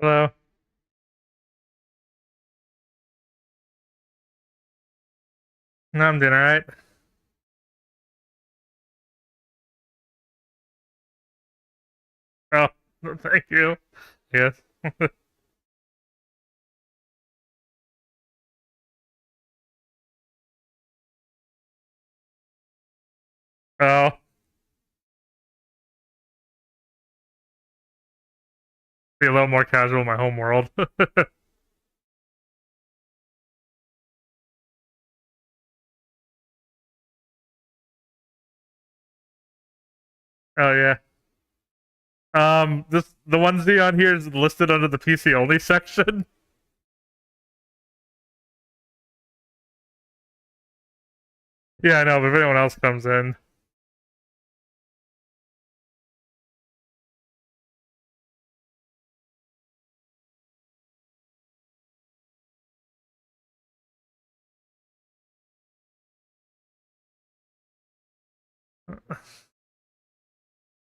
Hello. No, I'm doing alright. Oh, thank you. Yes. Oh, be a little more casual in my home world. Oh yeah. This the onesie on here is listed under the PC only section. Yeah, I know, but if anyone else comes in.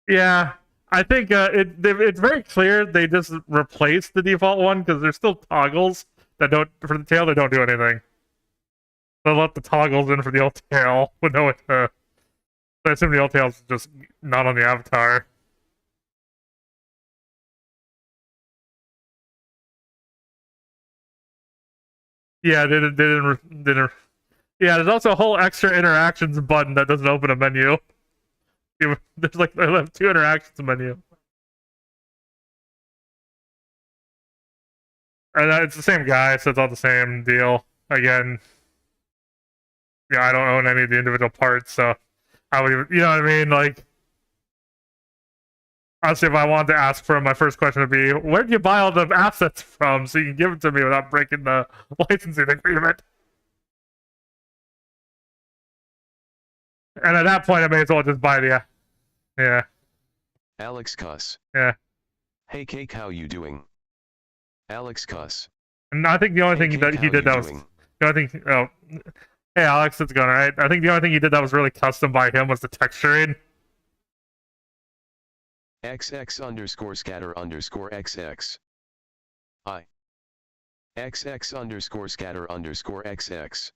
Yeah, I think it's very clear they just replaced the default one because there's still toggles that don't for the tail that don't do anything. They let the toggles in for the old tail with no I assume the old tail's just not on the avatar. Yeah, they didn't. Yeah, there's also a whole extra interactions button that doesn't open a menu. There's like I left two interactions menu, and it's the same guy, so it's all the same deal. Again, yeah, I don't own any of the individual parts, so I would, you know what I mean? Like, honestly, if I wanted to ask for him, my first question would be, where do you buy all the assets from, so you can give it to me without breaking the licensing agreement? And at that point, I may as well just buy the, yeah, Alex Cuss. yeah. Hey Cake, how you doing? Alex Cuss. And I think the only thing Cake, that he how did you that was doing? the only thing. Oh, hey Alex, it's going alright. I think the only thing he did that was really custom by him was the texturing. XX underscore scatter underscore XX. I. XX underscore scatter underscore XX.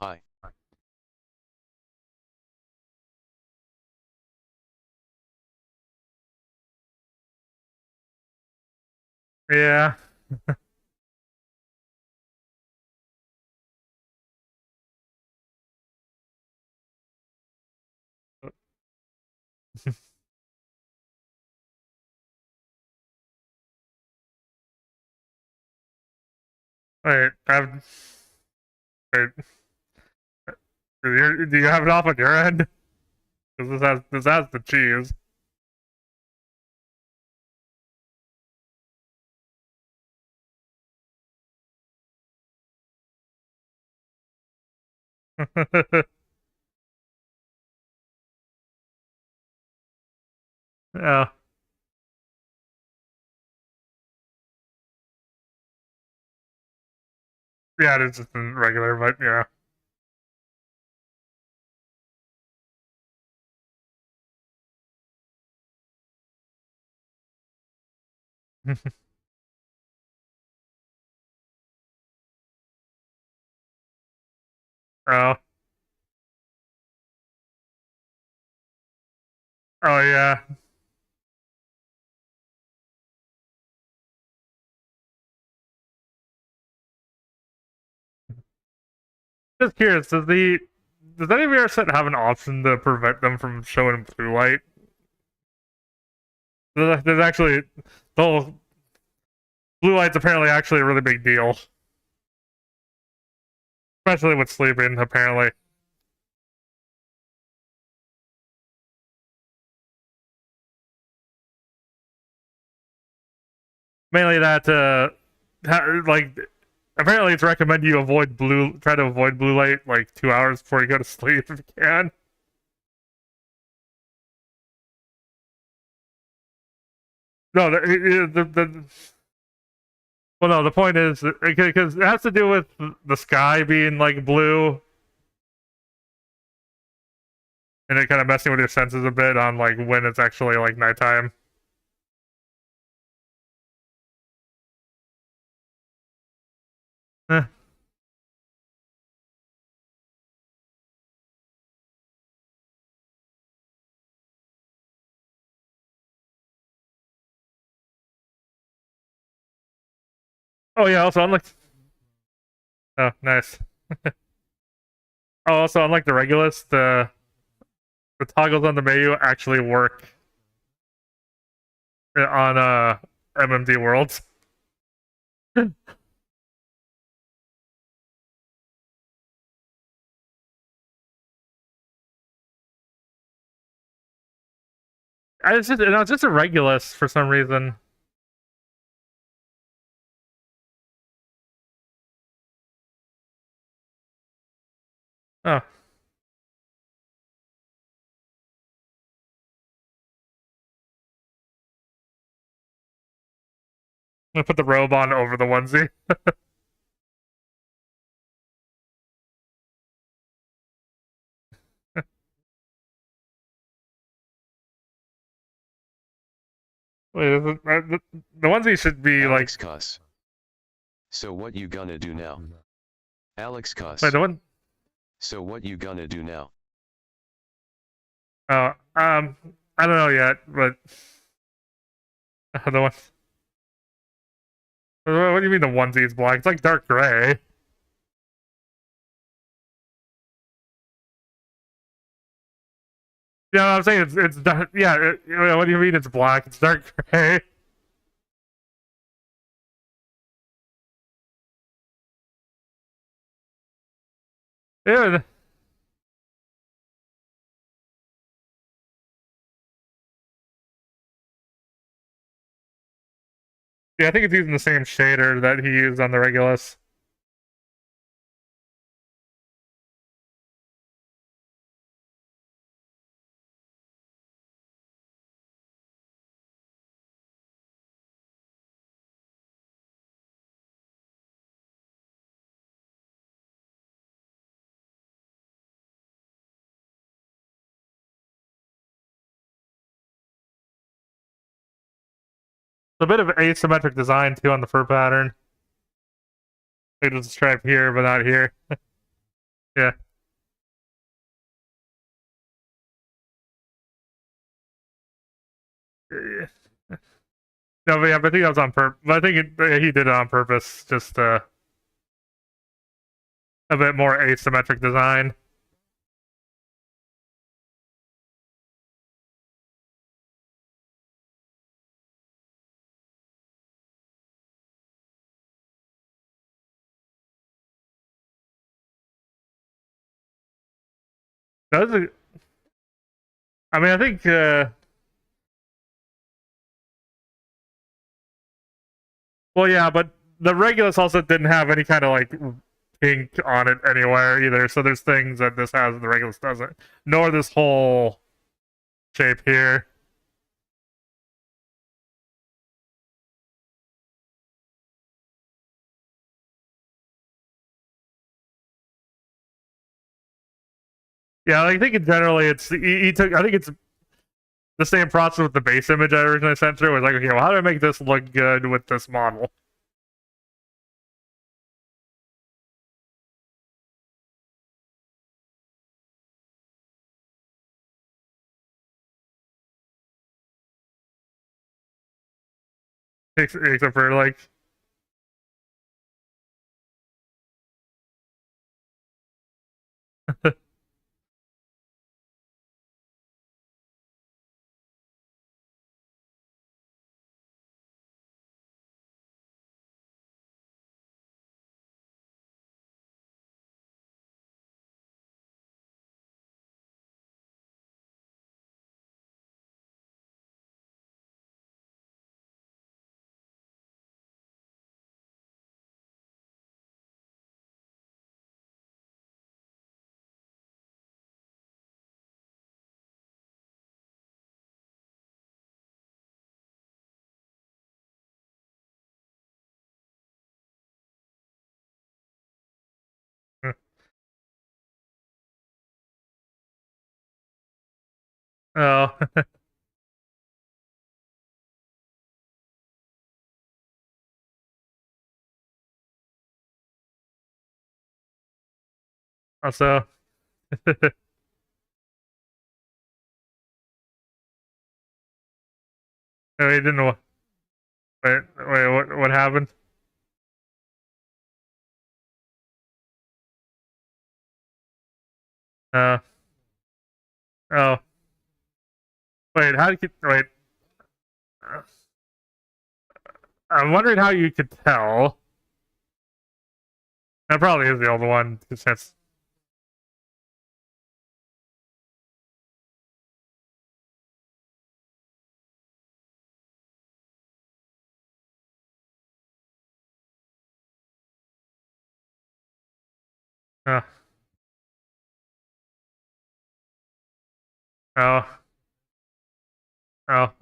I. Yeah. Wait, wait. Do you have it off on your end? Because this has the cheese. Yeah. Yeah, it's just regular, but yeah. Oh. Oh yeah. Just curious, does any VRChat have an option to prevent them from showing blue light? There's actually the whole blue light's apparently actually a really big deal, especially with sleeping. Apparently, mainly that like apparently it's recommended you try to avoid blue light like 2 hours before you go to sleep if you can. No, well, no, the point is because it has to do with the sky being like blue and it kind of messing with your senses a bit on like when it's actually like nighttime. Oh yeah, also unlike oh nice. Oh, also unlike the Regulus, the toggles on the Mayu actually work on MMD worlds. It's just no, it's just a Regulus for some reason. Oh, I'm gonna put the robe on over the onesie. Wait, the onesie should be Alex like. Cuss. So what you gonna do now? Alex Wait, Cuss. the one. So what you gonna do now? Oh, I don't know yet, but the one. What do you mean the onesie is black? It's like dark gray. Yeah, I'm saying it's dark. Yeah, what do you mean it's black? It's dark gray. Yeah, yeah, I think it's using the same shader that he used on the Regulus. It's a bit of asymmetric design too on the fur pattern. Like there's a stripe here, but not here. Yeah. No, but yeah, but I think that was on purpose. But I think he did it on purpose, just a bit more asymmetric design. That was I mean, I think. Well, yeah, but the Regulus also didn't have any kind of like pink on it anywhere either. So there's things that this has and the Regulus doesn't. Nor this whole shape here. Yeah, I think generally it's he took. I think it's the same process with the base image I originally sent through. Was like, okay, well, how do I make this look good with this model? Except for like, oh, also, I didn't know. Wait, what happened? Uh, oh. Wait, how do you... Wait. I'm wondering how you could tell. That probably is the old one, because that's... Oh. Oh. Oh.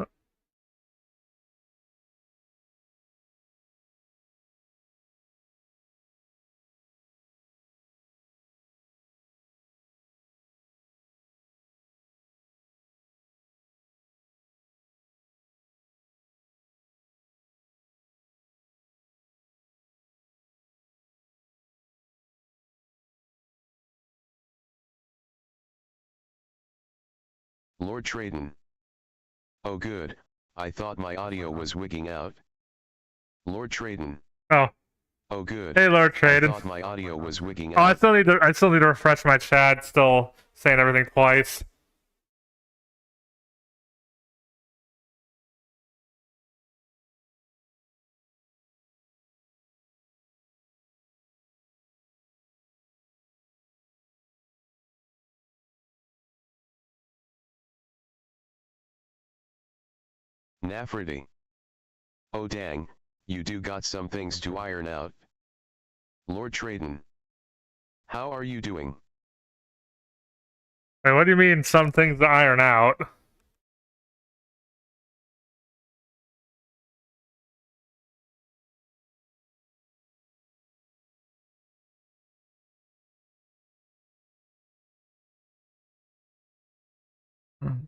Lord Traden. Oh good, I thought my audio was wigging out. Lord Traden. Oh. Oh good. Hey, Lord I Traden. thought my audio was wigging Oh, out. I still need to refresh my chat. Still saying everything twice. Nafrity. Oh dang, you do got some things to iron out. Lord Traden. How are you doing? Wait, what do you mean some things to iron out?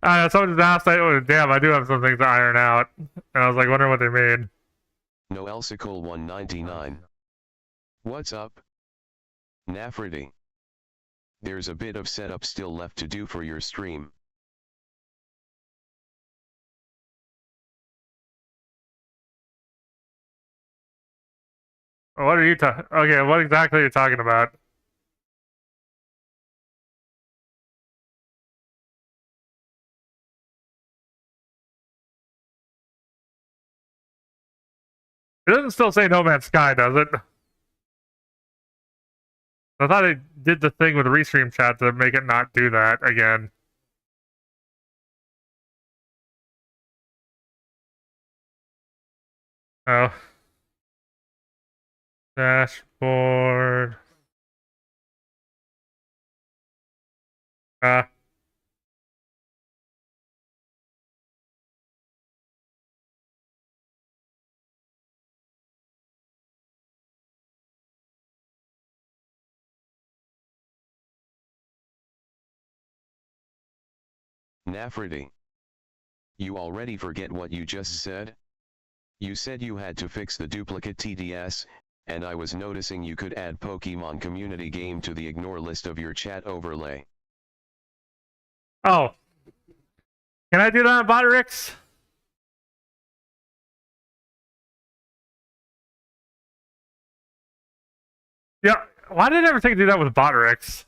Someone just asked, oh, damn, I do have some things to iron out. And I was like, wondering what they mean. Noelsicle 199. What's up? Nafrity. There's a bit of setup still left to do for your stream. What are you talking? Okay, what exactly are you talking about? It doesn't still say No Man's Sky, does it? I thought it did the thing with Restream Chat to make it not do that again. Oh. Dashboard. Uh. Nafrity. You already forget what you just said? You said you had to fix the duplicate TDS, and I was noticing you could add Pokemon community game to the ignore list of your chat overlay. Oh. Can I do that on Botrix? Yeah, why did I never think to do that with Botrix?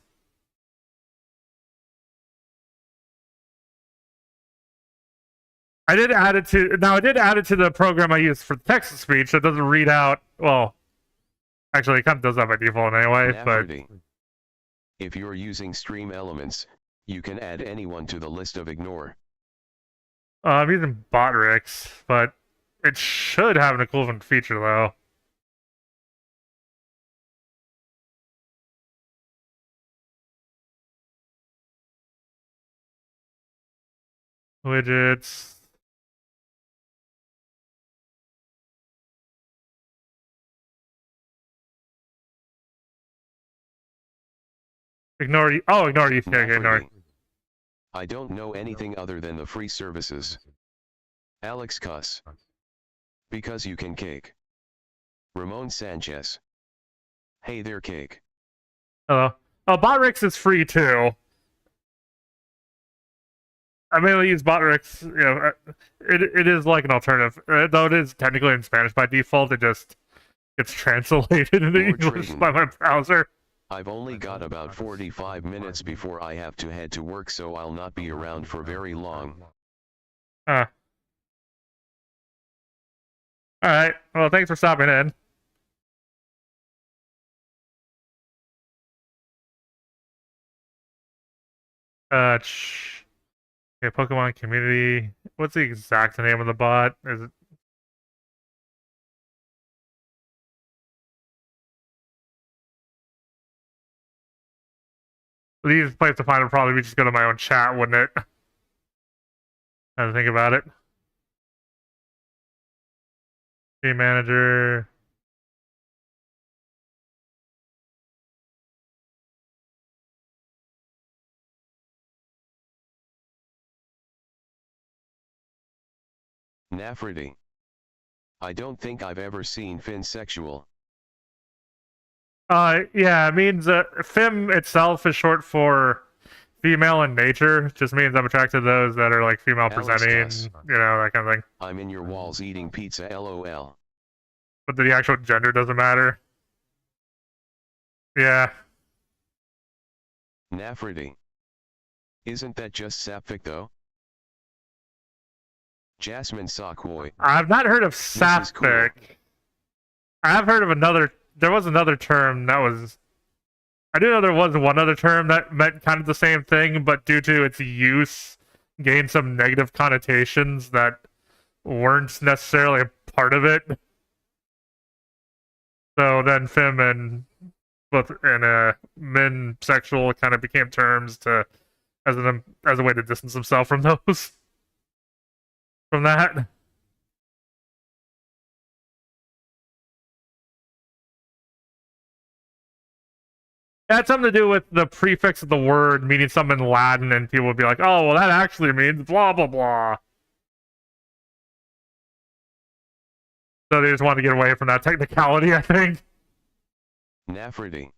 I did add it to the program I use for text to speech. That doesn't read out. Well, actually, it kind of does that by default anyway. Nafrity. If you're using Stream Elements, you can add anyone to the list of ignore. I'm using Botrix, but it should have an equivalent feature though. Widgets. Ignore you. Oh, ignore you. Okay, ignore. I don't know anything other than the free services. Alex Cuss. Because you can cake. Ramon Sanchez. Hey there, cake. Hello. Oh, Botrix is free too. I mainly use Botrix. You know, it is like an alternative, though it is technically in Spanish by default. It just gets translated into English by my browser. I've only got about 45 minutes before I have to head to work, so I'll not be around for very long. Alright. Well, thanks for stopping in. Okay, Pokemon community. What's the exact name of the bot? Is it? The easiest place to find it would probably be just go to my own chat, wouldn't it? I have to think about it. Team manager. Nafrity. I don't think I've ever seen finsexual. Yeah, it means fem itself is short for female in nature. Just means I'm attracted to those that are like female presenting, you know, that kind of thing. I'm in your walls eating pizza, lol. But the actual gender doesn't matter. Yeah. Nafrity. Isn't that just sapphic though? Jasmine Sockboy. I've not heard of sapphic. Cool. I have heard of another. There was another term that was. I do know there was one other term that meant kind of the same thing, but due to its use, gained some negative connotations that weren't necessarily a part of it. So then fem and men sexual kind of became terms to as a way to distance himself from those. From that. It had something to do with the prefix of the word meaning something in Latin, and people would be like, oh, well, that actually means blah, blah, blah. So they just wanted to get away from that technicality, I think. Nafrity.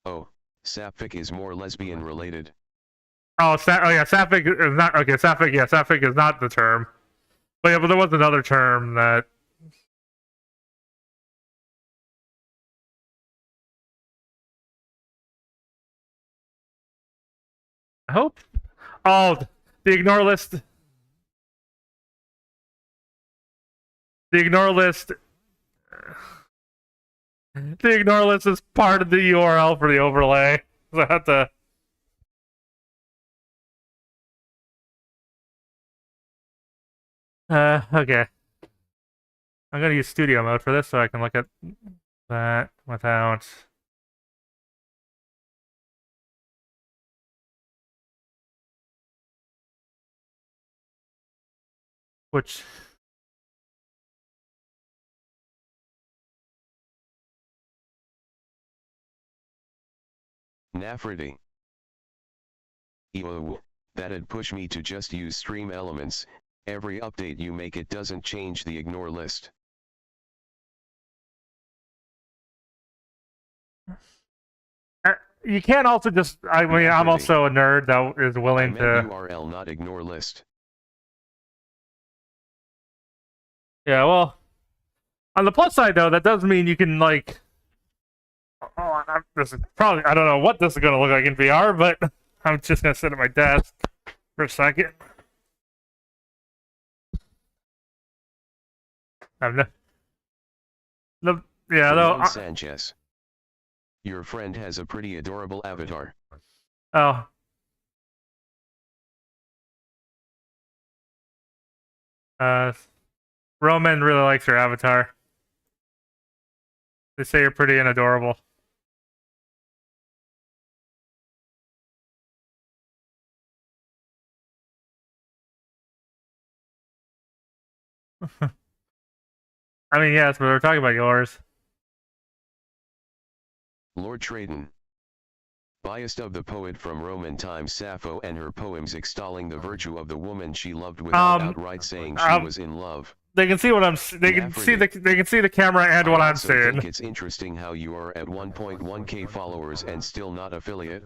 Oh, sapphic is more lesbian related. Oh yeah, sapphic is not okay. Sapphic is not the term. But yeah, but there was another term that. I hope. Oh, the ignore list. The ignore list. The ignore list is part of the URL for the overlay. So I have to. Okay. I'm gonna use studio mode for this so I can look at that without. Which. Nafrity. Ew, that'd push me to just use stream elements. Every update you make, it doesn't change the ignore list. You can't also just. I mean, Nafrity. I'm also a nerd that is willing to. URL, not ignore list. Yeah, well, on the plus side though, that does mean you can like. Oh, this is probably. I don't know what this is gonna look like in VR, but I'm just gonna sit at my desk for a second. Yeah, though. Sanchez. Your friend has a pretty adorable avatar. Oh. Roman really likes your avatar. They say you're pretty and adorable. I mean, yes, but we're talking about yours. Lord Traden. Biased of the poet from Roman times, Sappho and her poems extolling the virtue of the woman she loved without outright saying she was in love. They can see what I'm. They can see the camera and what I'm saying. I think it's interesting how you are at 1.1k followers and still not affiliate.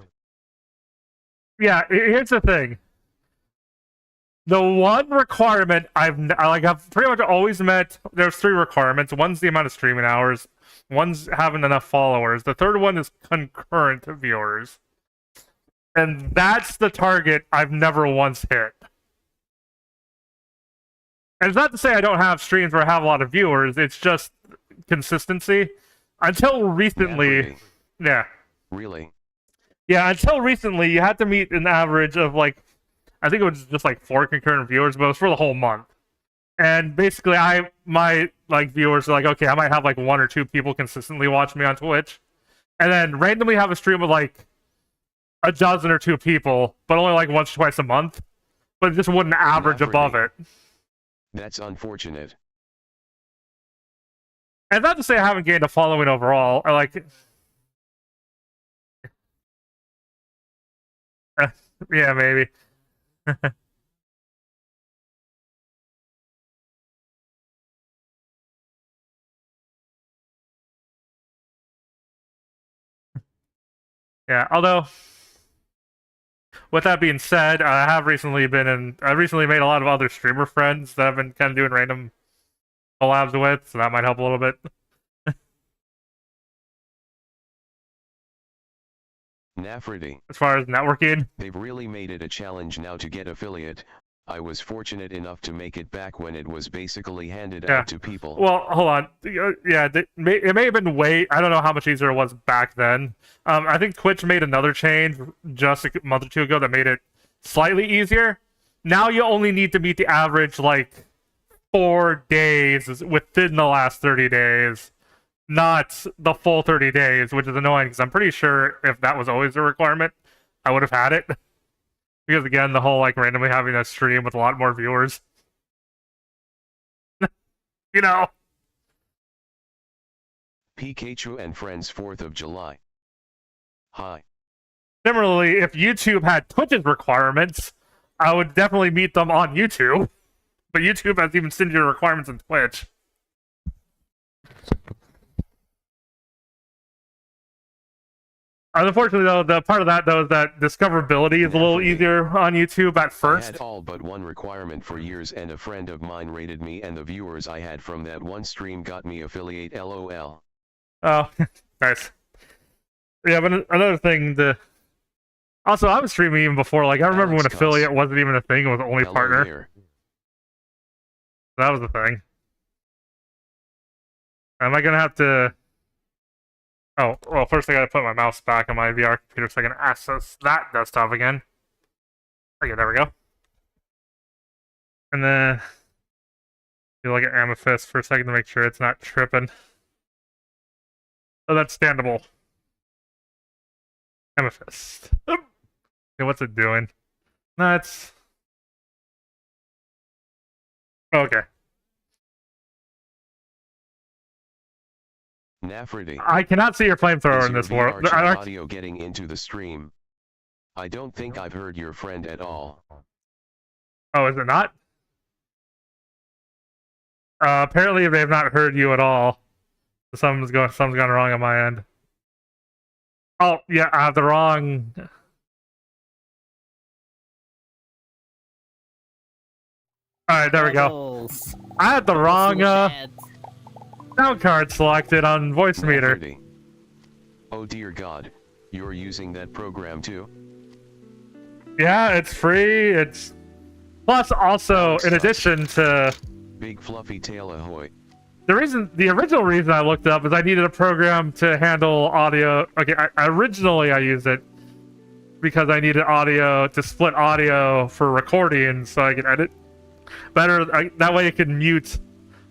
Yeah, here's the thing. The one requirement I've pretty much always met. There's 3 requirements. One's the amount of streaming hours. One's having enough followers. The third one is concurrent viewers, and that's the target I've never once hit. And it's not to say I don't have streams where I have a lot of viewers. It's just consistency. Until recently, yeah. Really? Yeah, until recently, you had to meet an average of like, I think it was just like 4 concurrent viewers, but it was for the whole month. And basically, my like viewers are like, okay, I might have like 1 or 2 people consistently watch me on Twitch, and then randomly have a stream with like a dozen or 2 people, but only like once or twice a month. But it just wouldn't average above it. That's unfortunate. And not to say I haven't gained a following overall. I like. Yeah, maybe. Yeah, although, with that being said, I've recently made a lot of other streamer friends that I've been kind of doing random collabs with, so that might help a little bit. Nafrity. As far as networking, they've really made it a challenge now to get affiliate. I was fortunate enough to make it back when it was basically handed out to people. Well, hold on. Yeah, it may have been I don't know how much easier it was back then. I think Twitch made another change just a month or 2 ago that made it slightly easier. Now you only need to meet the average, like, 4 days within the last 30 days, not the full 30 days, which is annoying because I'm pretty sure if that was always a requirement, I would have had it. Because again, the whole like randomly having a stream with a lot more viewers. You know. Pikachu and Friends 4th of July. Hi. Similarly, if YouTube had Twitch's requirements, I would definitely meet them on YouTube. But YouTube has even stingier requirements than Twitch. Unfortunately, though, the part of that, though, is that discoverability is a little easier on YouTube at first. I had all but one requirement for years, and a friend of mine rated me, and the viewers I had from that one stream got me affiliate, LOL. Oh, nice. Yeah, but another thing, also, I was streaming even before. Like, I remember when affiliate wasn't even a thing; it was only partner. Here. That was the thing. Am I gonna have to? Oh, well, first I gotta put my mouse back on my VR computer so I can access that desktop again. Okay, there we go. And then you look at Amethyst for a second to make sure it's not tripping. Oh, that's standable. Amethyst. Okay, what's it doing? No, it's... Okay. Nafrity. I cannot see your flamethrower in this world. Audio getting into the stream. I don't think I've heard your friend at all. Oh, is it not? Apparently they have not heard you at all. Something's gone wrong on my end. Oh, yeah, I have the wrong... Alright, there we go. I had the wrong, sound card selected on voice meter. Oh dear God, you're using that program too? Yeah, it's free. It's plus also in addition to big fluffy tail ahoy. The original reason I looked up is I needed a program to handle audio. Okay, originally I used it because I needed audio to split audio for recording so I could edit better. That way I could mute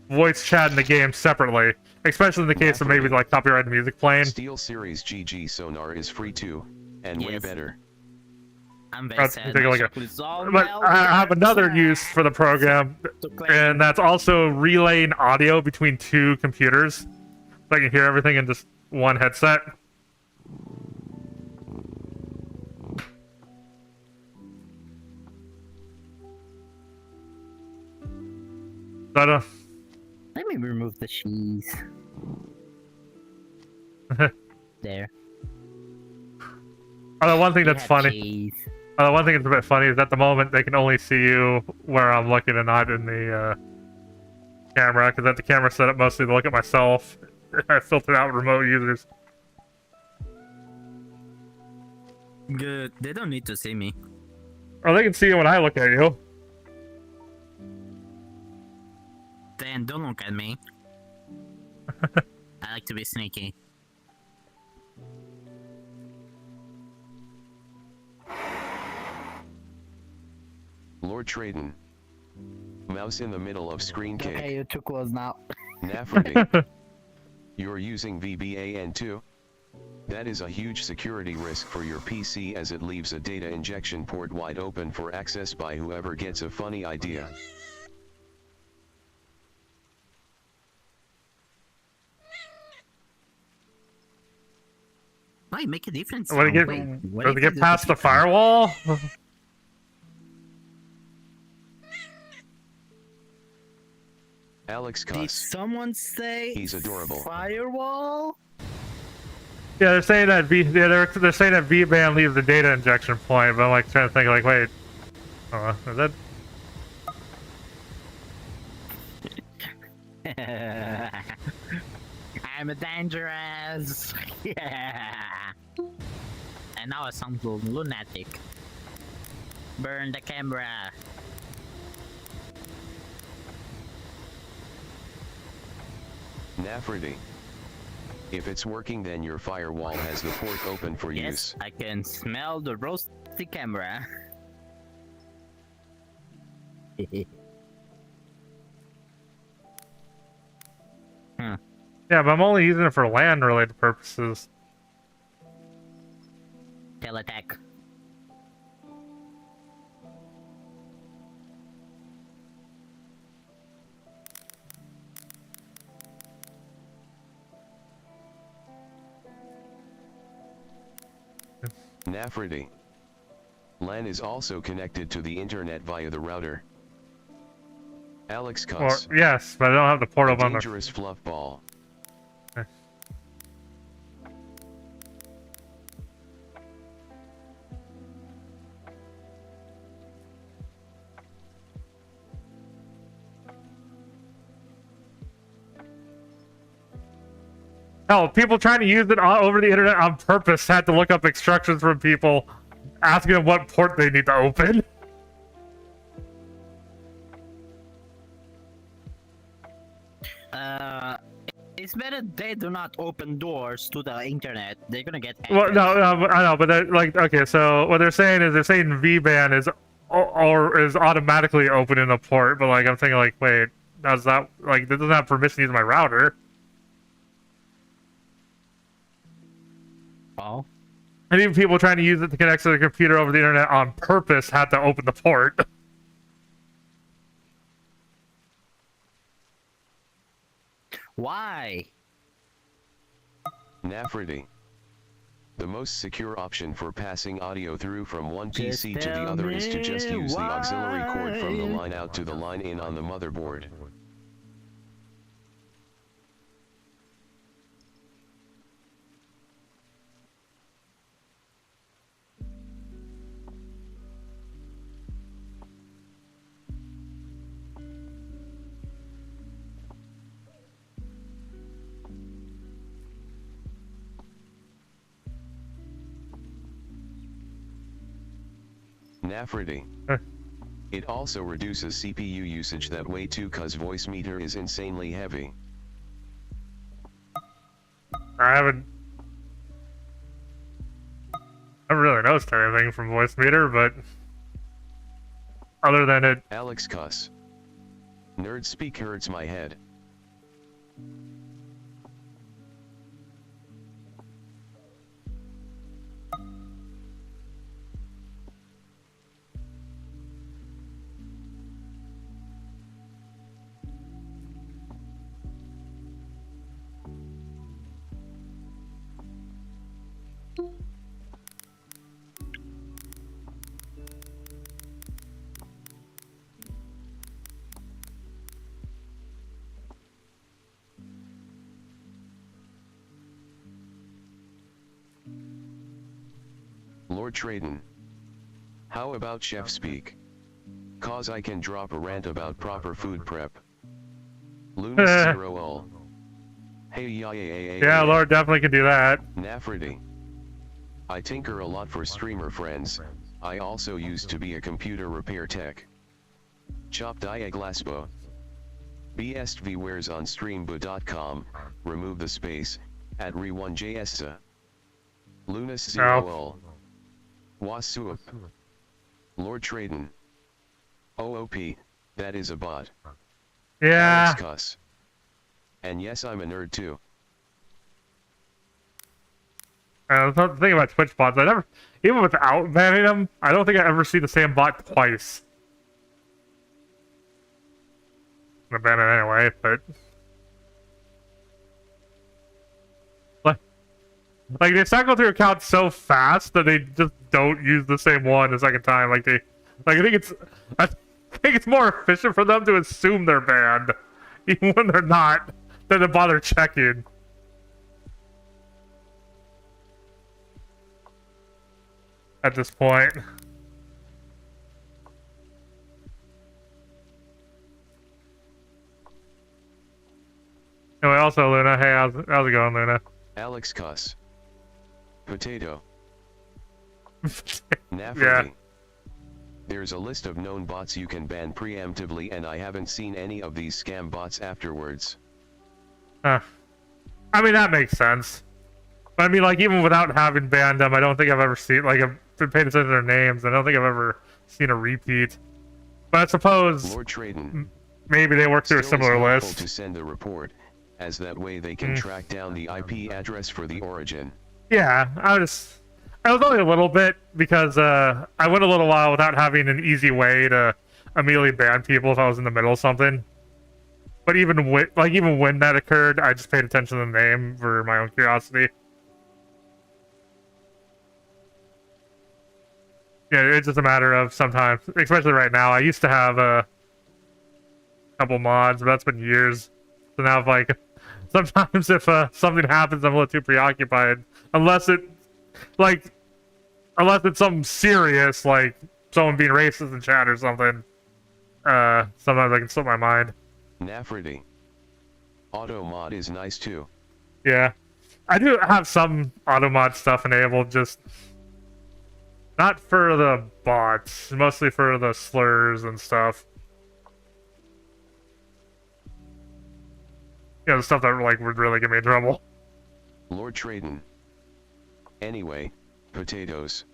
voice chat in the game separately, especially in the case of maybe like copyrighted music playing. Steel Series GG Sonar is free too, and way better. I'm very sad. But I have another use for the program, and that's also relaying audio between 2 computers, so I can hear everything in just one headset. But let me remove the cheese. There. Although one thing that's funny. Cheese. One thing that's a bit funny is at the moment they can only see you where I'm looking and not in the camera, because at the camera set up mostly to look at myself. I filtered out remote users. Good. They don't need to see me. Or they can see you when I look at you. Then don't look at me. I like to be sneaky. Lord Traden. Mouse in the middle of screen cake. Okay, you're too close now. Nafferty. You're using VBAN2? That is a huge security risk for your PC as it leaves a data injection port wide open for access by whoever gets a funny idea. Why make a difference? When now? they Wait, what when if they I get do past the different? firewall. Alex Did Cuss. someone say He's adorable. firewall? Yeah, they're saying that they're saying that VBAN leaves the data injection point, but I'm like trying to think like, wait, is that? I'm a dangerous. Yeah. And now I sound lunatic. Burn the camera. Nafferty. If it's working, then your firewall has the port open for Yes, use. I can smell the roasty camera. Yeah, but I'm only using it for LAN-related purposes. Teleattack. Nafferty. LAN is also connected to the internet via the router. Alex Or Cuss. yes, but I don't have the port A open on the. dangerous fluff ball. Hell, people trying to use it over the internet on purpose had to look up instructions from people asking them what port they need to open. It's better they do not open doors to the internet. They're gonna get hacked. Well, no, I know, but like, okay, so what they're saying is VBAN is or is automatically opening a port, but like I'm thinking like, wait, does that like that doesn't have permission to use my router? Oh. And even people trying to use it to connect to the computer over the internet on purpose had to open the port. Why? Nafferty. The most secure option for passing audio through from one Just PC to the tell other is to just me use the auxiliary cord from the why. line out to the line in on the motherboard. Nafferty. It also reduces CPU usage that way too, cause voice meter is insanely heavy. I haven't really noticed anything from voice meter, but other than it. Alex Cuss. Nerd speak hurts my head. Lord Traden. How about chef speak? Cause I can drop a rant about proper food prep. Luna Zero Ul. Hey Yeah, Lord definitely can do that. Nafrity. I tinker a lot for streamer friends. I also used to be a computer repair tech. Chop Diaglaspo. BSTV on streambo.com. Remove the space. At Re1JS. Lunas Zero Ul. Wasup. Lord Traden. OOP, that is a bot. Yeah. Alex Cuss. And yes, I'm a nerd too. The thing about Twitch bots, I never, even without banning them, I don't think I ever see the same bot twice. I'm gonna ban it anyway, but like they cycle through accounts so fast that they just don't use the same one a second time. Like I think it's more efficient for them to assume they're banned, even when they're not, than to bother checking. At this point. Anyway, also Luna, hey, how's it going, Luna? Alex Cuss. Potato. Yeah. Nafrity. There's a list of known bots you can ban preemptively, and I haven't seen any of these scam bots afterwards. I mean, that makes sense. But I mean, like, even without having banned them, I don't think I've ever seen, like, I've been paying attention to their names. I don't think I've ever seen a repeat. But I suppose Lord Traden. maybe they work through a similar list. To send the report, as that way they can track down the IP address for the origin. Yeah, I was only a little bit, because I went a little while without having an easy way to immediately ban people if I was in the middle of something. But even when that occurred, I just paid attention to the name for my own curiosity. Yeah, it's just a matter of sometimes, especially right now. I used to have a couple mods, but that's been years. So now, if, like, sometimes if something happens, I'm a little too preoccupied. Unless it's something serious, like someone being racist in chat or something. Sometimes I can slip my mind. Nafrity. Auto mod is nice too. Yeah, I do have some auto mod stuff enabled, just not for the bots, mostly for the slurs and stuff. Yeah, the stuff that like would really get me in trouble. Lord Traden. Anyway, potatoes.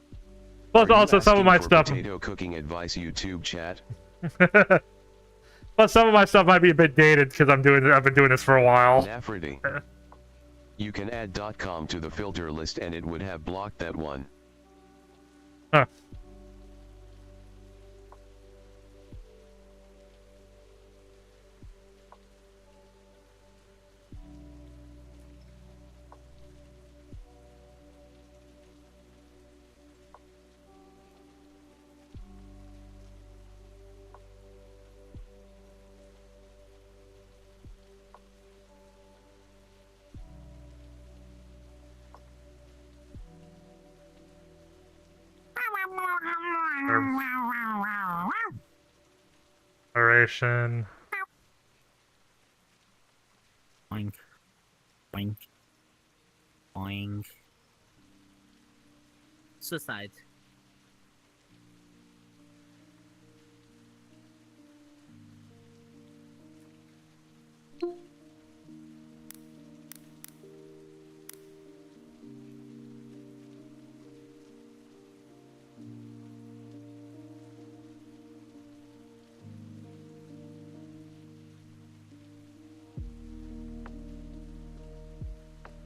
Plus, also some of my stuff. Potato cooking advice YouTube chat. Plus, some of my stuff might be a bit dated because I've been doing this for a while. Nafrity. You can add .com to the filter list and it would have blocked that one. Huh. Operation. Boing. Boing. Boing. Suicide.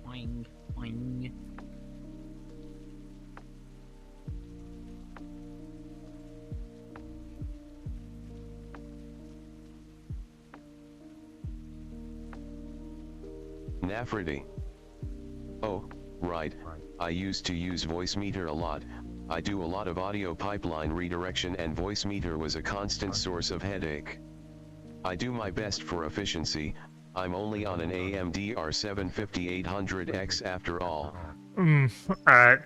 Boing. Boing. Nafrity. Oh, right, I used to use Voicemeeter a lot. I do a lot of audio pipeline redirection and Voicemeeter was a constant source of headache. I do my best for efficiency. I'm only on an AMD R7 5800X after all. Alright.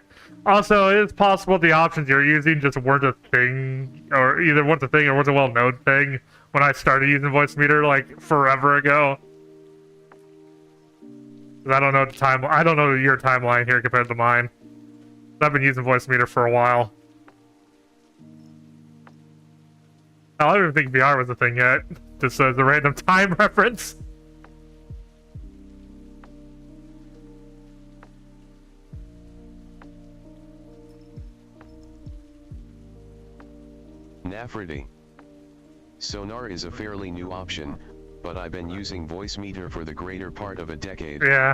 Also, it is possible the options you're using just weren't a thing, or either weren't a thing or was a well-known thing when I started using Voice Meter, like, forever ago. 'Cause I don't know I don't know your timeline here compared to mine. I've been using Voice Meter for a while. I don't even think VR was a thing yet. Just as a random time reference. Nafrity. Sonar is a fairly new option, but I've been using Voice Meter for the greater part of a decade. Yeah.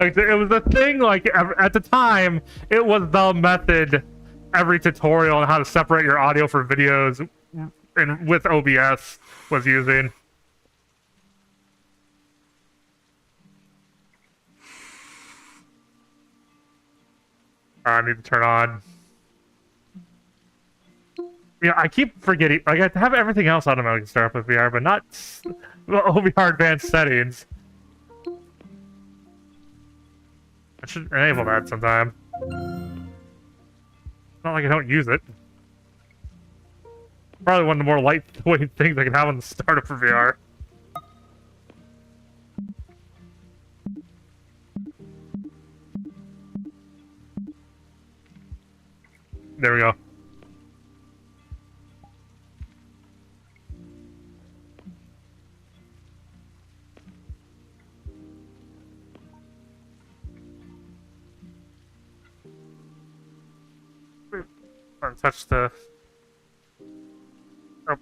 Like, it was a thing, like, at the time, it was the method every tutorial on how to separate your audio for videos and with OBS was using. I need to turn on. Yeah, I keep forgetting. Like, I have everything else automatically start up with VR, but not OVR advanced settings. I should enable that sometime. Not like I don't use it. Probably one of the more lightweight things I can have on the startup for VR. There we go. Touch the... Oh.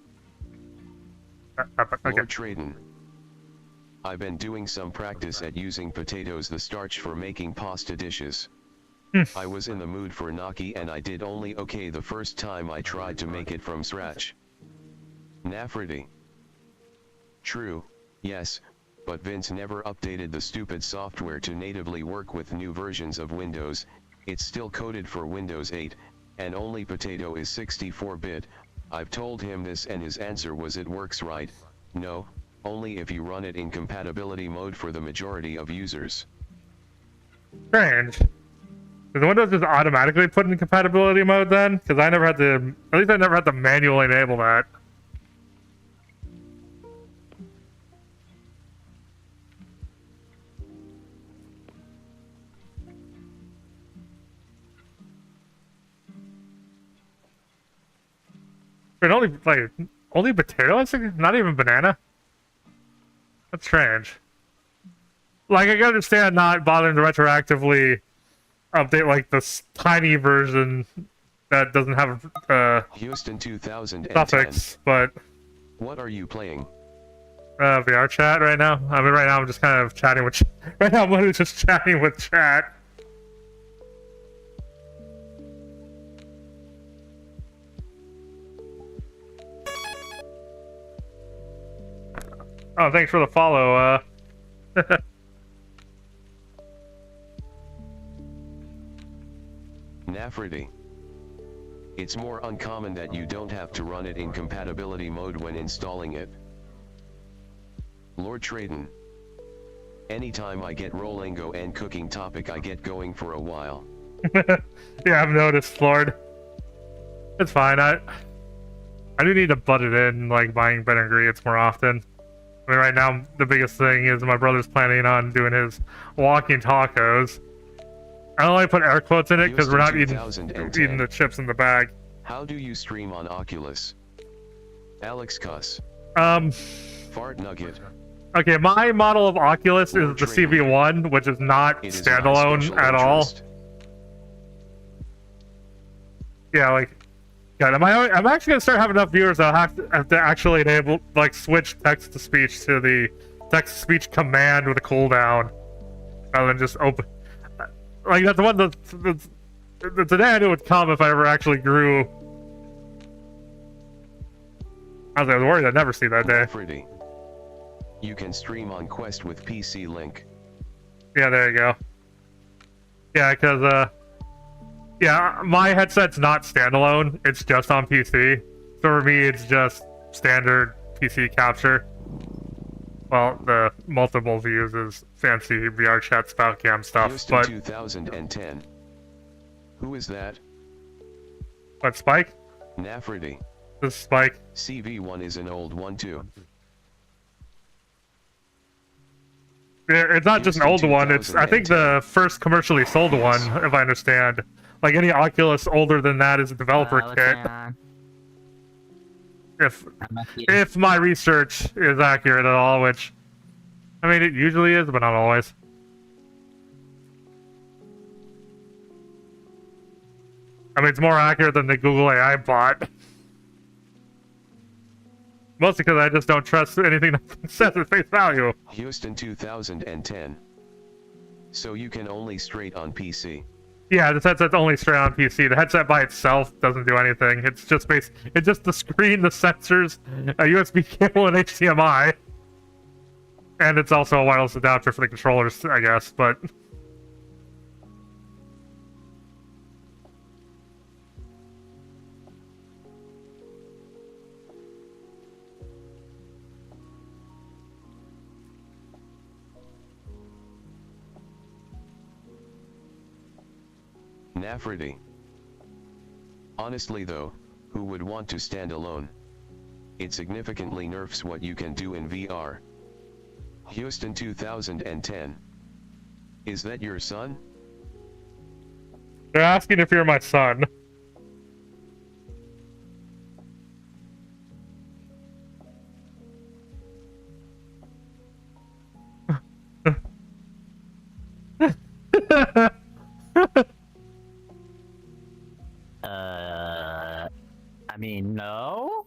Okay. Lord Traden. I've been doing some practice at using potatoes the starch for making pasta dishes. I was in the mood for gnocchi and I did only okay the first time I tried to make it from scratch. Nafrity. True, yes, but Vince never updated the stupid software to natively work with new versions of Windows. It's still coded for Windows 8, and only Potato is 64-bit. I've told him this and his answer was it works right. No, only if you run it in compatibility mode for the majority of users. Strange. Does Windows just automatically put in compatibility mode then? Because I never had to, at least I never had to manually enable that. But only potato? Not even banana? That's strange. Like, I can understand not bothering to retroactively update, like, this tiny version that doesn't have, Houston 2010. suffix, but... What are you playing? VRChat right now? I mean, right now I'm just kind of chatting with... Right now I'm literally just chatting with chat. Oh, thanks for the follow, Nafrity. It's more uncommon that you don't have to run it in compatibility mode when installing it. Lord Traden. Anytime I get Rolingo and cooking topic I get going for a while. Yeah, I've noticed, Lord. It's fine, I do need to butt it in, like, buying better ingredients more often. I mean, right now, the biggest thing is my brother's planning on doing his walking tacos. I only put air quotes in it because we're not eating the chips in the bag. How do you stream on Oculus? Alex Cuss. Fart Nugget. Okay, my model of Oculus is the CV1, which is not standalone at all. Yeah, like... God, I'm actually gonna start having enough viewers that I'll have to actually enable, like, switch text-to-speech to the text-to-speech command with a cooldown. Rather than just open... Like, that's the one that's the day I knew it would come if I ever actually grew. I was worried I'd never see that day. Pretty. You can stream on Quest with PC Link. Yeah, there you go. Yeah, because, yeah, my headset's not standalone. It's just on PC. So for me, it's just standard PC capture. Well, the multiple views is fancy VRChat spout cam stuff, Houston but 2010. Who is that? what, Spike? Nafrity. This is Spike. CV1 is an old one too. Yeah, it's not just an old Houston one, it's I think the first commercially sold one, if I understand. Like any Oculus older than that is a developer kit. If my research is accurate at all, which I mean it usually is, but not always. I mean it's more accurate than the Google AI bot. Mostly because I just don't trust anything that says at face value. Houston 2010. So you can only straight on PC. Yeah, this headset's only straight on PC. The headset by itself doesn't do anything. It's just it's just the screen, the sensors, a USB cable, and HDMI. And it's also a wireless adapter for the controllers, I guess, but... Nafrity. Honestly though, who would want to stand alone? It significantly nerfs what you can do in VR. Houston 2010. Is that your son? They're asking if you're my son. I mean, no?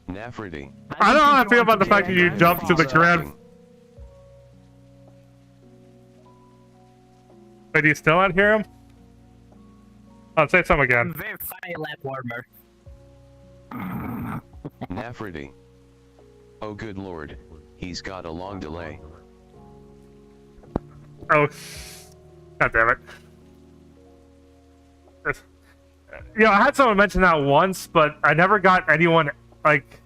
Nafrity. I don't know how I feel about the fact that you jumped to the grand... Wait, do you still not hear him? Oh, say something again. Very funny lap warmer. Nafrity. Oh good lord, he's got a long delay. Oh, god damn it. You know, I had someone mention that once, but I never got anyone, like...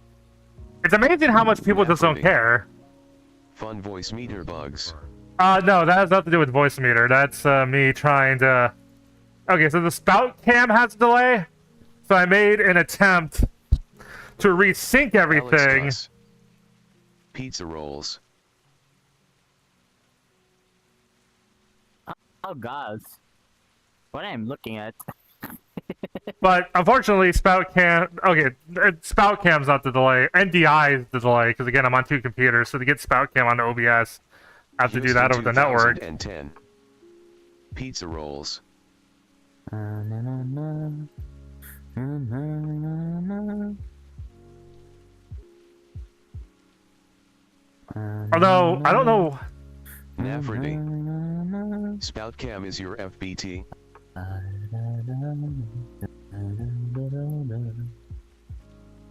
It's amazing how much people just don't care. Fun voice meter bugs. No, that has nothing to do with voice meter. That's me trying to... Okay, so the spout cam has a delay, so I made an attempt to resync everything. Alex Pizza rolls. Oh god. What I'm looking at. But unfortunately, spout cam... Okay, spout cam's not the delay. NDI is the delay, because again, I'm on two computers, so to get spout cam onto OBS, I have to do that over the network. 2010. Pizza rolls. Although, I don't know... Nafrity. Spout cam is your FBT.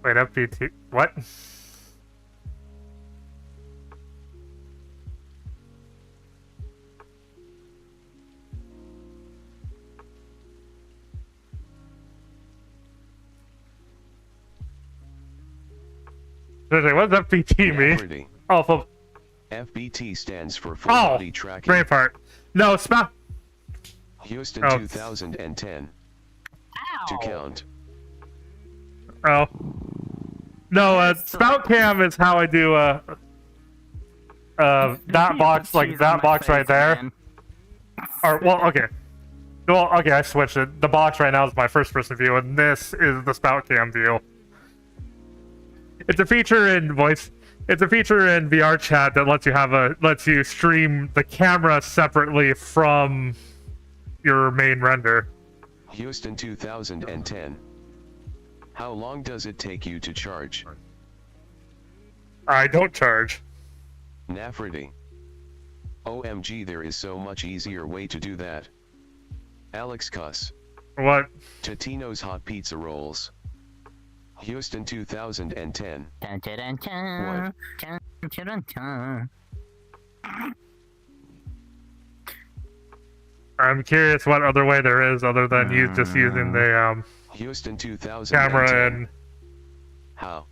Wait, FBT... What? What does FBT mean? Nafrity. Oh, for... FBT stands for full body tracking. Great part. No, spout... Houston Oh. 2010. Ow! To count. Oh. No, spout cam is how I do, that box, like, that box right there. Or, well, okay. Well, okay, I switched it. The box right now is my first-person view, and this is the spout cam view. It's a feature in voice... It's a feature in VRChat that lets you stream the camera separately from your main render. Houston 2010. How long does it take you to charge? I don't charge. Nafrity. OMG, there is so much easier way to do that. Alex Cuss. What? Totino's hot pizza rolls. Houston 2010. Dun, dun, dun, dun. What? Dun, dun, dun, dun. I'm curious what other way there is other than you just using the Houston 2010. camera and... How?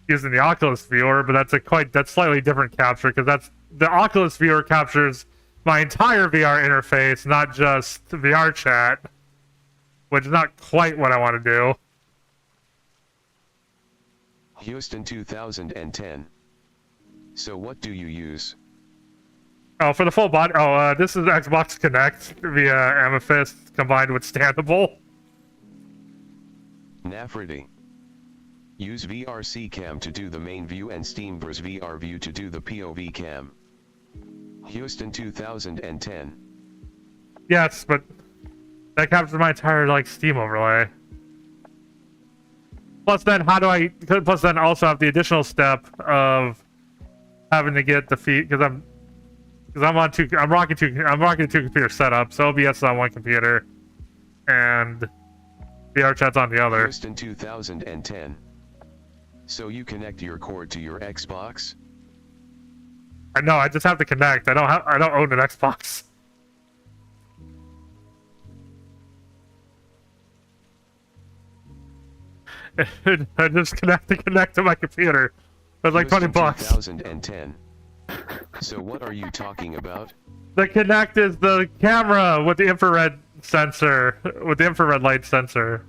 using the Oculus viewer, but that's slightly different capture because the Oculus viewer captures my entire VR interface, not just VRChat, which is not quite what I want to do. Houston 2010. So what do you use? Oh, for the full body. Oh, this is Xbox Connect via Amethyst combined with Standable. Nafrity. Use VRC cam to do the main view and Steam vs VR view to do the POV cam. Houston 2010. Yes, but that captures my entire like Steam overlay. Plus then plus then also have the additional step of having to get the feed because I'm rocking two computer setup, so OBS is on one computer and VRChat's on the other. Houston 2010. So you connect your cord to your Xbox? I know, I just have to connect. I don't own an Xbox. I just connect to my computer. It's like Houston 20 bucks. 2010. So what are you talking about? The Kinect is the camera with the infrared sensor, with the infrared light sensor.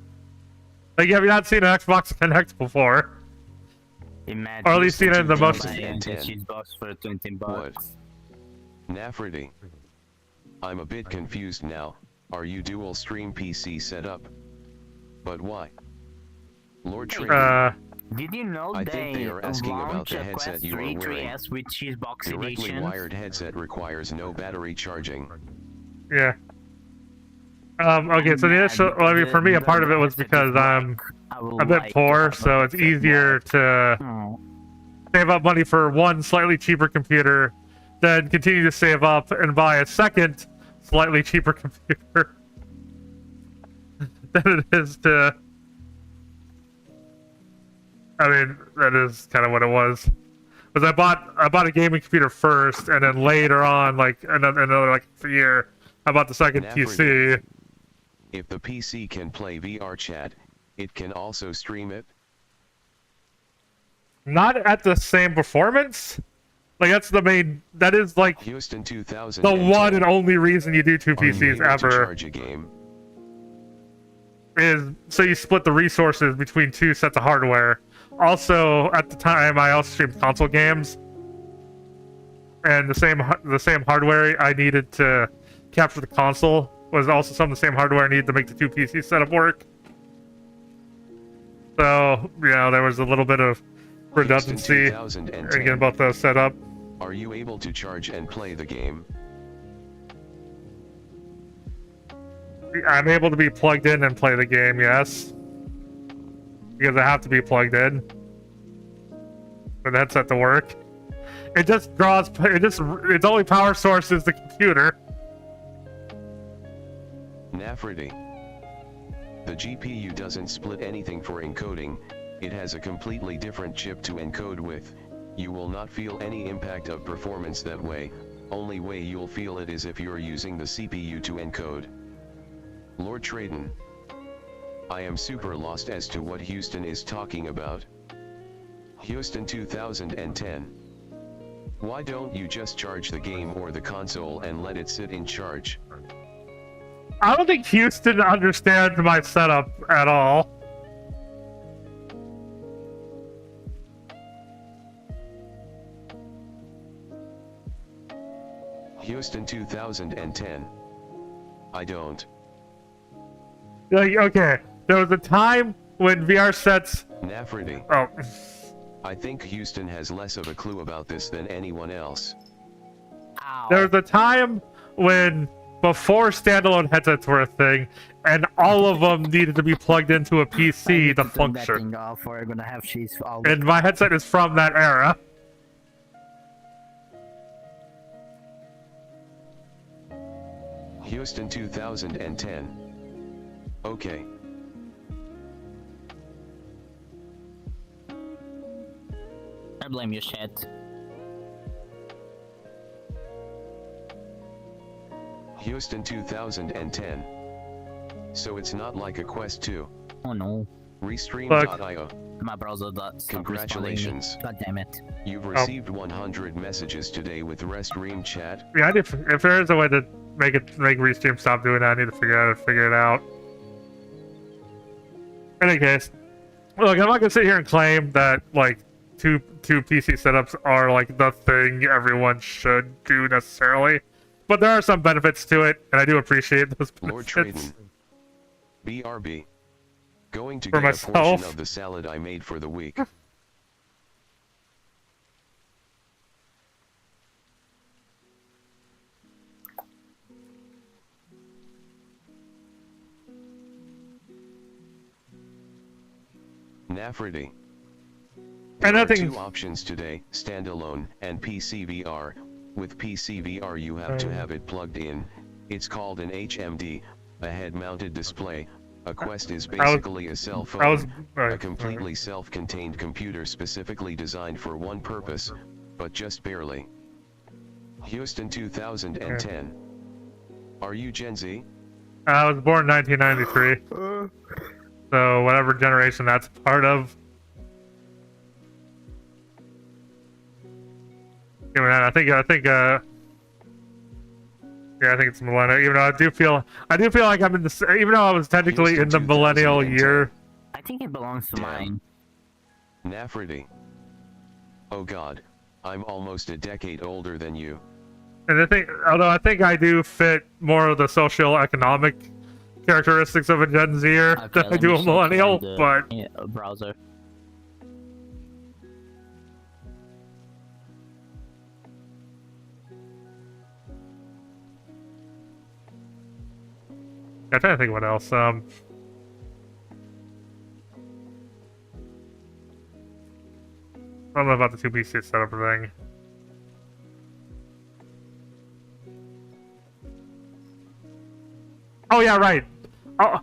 Like, have you not seen an Xbox Kinect before? Imagine Or at least seen it in the motion. She's box for 20 bucks. Nafrity. I'm a bit confused now. Are you dual stream PC setup? But why? Lord Trader. Did you know I think they are asking about the launched a headset Quest you are 3 wearing. 3S with Cheesebox Directly edition? wired headset requires no battery charging. Yeah. Okay, so the initial, well, I mean, for me, a part of it was because I'm a bit poor, so it's easier to save up money for one slightly cheaper computer, then continue to save up and buy a second slightly cheaper computer than it is to. I mean, that is kind of what it was. Because I bought a gaming computer first, and then later on, like another like year, I bought the second PC. If the PC can play VRChat, it can also stream it? Not at the same performance. Like that is like Houston 2000. the one and only reason you do two PCs ever. Charge a game? Is so you split the resources between two sets of hardware. Also, at the time, I also streamed console games, and the same hardware I needed to capture the console was also some of the same hardware I needed to make the two PC setup work. So, you know, there was a little bit of redundancy in getting both those set up. Are you able to charge and play the game? I'm able to be plugged in and play the game, yes. Because I have to be plugged in for the headset to work. It just draws, its only power source is the computer. Nafrity. The GPU doesn't split anything for encoding, it has a completely different chip to encode with. You will not feel any impact of performance that way, only way you'll feel it is if you're using the CPU to encode. Lord Traden. I am super lost as to what Houston is talking about. Houston 2010. Why don't you just charge the game or the console and let it sit in charge? I don't think Houston understands my setup at all. Houston 2010. I don't. Like, okay, there was a time when VR sets. Nafrity. Oh. I think Houston has less of a clue about this than anyone else. Ow. There was a time when, before standalone headsets were a thing, and all of them needed to be plugged into a PC to function. We're gonna have cheese all And my headset is from that era. Houston 2010. Okay. I blame you, shit. Houston 2010. So it's not like a Quest 2. Oh no. Restream.io. My browser does. Congratulations. God damn it. You've received 100 messages today with VRChat. Yeah, I need, if there is a way to make Restream stop doing that, I need to figure it out. In any case, look, I'm not gonna sit here and claim that like two PC setups are like the thing everyone should do necessarily, but there are some benefits to it, and I do appreciate those Lord benefits. Traden. BRB. Going to For get myself. a portion of the salad I made for the week. Nafrity. And There are nothing. two options today, standalone and PCVR. With PCVR you have to have it plugged in. It's called an HMD, a head-mounted display. A Quest is basically a cell phone, a completely self-contained computer specifically designed for one purpose, but just barely. Houston 2010. Are you Gen Z? I was born in 1993, so whatever generation that's part of. Given that, I think, yeah, I think it's millennial. Even though I do feel like I'm in the, even though I was technically in the millennial year. I think it belongs to Damn. mine. Nafrity. Oh God, I'm almost a decade older than you. And I think, although I think I do fit more of the socio-economic characteristics of a Gen Zer Okay, than I let do me a check millennial, the, but browser. I'm trying to think what else. I don't know about the 2PC setup thing. Oh yeah, right. Oh,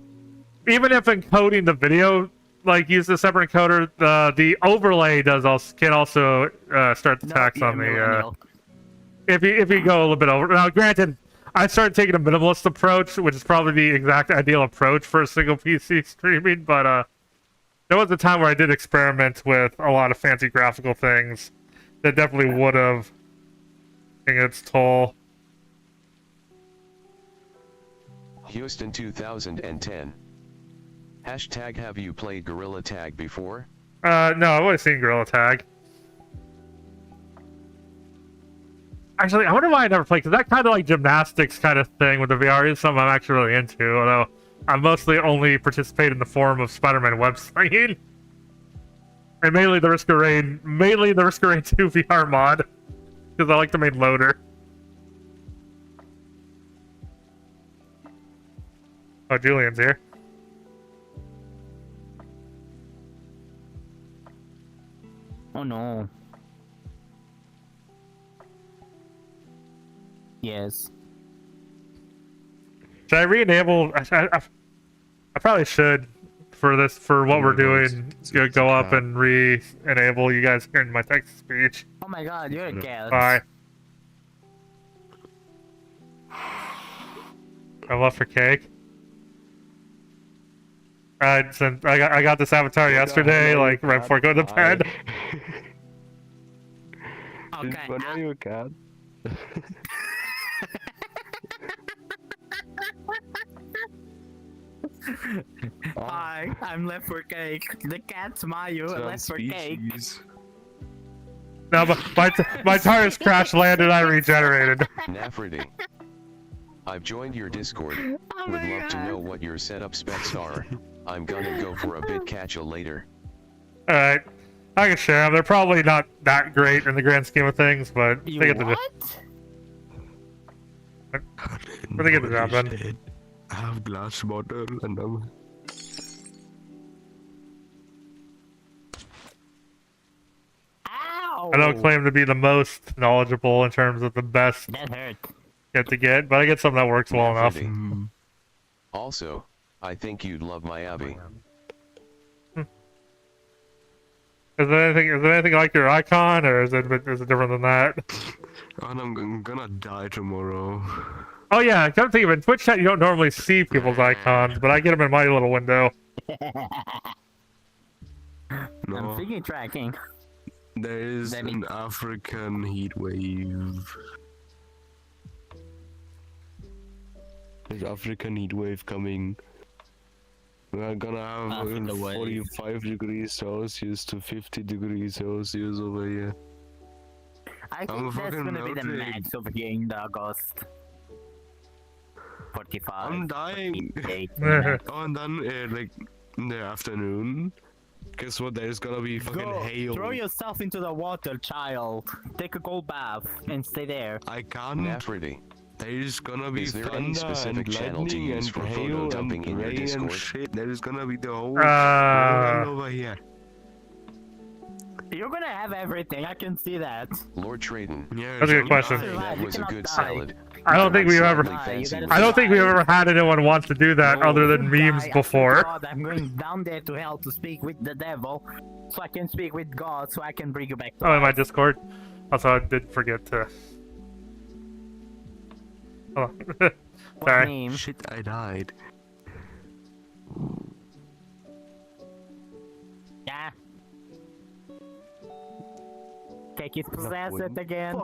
even if encoding the video, like use a separate encoder, the overlay can also start the tax on the. If you go a little bit over. Now, granted, I started taking a minimalist approach, which is probably the exact ideal approach for a single PC streaming, but there was a time where I did experiment with a lot of fancy graphical things that definitely would have taken its toll. Houston 2010. Hashtag have you played Gorilla Tag before? No, I've always seen Gorilla Tag. Actually, I wonder why I never played, because that kind of like gymnastics kind of thing with the VR is something I'm actually really into, although I mostly only participate in the form of Spider-Man web slinging. And mainly the Risk of Rain 2 VR mod, because I like the main loader. Oh, Julian's here. Oh no. Yes. Should I re-enable? I probably should for this, for what we're doing. Go up and re-enable you guys hearing my text speech. Oh my god, you're a cat. Bye. I love for cake. Since I got this avatar yesterday, like right before going to bed. Okay. When are you a cat? Hi, I'm left for cake. The cat's Mayu and left for cake. No, but my tires crash landed. I regenerated. Nafrity. I've joined your Discord. Oh Would my love to God. know what your setup specs are. I'm gonna go for a bit catch-a later. All right, I can share them. They're probably not that great in the grand scheme of things, but You they get the what? Where they get the job done. Said, I have glass bottle and I'm... Ow! I don't claim to be the most knowledgeable in terms of the best That hurt. to get, but I get something that works well enough. Nafrity. Mm, Also, I think you'd love my Abby. Is there anything like your icon, or is it different than that? and I'm gonna die tomorrow. Oh yeah, come to think of it, in Twitch chat you don't normally see people's icons, but I get them in my little window. Are you tracking? There is Let me- an African heat wave. There's African heat wave coming. We're gonna have In the way. 45 degrees Celsius to 50 degrees Celsius over here. I I'm think that's fucking gonna be the melted. max over here in the August. 45. I'm dying. 48. Oh, and then like in the afternoon, guess what? There's gonna be fucking Go, hail. throw yourself into the water, child. Take a cold bath and stay there. I can't. Nafrity. There's gonna be Is there thunder any specific and channel to lightning use and for photo hail dumping and in your rain and Discord? shit. There's gonna be the whole Uh, world over here. You're gonna have everything, I can see that. Lord Traden. Yeah, That's a good I'm question. dying. That You was a cannot good die. salad. I don't think we've ever. Slightly fancy gotta with I don't think we've die. ever had anyone want to do that No. other than memes I before. forgot I'm going down there to hell to speak with the devil, so I can speak with God, so I can bring you back to Oh, in my life. Discord. Also, I did forget to. Oh, What sorry. name? Shit, I died. Yeah. Cake is possessed win. again.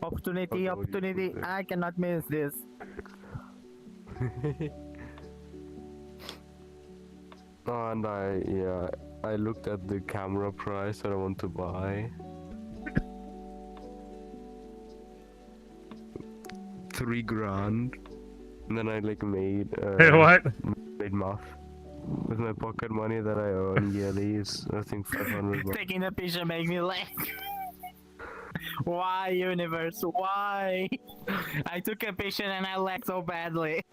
Opportunity, Fuck all you opportunity. people. I cannot miss this. Oh, and I looked at the camera price that I want to buy. 3 grand. And then I like made Hey, what? made math with my pocket money that I earn yearly is I think 500 bucks. Taking a picture make me laugh. Why, universe? Why? I took a picture and I laughed so badly.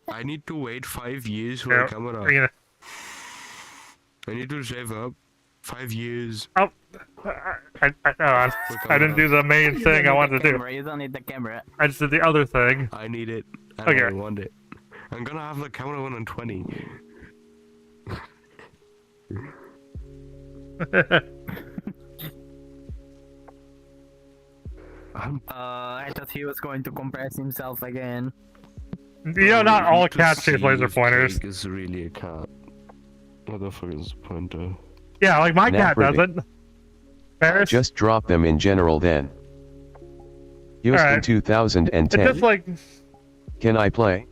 I need to wait 5 years for Yeah, a camera. you know, I need to save up 5 years. oh, I didn't do the main You thing I don't need wanted the to do. camera, you don't need the camera. I just did the other thing. I need it. And Okay. I want it. I'm gonna have the camera 120. I thought he was going to compress himself again. You know, not all To cats chase see laser if pointers. Cake is really a cat. What the fuck is a pointer? Yeah, like my cat Nafrity. doesn't. Ferris? Just drop them in general then. Houston Alright. It's 2010. just like, Can I play?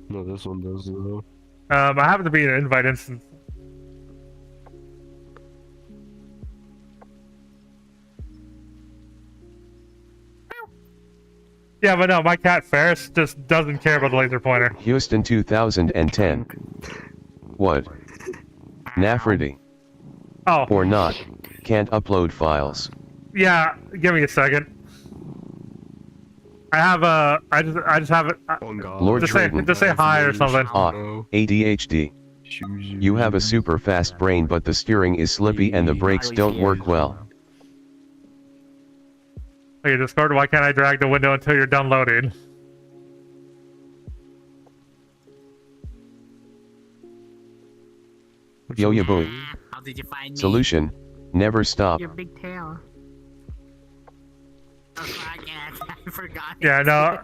No, this one does though. I happen to be in an invite instance. Yeah, but no, my cat Ferris just doesn't care about the laser pointer. Houston 2010. What? Nafrity. Oh, Or not. Can't upload files. yeah, give me a second. I have I just have it. Oh god. Lord Just say- Traden. just say hi or something. Ah, No. ADHD. You have a super fast brain but the steering is slippy and the brakes don't work well. Okay, Discord, why can't I drag the window until you're done loading? Yo ya boy. How did you find me? Solution. Never stop. Your big tail. Oh, I forgot. Yeah, no,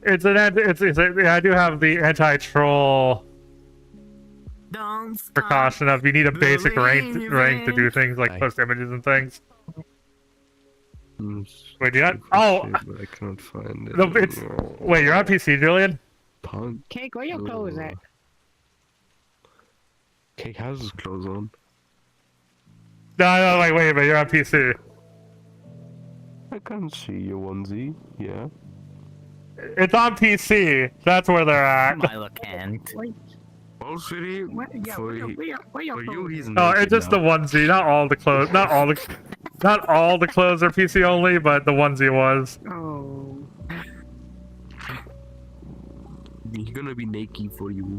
it's yeah, I do have the anti-troll Don't stop. precaution of you need a basic rank believing. to do things like Aye. post images and things. Mm, Wait, do you not? shit, Oh, but I cannot find it. no, it's wait, you're on PC, Julian? Punk. Cake, where your clothes at? Cake has his clothes on. No, wait a minute, you're on PC. I can't see your onesie. Yeah. It's on PC. That's where they're at. Milo can't. Well, sweetie, for you, he's Oh, naked it's just the now. onesie, not all the clothes. Not all the clothes are PC only, but the onesie was. Oh. He's gonna be naked for you.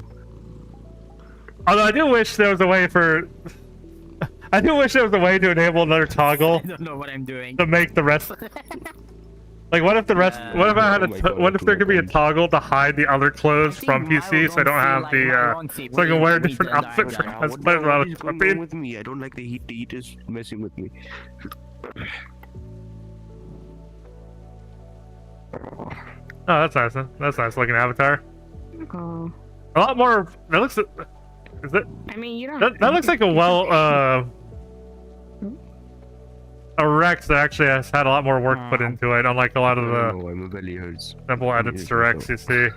Although I do wish there was a way for. I do wish there was a way to enable another toggle I don't know what I'm doing. to make the rest. Like, what if the rest? What if I had Oh my God, what if there could be a God. toggle to hide the other clothes from PC, so I don't have the so I can wear a different outfit for What cosplay the without hell is going on flipping. with me? I don't like the heat. The heat is messing with me. Oh, that's nice. That's nice looking avatar. Oh. A lot more. It looks. Is it? I mean, you don't. That looks like a a Rex that actually has had a lot more work put into it, unlike a lot of the No, my belly hurts. simple edits to Rex you see.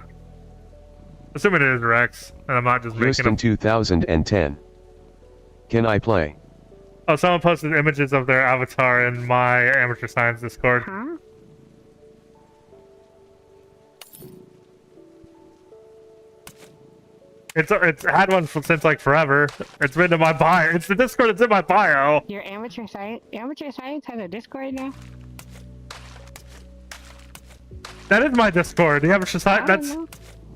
Assuming it is Rex, and I'm not just making Houston them. 2010. Can I play? Oh, someone posted images of their avatar in my amateur science Discord. Huh? It's had one since like forever. It's been in my bio. It's the Discord. It's in my bio. Your amateur science has a Discord now. That is my Discord. The amateur science.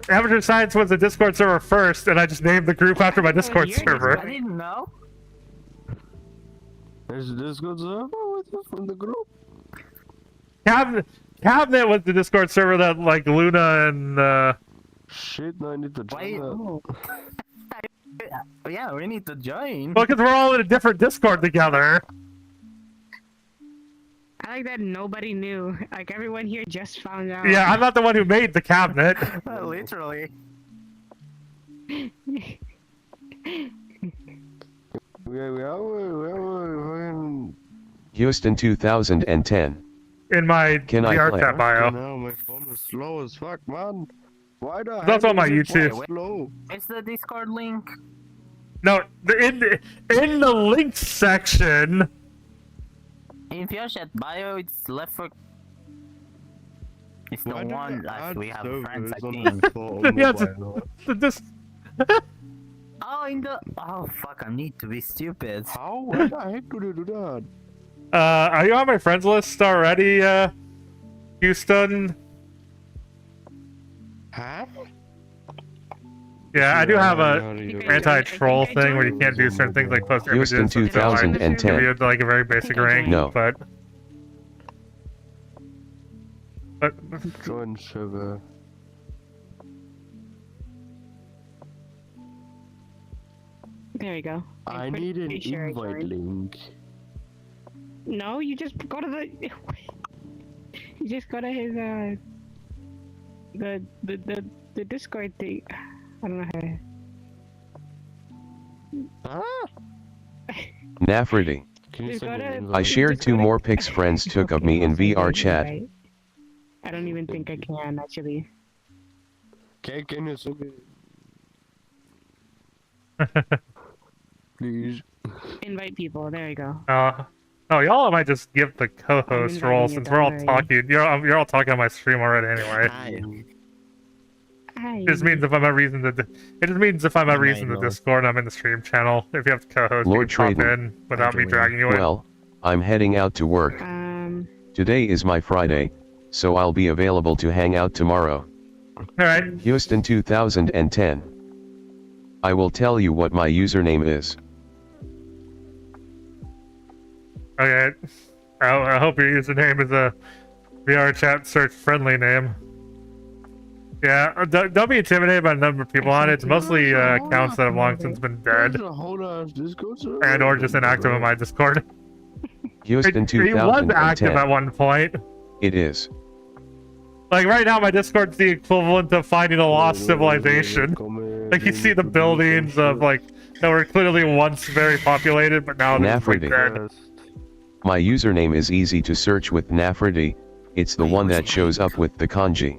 Amateur science was a Discord server first, and I just named the group after my Discord server. I didn't know. There's a Discord server from the group. Cabinet was the Discord server that like Luna and Shit, no, I need to Why? join Yeah, we need to join. well, because we're all in a different Discord together. I like that nobody knew. Like everyone here just found out. Yeah, I'm not the one who made the cabinet. Literally. We are Houston 2010. In my Can I play? VRChat bio. now my phone is slow as fuck, man. Why the That's hell on my is it YouTube. slow? It's the Discord link. No, in the links section. In VRChat bio, it's left for. It's the Why do one they that add we have friends, servers I on think. my phone, Yeah, mobile? This Oh, in the. Oh, fuck, I need to be stupid. How? Why the heck do they do that? are you on my friends list already, Houston? Huh? Yeah, I do have a Okay. anti-troll thing where you can't do certain things like post images. Houston so I give 2010. you like a very basic rank, No. but Join server. There we go. I I'm need an pretty sure I invite joined. link. No, you just go to the. You just go to his the Discord thing. I don't know how to. Ah! Nafrity. Can you Just send go me to- an I invite? shared Just 2 go to- more pics friends took of me in Okay, VR I'll chat. send you an invite. I don't even think I can actually. Can you send me? Please. Invite people. There you go. oh, y'all might just give the co-host inviting role you, since don't we're all worry. talking. You're all talking on my stream already anyway. Hi. It just means if I'm a reason to. It just means if I'm a reason to Discord, I'm in the stream channel. If you have to co-host, Lord you can pop Traven. in without me dragging you in. Well, I'm heading out to work. Today is my Friday, so I'll be available to hang out tomorrow. Alright. Houston 2010. I will tell you what my username is. Okay. I hope your username is a VRChat search friendly name. Yeah, don't be intimidated by the number of people on it. It's mostly accounts that have long since been dead. There's a whole ass Discord server. And or just inactive on my Discord. Houston He was active at 2010. one point. It is. Like right now, my Discord's the equivalent of finding a lost civilization. Like you see the buildings of like that were clearly once very populated, but now they're just, like, Nafrity. dead. My username is easy to search with Nafrity. It's the one that shows up with the kanji.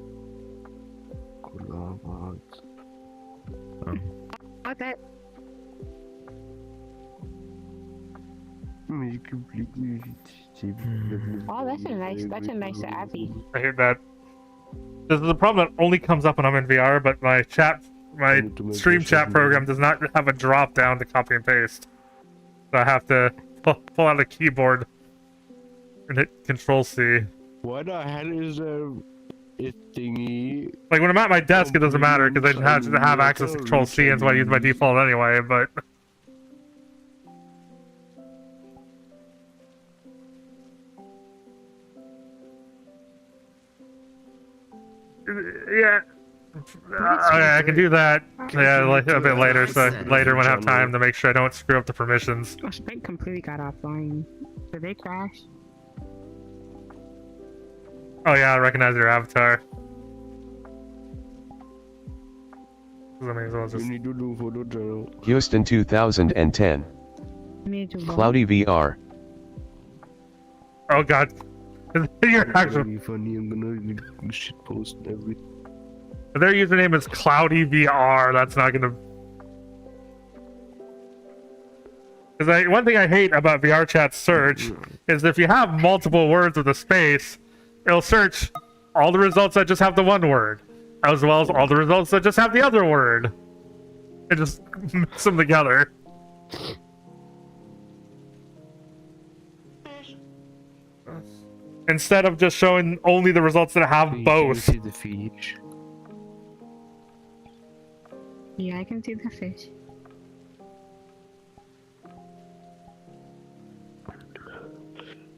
What that? Oh, that's a nice appy. I hear that. This is a problem that only comes up when I'm in VR, but my stream chat program does not have a drop down to copy and paste. So I have to pull out a keyboard and hit Control C. What the hell is a thingy? Like when I'm at my desk, it doesn't matter because I have access to Control C, and so I use my default anyway. But yeah, okay, I can do that. Yeah, like a bit later. So later when I have time to make sure I don't screw up the permissions. Oh, Spike completely got offline. Did they crash? Oh yeah, I recognize your avatar. 'Cause I mean, so it's You just- need to do photo journal. Houston 2010. Me too. Cloudy VR. Oh god. Your It's gonna actual be funny. I'm gonna shit post everything. their username is Cloudy VR. That's not gonna. Because one thing I hate about VRChat search is if you have multiple words with a space, it'll search all the results that just have the one word, as well as all the results that just have the other word. It just mix them together. Instead of just showing only the results that have Can you both. see the fish? Yeah, I can see the fish.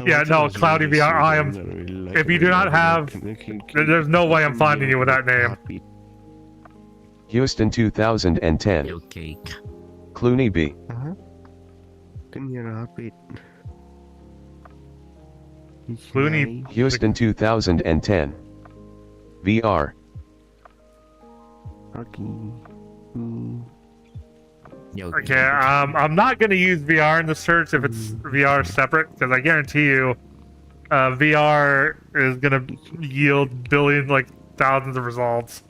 Yeah, no, Cloudy VR, I am. If you do not have, there's no way I'm finding you with that name. Houston 2010. Yo, cake. Clooney B. Can you hear a heartbeat? Clooney- Houston 2010. VR. Yo, Okay, I'm not gonna use VR in the search if it's VR separate, because I guarantee you, VR is gonna yield billions, like thousands of results.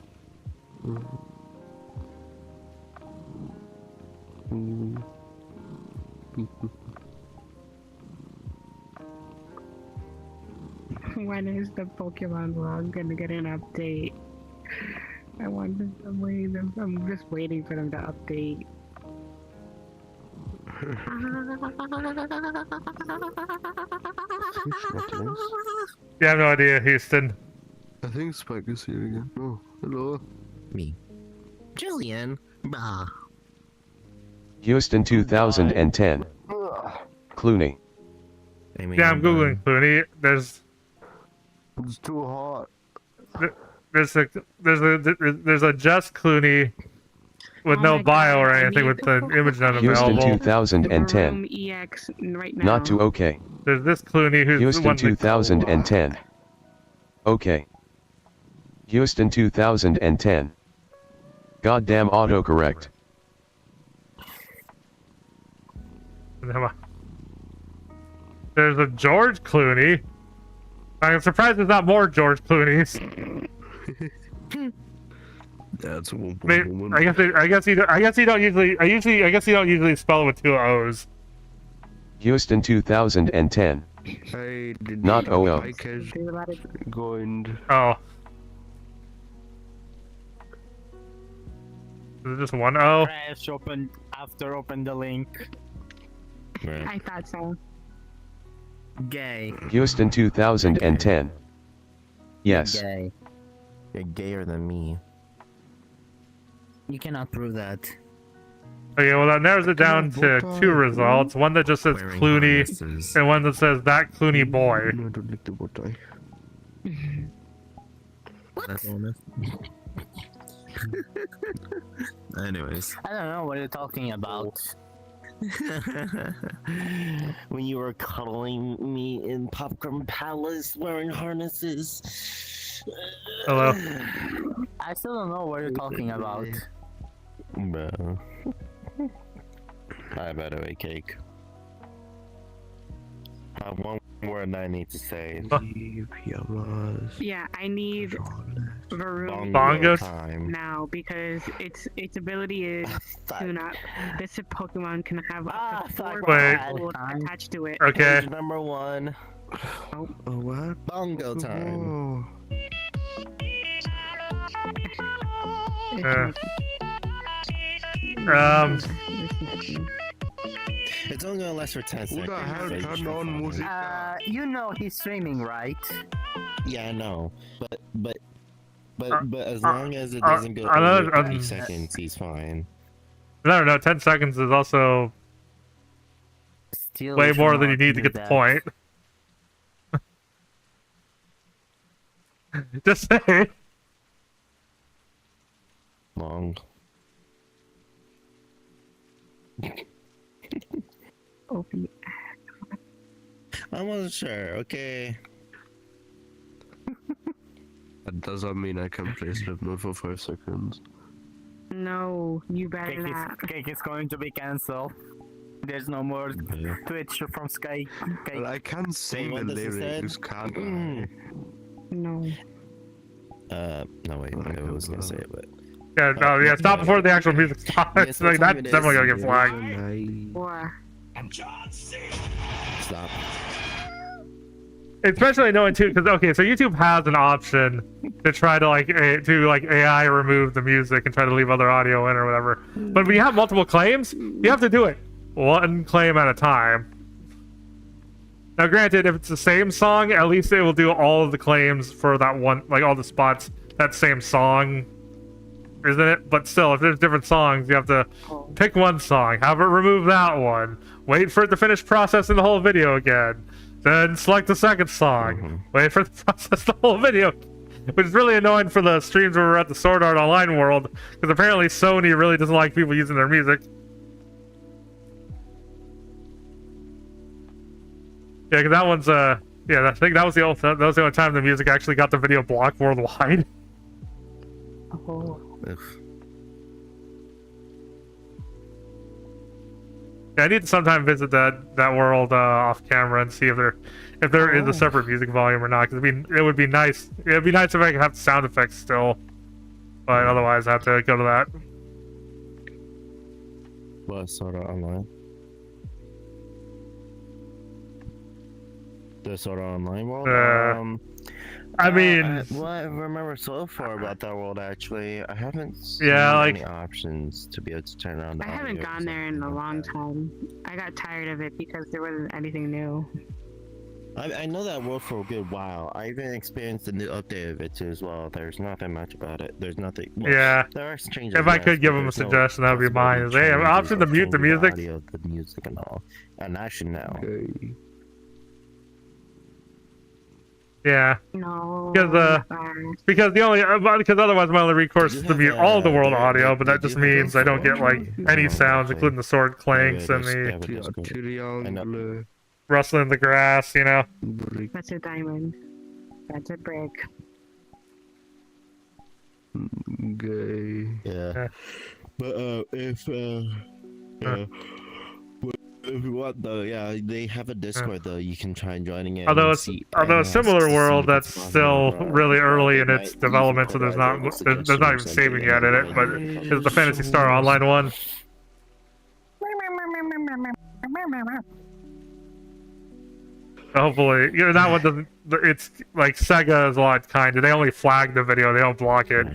When is the Pokemon vlog gonna get an update? I want them. I'm just waiting for them to update. You have no idea, Houston. I think Spike is here again. Oh, hello. me. Jillian. Bah. Houston 2010. Clooney. I mean, Yeah, I'm googling Clooney. There's It's too hot. there's a just Clooney with Oh no my bio God, or I anything need with the image not Houston available. 2010. Room EX right now. Not too okay. There's this Clooney who's the Houston one that- 2010. Okay. Houston 2010. Goddamn autocorrect. There's a George Clooney. I'm surprised there's not more George Clooney's. That's a woman. I mean, I guess you don't usually spell it with two O's. Houston 2010. I did Not OO. Spike has Think about it. joined. Oh. Is it just one O? Crash open the link. I thought so. Gay. Houston 2010. Yes. Gay. You're gayer than me. You cannot prove that. Okay, well that narrows it down to two results. One that just says Wearing Clooney, harnesses. and one that says that Clooney boy. No, I don't like the bow tie. That's Anyways. I don't know what you're talking about. When you were cuddling me in Popcorn Palace wearing harnesses. Hello. I still don't know what you're talking about. Bro. Hi, by the way, Cake. One word I need to say. Yeah, I need Varun Bongo time. now because its ability is tune up. This Pokemon can have up to 4 Wait. people attached to it. Okay. Page number 1. Oh, what? Bongo time. It's It's only gonna last for 10 Who seconds. the hell so you turned should on be fine. music? You know he's streaming, right? Yeah, I know. But as long as it doesn't go another- over 30 seconds, he's fine. No, 10 seconds is also Still way you more should than you not need to do get the that. point. Just say. Long. open. I wasn't sure, okay. That doesn't mean I can play Slipknot for 5 seconds. No, No, you better not. Cake is going to be cancelled. There's no more Twitch from Sky. Well, I can sing the what does it say? lyrics, can't I? No. No wait, I was gonna say it, but Yeah, no, yeah, stop before the actual music starts. Yes, Like, what time that's it is? definitely gonna get flagged. Or stop. Especially knowing too, because okay, so YouTube has an option to try to like AI remove the music and try to leave other audio in or whatever. But when you have multiple claims, you have to do it one claim at a time. Now, granted, if it's the same song, at least it will do all of the claims for that one, like all the spots that same song, isn't it? But still, if there's different songs, you have to pick one song, have it remove that one, wait for it to finish processing the whole video again, then select the second song, wait for it to process the whole video, which is really annoying for the streams where we're at the Sword Art Online world, because apparently Sony really doesn't like people using their music. Yeah, because that one's yeah, I think that was the only time the music actually got the video blocked worldwide. oh, Yeah, I need to sometime visit that world off camera and see if there is a separate music volume or not. Because I mean, it would be nice. It'd be nice if I could have sound effects still, but otherwise I have to go to that. What sort of online? The sort of online world? I mean, what I remember so far about that world actually, I haven't seen any options to be able to turn around. I haven't gone there in a long time. I got tired of it because there wasn't anything new. I know that world for a good while. I even experienced the new update of it too as well. There's nothing much about it. There's nothing. Well, yeah. There are changes. If I could give them a suggestion, that would be mine. Is, hey, I have an option to mute the music. The music and all, and I should know. Okay. Yeah. No. Because the only because otherwise my only recourse is to mute all the world audio, but that just means I don't get like any sounds, including the sword clanks and the rustling in the grass, you know. That's a diamond. That's a brick. Okay. Yeah. But if you want though, yeah, they have a Discord though. You can try joining it. Although a similar world that's still really early in its development, so there's not even saving yet in it. But is the Phantasy Star Online one? Hopefully, you know, that one doesn't. It's like Sega is a lot kinder. They only flag the video; they don't block it.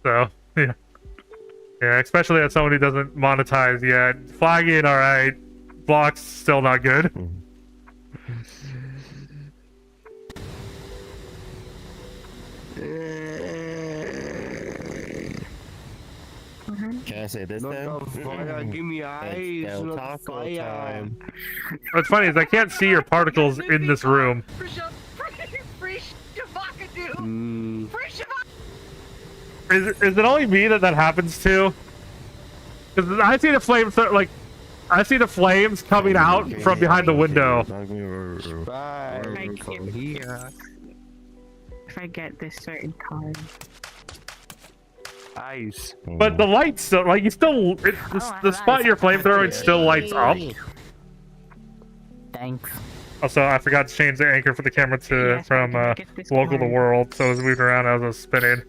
So yeah, especially if somebody doesn't monetize yet. Flagging, all right. Blocks still not good. Can I say this Not now? the fire, give me eyes, El not Taco fire. time. What's funny is I can't see your particles in this room. Is it only me that happens to? Because I see the flames like I see the flames coming out from behind the window. If I get this certain card. Eyes. But the lights still, like, you still, the spot you're flamethrowing still lights up. Thanks. Also, I forgot to change the anchor for the camera to from local to world, so it was moving around as I was spinning.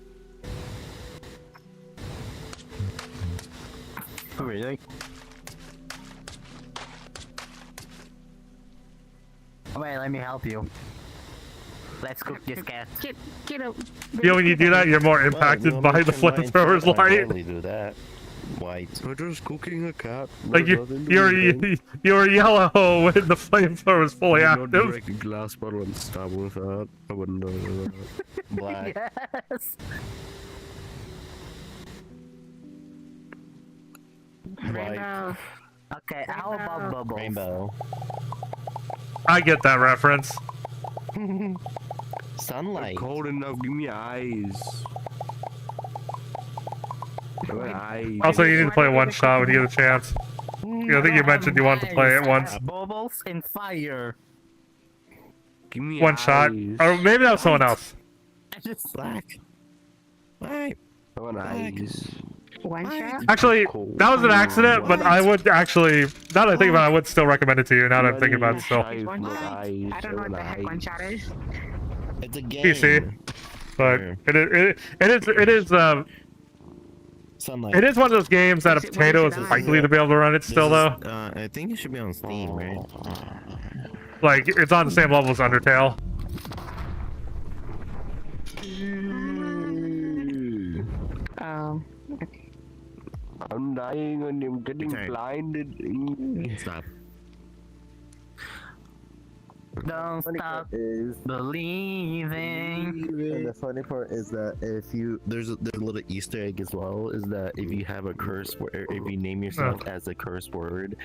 Really? Wait, let me help you. Let's cook this cat. Get up. You know, when you do that, you're more impacted by the flamethrower's light. Do that. White. We're just cooking a cat. Like you're yellow when the flamethrower is fully Not active. break a glass bottle and stab with that. I wouldn't do that. Black. Yes. Rainbow. Okay, how about bubbles? Rainbow. I get that reference. Sunlight. Cold enough, give me eyes. Eyes. Also, you need to play one shot when you get a chance. I think you mentioned you wanted to play it once. Bubbles and fire. Give me One shot. eyes. Or maybe that was someone else. I just Black. Why? I want ice. One shot? Actually, that was an accident, but I would actually, now that I think about it, I would still recommend it to you. Now that I'm thinking about it, still. It's one shot. I don't know what the heck one shot is. It's a game. PC, but Sure. it is Sunlight. it is one of those games that a What is it- potato what is is it likely to be able to run it This still is, though. I think it should be on Steam, right? Like it's on the same level as Undertale. Oh. I'm dying and I'm getting Okay. blinded. Stop. don't stop Is believing. and the funny part is that if you there's a little Easter egg as well is that if you have a curse word, if you name yourself as a curse word,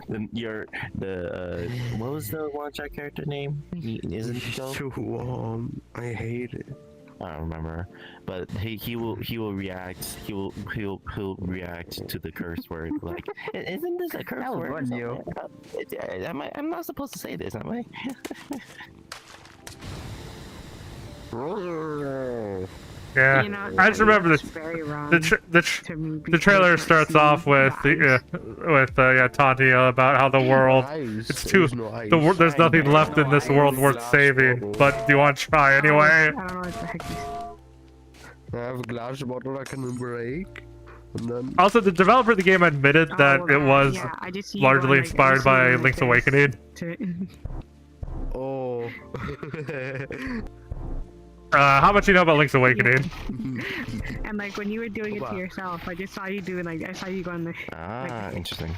then you're the what was the one shot character name? Isn't it Joe? So warm. I hate it. I don't remember, but he will react. He'll react to the curse word. Like, isn't this a curse That was word? one you. I'm not supposed to say this, am I? Yeah, You know, I just remember that's the very wrong the to me the because trailer I've starts seen off with the taunting about how the world Ice. it's too There's no ice. there's nothing There's left no in this ice. world worth Glass saving. bottle. But do you want to try anyway? I don't know what the heck he's... I have a glass bottle I can break. And then Also, the developer of the game admitted that it was yeah, I just see you largely going, like, inspired by every Link's single Awakening. to- oh. How much do you know about Link's Awakening? And like when you were doing it Wow. to yourself, I just saw you doing like I saw you going the Ah, interesting.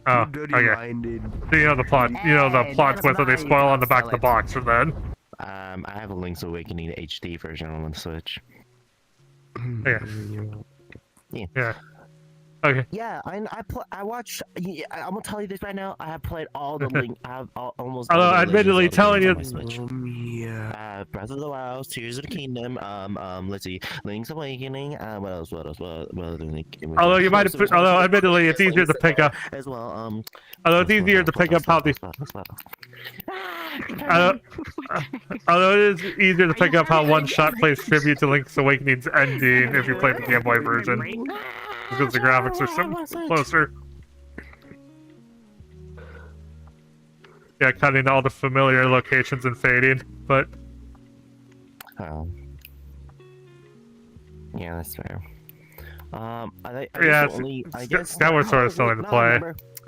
Oh, Dirty okay. minded. So you know the plot. You know the Hey, plot that's twist that they not how you spoil on the back sell of the it. box for then. I have a Link's Awakening HD version on the Switch. Yeah. Okay. Yeah, I watched. Yeah, I'm gonna tell you this right now. I have played all the Link. I have almost. Although, all the admittedly, Legends of telling Zelda you- on my Switch. Yeah. Breath of the Wild, Tears of the Kingdom, let's see, Link's Awakening, what else, Although you might have, although admittedly, it's easier to pick up. as well, Although it's easier to pick up how the. Although it is easier to pick up how one shot plays tribute to Link's Awakening's ending if you play the Game Boy version, because the graphics are so closer. Yeah, cutting all the familiar locations and fading, but Yeah, that's fair. I Yeah, guess only, I Sk- guess Skyward Sword is still in no, play.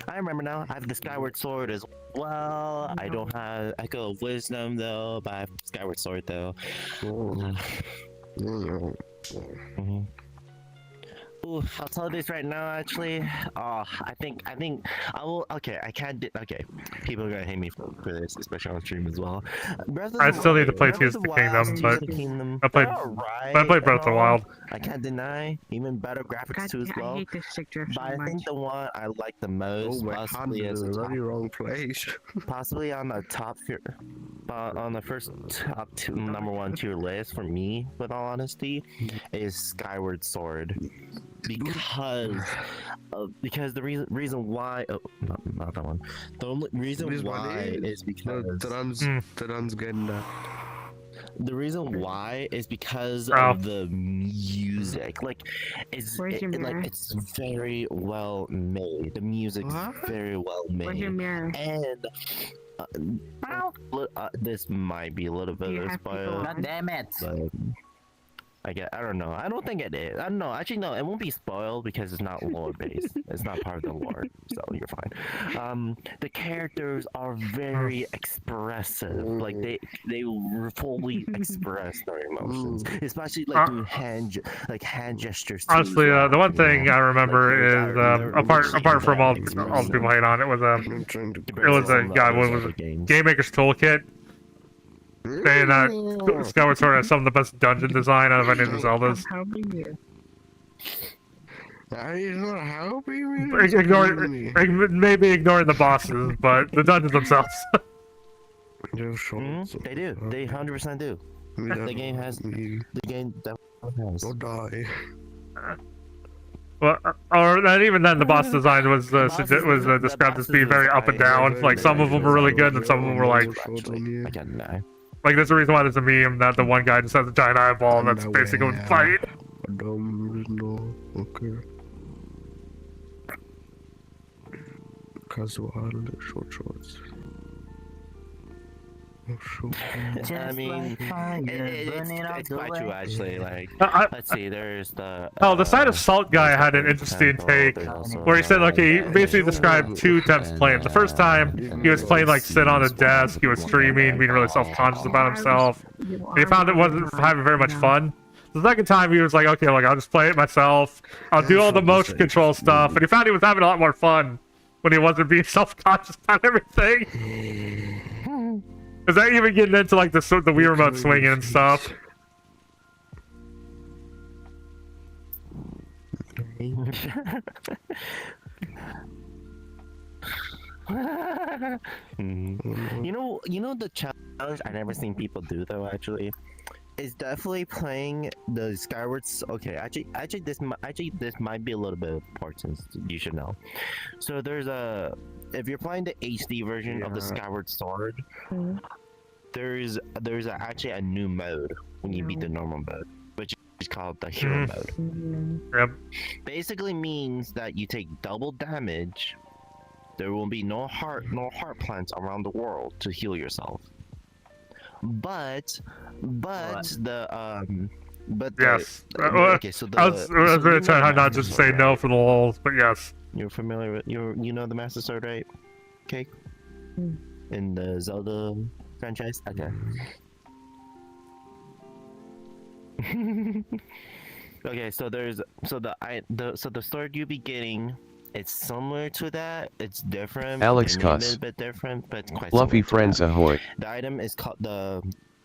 I remember now. I have the Skyward Sword as well. I don't have Echo of Wisdom though, but I have Skyward Sword though. Mhm. Ooh, I'll tell you this right now. Actually, I think I will. Okay, I can't. Okay, people are gonna hate me for this, especially on stream as well. I still need to play Tears of the Kingdom, but I played- I played Breath of the Wild. I can't deny even better graphics God, too as I well. hate this stick drift But so I much. think the one I like the most, Oh, my hand possibly is as in a a top, very wrong place. possibly on the top tier, on the first top two, number one tier list for me, with all honesty, is Skyward Sword, because the reason why not that one. The only reason This one why is because transgender. the reason why is because Oh. of the music. Like, Where's your mirror? it's very well made. The music's What? very well Where's your made. mirror? And this might be a little bit You of a have people spoil, on. God damn it. but I don't know. I don't think it is. I don't know. Actually, no, it won't be spoiled because it's not lore based. It's not part of the lore, so you're fine. The characters are very expressive. Like they fully express their emotions, especially like doing hand gestures. Too, honestly, as well, the one you thing know? I remember Like, is apart from all the people hate on it was I'm trying to. it was a guy what was it? Game Maker's Toolkit saying that Skyward Sword has some of the best dungeon design out of any of the Zeldas. I'm helping you. He's not helping me. Maybe ignoring the bosses, but the dungeons themselves. They do. They 100% do. The game has. The game definitely has. Don't die. Well, or not even then, the boss design was described as being very up and down. Like some of them were really good, and some of them were like, Actually, I can't deny. Like, there's a reason why there's a meme that the one guy just has a giant eyeball, and that's basically what the fight. No, okay. Casual, short shorts. I mean, it's quite true actually. Like, let's see, there's the. The Side of Salt guy had an interesting take where he said, okay, he basically described 2 attempts playing. The first time, he was playing like sit on a desk, he was streaming, being really self-conscious about himself. And he found it wasn't having very much fun. The second time, he was like, okay, like, I'll just play it myself. I'll do all the motion control stuff. And he found he was having a lot more fun when he wasn't being self-conscious about everything. Is that even getting into like the Wii remote swinging and stuff? You know the challenge I never seen people do though actually is definitely playing the Skywards. Okay, actually this might be a little bit important. You should know. So there's a if you're playing the HD version of the Skyward Sword, there's actually a new mode when you beat the normal mode, which is called the hero mode. Yep. Basically means that you take double damage. There will be no heart plants around the world to heal yourself. But Yes. okay, so I was really trying hard not just to say no for the lols, but yes. You're familiar with you know the Master Sword, right? Okay. In the Zelda franchise? Okay. Okay, so the sword you be getting, it's similar to that. It's different. Alex They named Cuss. it a bit different, but it's quite Fluffy similar to friends that. ahoy. The item is called the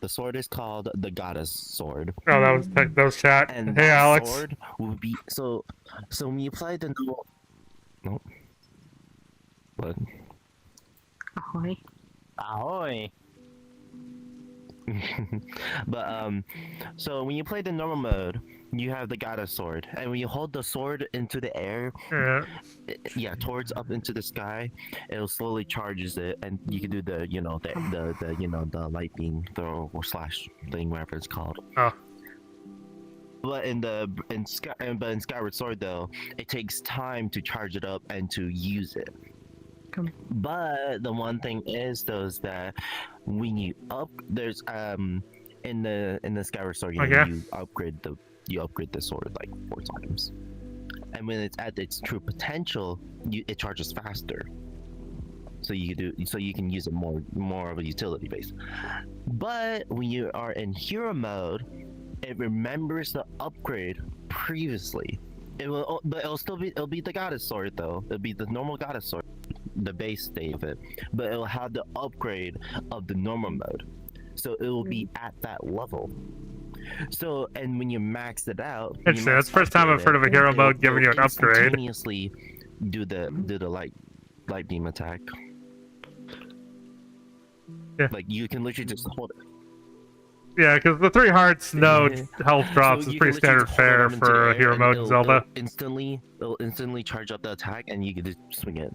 sword is called the Goddess Sword. Oh, that was chat. And Hey, that Alex. sword will be so when you apply the no. What? Ahoy. Ahoy! But so when you play the normal mode, you have the Goddess Sword, and when you hold the sword into the air, towards up into the sky, it'll slowly charges it, and you can do the the light beam throw or slash thing, whatever it's called. Oh. But in Skyward Sword though, it takes time to charge it up and to use it. But the one thing is that when you there's in the Skyward Sword you upgrade the sword like 4 times, and when it's at its true potential, it charges faster. So you can use it more of a utility base. But when you are in hero mode, it remembers the upgrade previously. But it'll be the Goddess Sword though. It'll be the normal Goddess Sword, the base state of it, but it'll have the upgrade of the normal mode, so it will be at that level. So, and when you max it out, Interesting. That's the first time I've heard of a hero mode giving you an upgrade. Instantaneously do the light beam attack. Yeah. Like you can literally just hold it. Yeah, because the 3 hearts node health drops So is you pretty can literally standard just hold fare them into for the a air hero and mode in Zelda. It'll instantly charge up the attack, and you can just swing it.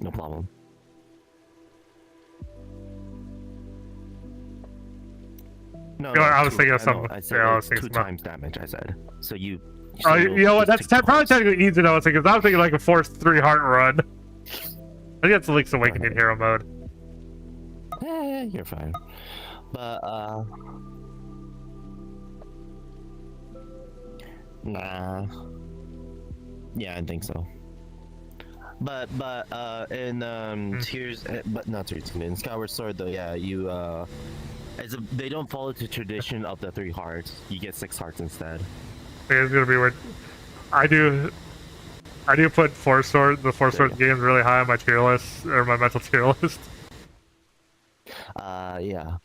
No problem. No, I was thinking of I something. I said Yeah, I like was thinking 2 something. times damage. I said. So you. Oh, you know what? That's probably technically easy though, because I was thinking like a forced 3 heart run. I think that's the Link's Awakening hero mode. You're fine. But nah. Yeah, I think so. But in Tears, but not Tears, in Skyward Sword though, yeah, you they don't follow the tradition of the 3 hearts. You get 6 hearts instead. It's gonna be weird. I do put the Four Sword games really high on my tier list, or my mental tier list. Yeah.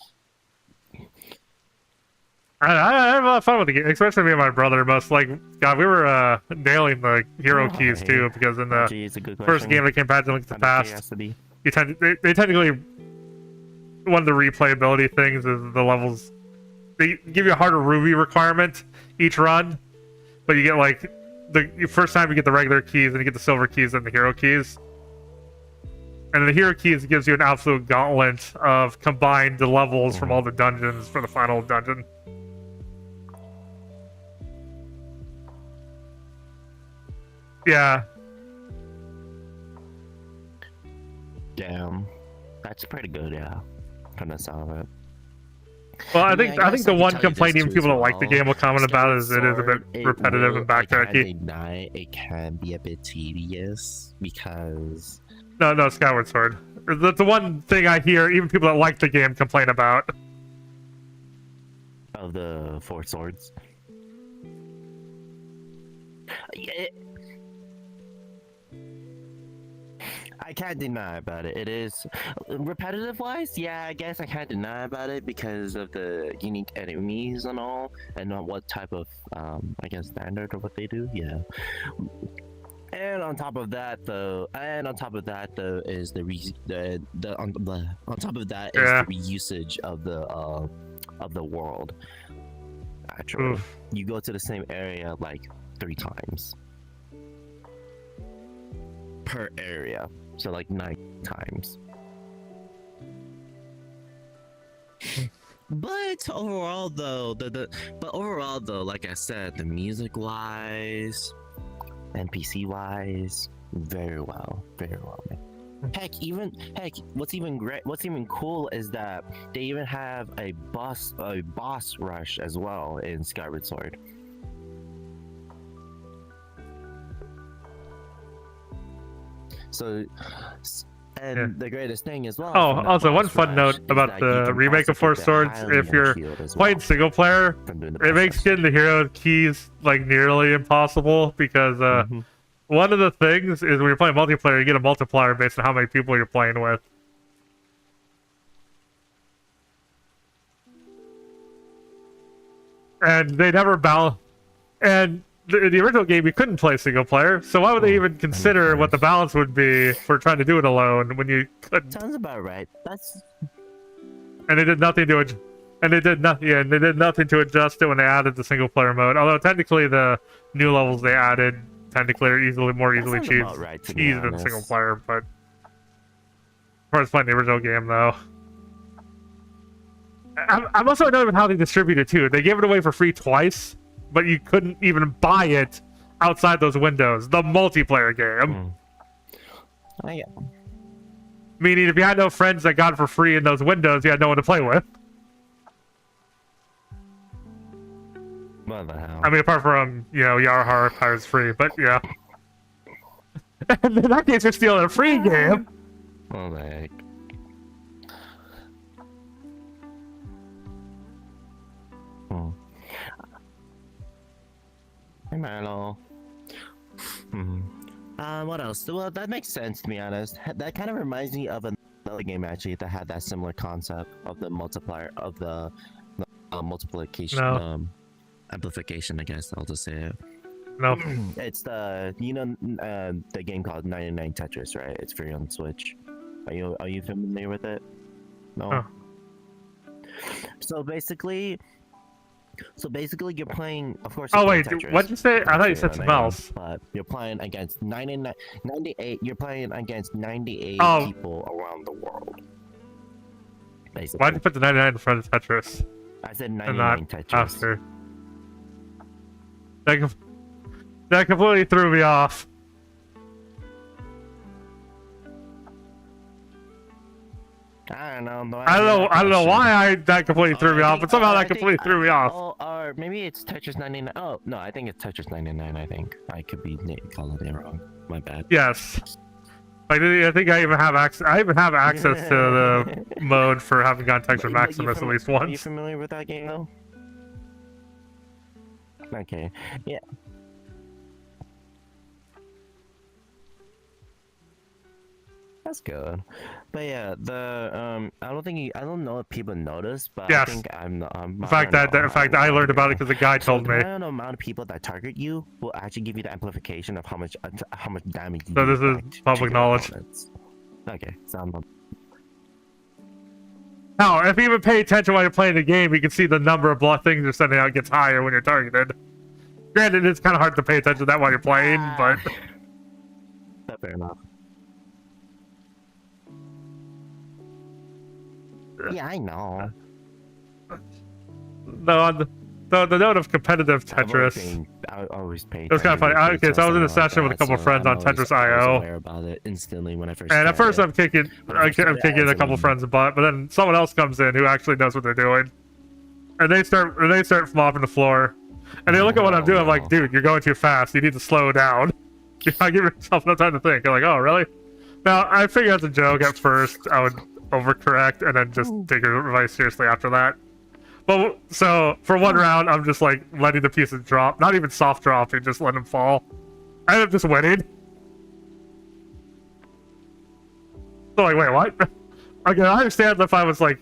I have a lot of fun with the game, especially me and my brother. God, we were nailing the hero keys too, because in the Gee, it's a good first question. game that came back to Link to the How much it Past, has to be? they technically, one of the replayability things is the levels. They give you a harder ruby requirement each run, but you get like the first time you get the regular keys, and you get the silver keys and the hero keys. And the hero keys gives you an absolute gauntlet of combined levels from all the dungeons for the final dungeon. Yeah. Damn. That's pretty good, yeah. From the sound of it. Well, I I mean, think I I guess think the I could one tell you complaint this even too people as don't like the well. game will comment about is it is a bit Skyward Sword, repetitive and I can't backtracky. deny it can be a bit tedious because No, Skyward Sword. That's the one thing I hear even people that like the game complain about. of the four swords. I can't deny about it. It is repetitive wise, yeah. I guess I can't deny about it because of the unique enemies and all, and not what type of I guess standard or what they do. Yeah. And on top of that, though, is the on top of that is Yeah. the reusage of the world. Actually, Oof. you go to the same area like 3 times per area, so like 9 times. But overall, though, like I said, the music wise, NPC wise, very well, man. Heck, what's even cool is that they even have a boss rush as well in Skyward Sword. So, and Yeah. the greatest thing as well. Oh, from that also one boss fun rush note is about that you the can remake also of Four get the Swords, highly if you're shield as playing well single player, from doing the it makes process. getting the hero keys like nearly impossible because Mhm. one of the things is when you're playing multiplayer, you get a multiplier based on how many people you're playing with. And they never balance. And the original game, you couldn't play single player, so why would they even consider what the balance would be for trying to do it alone when you couldn't? Sounds about right. That's And they did nothing to it. And they did nothing. Yeah, and they did nothing to adjust it when they added the single player mode. Although technically, the new levels they added technically are more That easily sounds cheesed about right, to be than honest. single player. But as far as playing the original game, though, I'm also annoyed with how they distribute it too. They gave it away for free twice, but you couldn't even buy it outside those windows. The multiplayer game. I get. Meaning, if you had no friends that got it for free in those windows, you had no one to play with. What the hell? I mean, apart from, Yarhar Pirates free, but yeah. And in that case, you're stealing a free game. What the heck? Hey, Marlo. What else? Well, that makes sense, to be honest. That kind of reminds me of another game, actually, that had that similar concept of the multiplier, of the multiplication, No. amplification, I guess I'll just say it. No. It's the game called 99 Tetris, right? It's free on Switch. Are you familiar with it? No. Oh. So basically, you're playing. Of course. Oh, you're wait, playing Tetris, what'd you say? I thought you said on something AM, else. But you're playing against 98. You're playing against 98 Oh. people around the world. Basically. Why'd you put the 99 in front of Tetris? I said And 99 not Tetris. after. That completely threw me off. I don't know. I don't know why that completely threw me off, but somehow that completely threw me off. Oh, or maybe it's Tetris 99. Oh, no, I think it's Tetris 99, I think. I could be calling it wrong. My bad. Yes. I think I even have access. I even have access to the mode for having gone Tetris But Maximus at least Are you once. familiar with that game, though? Okay. Yeah. That's good. But yeah, I don't know if people noticed, but Yes. I think I'm In fact, I learned about it because a guy told me. The amount of people that target you will actually give you the amplification of how much damage you So do this is back to public your knowledge. opponents. Okay, so Now, if you even pay attention while you're playing the game, you can see the number of blood things you're sending out gets higher when you're targeted. Granted, it's kind of hard to pay attention to that while you're playing, but fair enough. Yeah, I know. No, on the note of competitive Tetris. I always pay. It was kind of funny. Okay, so I was in a session with a couple friends on Tetris IO. Aware about it instantly when I first. And at first, started. I'm kicking a couple friends' butt, but then someone else comes in who actually knows what they're doing, and they start mopping the floor, and they look at what I'm doing. I'm like, dude, you're going too fast. You need to slow down. You're not giving yourself enough time to think. I'm like, oh, really? Now I figured out the joke at first. I would overcorrect and then just take your advice seriously after that. But so for one round, I'm just like letting the pieces drop, not even soft dropping, just letting them fall. I end up just winning. So like, wait, what? Okay, I understand if I was like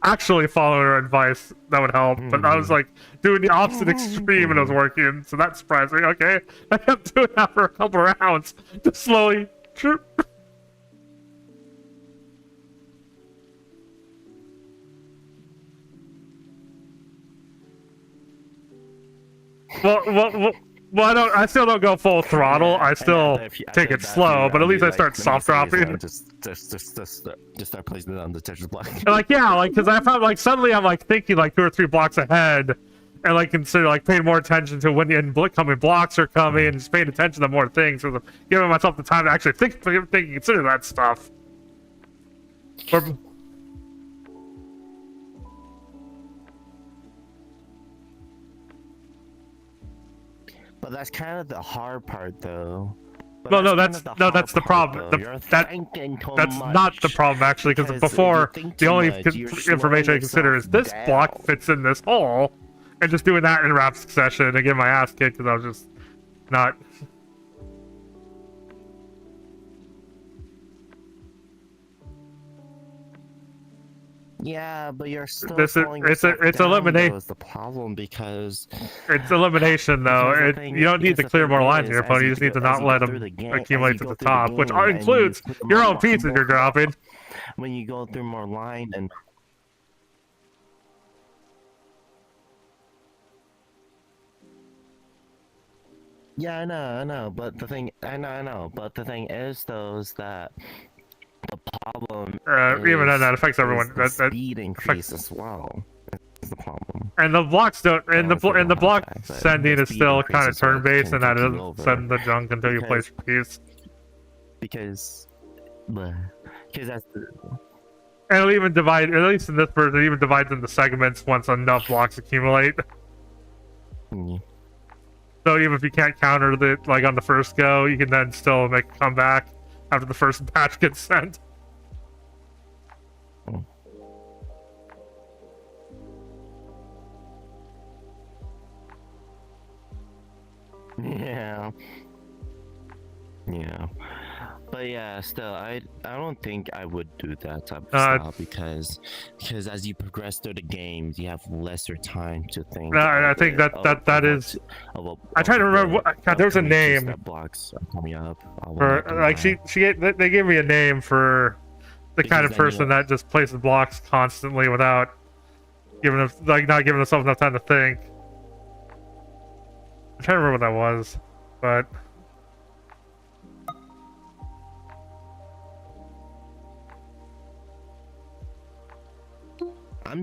actually following her advice, that would help. But I was like doing the opposite extreme and it was working, so that surprised me. Okay, I kept doing that for a couple rounds, just slowly. Well, I still don't go full throttle. I still take it slow, but at least I start soft dropping. Just start placing it on the Tetris block. And like, yeah, like, because I found like suddenly I'm like thinking like 2 or 3 blocks ahead, and like consider like paying more attention to when the incoming blocks are coming, and just paying attention to more things, so giving myself the time to actually consider that stuff. But that's kind of the hard part, though. No, that's the problem. That's not the problem actually, because before the only information I consider is this block fits in this hole, and just doing that in rapid succession and getting my ass kicked because I was just not. Yeah, but you're still. It's elimination. Is the problem because it's elimination though. You don't need to clear more lines in your opponent. You just need to not let them accumulate to the top, which includes your own pieces you're dropping. When you go through more line and. Yeah, I know, but the thing, I know, but the thing is, though, is that the problem. Even then, that affects everyone. That speed increase as well. Is the problem. And the blocks don't. And the block sending is still kind of turn-based, and that doesn't send the junk until you place your piece. Because that's the. And it'll even divide. At least in this version, it even divides into segments once enough blocks accumulate. Yeah. So even if you can't counter the like on the first go, you can then still make a comeback after the first batch gets sent. Yeah. But yeah, still, I don't think I would do that type of style because as you progress through the games, you have lesser time to think. No, I think that is. I try to remember. God, there's a name. That blocks are coming up. For like they gave me a name for the kind of person that just places blocks constantly without not giving themselves enough time to think. I'm trying to remember what that was, but. I'm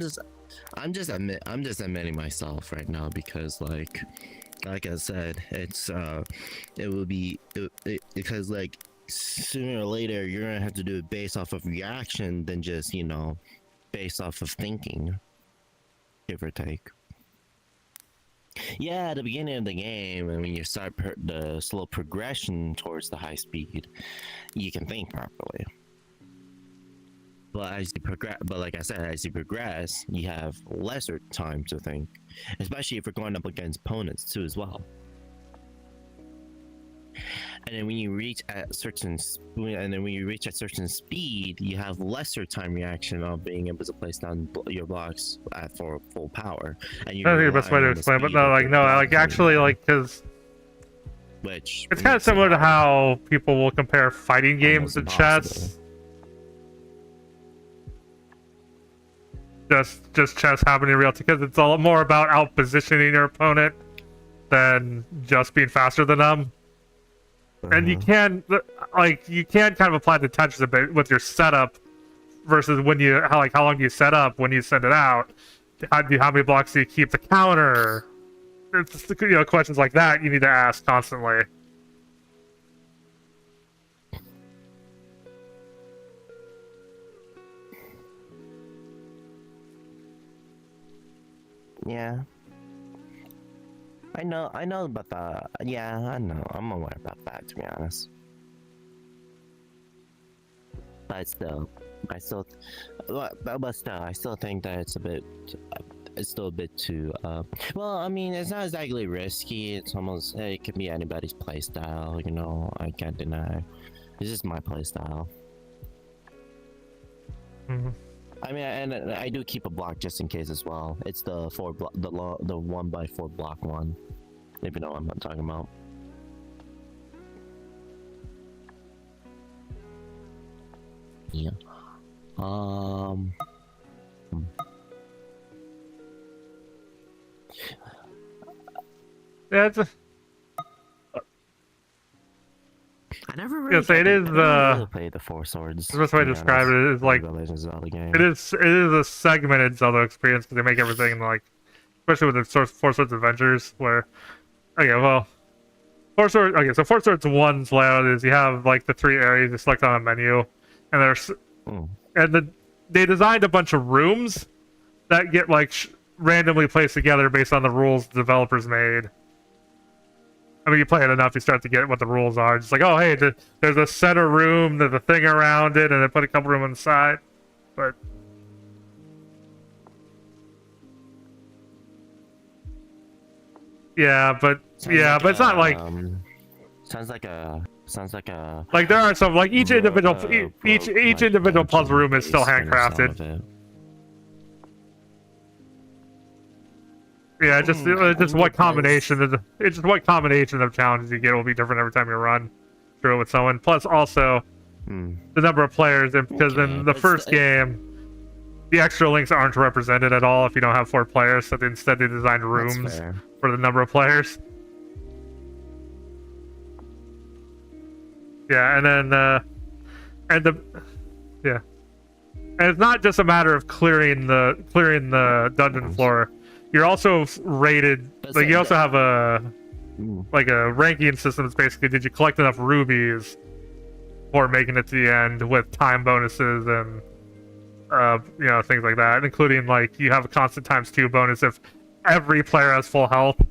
just admitting myself right now because like I said, it's it will be because like sooner or later you're gonna have to do it based off of reaction than just based off of thinking, give or take. Yeah, at the beginning of the game, and when you start the slow progression towards the high speed, you can think properly. But as you progress, like I said, as you progress, you have lesser time to think, especially if you're going up against opponents too as well. And then when you reach at certain speed, you have lesser time reaction of being able to place down your blocks at full power. And you I think the best way to explain, but actually, because it's kind of similar to how people will compare fighting games to chess. Just chess happening in real time, because it's a lot more about out positioning your opponent than just being faster than them. And you can kind of apply the Tetris a bit with your setup versus when you how long do you set up when you send it out? How many blocks do you keep the counter? It's just, questions like that you need to ask constantly. Yeah. I know about that. Yeah, I know. I'm aware about that, to be honest. But still, I still think that it's still a bit too, well, I mean, it's not exactly risky. It's almost, it could be anybody's playstyle, I can't deny. It's just my playstyle. Mm-hmm. I mean, and I do keep a block just in case as well. It's the 1x4 block one, if you know what I'm talking about. Yeah. Yeah, it's I never really. it is really play the Four Swords. the best way to describe it is like it is a segmented Zelda experience because they make everything like, especially with the Four Swords Adventures, where so Four Swords 1's layout is you have like the 3 areas you select on a menu, and there's they designed a bunch of rooms that get like randomly placed together based on the rules the developers made. I mean, you play it enough, you start to get what the rules are. Just like, oh, hey, there's a center room, there's a thing around it, and they put a couple room on the side. But it's not like sounds like a like there are some like each individual puzzle room is still handcrafted. Yeah, just what combination of challenges you get will be different every time you run through it with someone. Plus, also the number of players, because in the first game, the extra links aren't represented at all if you don't have 4 players. So instead, they designed rooms for the number of players. Yeah, and then and it's not just a matter of clearing the dungeon floor. You're also rated, like you also have a ranking system that's basically, did you collect enough rubies for making it to the end, with time bonuses and things like that, including like you have a constant ×2 bonus if every player has full health.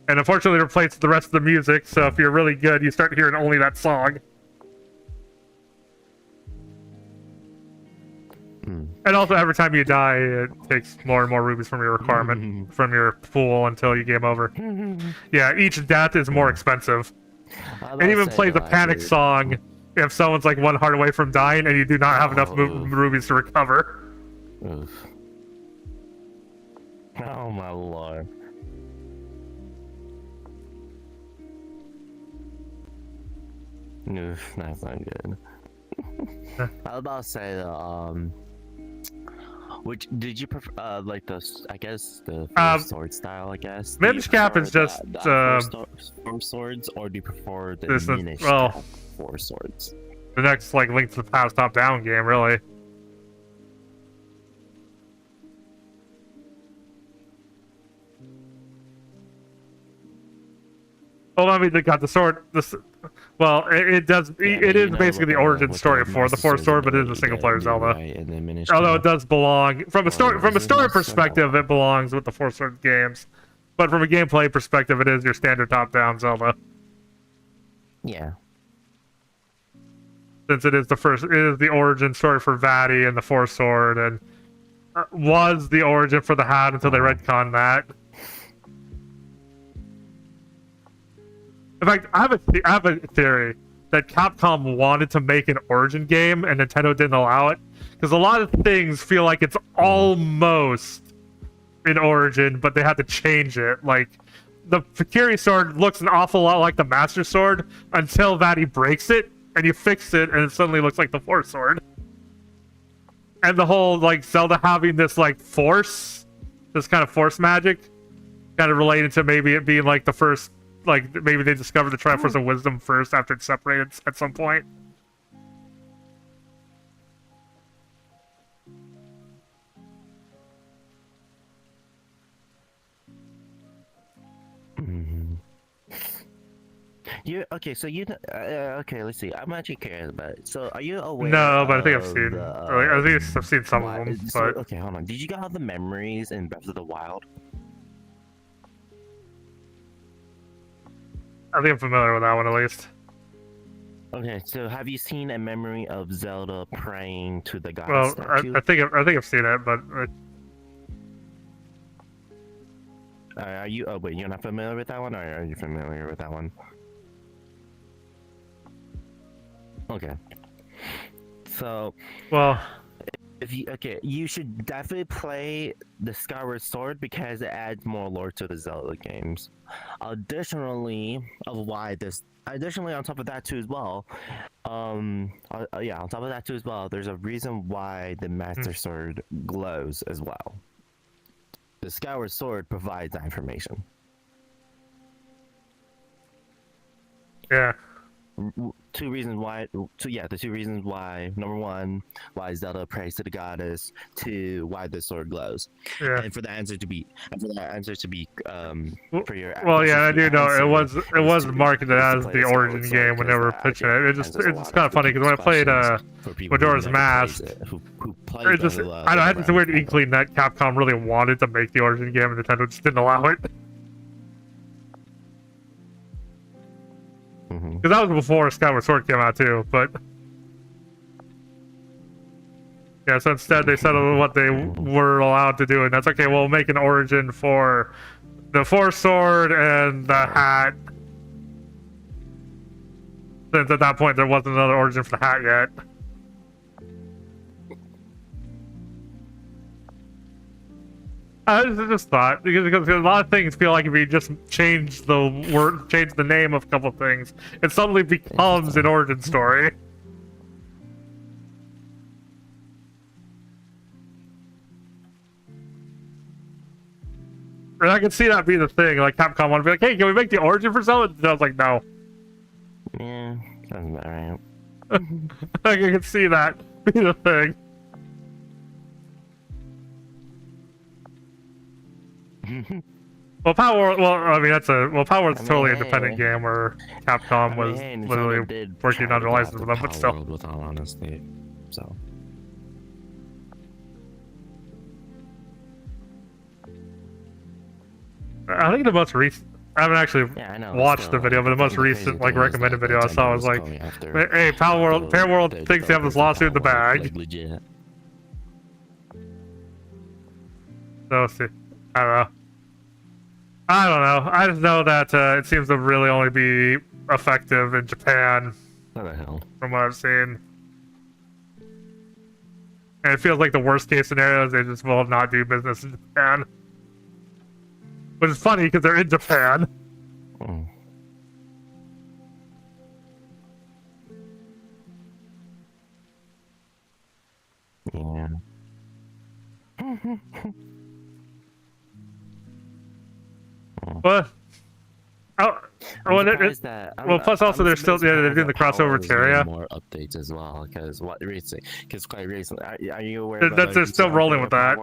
And unfortunately it replaces the rest of the music, so if you're really good, you start hearing only that song. And also, every time you die, it takes more and more rubies from your requirement, from your pool, until you game over. Yeah, each death is more expensive. It even plays a panic song if someone's like 1 heart away from dying and you do not have enough rubies to recover. Oof. Oh my lord. Oof, that's not good. I was about to say which did you prefer? Like I guess the sword style. I guess. Mimic Cap is just 4 swords, or do you prefer the diminished 4 swords? The next like Link to the Past top-down game, really. Well, I mean, they got the sword. Well, it is basically the origin story for the 4 sword, but it is a single-player Zelda. Although it does belong from a story perspective, it belongs with the 4 sword games. But from a gameplay perspective, it is your standard top-down Zelda. Yeah. Since it is the origin story for Vaati and the 4 sword, and was the origin for the hat until they retconned that. In fact, I have a theory that Capcom wanted to make an Origin game and Nintendo didn't allow it, because a lot of things feel like it's almost in Origin, but they had to change it. Like the Fakiri sword looks an awful lot like the Master Sword until Vaati breaks it, and you fix it, and it suddenly looks like the 4 sword. And the whole like Zelda having this like force, this kind of force magic, kind of related to maybe it being like the first. Like, maybe they discovered the Triforce of Wisdom first after it's separated at some point. You okay? So okay? Let's see. I'm actually curious about it. So, are you aware? No, but I think I've of seen. the, Like, I think I've seen some why- of them, so, but okay, hold on. Did you get all the memories in Breath of the Wild? I think I'm familiar with that one at least. Okay, so have you seen a memory of Zelda praying to the god Well, statue? I think I've seen it, but Are you? Oh wait, you're not familiar with that one, or are you familiar with that one? Okay. So, well, if you you should definitely play the Skyward Sword because it adds more lore to the Zelda games. Additionally, on top of that too as well, yeah, on top of that too as well, there's a reason why the Master Sword glows as well. The Skyward Sword provides that information. yeah. Two reasons why. The two reasons why. Number one, why Zelda prays to the goddess. Two, why the sword glows. Yeah. And for the answer to be, for your. Well, yeah, I question, do know answer it was to- marketed is to as play the Skyward origin Sword, game when they 'cause were that, pitching again, it. It's answers a lot kind of of funny because when I played questions for people who Majora's never Mask, plays it, who plays it just I don't know, I had this weird inkling that Capcom really wanted to make the origin game and Nintendo just didn't allow it. Mm-hmm. Because that was before Skyward Sword came out too, but yeah, so instead they settled what they were allowed to do, and that's okay. We'll make an origin for the Force Sword and the hat. Since at that point there wasn't another origin for the hat yet. I just thought because a lot of things feel like if you just change the name of a couple things, it suddenly becomes an origin story. And I can see that being the thing. Like Capcom want to be like, "Hey, can we make the origin for Zelda?" And I was like, "No." Yeah, sounds about right. Like, I can see that being the thing. Well, Power World. Well, I mean, Power World's totally independent game where Capcom was literally working under license with them, but still. With all honesty, so. I think the most recent. I haven't actually Yeah, I know, watched still, the video, but the most the crazy recent thing is recommended that video I saw Nintendo was like, going after "Hey, Power World thinks they have this lawsuit in the bag." Like, legit. So let's see. I don't know. I just know that it seems to really only be effective in Japan, What the hell? from what I've seen. And it feels like the worst case scenario is they just will not do business in Japan. Which is funny because they're in Japan. Hmm. Yeah. But plus also they're still they're doing the crossover Terraria. More updates as well because quite recently. Are you aware? They're still rolling with that.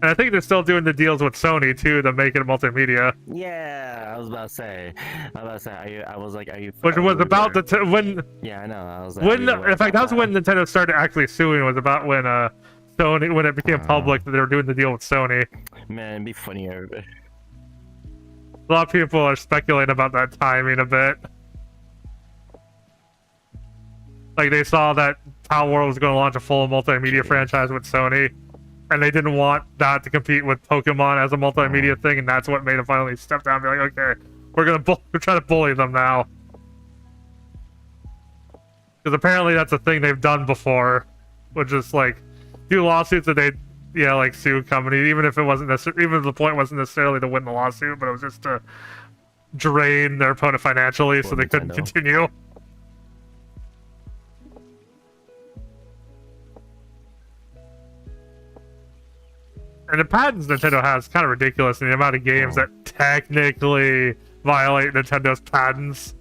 And I think they're still doing the deals with Sony too to make it multimedia. Yeah, I was about to say. Are you? Which was about when. Yeah, I know. I was in fact, that's when Nintendo started actually suing. Was about when Sony, when it became public that they were doing the deal with Sony. Man, it'd be funnier. A lot of people are speculating about that timing a bit. Like they saw that Power World was going to launch a full multimedia franchise with Sony, and they didn't want that to compete with Pokemon as a multimedia thing, and that's what made them finally step down and be like, okay, we're trying to bully them now. Because apparently that's a thing they've done before, which is like do lawsuits that they like sue companies, even if it wasn't necessarily, even if the point wasn't necessarily to win the lawsuit, but it was just to drain their opponent financially so they couldn't continue. And the patents Nintendo has is kind of ridiculous in the amount of games that technically violate Nintendo's patents.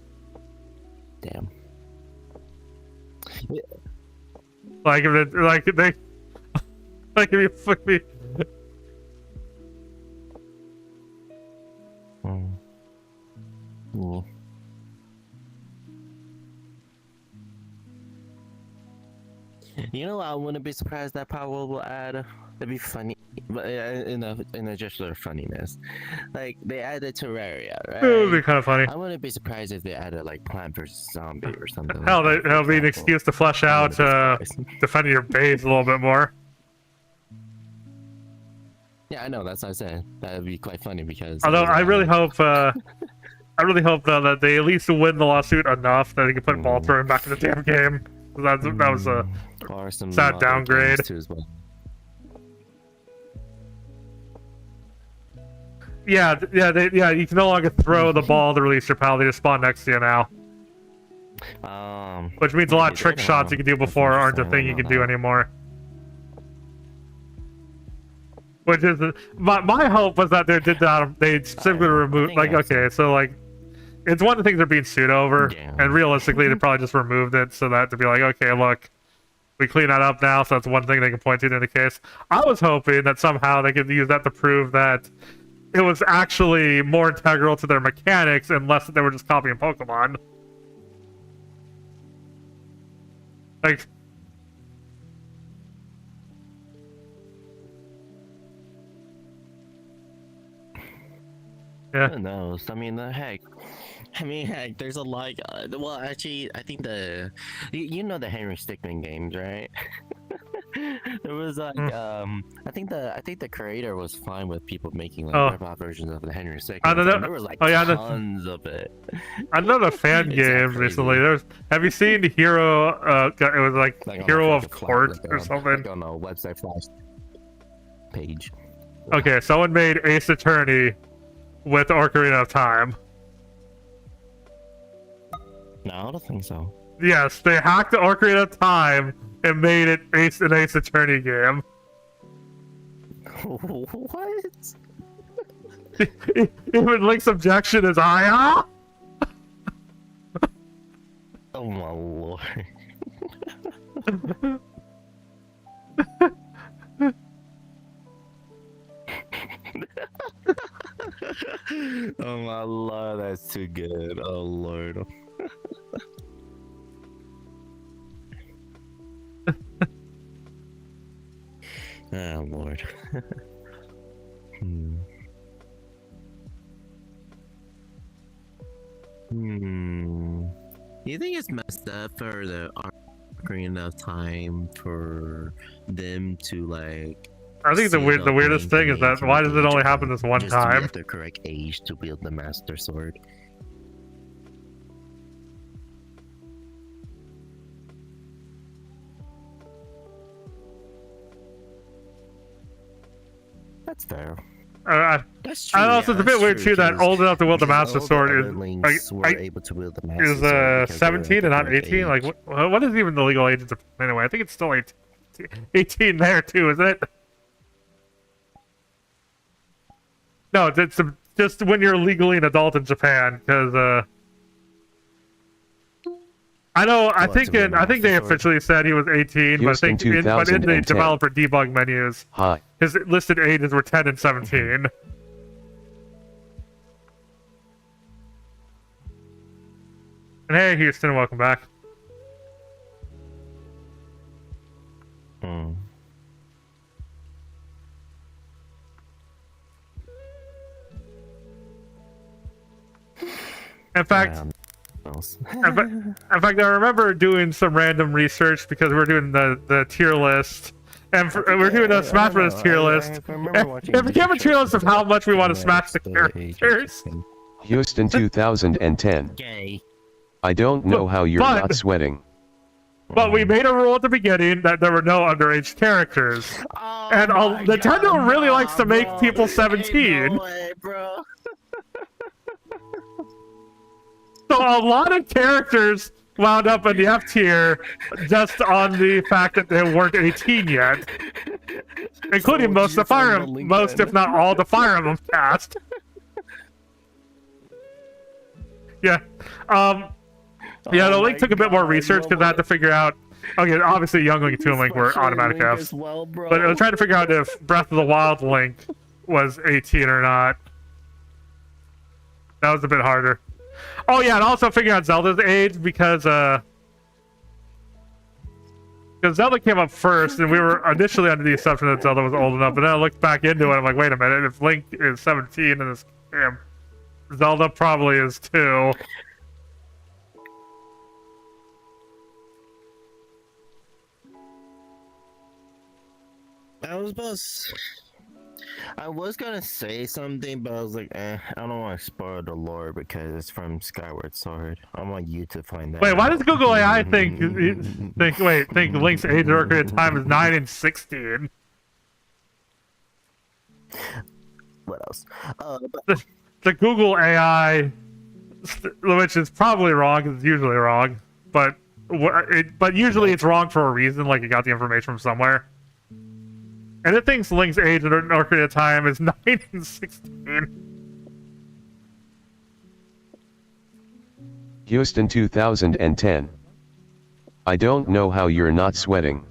Damn. Like if you fuck me. You know, I wouldn't be surprised that Power will add. That'd be funny, but in a gesture of funniness, like they added Terraria, It would be right? kind of funny. I wouldn't be surprised if they added like Plant vs Zombie or something. Hell, like that, that'll for be an example. excuse to flesh I out wouldn't be surprised. defending your base a little bit more. Yeah, I know. That's what I said. That would be quite funny because. Although I really hope, I really hope though that they at least win the lawsuit enough that they can put ball throwing back in the damn game. That was a or some sad other downgrade. games too as well. yeah. You can no longer throw the ball to release your pal. They just spawn next to you now, which means a lot of trick shots you could do before aren't a thing you can do anymore. Which is my hope was that they did that. They simply removed it's one of the things they're being sued over, Yeah. and realistically they probably just removed it so that to be like, okay, look, we clean that up now, so that's one thing they can point to in the case. I was hoping that somehow they could use that to prove that it was actually more integral to their mechanics and less that they were just copying Pokemon. Like. Yeah. Who knows? I mean, heck. There's a lot. Well, actually, I think you know the Henry Stickmin games, right? There was like, I think the creator was fine with people making like rip-off versions of the Henry Stickmin. I don't know. There was like yeah, tons of it. I know the fan It's games crazy. recently. Have you seen the Hero? It was like Like on Hero a of Court or something. Like on a website flash page. Okay, someone made Ace Attorney with Ocarina of Time. No, I don't think so. Yes, they hacked the Ocarina of Time and made it an Ace Attorney game. What? Even Link's objection is I. Oh my lord. Oh my lord, that's too good. Oh lord. Oh lord. You think it's messed up for the Ocarina of Time for them to like? I think the weirdest thing is that why does it only happen this one just to be time? at the correct age to wield the Master Sword. That's fair. That's true. I know it's a bit weird too that old enough to wield the Master Sword were able to wield the Master is Sword 17 and not 18. Like what is even the legal age of Japan anyway? I think it's still 18 there too, isn't it? No, it's just when you're legally an adult in Japan, because I know. I think they officially said he was 18, but I Houston, think in the 2010. developer debug menus, Hi. his listed ages were 10 and 17. And hey, Houston, welcome back. In fact, in fact, I remember doing some random research because we were doing the tier list, and we're doing a Smash Bros. Tier list. It became a tier list of how much we want to smash the characters. Houston 2010. Gay. I don't know how you're But- not sweating. But we made a rule at the beginning that there were no underage characters. Oh And my Nintendo God, really likes to make bro. people Ain't 17. no way, bro. So a lot of characters wound up in the F tier just on the fact that they weren't 18 yet, including So most of the Fire you found most, the if not all, the Fire Emblem cast. Yeah, yeah. The Link took a bit more research because I had to figure out. Okay, obviously, Young Link and Toon Link were automatic Link Fs, as well, bro. but I was trying to figure out if Breath of the Wild Link was 18 or not. That was a bit harder. Oh yeah, and also figuring out Zelda's age because Because Zelda came up first, and we were initially under the assumption that Zelda was old enough, but then I looked back into it, I'm like, wait a minute, if Link is 17 in this game, Zelda probably is too. I was gonna say something, but I was like, I don't want to spoil the lore because it's from Skyward Sword. I want you to find that. Wait, why out. does Google AI think Link's age or at time is 9 and 16? What else? The Google AI, which is probably wrong because it's usually wrong, but usually it's wrong for a reason, like it got the information from somewhere. And it thinks Link's age at Ocarina of Time is 9 and 16. Houston 2010. I don't know how you're not sweating.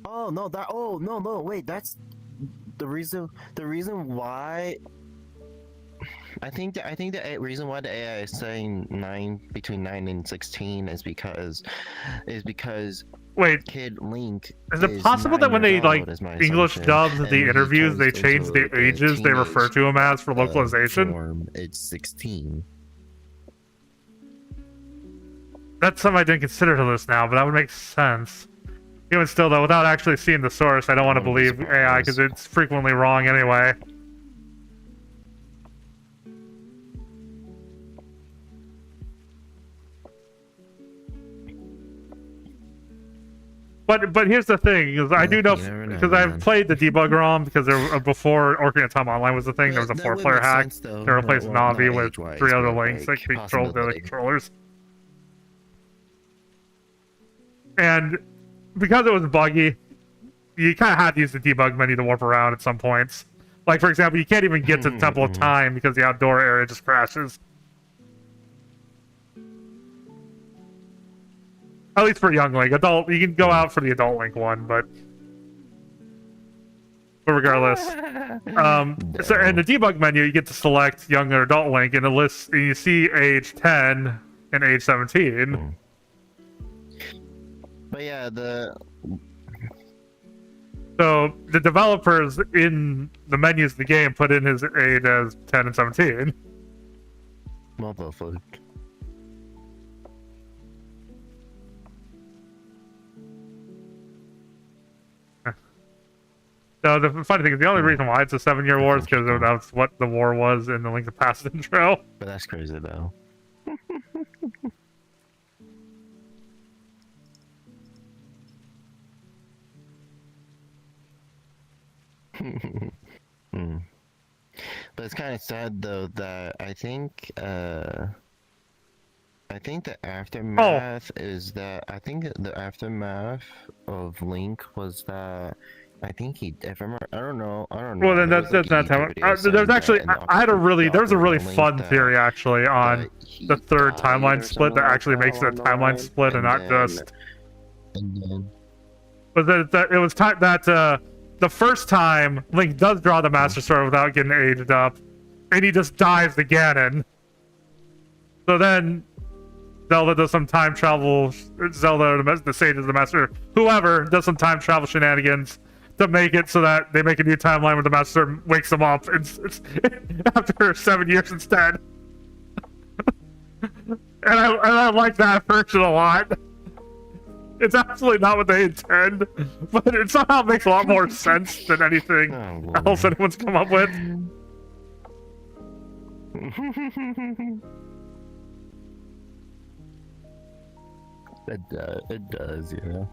Oh no, no, wait, that's the reason why. I think the reason why the AI is saying between 9 and 16 is because Wait, Kid Link. is it possible that when they like English dubs and the he interviews, they turns change into the a ages they refer teenage, to him as for localization? Form, it's 16. That's something I didn't consider to this now, but that would make sense. Even still, though, without actually seeing the source, I don't want to believe AI because it's frequently wrong anyway. But here's the thing, because I do know, because I've played the debug ROM, because there before Ocarina of Time Online was the thing, there was a 4-player hack to replace Navi with 3 other links that controlled the other controllers. And because it was buggy, you kind of had to use the debug menu to warp around at some points. Like, for example, you can't even get to the Temple of Time because the outdoor area just crashes. At least for young Link. Adult, you can go out for the adult Link one, but regardless. So in the debug menu, you get to select young or adult Link, and it lists, and you see age 10 and age 17. But yeah, So the developers in the menus of the game put in his age as 10 and 17. motherfucker. So the funny thing is, the only reason why it's a 7-year war is because that's what the war was in the Link to the Past intro. But that's crazy though. But it's kind of sad though that I think the aftermath is that I think the aftermath of Link was that I think he, if I'm, I don't know. Well, then that's not time. There's actually, I had a really, there was a really fun theory actually on the third timeline split that actually makes it a timeline split and not just. But that it was time that the first time Link does draw the Master Sword without getting aged up, and he just dives the Ganon. So then Zelda does some time travel. Zelda, the Sage of the Master, whoever does some time travel shenanigans to make it so that they make a new timeline where the Master Sword wakes him up it's after 7 years instead. and I like that version a lot. It's absolutely not what they intend, but it somehow makes a lot more sense than anything else anyone's come up with. It does, yeah.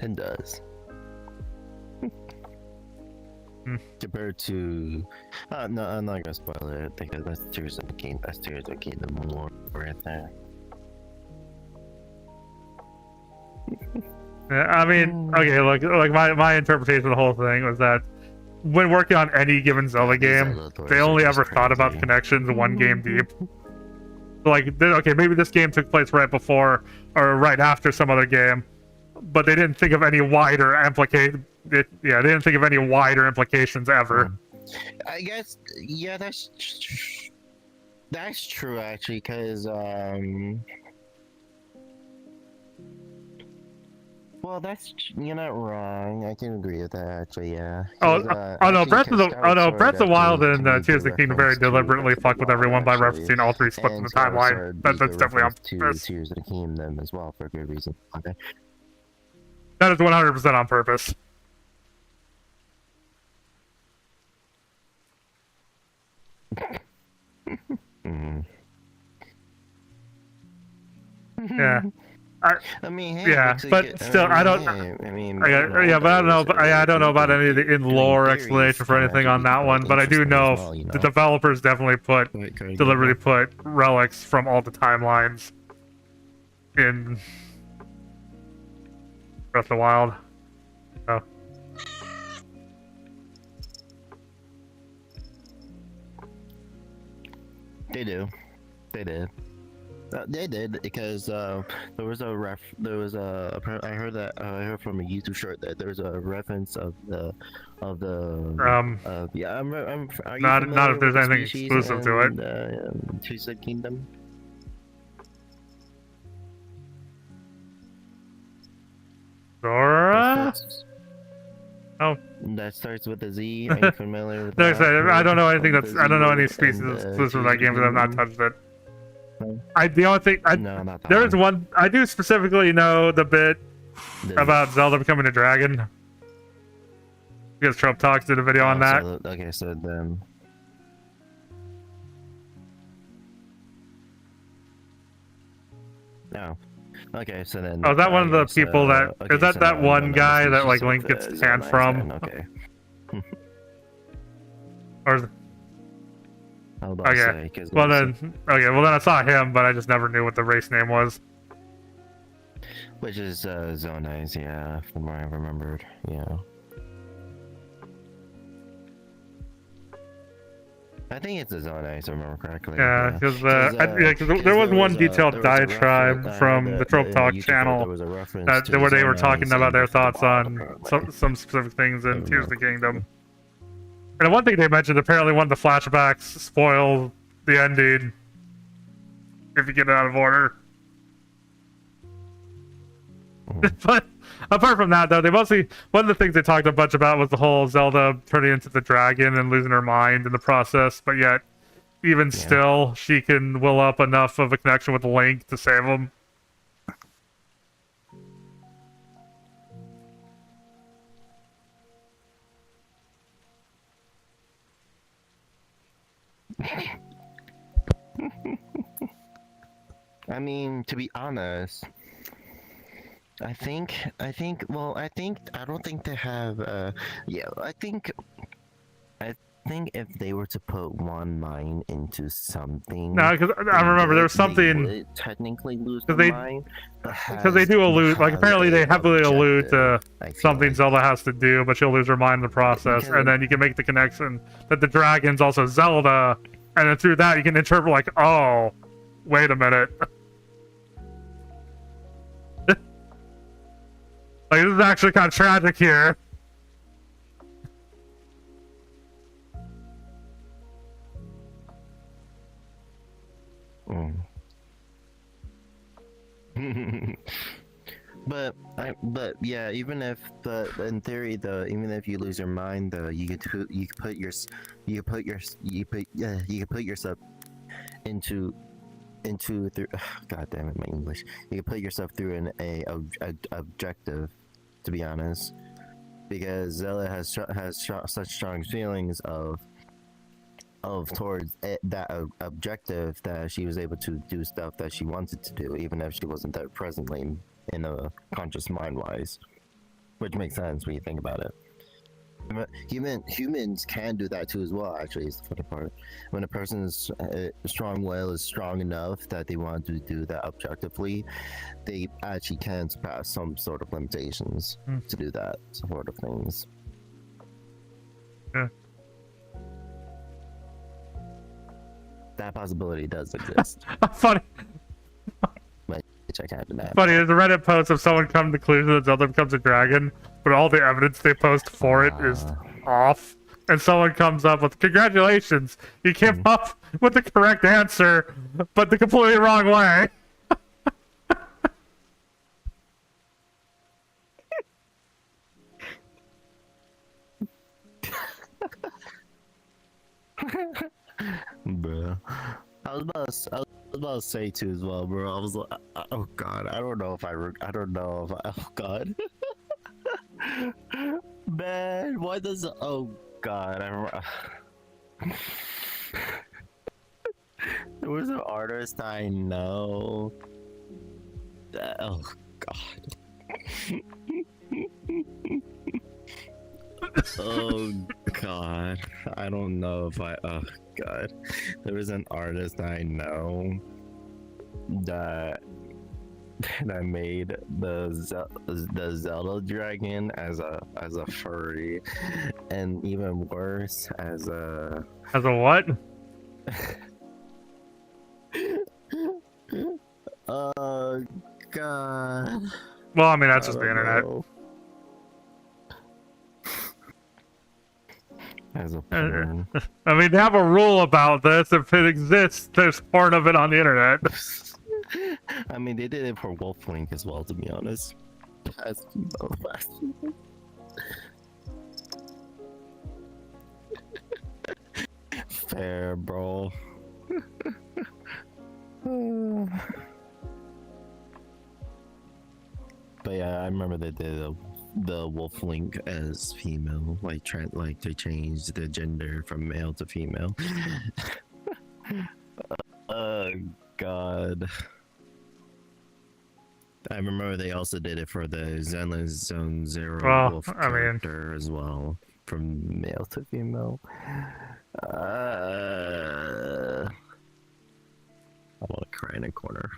It does. Compared to, no, I'm not gonna spoil it. I think that's Tears of the Kingdom. That's Tears of the Kingdom more right there. Yeah, I mean, okay, like my interpretation of the whole thing was that when working on any given Zelda game, they only ever thought about connections one game deep. Like, okay, maybe this game took place right before or right after some other game, but they didn't think of any wider they didn't think of any wider implications ever. I guess, yeah, that's true actually, because Well, you're not wrong. I can agree with that. Actually, yeah. Oh, 'Cause, oh no, actually, Breath of the 'cause oh no, Skyward Breath of the Sword Wild actually and can Tears of be the Kingdom very referenced to deliberately Breath of fuck the with Wild, everyone by actually. referencing all three splits in And the Skyward timeline. Sword That's being definitely on referenced to purpose. Tears of the Kingdom as well for good reason. Okay. That is 100% on purpose. Mhm. Yeah. I mean, hey, Yeah, looks like but it- still, I don't. hey, I mean, Yeah, but I don't know. I don't know about any of the in-lore theories explanation for can anything actually on be that quite one. But I do interesting know as well, you the know? developers definitely deliberately put relics from all the timelines in Breath of the Wild. So. They do. They did. They did because there was a I heard that I heard from a YouTube short that there was a reference of the yeah are you Not familiar if there's with the anything species exclusive to it. in Tears of the Kingdom? Zora? Oh. That starts with a Z. Are you familiar with There's that? I don't know anything Of that's the I don't know any Z species and that's the exclusive to that Tears game of because I've not Kingdom? touched it. No. The only thing No, not that there one. is one I do specifically know the bit about Zelda becoming a dragon. Because Trope Talks did a video on that. Okay, so then. No. Okay, so then. Oh, is that one of the okay, people that okay, is that so that then one the guy that species like of, Link gets his hand Zelda is from? then, okay. Or is, I was about to okay. say, 'cause Well it's- then, okay. Well then I saw him, but I just never knew what the race name was. Which is Zonai's, yeah, from what I remembered, yeah. I think it's a Zonai's, if I remember correctly. Yeah, because there was one detailed diatribe from the Trope Talk channel where they were talking about their thoughts on some specific things in Tears of the Kingdom. And one thing they mentioned, apparently one of the flashbacks spoil the ending if you get it out of order. But apart from that, though, one of the things they talked a bunch about was the whole Zelda turning into the dragon and losing her mind in the process. But yet, even still, she can will up enough of a connection with Link to save him. I mean, to be honest, I don't think they have, yeah, I think if they were to put one mind into something, No, because I remember there was something. They would technically lose Because the they, mind, because they do allude, like apparently they heavily allude to something Zelda has to do, but she'll lose her mind in the process, and then you can make the connection that the dragon's also Zelda, and then through that you can interpret like, oh, wait a minute. Like, this is actually kind of tragic here. But yeah, even if in theory even if you lose your mind, you could put yourself into through god damn it, my English. You can put yourself through an objective, to be honest, because Zelda has such strong feelings of towards that objective that she was able to do stuff that she wanted to do, even if she wasn't there presently in a conscious mind wise, which makes sense when you think about it. Humans can do that too as well. Actually, is the funny part. When a person's strong will is strong enough that they want to do that objectively, they actually can surpass some sort of limitations to do that sort of things. Yeah. That possibility does exist. Funny. Which I can't deny. Funny, there's a Reddit post of someone coming to the conclusion that Zelda becomes a dragon, but all the evidence they post for it is off. And someone comes up with, congratulations, you came up with the correct answer, but the completely wrong way. Bro, I was about to say too as well, bro. I was like, oh god, I don't know if I don't know if oh god, man, why does oh god, there was an artist I know. Oh god. Oh god, I don't know if oh god, there was an artist I know that made the Zelda dragon as a furry, and even worse as a what? oh god. Well, I mean that's I just the don't internet. know. As a porn. I mean, they have a rule about this. If it exists, there's porn of it on the internet. I mean, they did it for Wolflink as well, to be honest. That's fair, bro. But yeah, I remember they did the Wolflink as female, like they changed the gender from male to female. Oh god. I remember they also did it for the Zenless Zone Zero Wolf character as well, from male to female. I want to cry in a corner.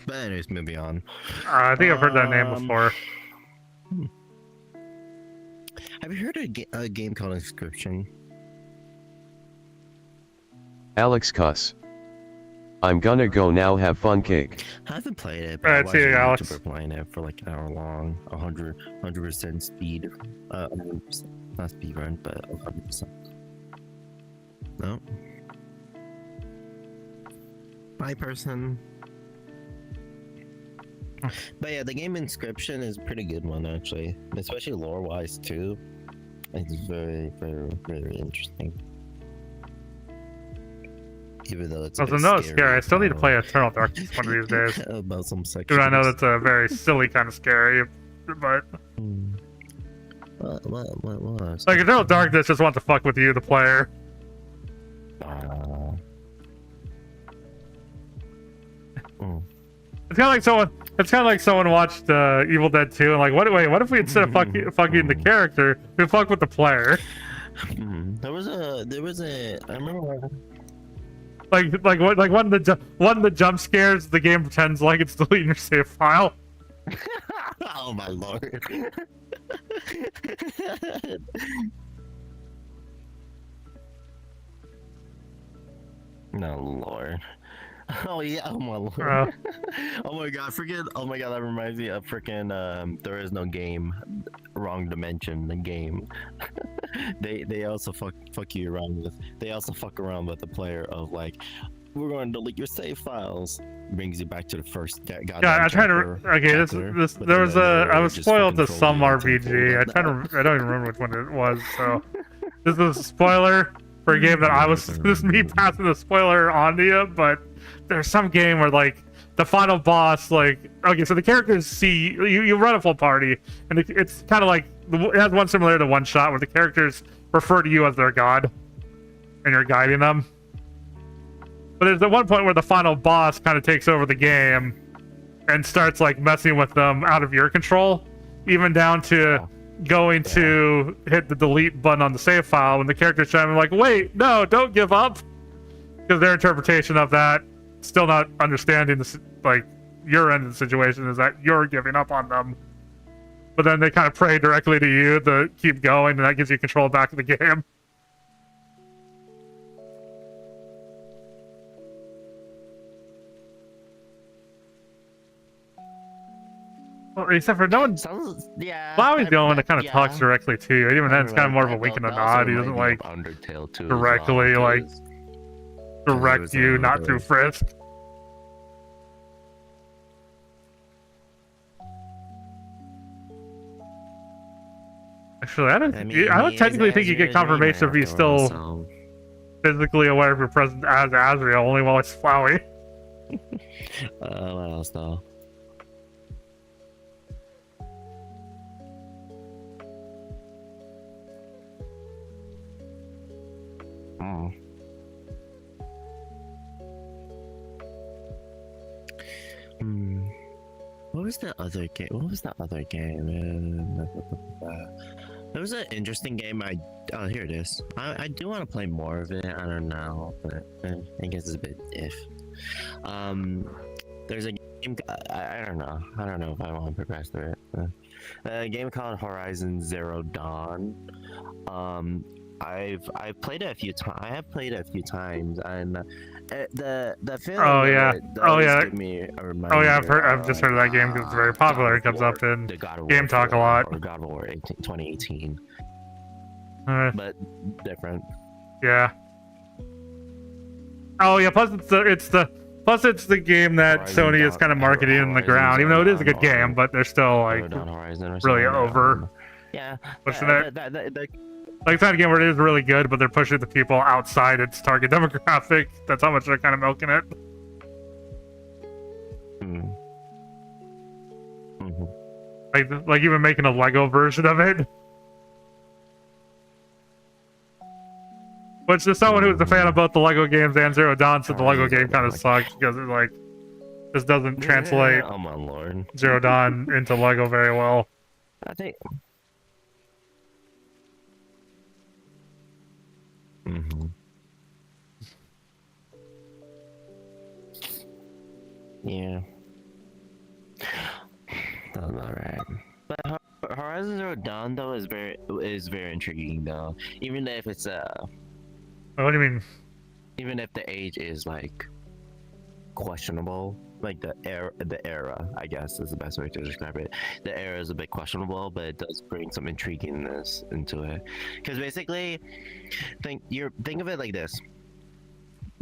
But anyways, moving on. I think I've heard that name before. Have you heard of a game called Inscription? Alex Cuss. I'm gonna go now, have fun, cake. I haven't played it, but I watched a YouTuber playing it for like an hour long, 100% speed. Not speed run, but 100%. No. Bye, person. But yeah, the game Inscription is a pretty good one, actually, especially lore-wise too. It's very, very, very interesting. Even though it's scary. I still need to play Eternal Darkness one of these days. About some sex. Dude, I know that's a very silly kind of scary, but what like Eternal Darkness just wants to fuck with you, the player. It's kind of like someone watched Evil Dead 2 and like, what if we instead of fucking the character, we fuck with the player? There was a I remember like one of the jump scares, the game pretends like it's deleting your save file. Oh my lord. No lord. Oh yeah, oh my lord. Oh my god, oh my god, that reminds me of freaking There Is No Game, Wrong Dimension, the game. they also fuck you around with, they also fuck around with the player of like, we're going to delete your save files, brings you back to the first goddamn I'm trying to okay, this there was I was spoiled to some RPG. I don't even remember which one it was, so this is a spoiler for a game that this is me passing the spoiler on to you, but there's some game where like the final boss, like, okay, so the characters see you run a full party, and it's kind of like it has one similar to One Shot where the characters refer to you as their god, and you're guiding them. But there's at one point where the final boss kind of takes over the game and starts like messing with them out of your control, even down to going to hit the delete button on the save file when the character's trying to be like, wait, no, don't give up, because their interpretation of that, still not understanding the like your end of the situation, is that you're giving up on them. But then they kind of pray directly to you to keep going, and that gives you control back of the game. Well, except for no one. Flowey's the only one that kind of talks directly to you. Even then, it's kind of more of a wink and a nod. He doesn't like directly like direct you, not through Frisk. Actually, I don't he technically is think you get Azrael's confirmation if reigner he's after all, still physically aware of your presence as Azrael, only while it's Flowey. What else though? Hmm. What was the other game? There was an interesting game. Oh, here it is. I do want to play more of it. I don't know, but I guess it's a bit if. There's a game. I don't know. I don't know if I want to progress through it. A game called Horizon Zero Dawn. I've played it a few times. I have played it a few times, and the feeling. Oh yeah. Oh yeah. Give me a Oh yeah. reminder I've just heard of that game because it's very popular. It comes up in the God of Game War Talk a 4 lot. or God of War 2018, but different. Yeah. Oh yeah. Plus it's the game that Horizon Sony is Dawn- kind of marketing in the Horizon ground, even though it is a good Zero Dawn game, but they're still like Dawn Horizon or really something, over. Yeah, pushing it. that Like it's not a game where it is really good, but they're pushing the people outside its target demographic. That's how much they're kind of milking it. Like even making a Lego version of it. Which is someone who's a fan of both the Lego games and Zero Dawn said the Lego game kind of sucks because it like just doesn't translate Oh my lord. Zero Dawn into Lego very well. I think. Yeah. That's about right. But Horizon Zero Dawn though is very intriguing though. Even if it's What do you mean? even if the age is like questionable, like the era, I guess is the best way to describe it. The era is a bit questionable, but it does bring some intriguingness into it. Because basically, think of it like this.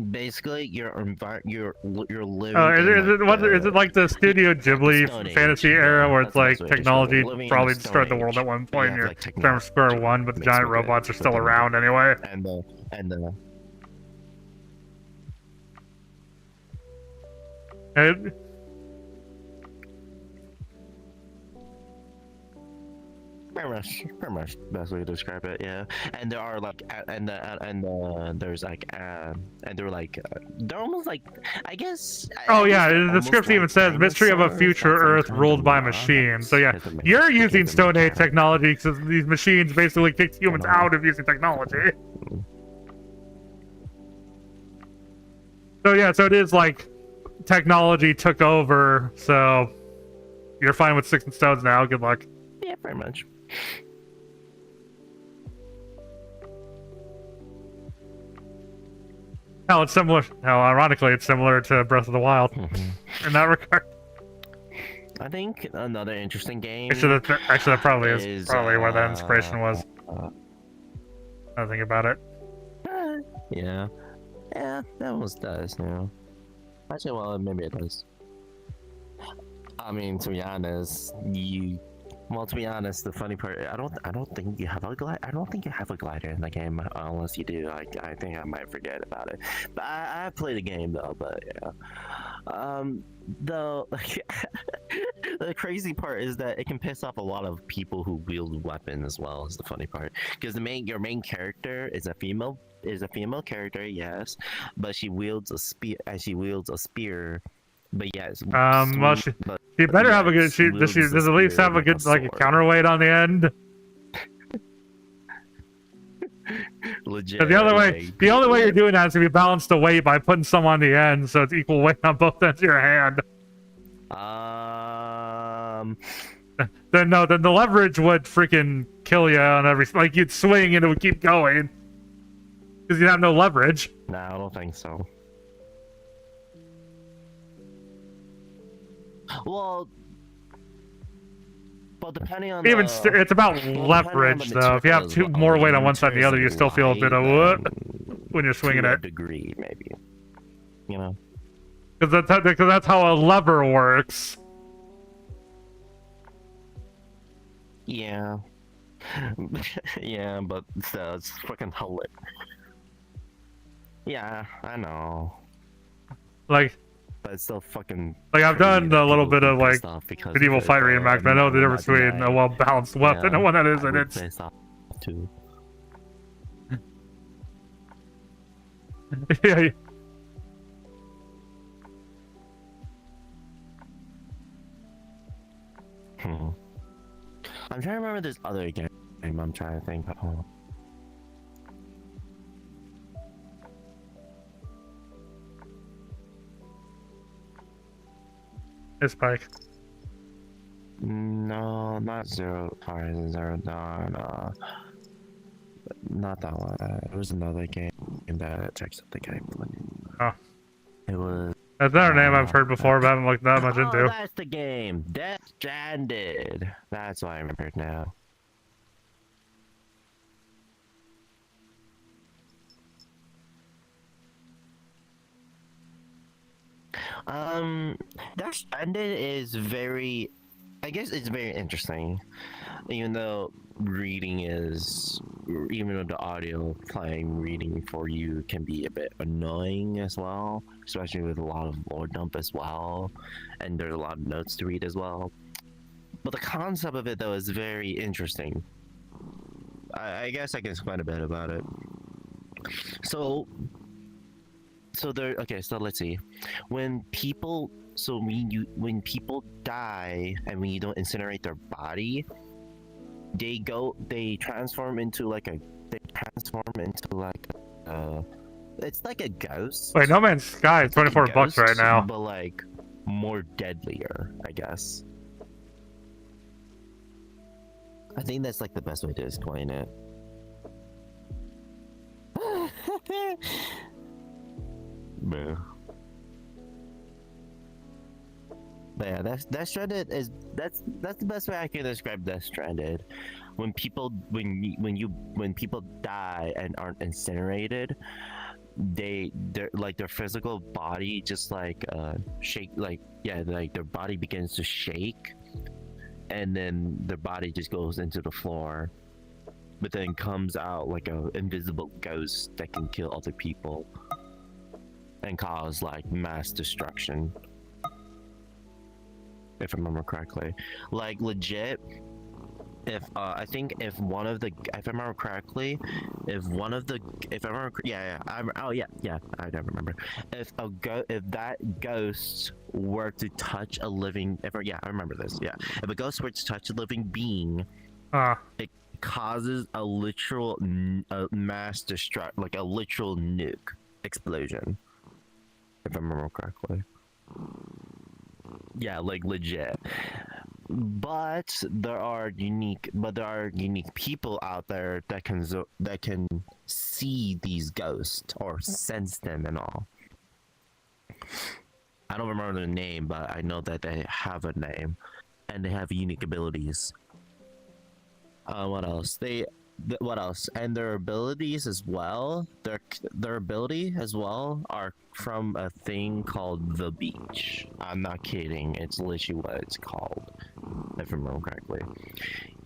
Basically, you're living. Is it like the Studio Ghibli Stone Age, fantasy era where it's that's the like best way to describe it. technology Living in probably the Stone destroyed the Age. world at one You point have, and like, you're from square technology one, but the mixed giant with it, robots are still something like around that. anyway. And pretty much best way to describe it, yeah. And there are like there's like and they're like they're almost like I guess. Oh yeah, they're the almost description even like says mystery of a dinosaurs, future that's Earth kind ruled of by law. machines. So yeah, That's the main- you're the using case of Stone Age mechanic. technology because these machines basically kicked humans out of using technology. So yeah, so it is like technology took over. So you're fine with sticks and stones now. Good luck. Yeah, pretty much. Hell, it's similar. Hell, ironically, it's similar to Breath of the Wild in that regard. I think another interesting game. Actually, that probably is is, probably where the inspiration was. I think about it. Yeah, that almost does. You know, actually, well, maybe it does. I mean, to be honest, to be honest, the funny part, I don't think you have a glider in the game. Unless you do, I think I might forget about it. But I played the game though. But yeah, though, the crazy part is that it can piss off a lot of people who wield weapons as well. Is the funny part because your main character is a female character, yes, but she wields a spear. But yes. Well, she better have a good. Does at least have a good like a counterweight on the end? Legit. The only way you're doing that is to be balanced the weight by putting some on the end, so it's equal weight on both ends of your hand. Then the leverage would freaking kill you on every. Like you'd swing and it would keep going because you'd have no leverage. No, I don't think so. Well, depending on it's about leverage though. If you have more weight on one side than the other, you still feel a bit of when you're swinging it. Degree, maybe. You know. Because that's how a lever works. Yeah. Yeah, but still, it's fucking hilarious. Yeah, I know, Like but it's still fucking. I've crazy done that a little people bit get of like pissed off because medieval of it, fight though. reenactment. I know the I'm difference not between a denying. well-balanced weapon and one that I isn't. would It's piss off too. yeah. Hmm. I'm trying to remember this other game. I'm trying to think. Oh. It's Pike. No, not Zero Horizon Zero Dawn. Not that one. It was another game that checks out the game. Oh. It was. That's another name I've heard before, but I haven't looked that much Oh, into. that's the game. Death Stranded. That's why I remember it now. Death Stranded is very. I guess it's very interesting, even though even though the audio playing reading for you can be a bit annoying as well, especially with a lot of lore dump as well, and there's a lot of notes to read as well. But the concept of it though is very interesting. I guess I can explain a bit about it. So there. Okay, so let's see. When people when people die and when you don't incinerate their body, they transform into like a it's like a ghost. Wait, No Man's Sky, It's like a $24 right ghost, now. but like more deadlier, I guess. I think that's like the best way to explain it. Man. But yeah, Death Stranded is that's the best way I can describe Death Stranded. When people die and aren't incinerated, their physical body just like shake, like their body begins to shake, and then their body just goes into the floor, but then comes out like a invisible ghost that can kill other people and cause like mass destruction. If I remember correctly, like legit, if I think if one of the, if I remember correctly, if one of the, if I remember, I don't remember. If that ghost were to touch a living, I remember this. Yeah, if a ghost were to touch a living being, it causes a literal mass destruct, like a literal nuke explosion. If I remember correctly. Yeah, like legit. But there are unique people out there that can see these ghosts or sense them and all. I don't remember the name, but I know that they have a name and they have unique abilities. What else? What else? And their abilities as well. Their ability as well are from a thing called the beach. I'm not kidding. It's literally what it's called, if I remember correctly.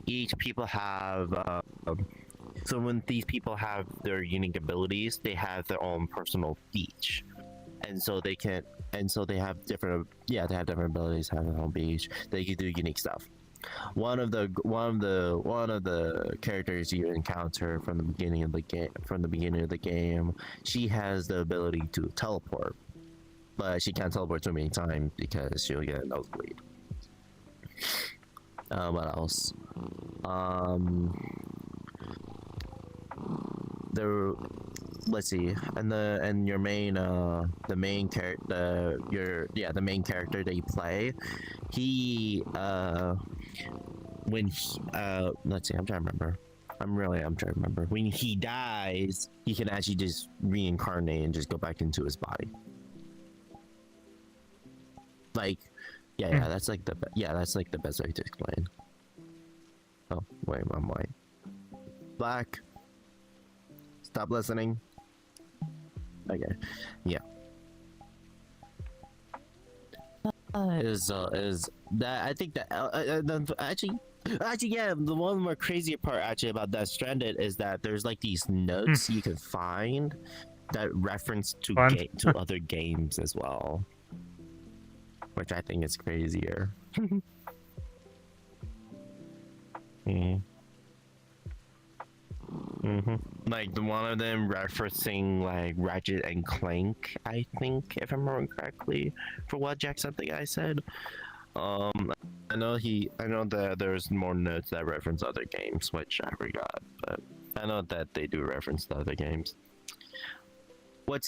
Each people have. So when these people have their unique abilities, they have their own personal beach, and so they can. And so they have different. Yeah, they have different abilities. Have their own beach. They can do unique stuff. One of the characters you encounter from the beginning of the game, she has the ability to teleport, but she can't teleport too many times because she'll get a nosebleed. What else? Let's see, and your main the main character the main character that you play, he when he let's see, I'm trying to remember. I'm trying to remember. When he dies, he can actually just reincarnate and just go back into his body. Like, that's like the best way to explain. Oh wait, I'm white. Black. Stop listening. Okay, yeah. Is that I think that actually Actually, yeah, the one more crazier part actually about Death Stranded is that there's like these notes you can find that reference to Fun. to other games as well, which I think is crazier. Mm. Like the one of them referencing like Ratchet and Clank, I think, if I'm remembering correctly, for what Jacksepticeye said. I know that there's more notes that reference other games, which I forgot, but I know that they do reference the other games. What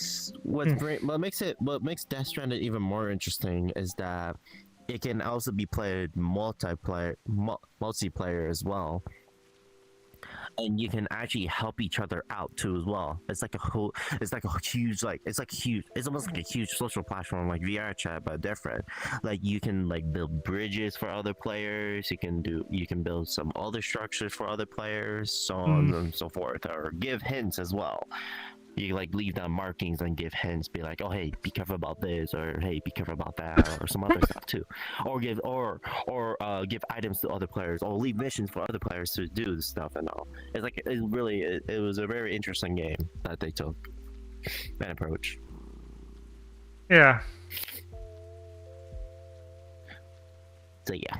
makes Death Stranded even more interesting is that it can also be played multiplayer as well, and you can actually help each other out too as well. It's like a huge it's almost like a huge social platform like VRChat, but different. Like you can like build bridges for other players. You can build some other structures for other players, so on and so forth, or give hints as well. You like leave down markings and give hints, be like, oh hey, be careful about this, or hey, be careful about that, or some other stuff too. Or give items to other players, or leave missions for other players to do the stuff and all. It's like it was a very interesting game that they took that approach. Yeah. So yeah,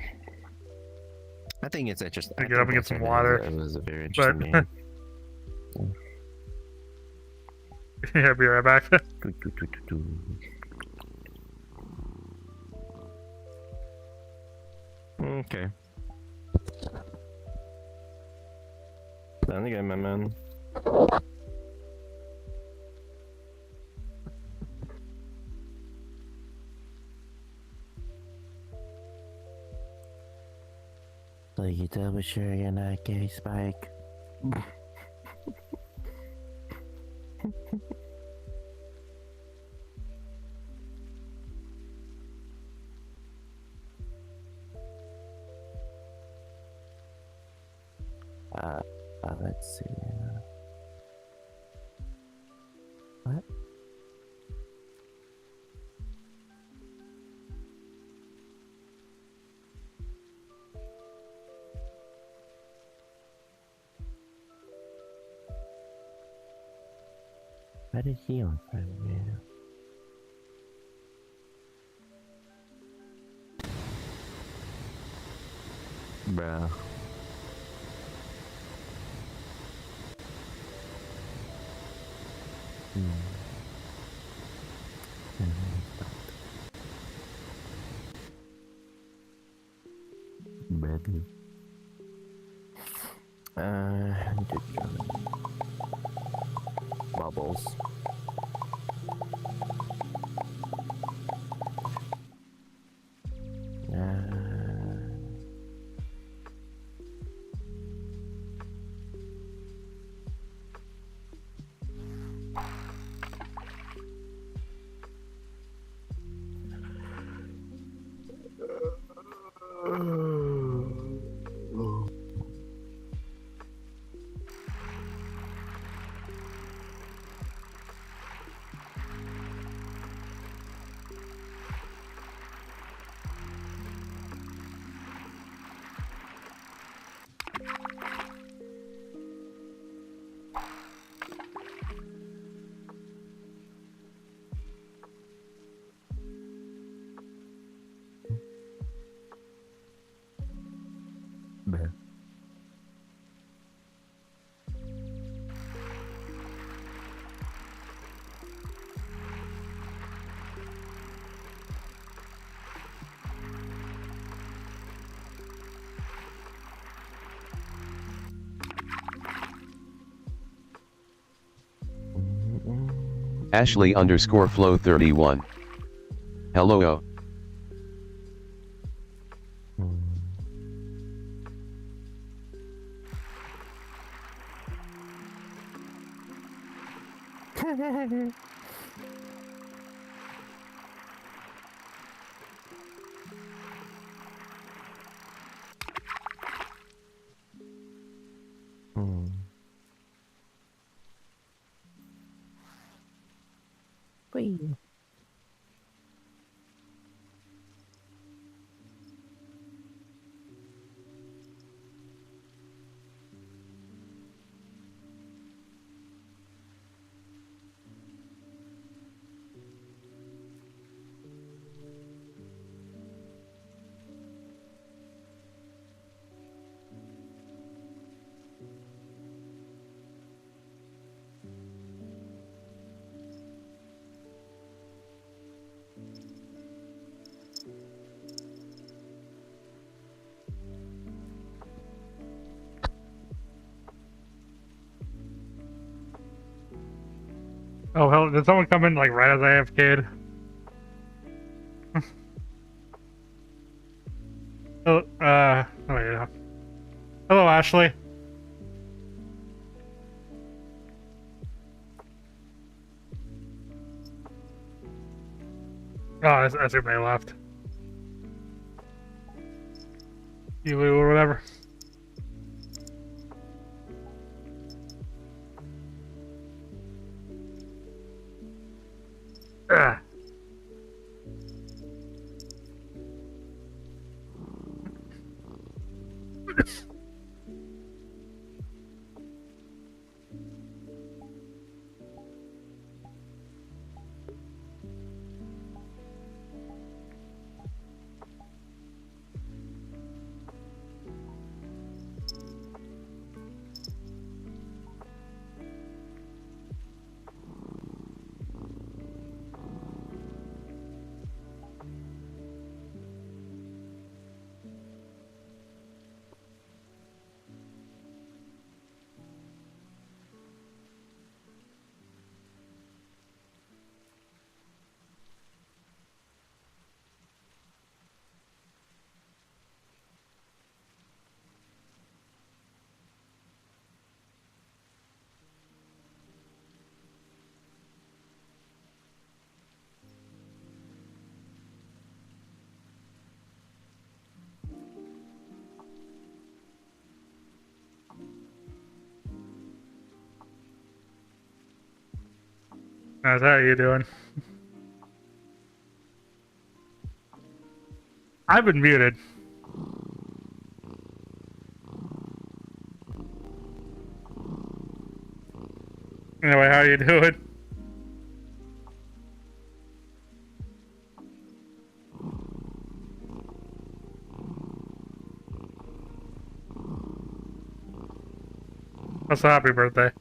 I think it's interesting. I get up and get some water. It was a very interesting game. Yeah, be right back. Okay. Done again, my man. So you double sure you're not gay, Spike? Let's see. What? Why did he on front of me? Bruh. Badly. Bubbles. Bruh. Ashley_flow31. Hello. Wait. Oh hell, did someone come in like right as I AFK'd? Oh, oh yeah. Hello, Ashley. Oh, I assume they left. You or whatever. Ugh. How's how you doing? I've been muted. Anyway, how you doing? What's a happy birthday?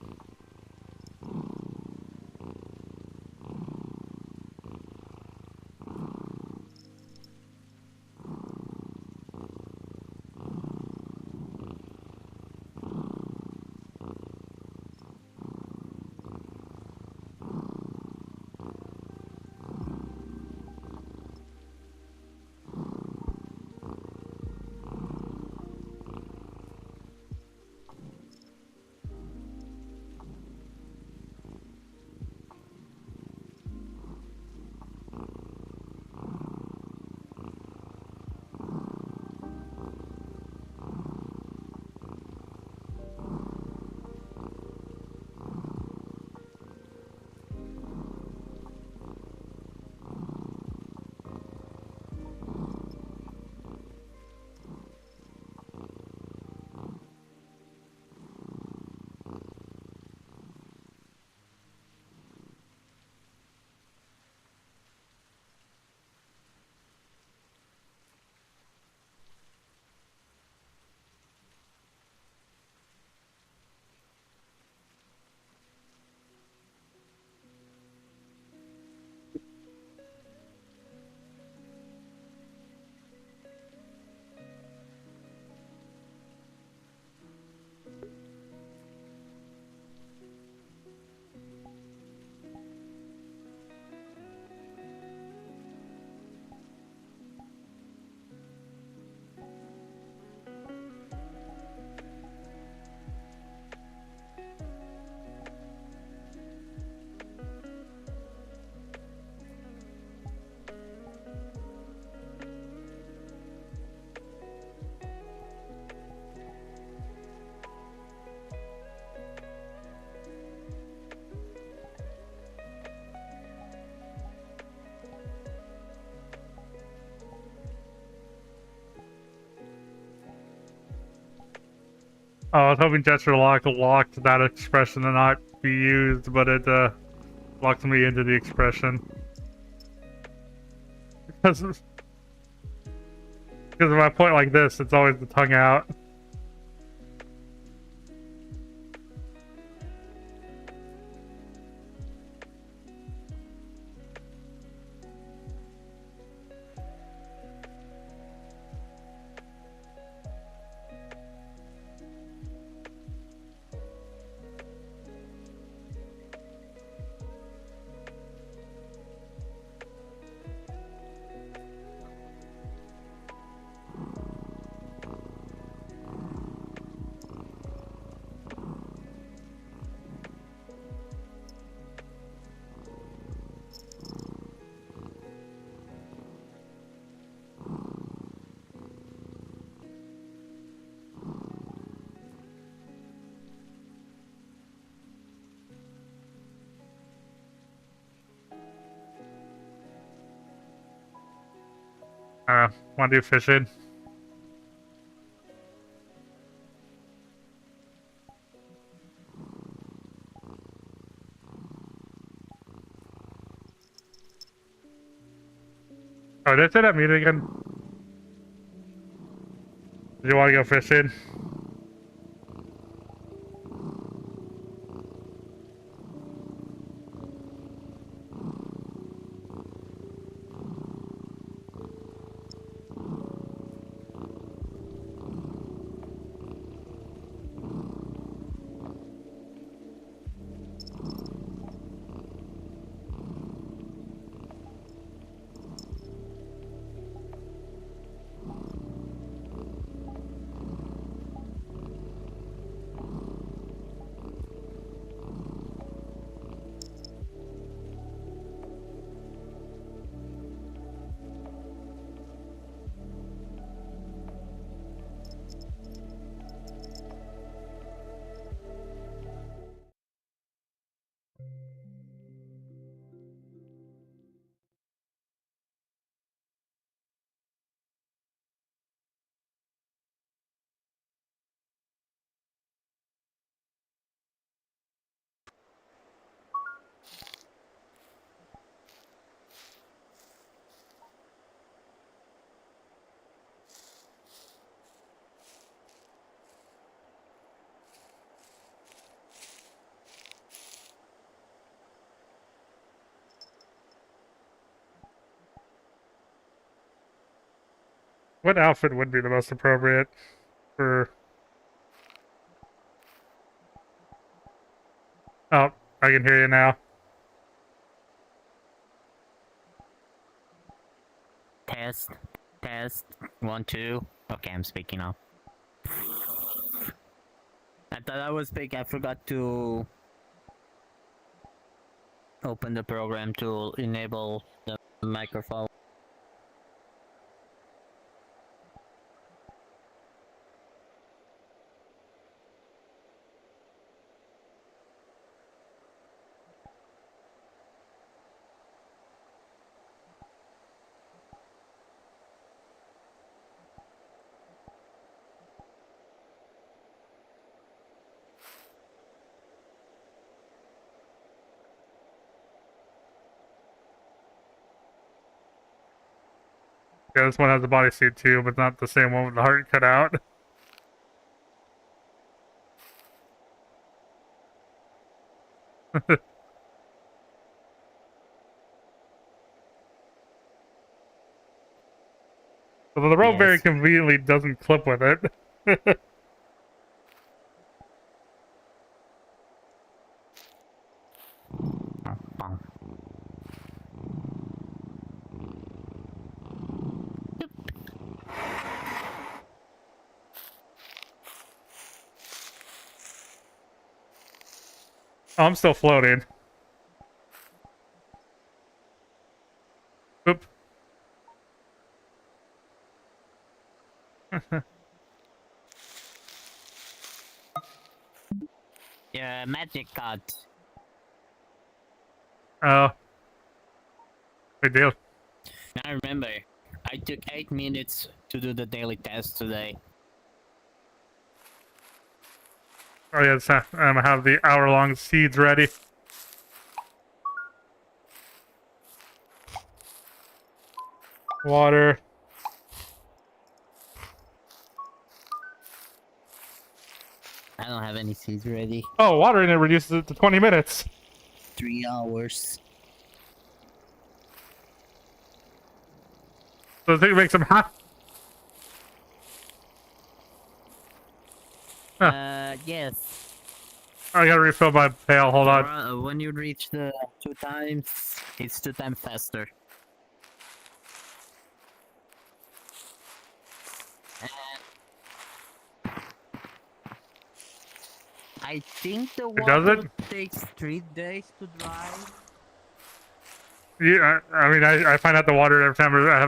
Oh, I was hoping gesture locked that expression to not be used, but it locked me into the expression. Because of my point like this, it's always the tongue out. Want to do fishing? Oh, did I say that meeting again? Do you want to go fishing? What outfit would be the most appropriate for... Oh, I can hear you now. Test. Test. 1, 2. Okay, I'm speaking now. I thought I was speaking. I forgot to open the program to enable the microphone. Yeah, this one has a bodysuit too, but not the same one with the heart cut out. Although the rope very Yes. conveniently doesn't clip with it. Oh, I'm still floating. Oop. Yeah, magic card. Oh. Big deal. Now remember, I took 8 minutes to do the daily test today. Oh yeah, I'm gonna have the hour-long seeds ready. Water. I don't have any seeds ready. Oh, watering it reduces it to 20 minutes. 3 hours. So I think it makes them half. Yes. I gotta refill my pail, hold on. When you reach the 2 times, it's 2 times faster. I think the does water it? takes 3 days to dry. Yeah, I mean, I find out to water it every time I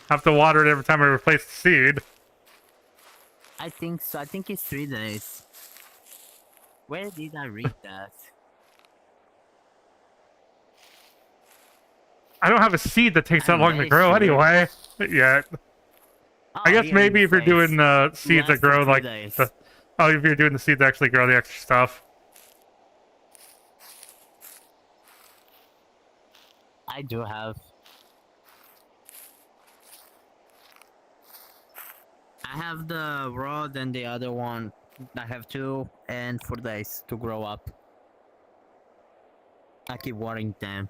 have to water it every time I replace the seed. I think so. I think it's 3 days. Where did I read that? I don't have a seed that takes that I'm long to very grow sure. anyway. Yeah. Oh, I guess here maybe it if you're doing says the seeds that last for grow 2 like days. the if you're doing the seeds that actually grow the extra stuff. I do have. I have the rod and the other one. I have 2 and 4 days to grow up. I keep watering them.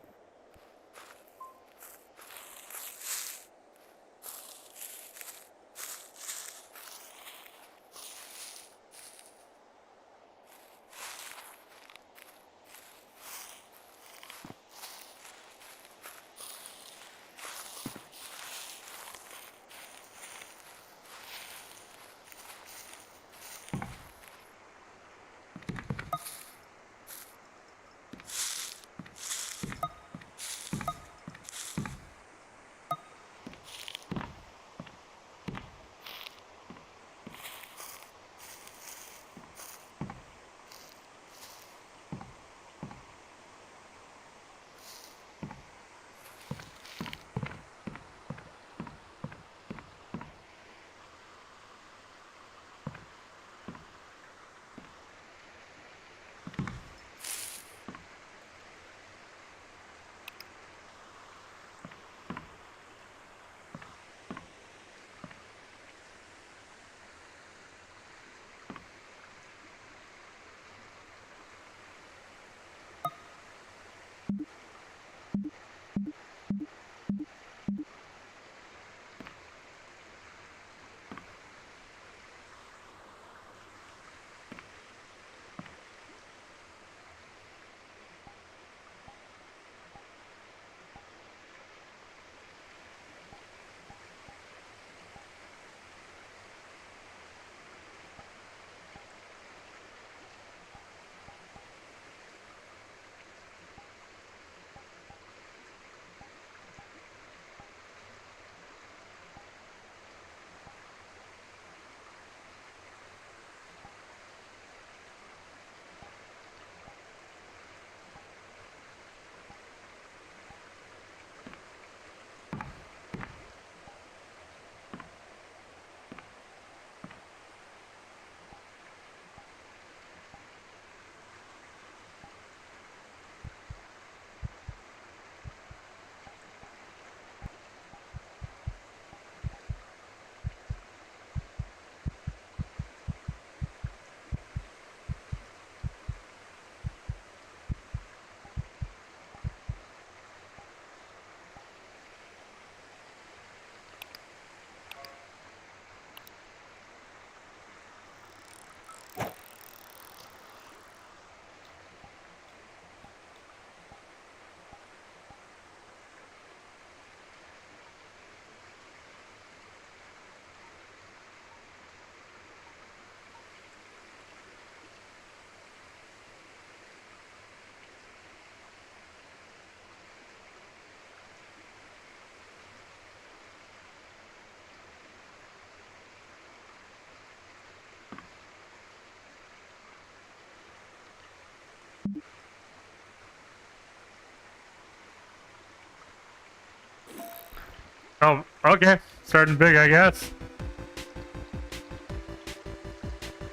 Oh, okay. Starting big, I guess.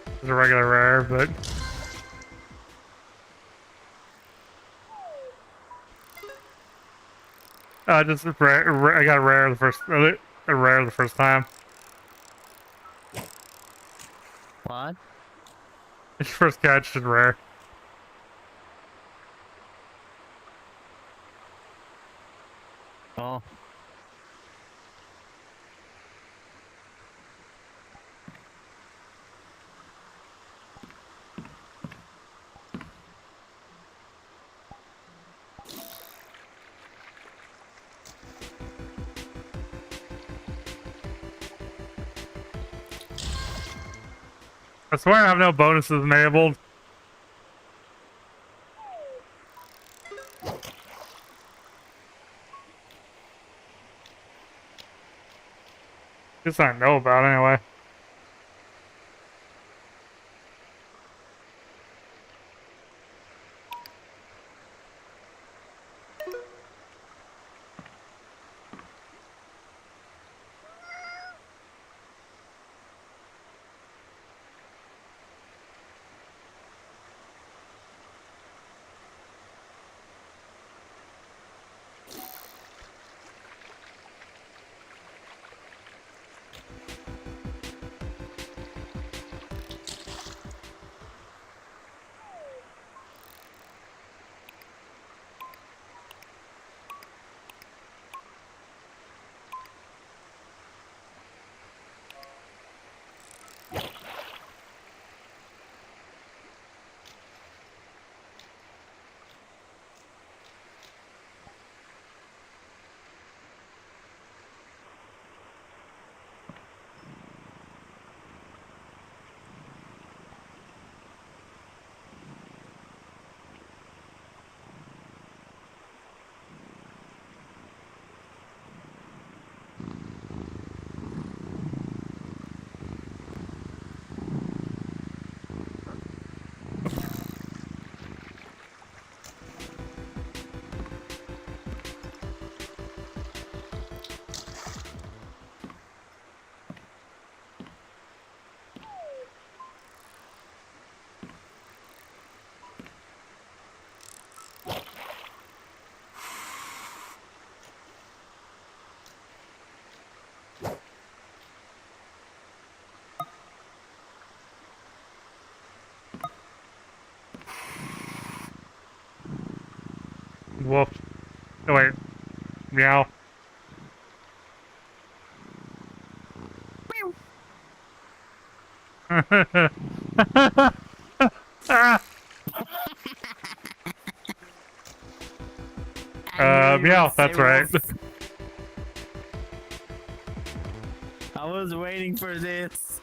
It's a regular rare, but just rare, I got a rare the first time. What? It's your first catch is rare. Oh. I swear I have no bonuses enabled. Guess I know about anyway. Woof. Oh, wait. Meow. Ah! I knew you Meow, would say that's right. wolf. I was waiting for this.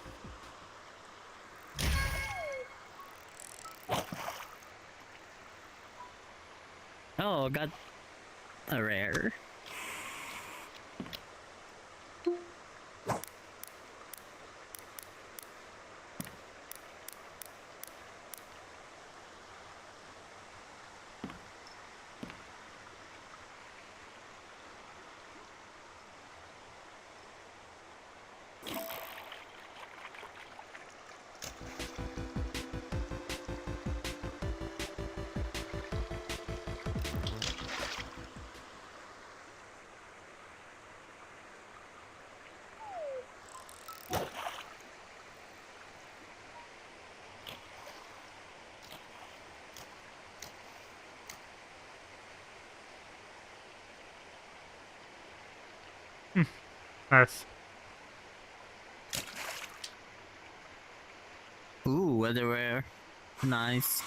Oh, got a rare. Nice. Ooh, weather rare. Nice.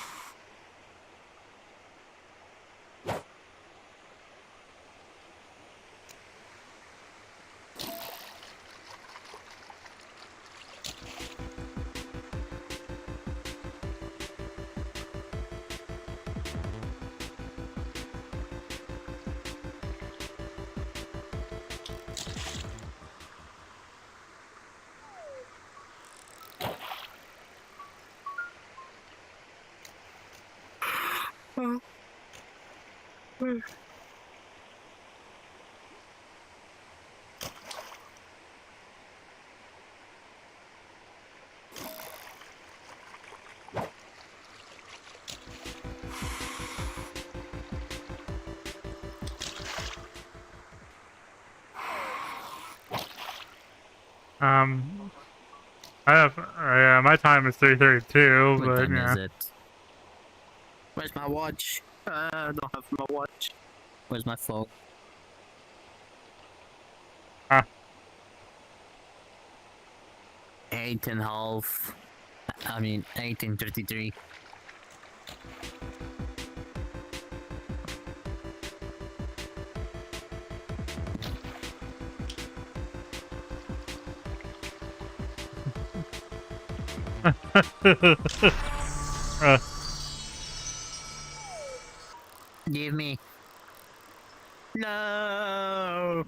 I have, yeah, my time is 3:32, What but time yeah. is it? Where's my watch? I don't have my watch. Where's my phone? Ah. 8:30. I mean, 18:33. Uh, Give me. No!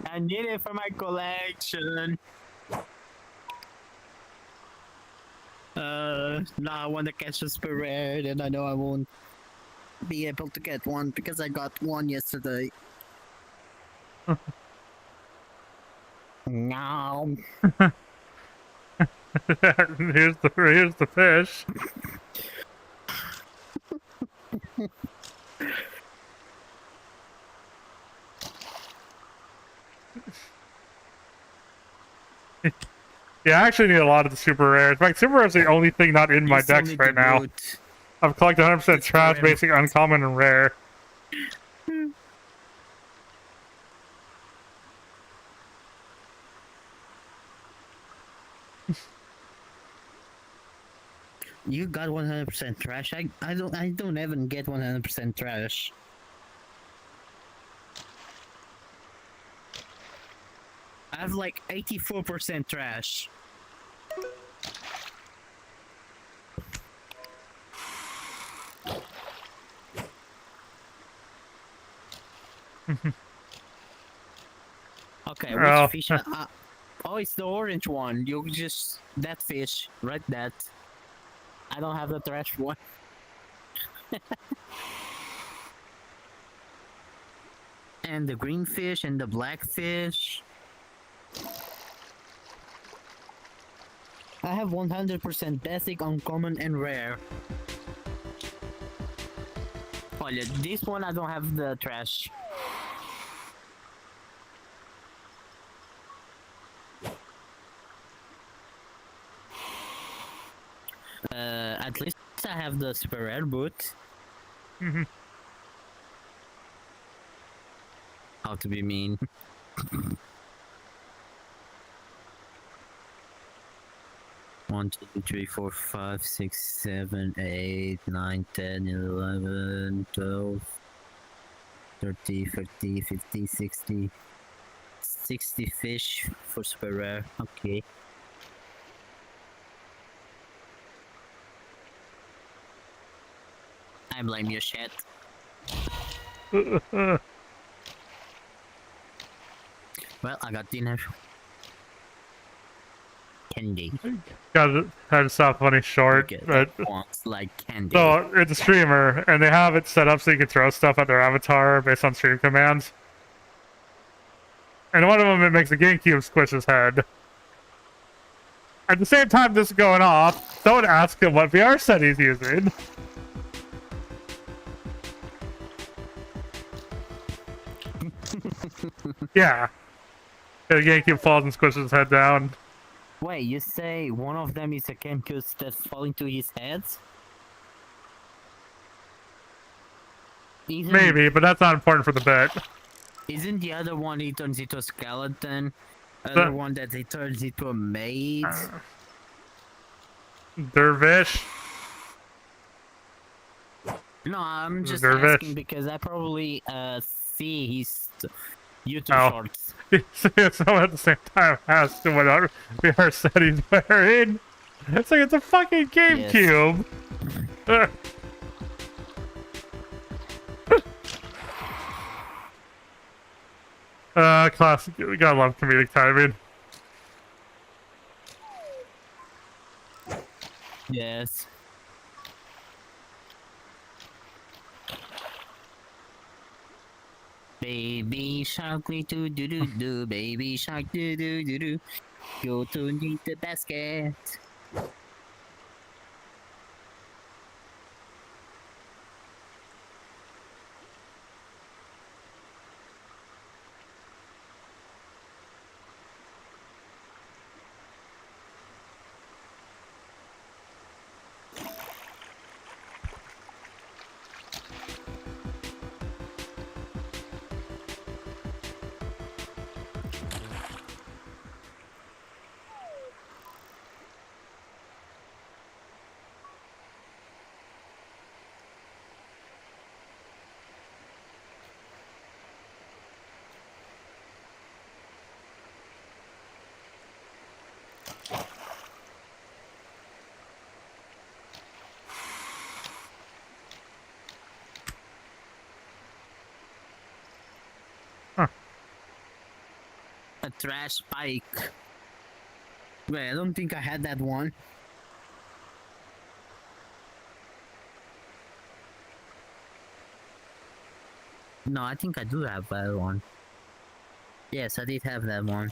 I need it for my collection. Now I want to catch a spirit, and I know I won't be able to get one because I got one yesterday. No. here's the fish. Yeah, I actually need a lot of the super rares. In fact, super rares are the only thing not in my You still decks need right to now. boot. I've collected 100% It's trash, grim. basic, uncommon, and rare. You got 100% trash. I don't even get 100% trash. I have like 84% trash. Okay, which Oh, fish? Oh, it's the orange one. You just that fish, right? That. I don't have the trash one. And the green fish and the black fish. I have 100% basic, uncommon, and rare. Oh yeah, this one I don't have the trash. At least I have the super rare boot. how to be mean. One, two, three, four, five, six, 7, 8, 9, 10, 11, 12, 30, 40, 50, 60. 60 fish for super rare. Okay. I blame you, shit. Well, I got dinner. Candy. Got had to stop funny short, Look at but that wants like candy. so it's a streamer, and they have it set up so you can throw stuff at their avatar based on stream commands. And one of them, it makes a GameCube squish his head. At the same time this is going off, someone asked him what VR set he's using. Yeah. The GameCube falls and squishes his head down. Wait, you say one of them is a GameCube that's falling to his head? Isn't, Maybe, but that's not important for the bit. Isn't the other one he turns into a skeleton? Other The- one that he turns into a maid? Dervish. No, I'm just Dervish. asking because I probably see his YouTube Oh. shorts. Someone at the same time asked him what VR set he's wearing. It's like, it's a fucking GameCube. Classic. We gotta love comedic timing. Yes. Baby shark, do do do do, baby shark, do do do do. Go to the basket. A trash bike. Wait, I don't think I had that one. No, I think I do have that one. Yes, I did have that one.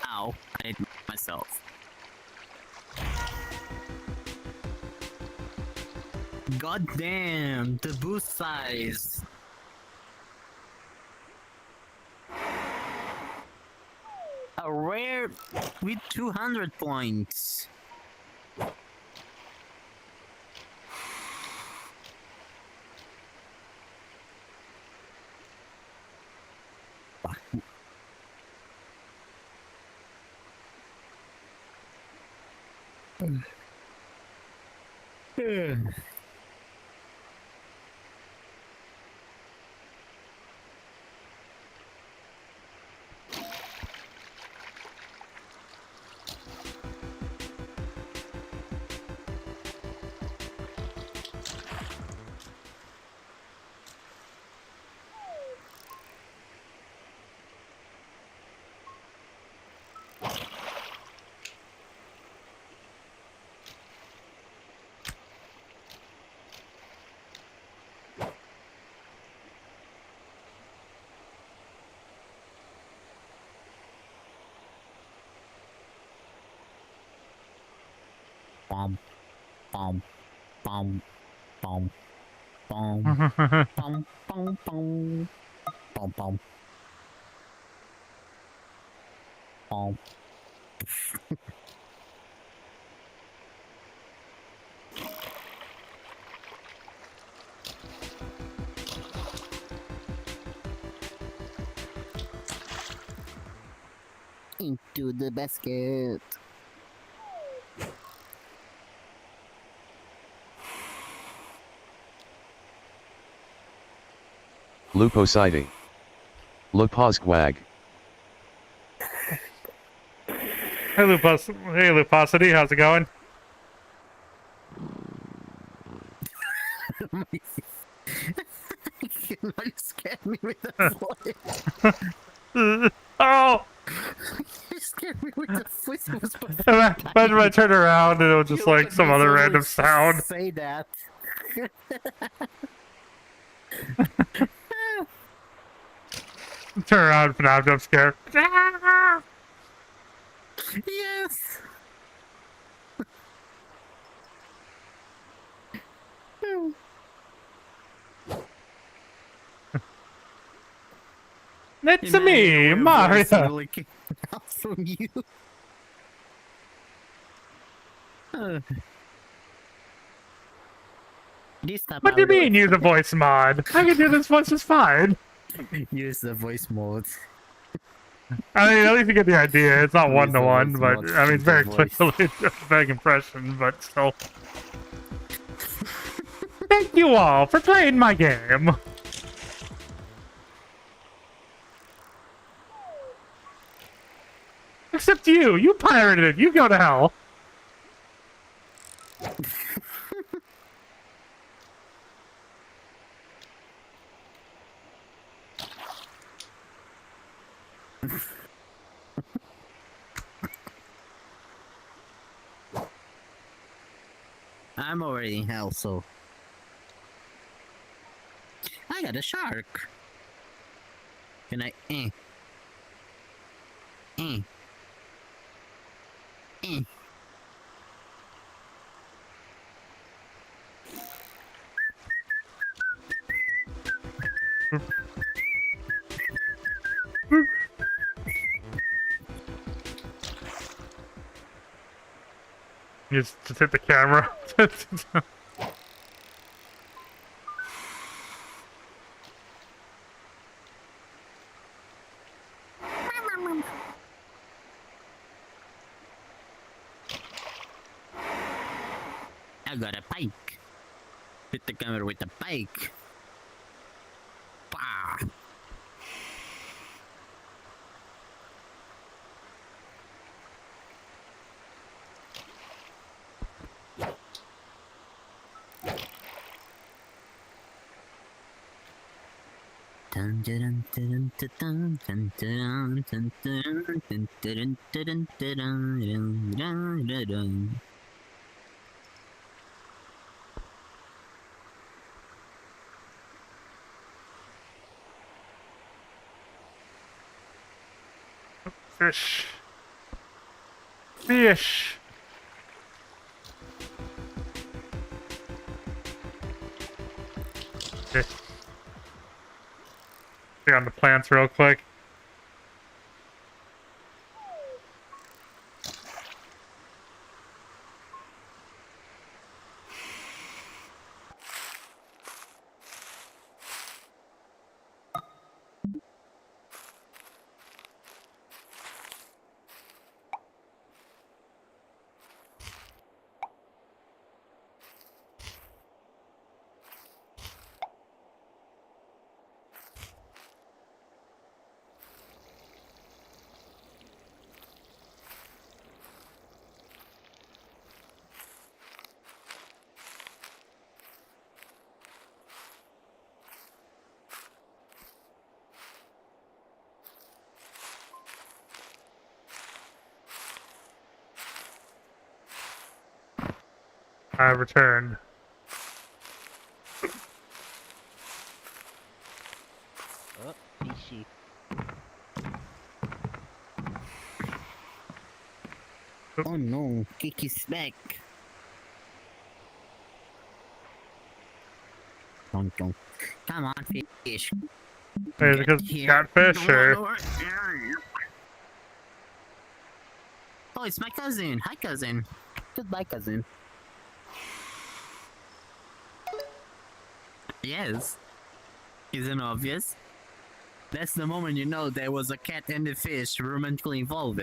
Ow, I hit myself. God damn, the boost size. A rare with 200 points. Bomb, bomb, Bum, bum, bum, bum, bum, bum, bum, bum, bum. Into the basket. Luposity. Luposquag. Hey, Luposity, how's it going? You scared me with the voice. Oh! You scared me with the voice. It was Imagine I turn around and it was just You like would some be other so random like, sound. Say that. Turn around and now I'm scared. Yes. It's Imagine me, a Mario. voice really came out from you. This time What do you mean use a voice mod? I can do this voice just fine. use the voice mode. I mean, at least you get the idea. It's not Use one to the one, voice but mod I mean, it's for very the voice. clearly a vague impression, but still. Thank you all for playing my game. Except you. You pirated it. You go to hell. I'm already in hell, so I got a shark. Can I? Eh. You just hit the camera. I got a pike. Hit the camera with the pike. Bah. Dun dun dun dun dun dun dun dun dun dun dun dun dun dun dun dun. Fish. Fish. Okay. Check on the plants real quick. I returned. Oh, fishy. Oh no, Kiki's back. Don't, don't. Come on, fish. Wait, because Here. got fish Come on or over. Oh, it's my cousin. Hi, cousin. Goodbye, cousin. Yes. Isn't obvious? That's the moment you know there was a cat and a fish romantically involved.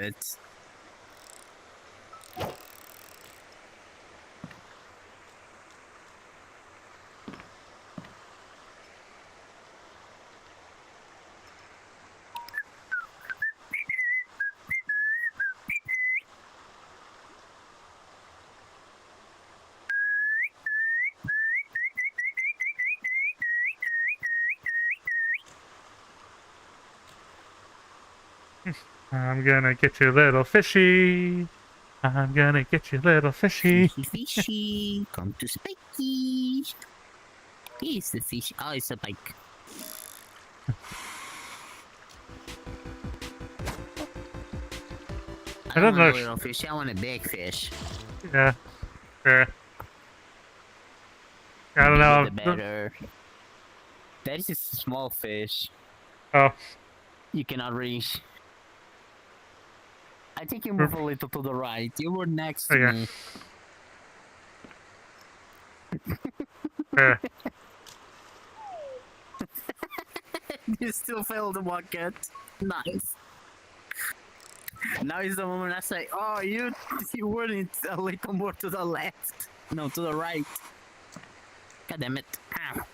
I'm gonna get you, little fishy. I'm gonna get you, little fishy. Fishy, fishy, come to Spiky. Here's the fish. Oh, it's a bike. I don't don't want know. a little fish. I want a big fish. Yeah. Yeah. I don't know. The better. That is a small fish. Oh, You cannot reach. I think you move a little to the right. You were next to Okay. me. yeah. You still failed the bucket. Nice. Now is the moment I say, oh, you weren't a little more to the left. No, to the right. God damn it. Ow.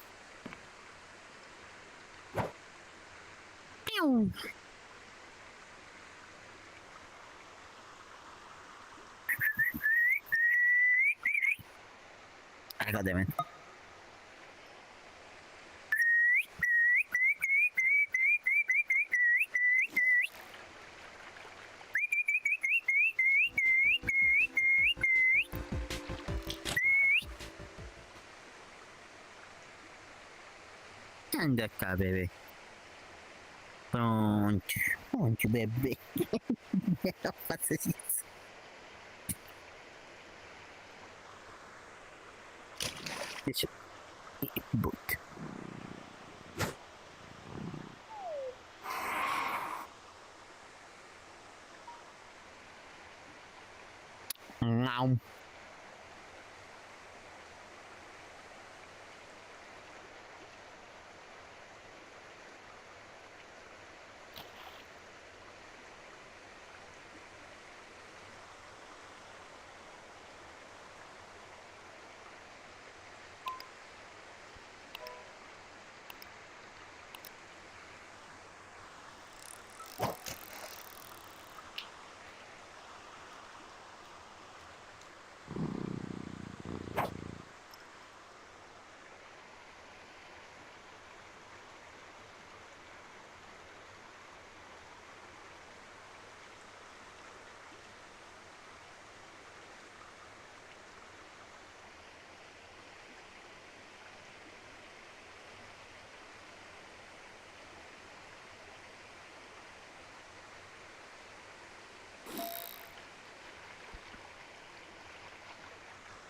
Pew. God damn it. Anda cá, bebê. Pronto. Pronto, bebê. Não faça isso. Deixa eu... Boot. Não.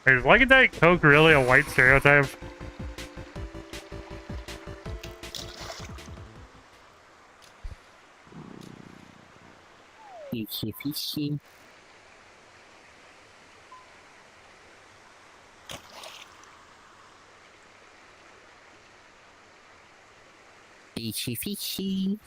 Is liking Diet Coke really a white stereotype? Fishy, fishy. Fishy, fishy.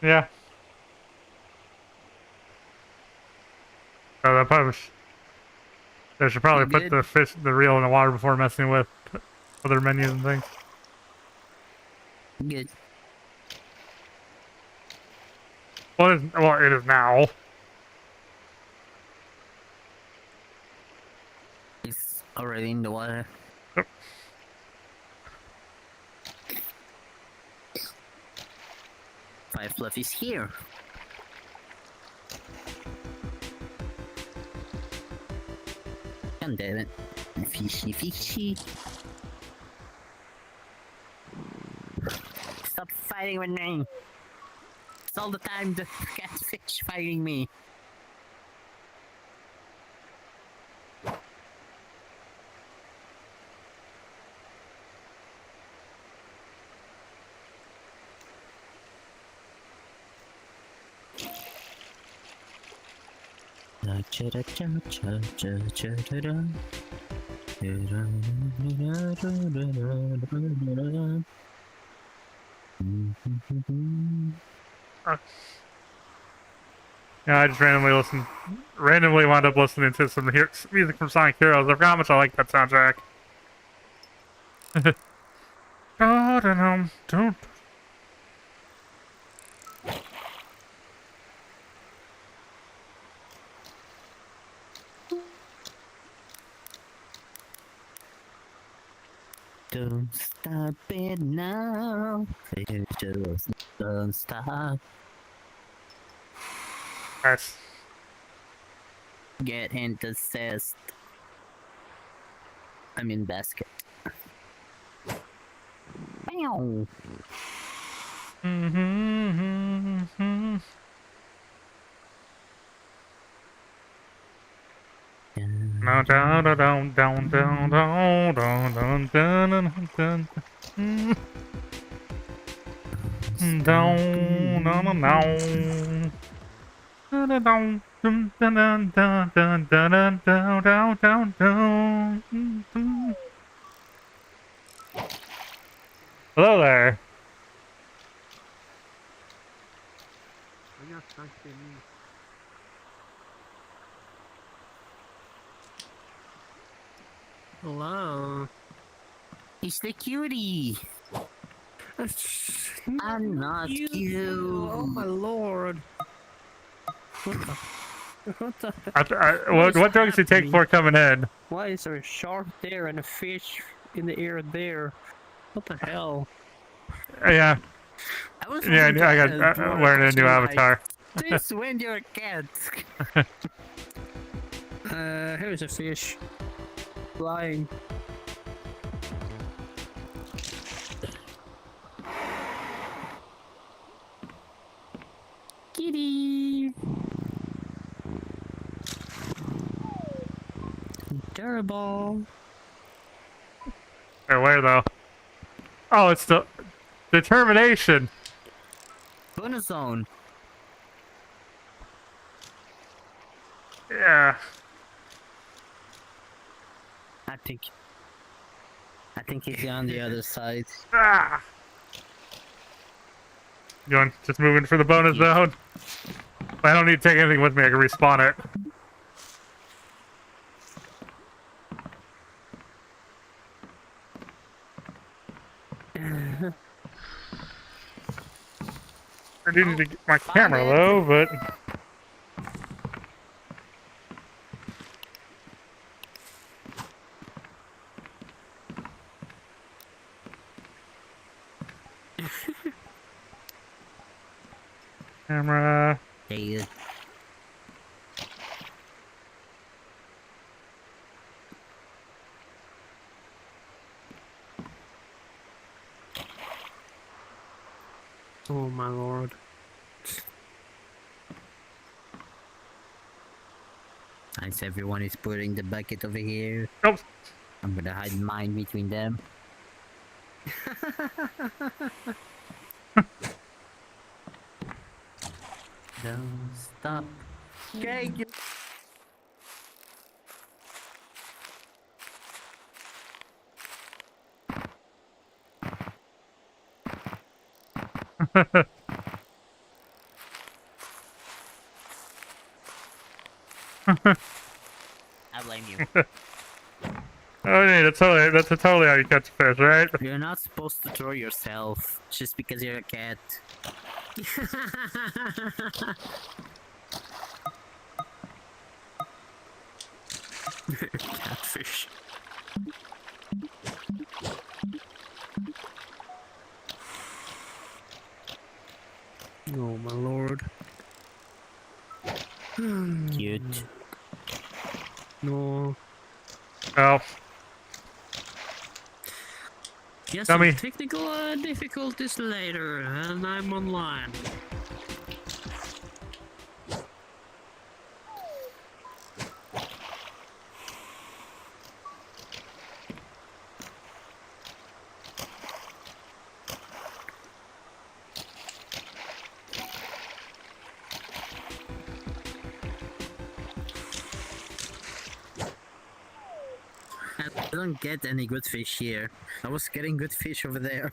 Yeah. Oh, that probably. They should probably You put good? the fish, the reel in the water before messing with other menus and things. Good. Well, it is now. It's already in the water. Yep. Five fluffies here. God damn it. Fishy, fishy. Stop fighting with me. It's all the time the catfish fighting me. Yeah, I just randomly wound up listening to some music from Sonic Heroes. I forgot how much I like that soundtrack. Don't. Don't stop it now. It just don't stop. Nice. Get into cest. I'm in basket. Meow. No, down, down, down, down, down, down, down, down, down, down, down, down. Hello there. Hello. He's the cutie. I'm not you. Oh my lord. What the? What drugs do you take before coming in? Why is there a shark there and a fish in the air there? What the hell? Yeah, I was yeah, I got learning a new avatar. This when you're a cat. Here's a fish. Flying. Kitty. Terrible. Hey, where though? Oh, it's the determination. Bonus zone. Yeah. I think he's on the other side. Ah. Just moving for the bonus zone. I don't need to take anything with me. I can respawn it. I do need to get my camera low, but camera. Hey, Oh my lord. Nice, everyone is putting the bucket over here. Nope. I'm gonna hide mine between them. Don't stop. Okay, I blame you. Oh, yeah, that's totally how you catch a fish, right? You're not supposed to throw yourself just because you're a cat. Catfish. Oh my lord. Cute. No. Oh, Yes, Dummy. some technical difficulties later, and I'm online. I don't get any good fish here. I was getting good fish over there.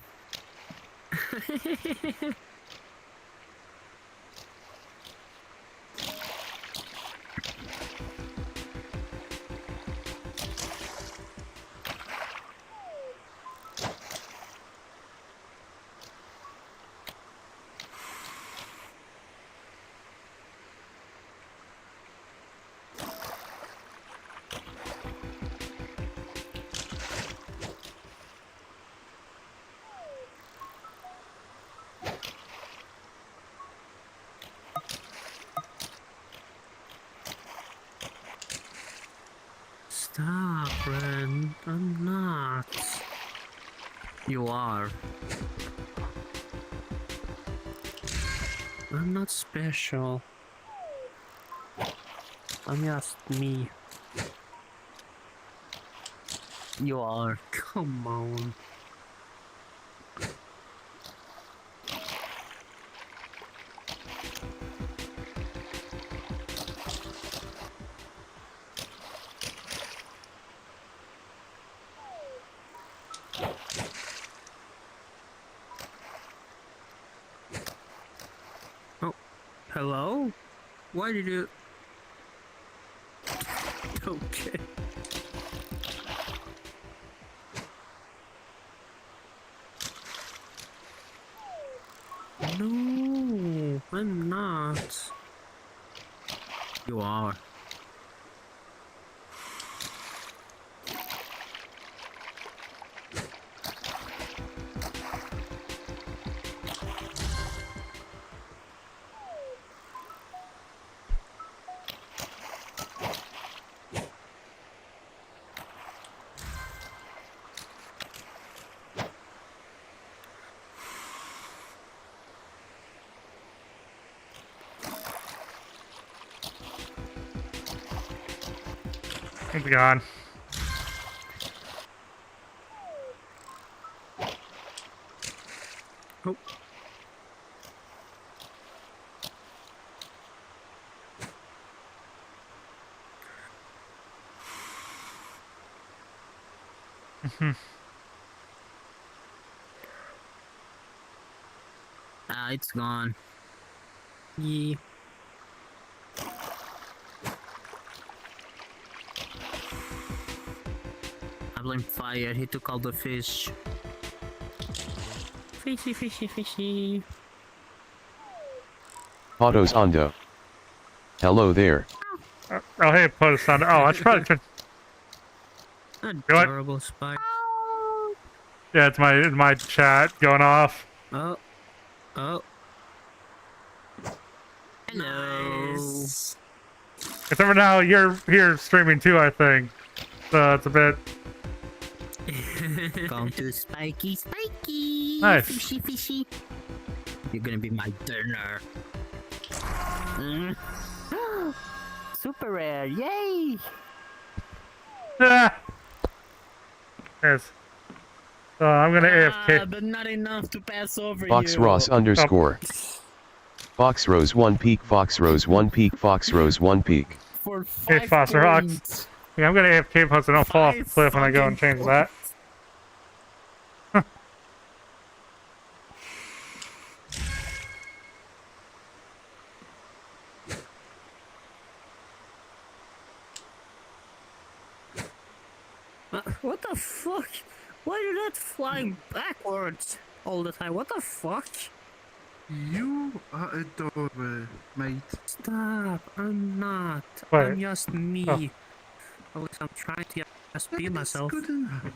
Stop, Ren. I'm not. You are. I'm not special. I'm just me. You are. Come on. Oh, hello? Why did you... Okay. No, I'm not. You are. It's gone. Oh. It's gone. Yeah. I blame fire. He took all the fish. Fishy, fishy, fishy. Autos Ondo. Hello there. Oh, hey, post on. Oh, I should probably. What? Adorable spider. Yeah, it's my chat going off. Oh. Oh. Hello. Nice. Except for now, you're here streaming too, I think. So it's a bit. Come to Spiky, Spiky. Nice. Fishy, fishy. You're gonna be my dinner. Super rare, yay! Ah. Yes. So I'm gonna AFK. But not enough to pass over Fox you. Ross underscore. Fox Rose 1 peak, Fox Rose 1 peak, Fox Rose 1 peak. For Hey, 5 Foster Hawks. points. Yeah, I'm gonna AFK post so I don't fall off the 5 cliff when I go and fucking change that. What the fuck? Why did that fly backwards all the time? What the fuck? You are adorable, mate. Stop! I'm not. Wait. I'm just me. Oh. At least I'm trying to just be That's myself. good enough.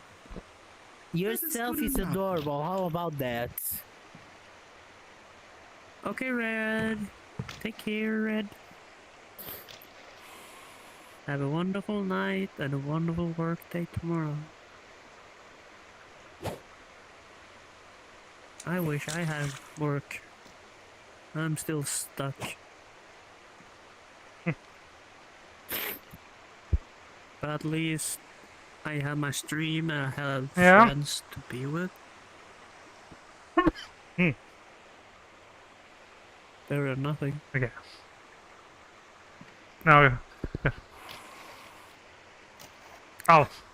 Yourself good is enough. adorable. How about that? Okay, Red. Take care, Red. Have a wonderful night and a wonderful work day tomorrow. I wish I had work. I'm still stuck. But at least I have my stream and I have Yeah. friends to be with. Better than nothing. Okay. No. Oh,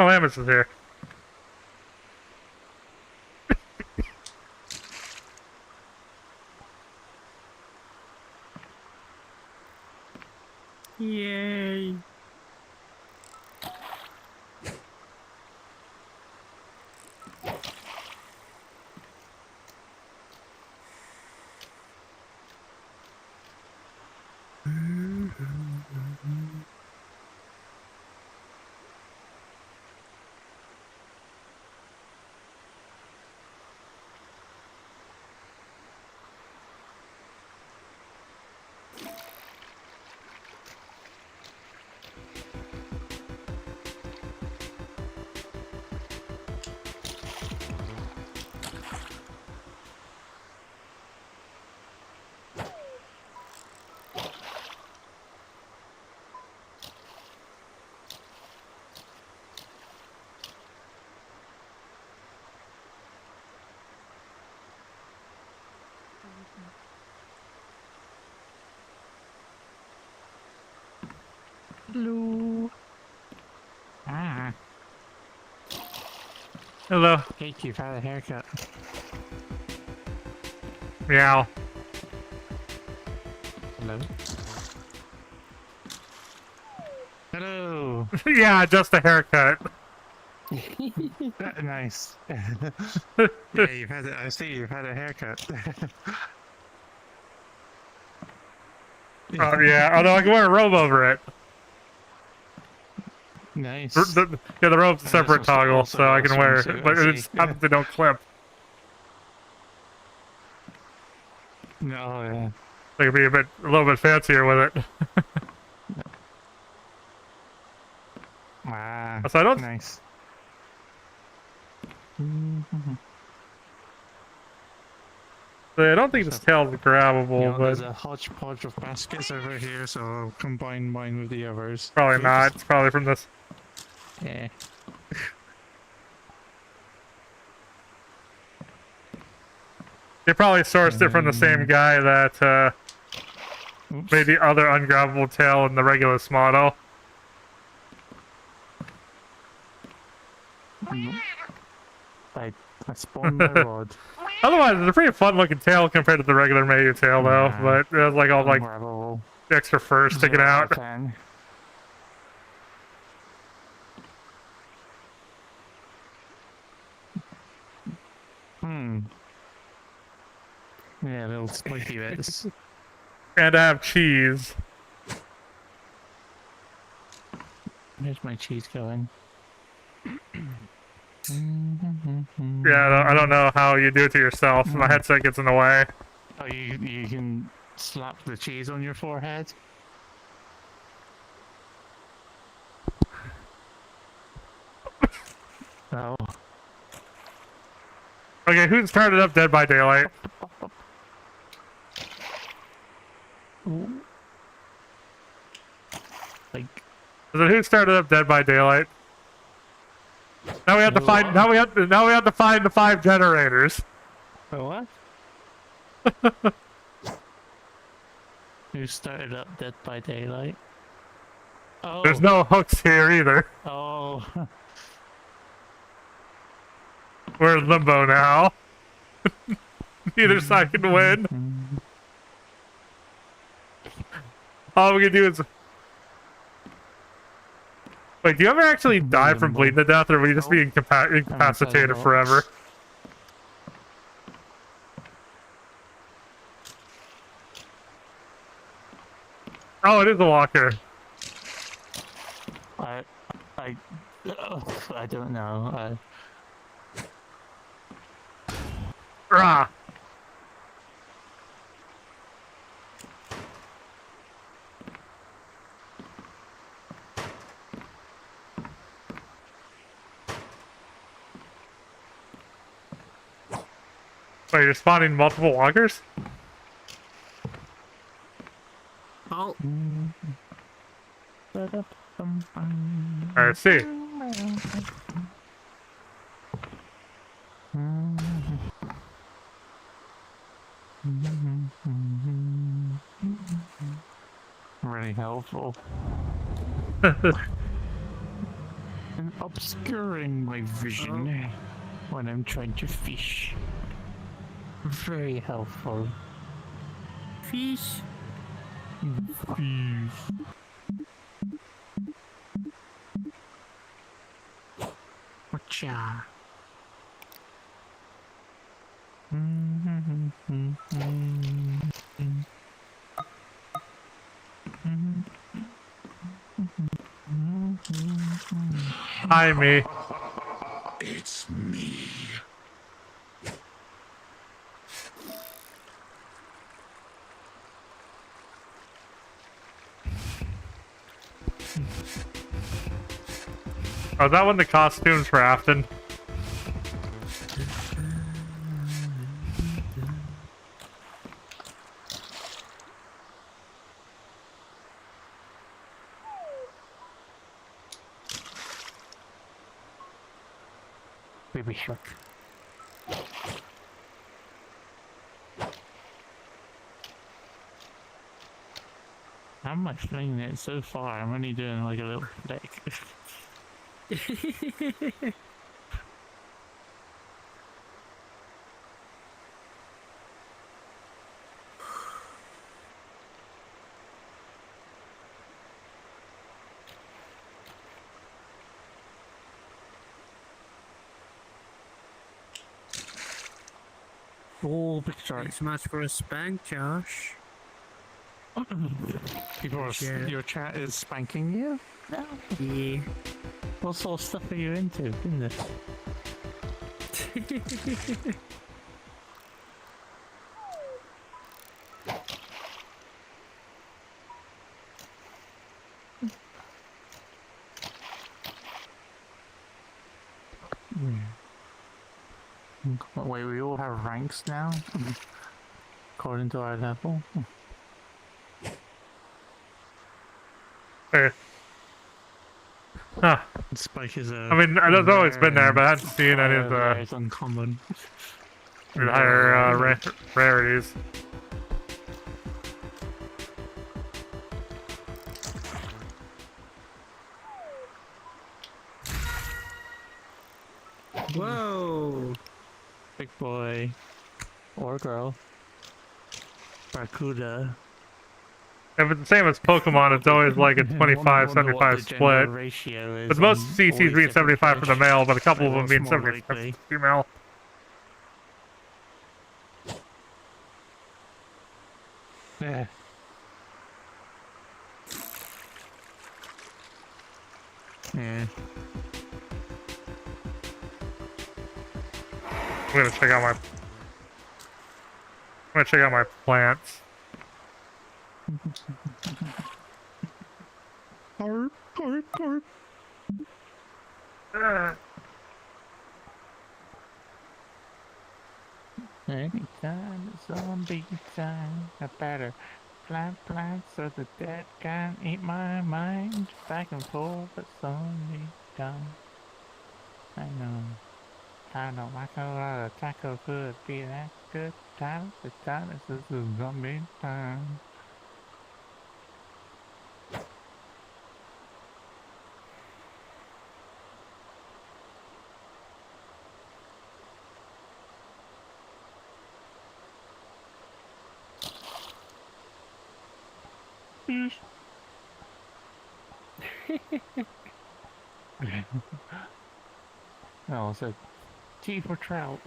Oh, Amos is here. Yay. Hello. Ah, Hello. Kate, you've had a haircut. Meow. Hello. Hello. Yeah, just a haircut. Nice. Yeah, you've had. I see you've had a haircut. Oh yeah, although I can wear a robe over it. Nice. Yeah, the robe's a separate also- toggle, also so I a can wear swimsuit, it, but I it's see. happens they don't clip. No, yeah. They could be a little bit fancier with it. Ah, So I don't. nice. I don't think this tail's grabbable, You know, but there's a hodgepodge of baskets over here, so I'll combine mine with the others. probably Oops. not. It's probably from this. Yeah. They probably sourced it from the same guy that Oops. made the other ungrabbable tail in the Regulus model. I spawned my rod. Otherwise, it's a pretty fun-looking tail compared to the regular Mayu tail, though. Nah. But it has like all like Ungrabbable. extra fur sticking 0 out. out of 10. Yeah, little spiky bits. And I have cheese. Where's my cheese going? Yeah, I don't know how you do it to yourself. My headset gets in the way. Oh, you can slap the cheese on your forehead? Oh. Okay, who started up Dead by Daylight? Like, Is it who started up Dead by Daylight? Now we have to find. Now we have to find the 5 generators. what? Who started up Dead by Daylight? Oh. There's no hooks here either. Oh. We're in limbo now. Neither side can win. All we can do is. Wait, do you ever actually die from bleeding to death, or will you just be incapacitated forever? Oh, it is a walker. I don't know. Rah! Wait, you're spawning multiple walkers? Oh, I see. Really helpful. obscuring my vision when I'm trying to fish. Very helpful. Fish. Fish. Whatcha? Hi, me. It's me. Oh, is that one of the costumes for Afton? Baby shark. How am I flinging it so far? I'm only doing like a little flick. Oh, big shark. Thanks so much for a spank, Josh. People are, Yeah. your chat is spanking you? No. Yeah. What sort of stuff are you into, goodness? Wait, we all have ranks now? According to our level? Hey. Huh. Spike is a... I mean, that's always been there, but I haven't seen any of the It's uncommon. higher rarities. Whoa! Big boy. Or girl. Barracuda. If it's the same as Pokemon, it's always like a 25-75 split. Ratio is, But most CCs always mean 75 for the different male, but a couple of them what's mean more 75 for likely. the female. Yeah. Yeah. I'm gonna check out my plants. Carp, carp, carp. Anytime it's zombie time, I better plant so the dead can't eat my mind. Back and forth, but zombie time. I know, macaroni taco could be that good time. The time is zombie time. Oh, so T for trout.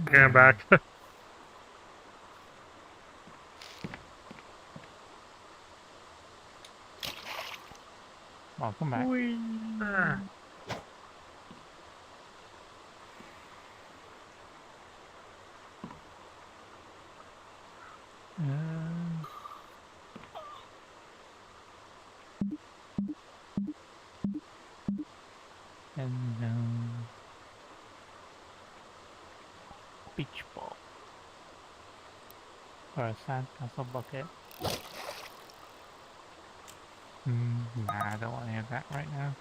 Okay, I'm back. Welcome back. And beach ball. Or a sandcastle bucket. Nah, I don't want any of that right now.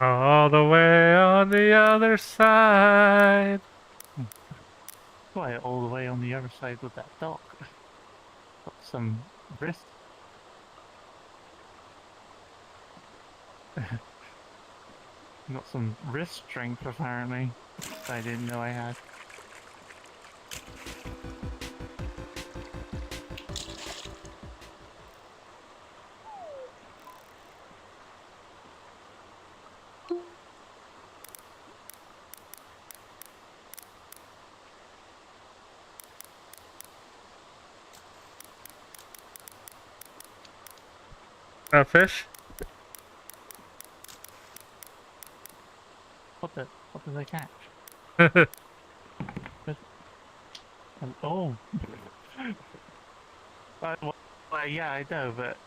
All the way on the other side. Why, all the way on the other side with that dock. Got some wrist. Got some wrist strength apparently. That I didn't know I had. A fish? What did I catch? Oh. Well, yeah, I know, but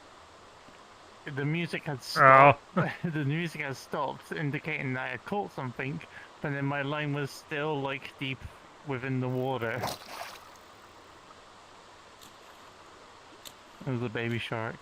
the music had stopped. The music had stopped, indicating that I had caught something, but then my line was still like deep within the water. It was a baby shark.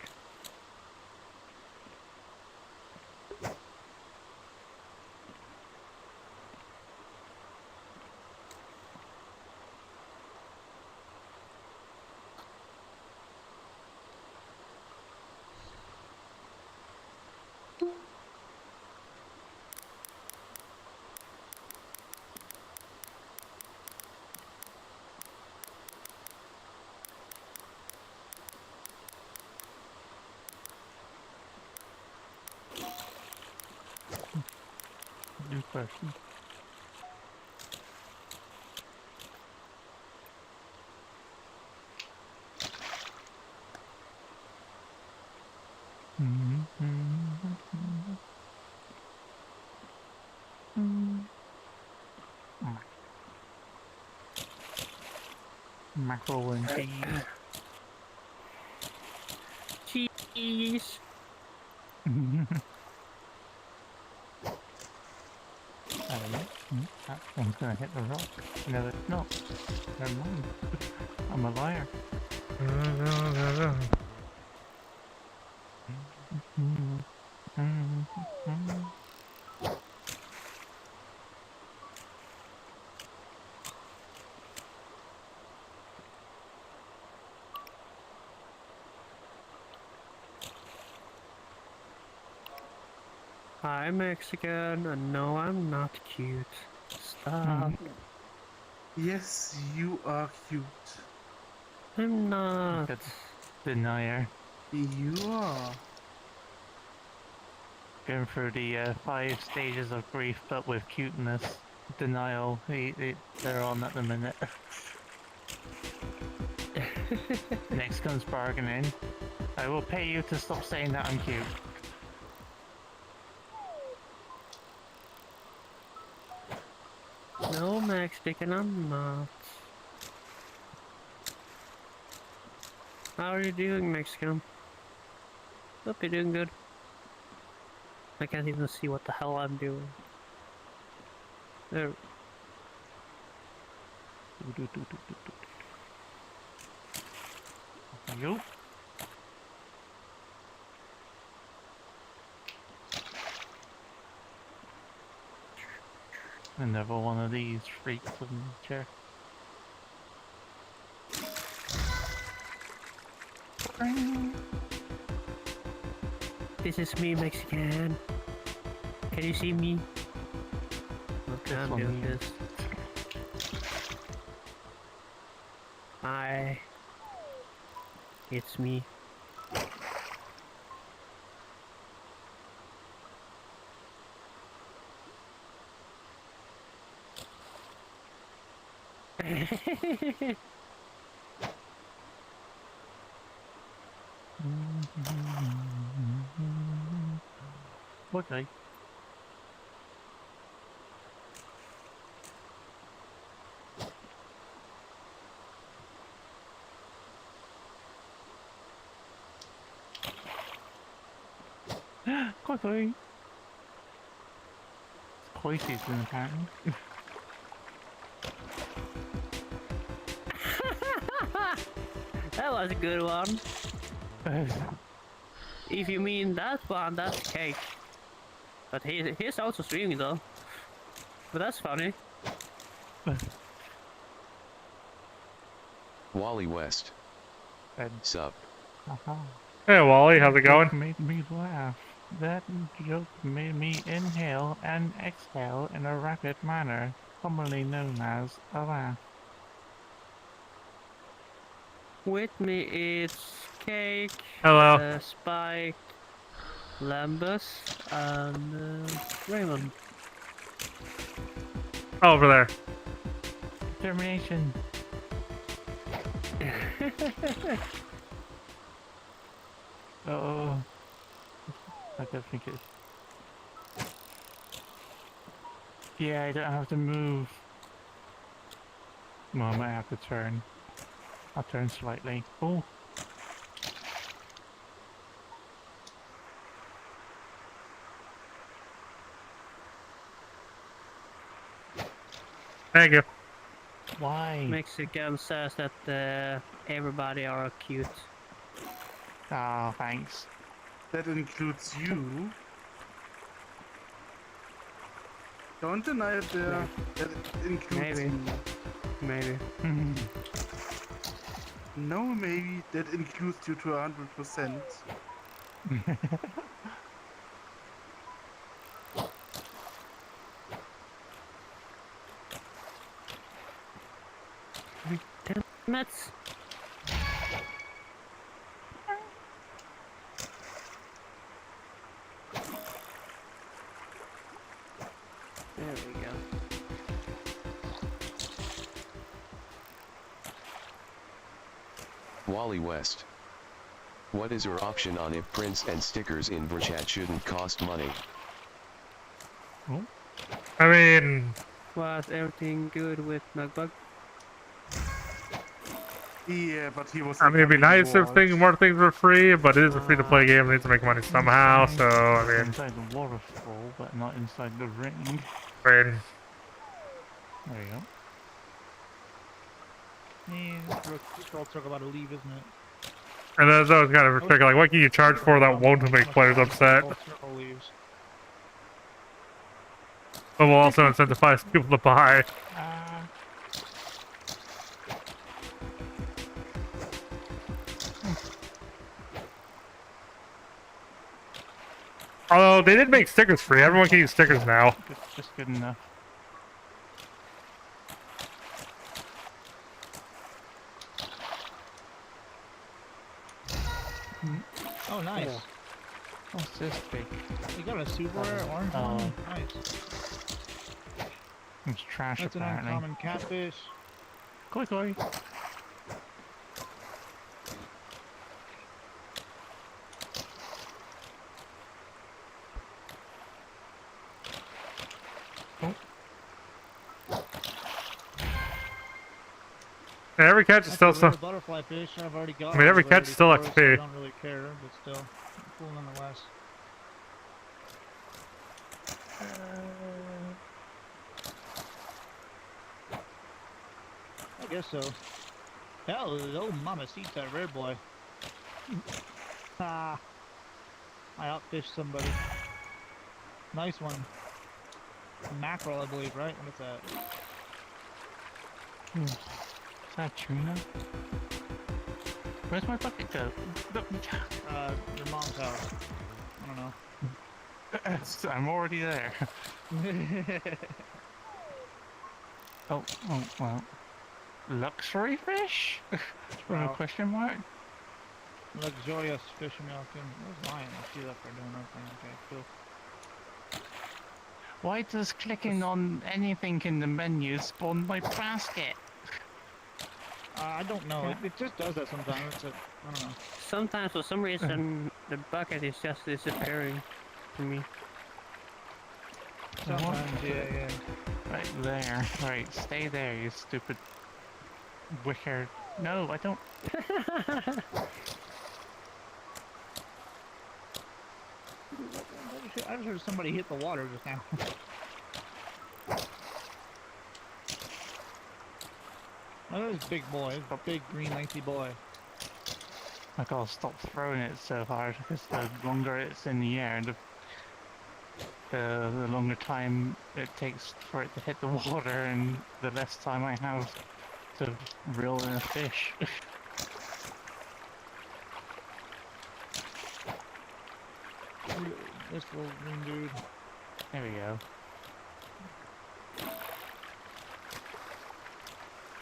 Good question. Mackerel and cheese. Cheese. I don't know. That one's gonna hit the rock. No, it's not. Never mind. I'm a liar. I'm Mexican, and no, I'm not cute. Stop. Yes, you are cute. I'm not. That's denier. You are. Going through the 5 stages of grief, but with cuteness. Denial. They're on at the minute. Next comes bargaining. I will pay you to stop saying that I'm cute. No, Mexican, I'm not. How are you doing, Mexican? Hope you're doing good. I can't even see what the hell I'm doing. There. You? Another one of these freaks of nature. This is me, Mexican. Can you see me? I'm one doing here. this. Hi. It's me. Okay. Quickly. It's koi season apparently. That was a good one. If you mean that one, that's cake. But he's also streaming though. But that's funny. Wally West. And, Sup. Hey Wally, how's it that joke going? made me laugh. That joke made me inhale and exhale in a rapid manner, commonly known as a laugh. With me it's Cake, Hello. Spike, Lambus, and Raymond. Over there. Determination. Oh, I don't think it's. Yeah, I don't have to move. Well, I might have to turn. I'll turn slightly. Oh. Thank you. Why? Mexican says that everybody are cute. Oh, thanks. That includes you. Don't deny it there. That includes Maybe. me. Maybe. No, maybe that includes you to 100%. Damn it. There we go. Wally West. What is your option on if prints and stickers in VRChat shouldn't cost money? I mean, Was everything good with Nugbug? Yeah, but he was. I mean, it'd be nice if more things were free, but it is a free-to-play game. It needs to make money somehow. So I mean, Inside the waterfall, but not inside the ring. I mean, There you go. It's all talk about a leave, isn't it? and that's always kind of a trick. Like, what can you charge for that won't make players upset, All circle leaves. but will also incentivize people to buy? Although they did make stickers free, everyone can use stickers now. Just good enough. Oh, nice. What's this big? You got a super rare orange Oh. one? Nice. It's trash That's an apparently. uncommon catfish. Koi koi. And every catch is still That's a some. little butterfly fish I've already got. I mean, every one catch is still already before, so I XP. don't really care, but still, cool nonetheless. I guess so. Hello, mamacita, rare boy. Ah, I outfished somebody. Nice one. Mackerel, I believe, right? What is that? Is that tuna? Where's my bucket go? Your mom's house. I don't know. I'm already there. Oh, well. Luxury fish? Wow. Question mark? Luxurious fish milking. Where's mine? She's up there doing her thing. Okay, cool. Why does clicking on anything in the menu spawn my basket? I don't know. It just does that sometimes. It's I don't know. Sometimes, for some reason, the bucket is just disappearing for me. Sometimes, yeah. Right there. Right, stay there, you stupid wicker. No, I don't. I just heard somebody hit the water just now. Oh, this big boy. This big green lengthy boy. I gotta stop throwing it so hard because the longer it's in the air, the longer time it takes for it to hit the water, and the less time I have to reel in a fish. This little green dude. There we go.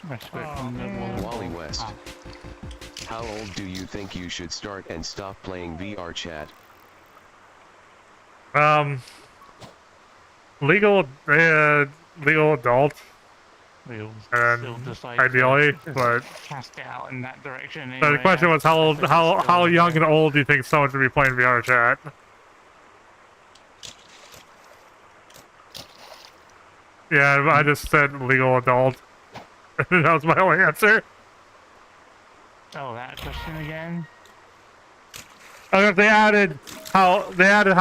Rescue it from the water. Wally West. How old do you think you should start and stop playing VRChat? Legal adult, We'll and still decide ideally, to but cast it out in that direction. so the Anyway, question was how young and old do you think someone should be playing VRChat? Yeah, I just said legal adult. That was my only answer. Oh, that question again? They added how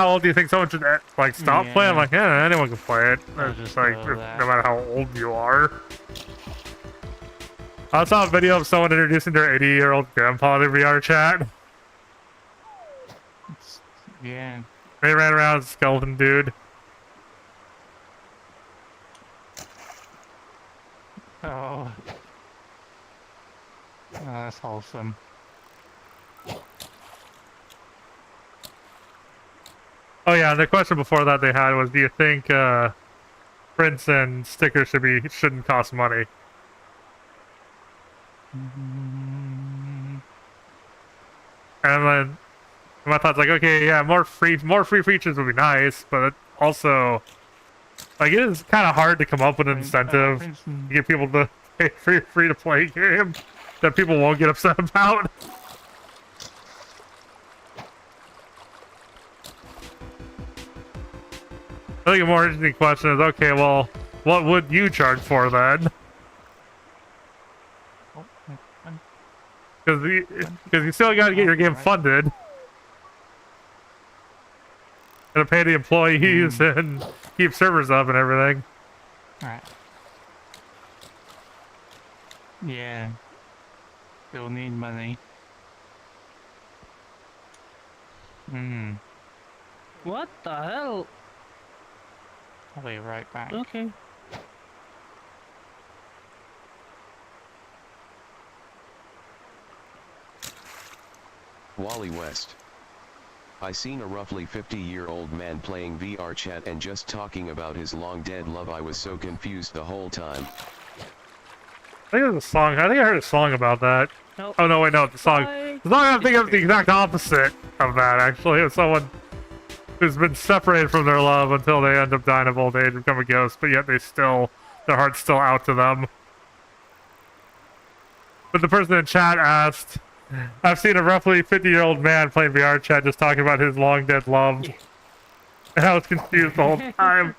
old do you think someone should like stop playing? I'm like, yeah, anyone can play it. It's just like no matter how old you are. I saw a video of someone introducing their 80-year-old grandpa to VRChat. Yeah. They ran around as a skeleton dude. Oh. Oh, that's wholesome. Oh yeah, and the question before that they had was, do you think prints and stickers shouldn't cost money? And then my thoughts like, okay, yeah, more free features would be nice, but it also, like, it is kind of hard to come up with an incentive to get people to pay free to play a game that people won't get upset about. I think a more interesting question is, okay, well, what would you charge for then? Because you still got to get your game funded. Gotta pay the employees and keep servers up and everything. Alright. Yeah. Still need money. What the hell? I'll be right back. Okay. Wally West. I seen a roughly 50-year-old man playing VRChat and just talking about his long-dead love. I was so confused the whole time. I think there's a song. I think I heard a song about that. Nope. Oh no, wait, no, the song. Bye. The song I'm thinking of the exact opposite of that. Actually, it's someone who's been separated from their love until they end up dying of old age and become a ghost, but yet their heart's still out to them. But the person in chat asked, I've seen a roughly 50-year-old man playing VRChat just talking about his long dead love. And I was confused the whole time.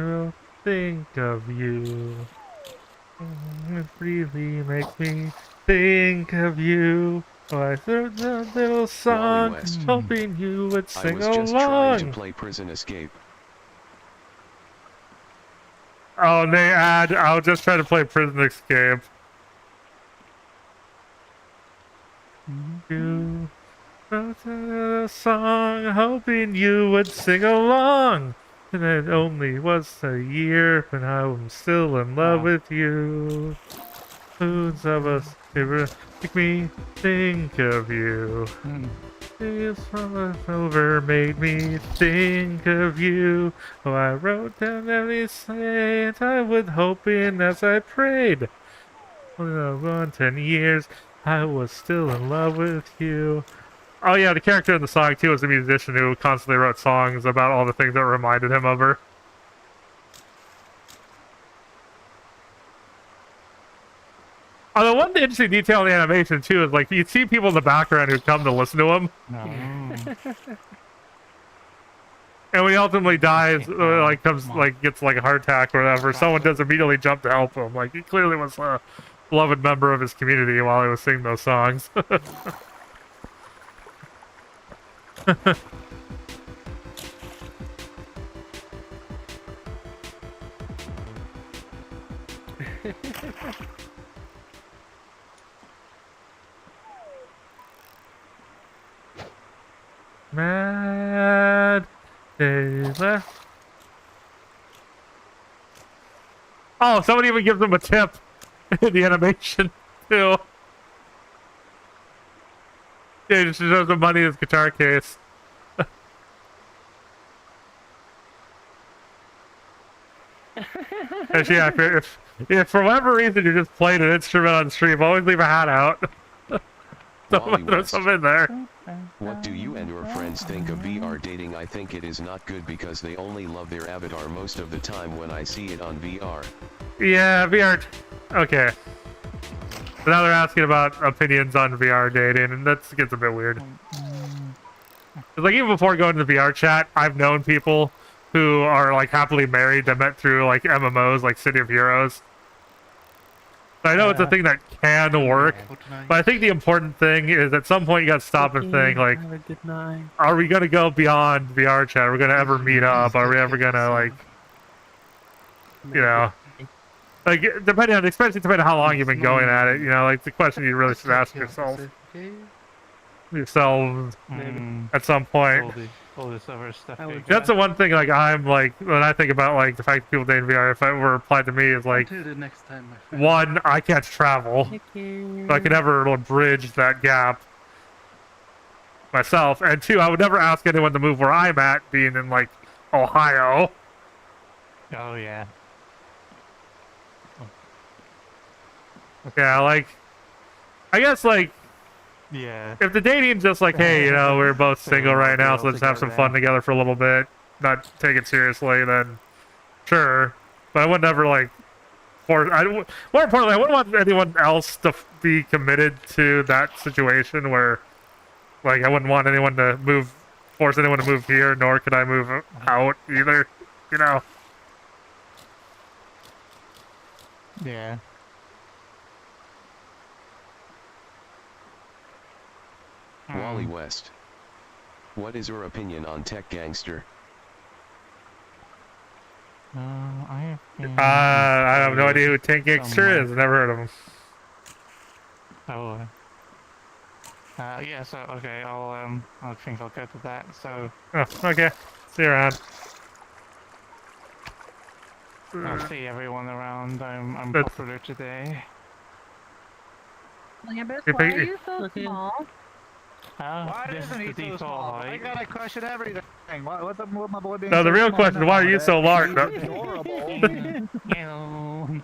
I think of you. It really makes me think of you. I wrote a little song, West. hoping you would I sing was just trying to along. play Prison Escape. Oh, and they add, I'll just try to play Prison Escape. You wrote a song, hoping you would sing along. And it only was a year, but I'm still in love with you. Who's of us ever make me think of you? This from over made me think of you. Oh, I wrote down every saying I was hoping as I prayed. Around 10 years, I was still in love with you. Oh yeah, the character in the song too was a musician who constantly wrote songs about all the things that reminded him of her. Although one interesting detail in the animation too is like you see people in the background who come to listen to him. And when he ultimately dies, like gets like a heart attack or whatever, someone does immediately jump to help him. Like he clearly was a beloved member of his community while he was singing those songs. Mad Taylor. Oh, somebody even gives him a tip in the animation too. Yeah, just shows him money in his guitar case. Actually, yeah, if for whatever reason you're just playing an instrument on stream, always leave a hat out. Someone throw something in there. What do you and your friends think of VR dating? I think it is not good because they only love their avatar most of the time when I see it on VR. Yeah, VR. Okay. So now they're asking about opinions on VR dating, and that gets a bit weird. 'Cause, like, even before going to the VRChat, I've known people who are like happily married that met through like MMOs, like City of Heroes. So I know it's a thing that can work, but I think the important thing is at some point you got to stop and think like, are we gonna go beyond VRChat? Are we gonna ever meet up? Are we ever gonna like, you know? Like, especially depending on how long you've been going at it, you know, like the question you really should ask yourselves at some point. That's the one thing, like, I'm like, when I think about like the fact that people date in VR, if it were applied to me, is like, one, I can't travel, so I could never bridge that gap myself, and two, I would never ask anyone to move where I'm at, being in like Ohio. Oh yeah. Yeah, like, I guess, like, Yeah. if the dating's just like, hey, you know, we're both single right now, so let's have some fun together for a little bit, not take it seriously, then sure. But I would never, like, more importantly, I wouldn't want anyone else to be committed to that situation where, like, I wouldn't want anyone to force anyone to move here, nor could I move out either, you know? Yeah. Wally West. What is your opinion on Tech Gangster? I have no idea who Tank Gangster is. Never heard of him. Oh. Yeah. So okay, I think I'll go to that. So. Oh, okay. See you around. I'll see everyone around. I'm popular today. Lambus, You why pick- are you so small? Why This is isn't the he so default small? I height. gotta question everything. What's up with my boy being No, the so real small question is why are you now? so large? He's No. adorable.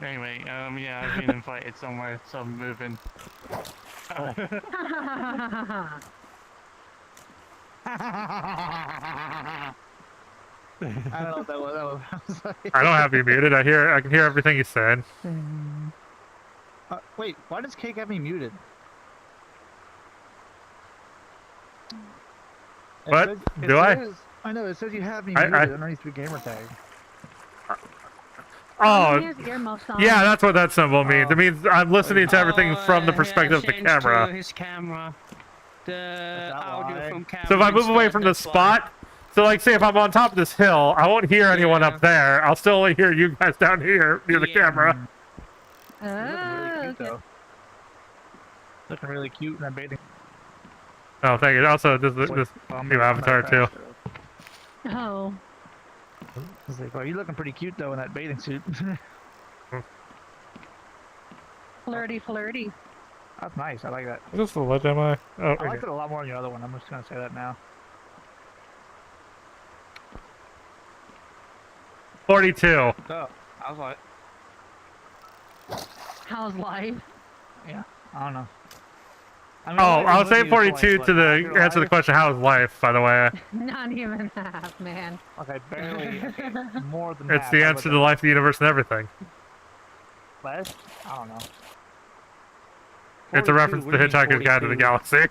Anyway, yeah, I've been invited somewhere, so I'm moving. I don't know what that was. I don't have you muted. I can hear everything you said. Wait, why does Cake have me muted? What? Do I? I know, it says you have me I- muted underneath your gamer tag. Oh, he has earmuffs on. yeah, that's what that symbol means. It means I'm listening to everything from the perspective of the camera. His camera. The audio from camera. So if I move away from the spot, so like say if I'm on top of this hill, I won't hear anyone up there. I'll still only hear you guys down here near the camera. Really cute, though. Looking really cute in that bathing. Oh, thank you. Also, this new avatar too. Oh. I was like, oh, you're looking pretty cute though in that bathing suit. Flirty, flirty. That's nice. I like that. Is this the ledge am I? Oh, I okay. liked it a lot more than your other one. I'm just gonna say that now. 42. Oh, I was like, How's life? yeah, I don't know. I mean, Oh, I like I was the saying movie 42 twice, to but the after answer the life- question, how is life, by the way? Not even half, man. Okay, barely. More than It's half. the How answer to about life, the universe, and everything. that? Less? I don't know. It's a 42, reference to what the do you mean Hitchhiker's Guide to the 42? Galaxy.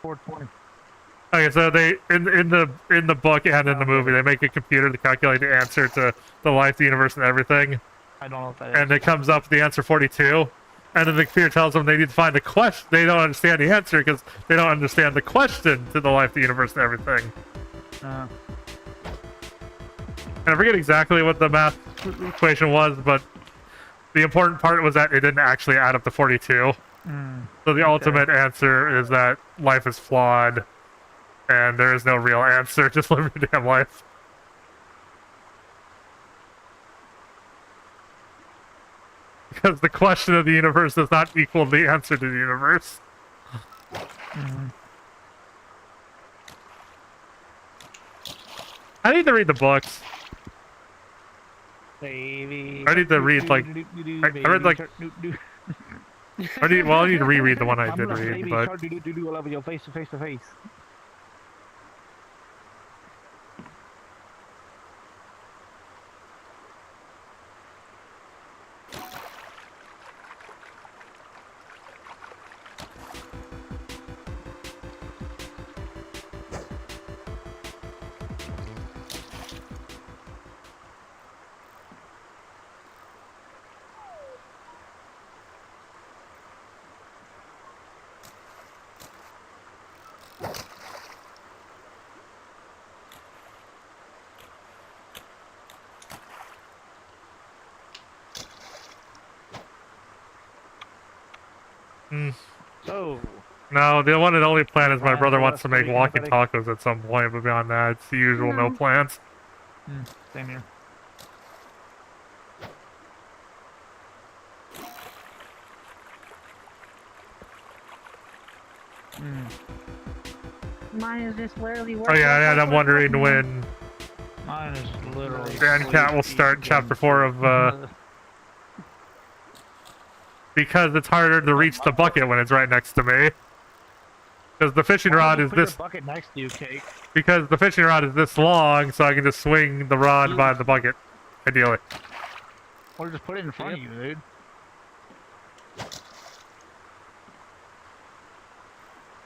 420. Okay, so they in the book and in the movie, they make a computer to calculate the answer to the life, the universe, and everything, I don't know if that is. and it comes up with the answer 42. And then the computer tells them they need to find the question. They don't understand the answer because they don't understand the question to the life, the universe, and everything. And I forget exactly what the math equation was, but the important part was that it didn't actually add up to 42. So the ultimate answer is that life is flawed, and there is no real answer. Just live your damn life. Because the question of the universe does not equal the answer to the universe. I need to read the books. Baby. I need to read, like... I read, like... I need to reread the one I did read, but... I love you face to face to face. So... No, the one and only plan is my Ryan, brother what wants else to do make you walking think, buddy? tacos at some point, but beyond that, it's the usual no plans. Same here. Mine is just literally Oh working. yeah, and I'm wondering when Mine is literally... Dan Cat will start chapter 4 of, because it's harder to reach the bucket when it's right next to me. Because the fishing rod is Put your this... bucket next to you, Cake. Because the fishing rod is this long, so I can just swing the rod by the bucket, ideally. Or just put it in front of you, dude.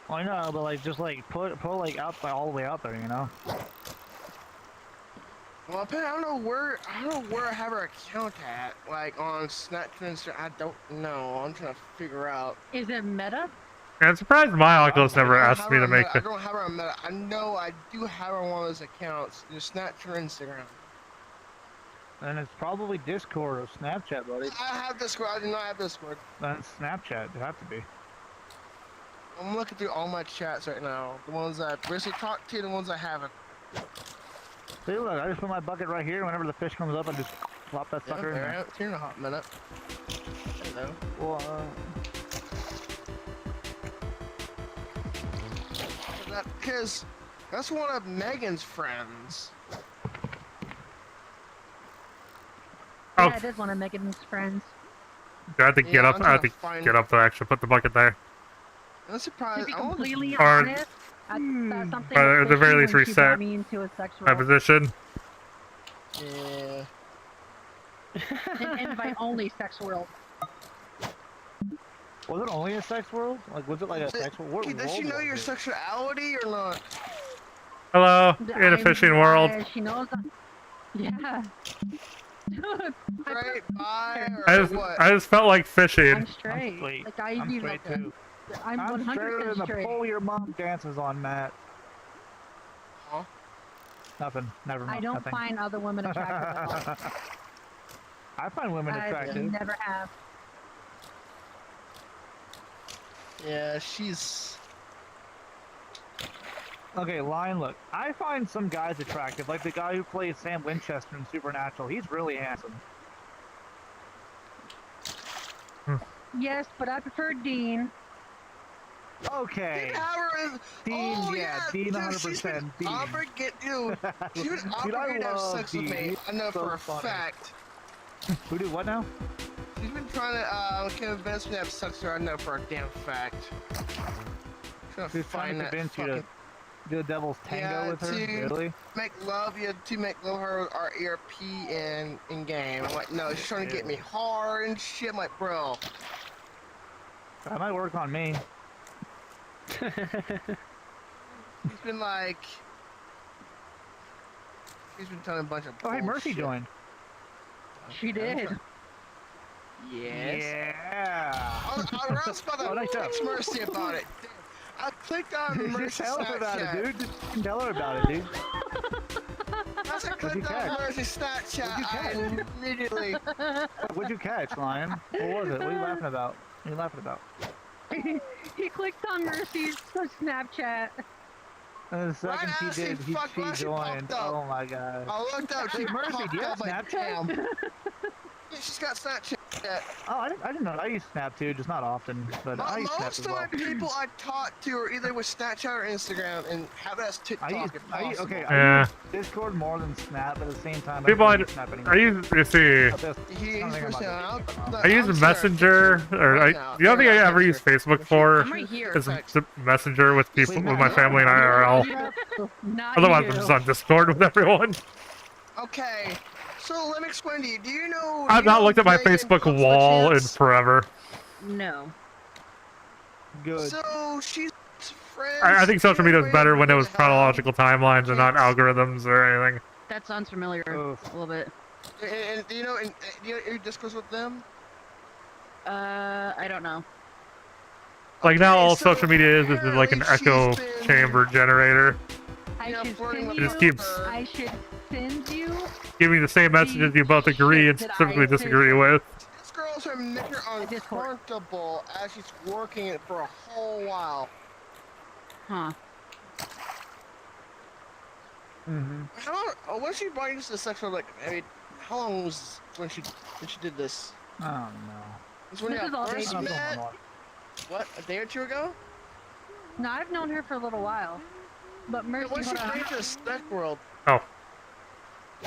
I know, but like, just like put like out by all the way out there, you know. Well, apparently, I don't know where I have her account at. Like on Snapchat, I don't know. I'm trying to figure out. Is it meta? And I'm surprised my Oculus never I don't asked have me her to on make Meta. I the... don't have her on Meta. I know I do have her on one of those accounts. Just Snapchat or Instagram. And it's probably Discord or Snapchat, buddy. I have Discord. I do not have Discord. Then it's Snapchat. It have to be. I'm looking through all my chats right now. The ones I recently talked to, the ones I haven't. See, look, I just put my bucket right here. Whenever the fish comes up, I just plop that sucker in there. Alright, it's here in a hot minute. Hello. Well, Because that's one of Megan's friends. Oh. Yeah, it is one of Megan's friends. I have to get Yeah, up. I'm I have trying to to find- get up to actually put the bucket there. I'm surprised. To be I want completely Or- honest, that's something Or at the very least especially when she brought reset me into a sex my role. position. Yeah. An invite-only sex world. was it only a sex world? Like, was it like a sex world? What Does she world know was your it? sexuality or not? Hello, in a fishing world. She knows. Yeah. Straight by or I just, what? I just felt like fishing. I'm straight. straight. Like I I'm do straight nothing. too. I'm I'm straighter 100% than the straight. pole your mom dances on, Matt. Huh? Nothing. Never mind. I don't Nothing. find other women attractive at all. I find women I attractive. never have. Yeah, she's. Okay, Lion, look. I find some guys attractive, like the guy who plays Sam Winchester in Supernatural. He's really handsome. Yes, but I prefer Dean. Okay. Dean, Dean, yeah, Dean, dude, 100%. Dean. Offering get dude. She was Dude, offering I to have love sex with Dean. me. He's I know so for a funny. fact. Who do what now? She's been trying to convince me to have sex with her. I know for a damn fact. Trying to She's trying find to that convince you to fucking do a devil's tango Yeah, with her? to Really? make love. You to make love her with our ERP in game. I'm like, no, she's trying to get me hard and shit. I'm like, bro. That might work on me. He's been like. He's been telling a bunch of. Oh, hey, Mercy bullshit. joined. She did. Yes. Yeah. I was about to Oh, nice job. text Mercy about it. I clicked on Just Mercy's tell her about it, Snapchat. dude. Just tell her about it, dude. As I What'd you clicked on catch? Mercy's Snapchat, What'd you I immediately. What'd you catch, Lion? What was it? What are you laughing about? What are you laughing about? He clicked on Mercy's Snapchat. And the second Right as she did, he fucked she Mercy joined. popped up. Oh my god. I looked up. She Hey, Mercy, popped do you have up like, Snapchat? damn. Yeah, she's got Snapchat. Oh, I didn't know. I use Snap too, just not often. But I use Snap Most as of well. the people I talk to are either with Snapchat or Instagram, and have us TikTok if possible. okay, Yeah. I use Discord more than Snap, but at the same time, People, I don't use Snap anymore. I use, you see, I use Messenger, or the only thing I ever use Facebook for I'm right here. is Messenger with people, with my family and IRL. Not Otherwise, you. I'm just on Discord with everyone. Okay, so let me explain to you. Do you know? I've not looked at my Facebook wall in forever. No. Good. So she's friends. I think social media is better when it was with, chronological timelines and not algorithms or anything. That sounds familiar a little bit. And do you know? And do you discuss with them? I don't know. Like now, all so social media is like an echo chamber generator. I should flirting send with It you. just keeps I should send you. giving the same messages you both agree and Shit that specifically I disagree sent. with. This girl's her making her uncomfortable as she's working it for a whole while. Huh. Mm-hmm. How long? When she brought you to the sexual, like, I mean, how long was when she did this? I don't know. It was when This you is all first dating. met. What? A day or two ago? No, I've known her for a little while. But Mercy, When she hold on. came to the sex world. Oh.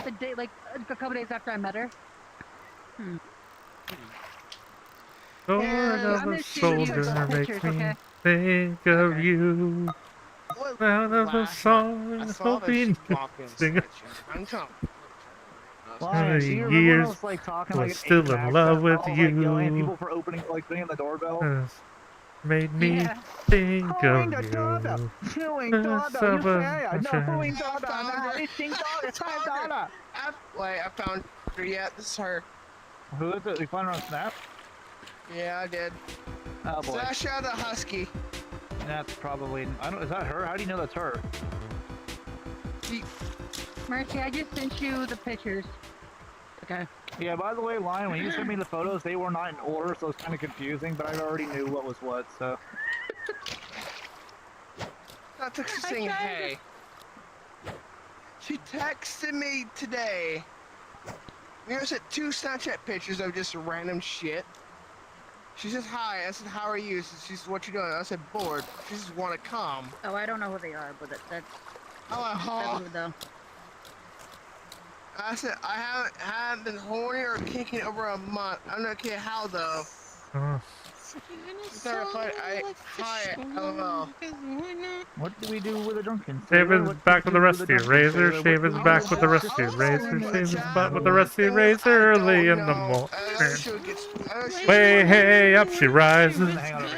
A day, like a couple days after I met her. Sword I'm of gonna a shoot you soldier some makes pictures, me okay? think of you. Sound of a song, I saw that hoping she walked in sing the I'm telling Lion, do you remember when I years was like talking was like an still Asian in love accent, with all, like, yelling at you. people for opening, like ringing the doorbell? Has made me Yeah. think Ring of the doorbell. you. Ring doorbell. You say I know Okay. ring doorbell. Now it's ding dong. It's $5. Wait, I found her. Yeah, this is her. Who is it? You find her on Snap? Yeah, I did. Oh boy. Sasha the Husky. That's probably. I don't. Is that her? How do you know that's her? Mercy, I just sent you the pictures. Okay. Yeah. By the way, Lion, when you sent me the photos, they were not in order, so it's kind of confusing. But I already knew what was what. So. Not texting saying hey. She texted me today. You know, I sent 2 Snapchat pictures of just random shit. She says hi. I said, how are you? She says, what you doing? I said, bored. She says, want to come. Oh, I don't know who they are, but that's Oh, rude though. I said, I haven't been horny or kinky in over a month. I don't care how though. So hi, LOL. What do we do with a drunken? Shave his back with a rusty razor, shave his back with a rusty razor, shave his butt with a rusty razor early in the morning. Way hey up she rises,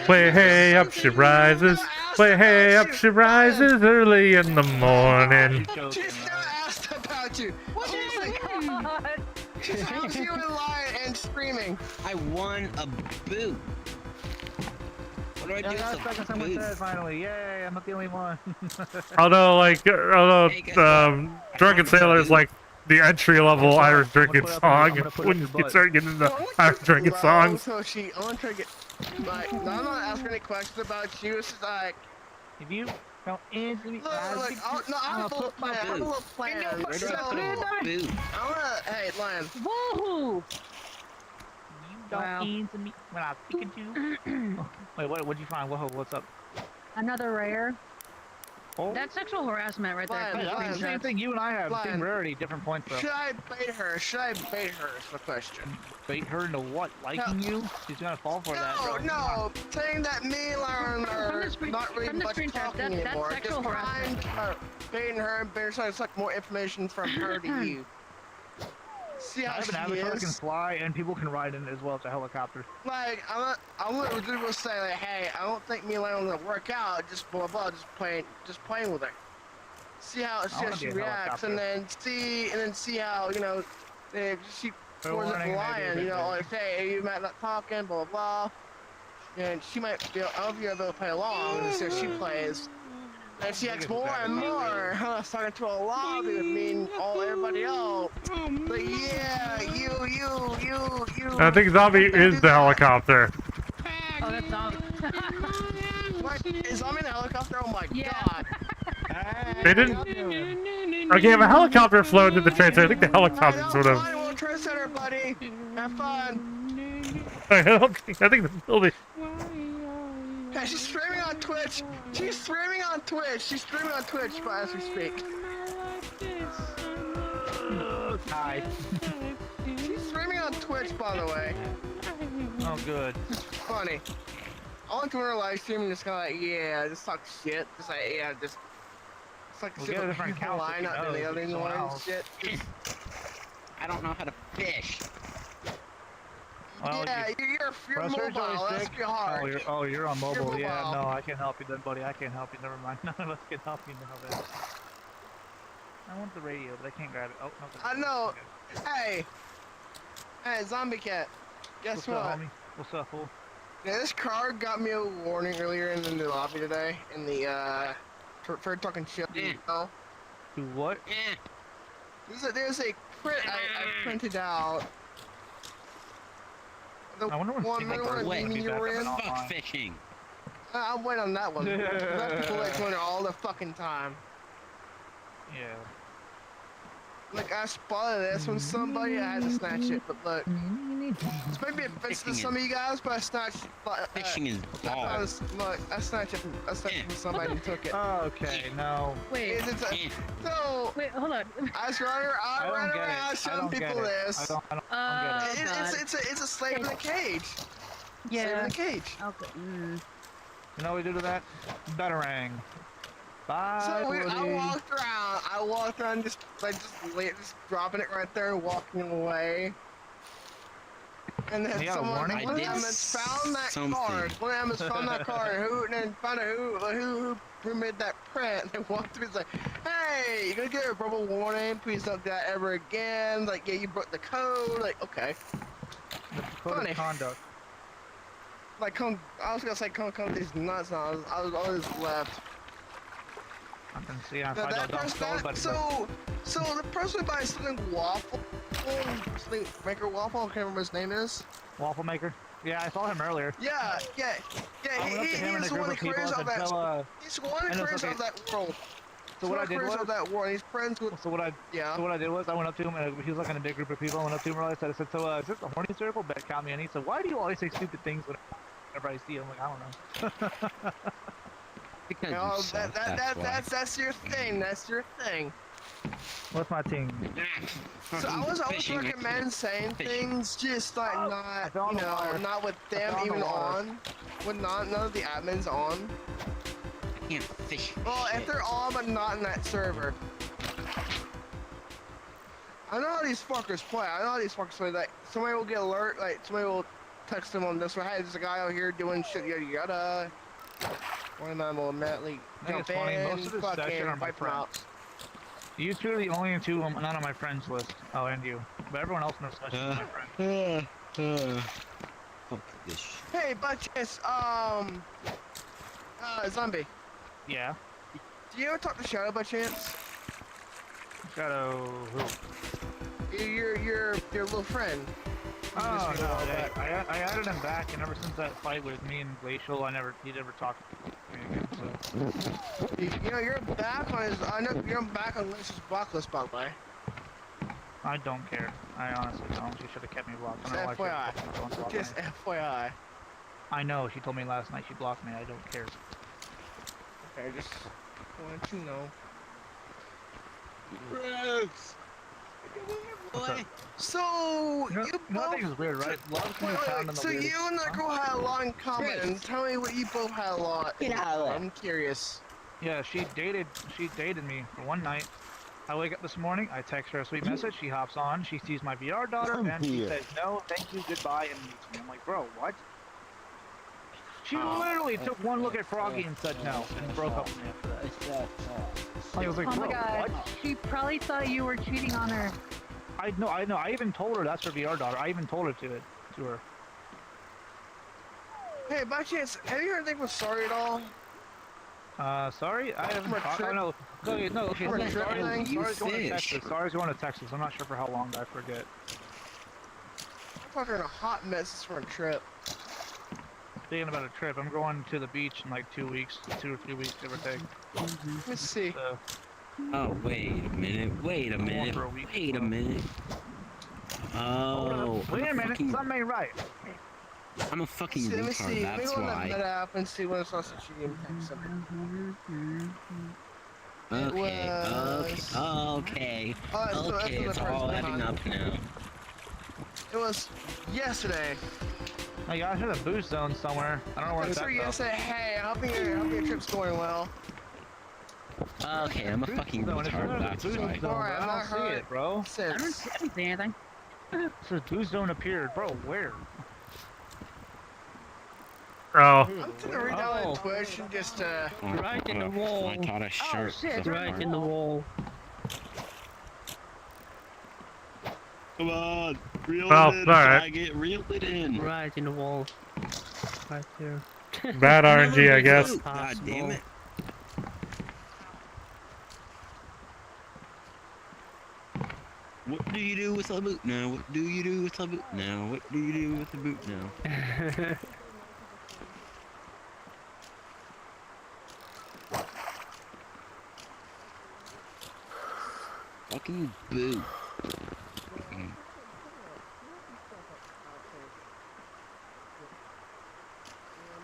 way hey up she rises, way hey up she rises early in the morning. She still asked about you. Oh my god! She helps you in line and screaming. I won a boot. What do I do Yeah, with that's a someone boot? said finally. Yay, I'm not the only one. Although Drunken Sailor is like the entry level Irish drinking song. When you start getting into Irish drinking songs. So I want to try to get, like, no, I'm not asking any questions about it. She was just like, If you don't answer me, look, I have a little plan. I have a little plan. Where do So, I put a boot? I'm gonna, hey, Lion. Woohoo! You don't answer me when I speak at you. Wait, what'd you find? What's up? Another rare. Oh. That's sexual harassment right there. Lion, Hey, that's the Lion. same thing you and I have. Same Lion. rarity, different points though. Should I bait her? Should I bait her? Is the question. Bait her into what? Liking you? She's gonna fall for that. No, Bro. no, saying that me and Lauren are not really from the much screenshot, talking that's anymore. sexual Just trying to baiting her and baiting her, it's like more information from her to you. See I how have an she avatar that can is? fly and people can ride in it as well. It's a helicopter. Like, I'm gonna say like, hey, I don't think me and Lauren are gonna work out. Just blah blah, just playing with her. See how she reacts, and then see how if she towards the lion, like hey, you might not talking, blah blah, and she might be. I don't know if you're able to play along and see how she plays. And she acts more and more. I was talking to a lobby with me and everybody else. But yeah, you. I think Zombie is the helicopter. Oh, that's zombie. What? Is Zombie in the helicopter? Oh my god. They didn't. Okay, if a helicopter flowed into the train, so I think the helicopters would have. We'll Trade Center, buddy. Have fun. I think the building. Yeah, she's streaming on Twitch. She's streaming on Twitch as we speak. Hi. She's streaming on Twitch, by the way. Oh, good. Funny. I went to her live stream and just kind of like, yeah, just talk shit. Just like, yeah, just. It's like We'll shit get a with different the couch line, if not you the know, other if noise someone and shit. I don't know how to fish. Well, Yeah, you're press your mobile. That's joystick. your hard. You're on mobile. You're Yeah, mobile. no, I can't help you then, buddy. I can't help you. Never mind. None of us can help you now, then. I want the radio, but I can't grab it. Oh, no. I know. Hey, Zombie Cat. Guess What's what? up, homie? What's up, fool? Yeah, this car got me a warning earlier in the lobby today. In the for talking shit. You know? Do what? There's a print I printed out. The I wonder when one people remember are when going to be you back were up in? and online. Fuck fishing. I'm waiting on that one. That people like going all the fucking time. Yeah. Like I spotted this from somebody, I had to snatch it. But look, it's maybe offensive to some of you guys, but I snatched. Fishing is hard. Look, I snatched it from somebody and took it. Okay, no. Wait. So Wait, hold on. I was running around showing people this. I don't get it. It's a slave in a cage. Slave in a cage. Okay. You know what we do to that? Batarang. Bye, So buddy. I walked around just dropping it right there and walking away. And then You got a someone, warning? one of them has found that card. One of them has found that card. And then found out who made that print. They walked through. It's like, hey, you're gonna get a verbal warning. Please don't do that ever again. Like, yeah, you broke the code. Like, okay. Code Funny. of conduct. Like, I was gonna say, come these nuts. I was left. I can see I So don't but the person buys something waffle, something maker waffle. I can't remember what his name is. Waffle maker. Yeah, I saw him earlier. Yeah. I went up to him and a He's the group one of that people creates all and that. said, He's the one that and it's creates okay. all that world. So what I did was, that world. He's friends with. So what I did was I went up to him and he was like in a big group of people. I went up to him and I said, so is this the horny circle? Bet count me. And he said, why do you always say stupid things whenever I see you? I'm like, I don't know. Because that's your thing. That's your thing. What's my team? So I was always recommend saying things just like not, not with them even on, with none of the admins on. I can't fish. Well, if they're on but not in that server. I know how these fuckers play. Like somebody will get alert, like somebody will text them on this one. Hey, there's a guy out here doing shit, yada yada. One of them will immediately jump in, Most of this session are my wipe them out. friends. You two are the only two not on my friends list. Oh, and you. But everyone else in this list is my friend. Fuck this shit. Hey, Butchess, Zombie. Yeah. Do you ever talk to Shadow by chance? Shadow who? Your little friend. Oh no, I added him back, and ever since that fight with me and Glacial, he never talked to me again. So. You know, you're back on his. I know you're back on Lynch's block list, by the way. I don't care. I honestly don't. She should have kept me blocked. Just I don't know why she FYI. didn't block Just me. FYI. I know. She told me last night she blocked me. I don't care. Okay, just want you to know. Gross. What's up? So You know, you nothing both. is weird, right? Love's gonna be found in the So weirdest- you and that girl had a lot in common. Yes. Tell me what you both had a lot. Get out of there. I'm curious. Yeah, she dated me for one night. I wake up this morning, I text her a sweet message, she hops on, she sees my VR daughter, Come and she here. says, no, thank you, goodbye, and leaves me. I'm like, bro, what? She literally took one look at Froggy and said no, and broke up with me after that. I was like, Oh bro, my god, what? she probably thought you were cheating on her. I know, I even told her that's her VR daughter. I even told her to her. Hey, by chance, have you heard anything from Sorry at all? Sorry? I haven't For a talked. trip? No, okay, For a sorry, trip thing? Sorry's going to fish. Texas. Sorry's going to Texas. I'm not sure for how long, I forget. I'm talking a hot mess for a trip. Speaking about a trip, I'm going to the beach in like 2 weeks, 2 or 3 weeks, give or take. Let me see. So, Oh, wait a minute. Wait a I'm going minute. for a week. Wait a minute. Oh, Wait a I'm minute, fucking, something ain't right. I'm a fucking Let me retard, see. Let me that's go on that meta why. app and see when it's on such a game text something. Okay, was- okay. Alright, so that's Okay, when it's the all first adding one. up now. It was yesterday. I got hit a boost zone somewhere. I don't know where it's So at, you though. say, hey, I hope your trip's going well. Okay, I'm a fucking zone, it's retard, not a that's boost why. zone, bro. Alright, I I've not don't see heard it, bro. I don't since. see anything. It says boost zone appeared. Bro, where? Oh, I'm gonna read down on Twitch and just Right in the wall. I thought a shark shit, was Right part. in the wall. Come on, reel Well, it in, alright. faggot, reel it in. Right in the wall. Right there. bad RNG, I guess. God damn it. What do you do with a boot now? What do you do with a boot now? What do you do with a boot now? Fucking boot.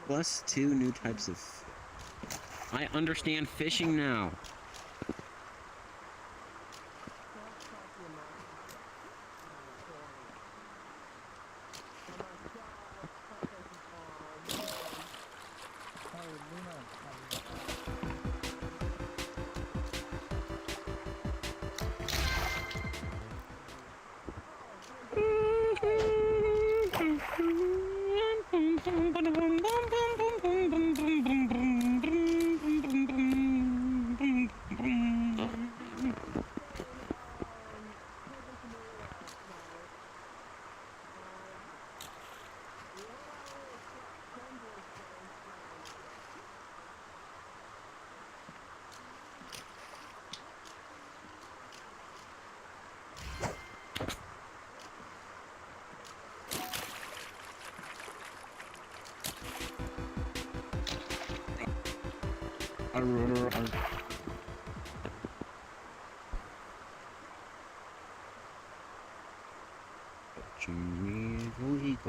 Plus 2 new types of... I understand fishing now.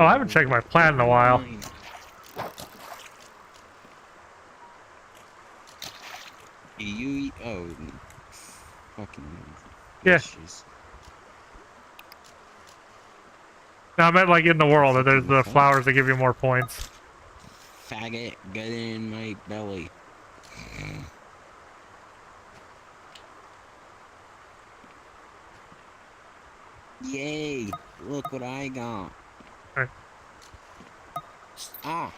Oh, I haven't checked my plan in a while. You eat... Oh. Fucking... Yeah. fishes. No, I meant like in the world, that there's the flowers that give you more points. Faggot, get in my belly. Yay! Look what I got. Alright. Ah!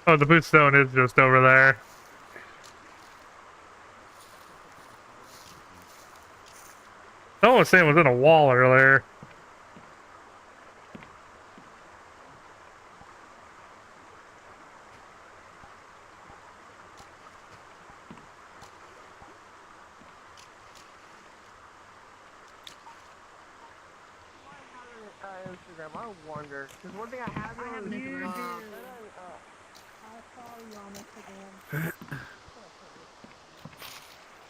Oh, the boot stone is just over there. Someone was saying it was in a wall earlier. Instagram, I wonder. Because one thing I have on Instagram. I follow you on Instagram.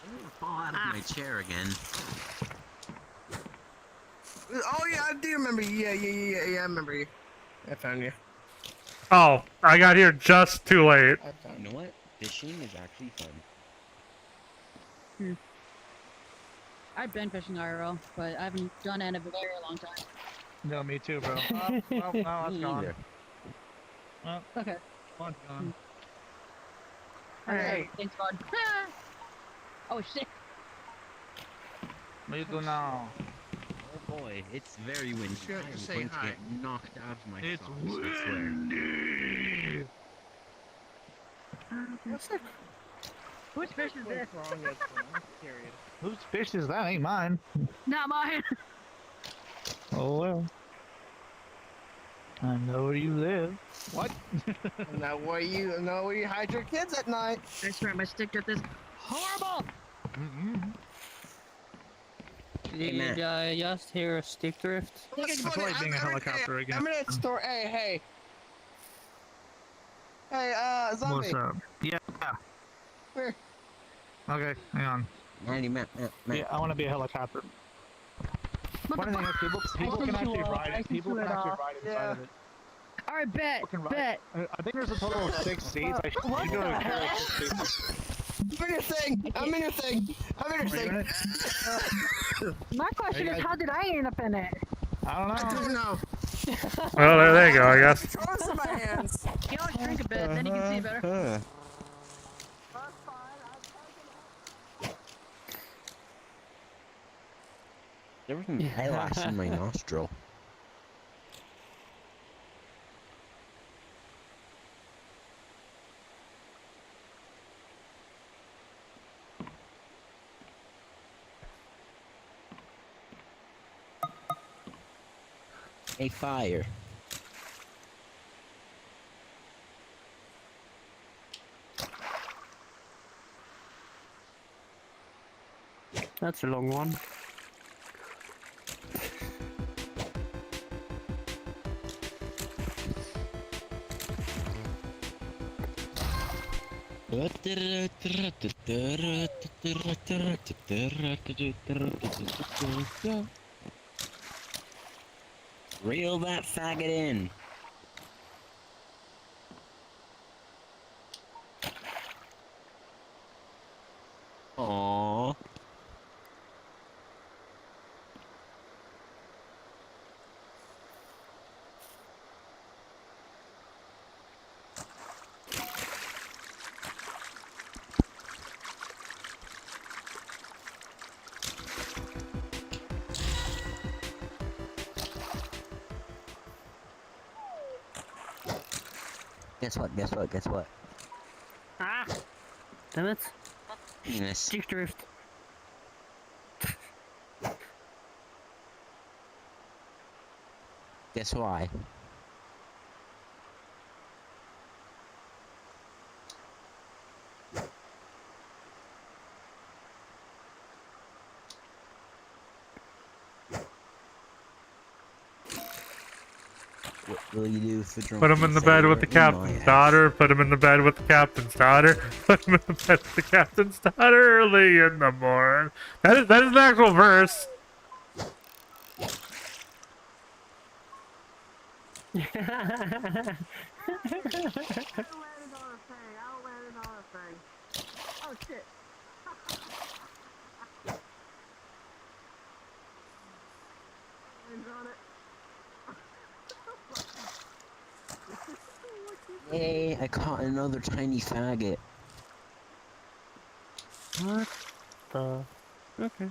I'm gonna fall out of my chair again. Oh yeah, I do remember you. Yeah, I remember you. I found you. Oh, I got here just too late. You know what? Fishing is actually fun. I've been fishing IRL, but I haven't done it in a very long time. No, me too, bro. Oh, well, no, it's Me gone. either. Well, Okay. one's gone. Alright, thanks, God. Oh shit. Me too now. Oh boy, it's very windy. Sure, I'm say going hi. to get knocked out of my It's socks, I swear. windy. What's that? Whose fish is this? Wrong with I'm curious. Whose fish is that? Ain't mine. Not mine. Oh well. I know where you live. What? Know where you hide your kids at night. I swear my stick drift is horrible. Did Matt. you just hear a stick drift? That's I feel funny. like being a helicopter again. I'm in that store. Hey, zombie. What's up? Yeah. Where? Okay, hang on. Matt. Yeah, I want to be a helicopter. Funny thing is, people can actually ride it. People can actually ride inside of it. Alright, bet. People can ride Bet. it. I think there's a total of 6 seats. I should go to carry 6 seats. I'm in your thing. I'm in your thing. My question is, how did I end up in it? I don't know. I don't know. Well, there you go, I guess. Throw this in my hands. You always drink a bit, then you can see better. There was an eyelash in my nostril. A fire. That's a long one. Reel that faggot in. Aww. Guess what? Ah! Damn it. Yes. Stick drift. Guess why? What will you do with the drunk Put him in the bed with the captain's daughter. Put him in the bed with the captain's daughter. Put him in the bed with the captain's daughter early in the morning. That is the actual verse. Oh shit. Yay, I caught another tiny faggot. What the? Okay.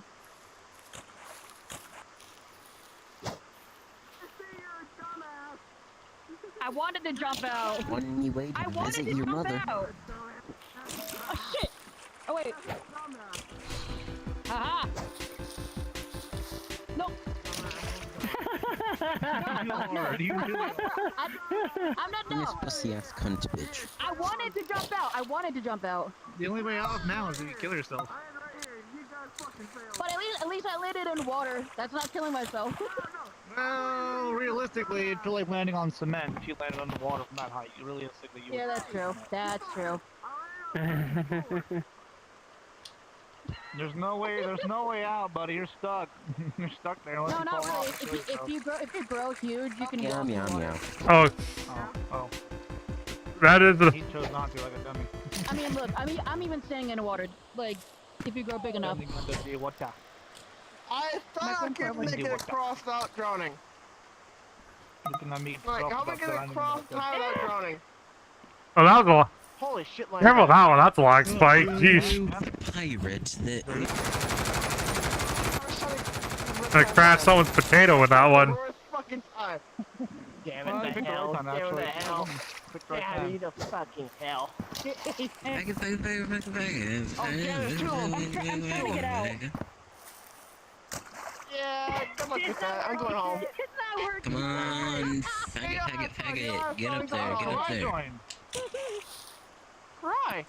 I wanted to jump out. One way to I wanted visit to your jump mother. out. Oh shit! Oh wait. Haha! No. I'm not Miss dumb. pussy ass cunt bitch. I wanted to jump out. I wanted to jump out. The only way out now is if you kill yourself. But at least I landed in water. That's not killing myself. Well, realistically, it'd feel like landing on cement if you landed on the water from that height. Realistically, you Yeah, would. that's true. That's true. There's no way out, buddy. You're stuck. You're stuck there. Unless No, you not fall really. off and kill yourself. If you grow huge, you can Meow go meow in meow. water. Oh, Oh. that is the. He chose not to, like a dummy. I mean, look. I'm even staying in water. Like, if you grow big enough. I thought I could make it across without drowning. Like, how am I gonna cross time without drowning? Oh, that was a lot. Holy shit, like Careful that one. That's a long spike. Jeez. Pirates that. Gonna crash someone's potato with that one. Fucking time. Damn Well, it, you the picked the hell. right time, Damn actually. the hell. Picked the right Damn time. you, the fucking hell. Oh, yeah, there's two of them. I'm trying to get out. Yeah, good luck with that. I'm going home. It's not working. Come on, faggot. Get up there. Cry.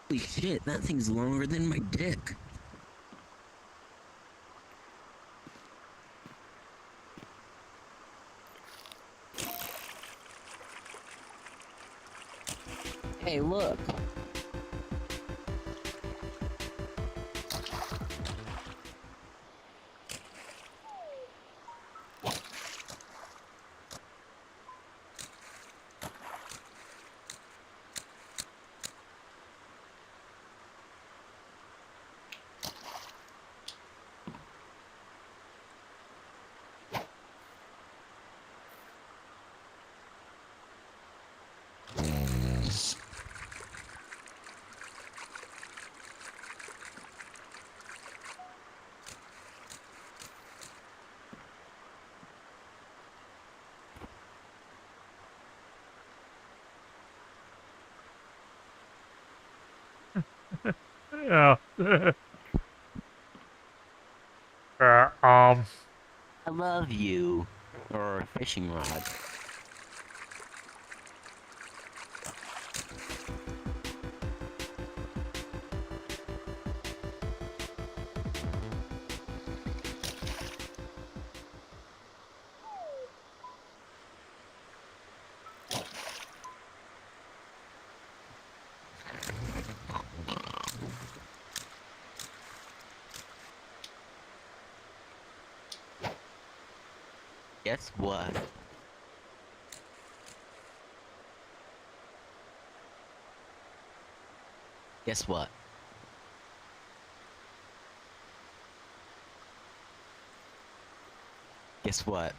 Holy shit, that thing's longer than my dick. Hey, look. Yeah. I love you. Or a fishing rod. Guess what? Guess what? Guess what?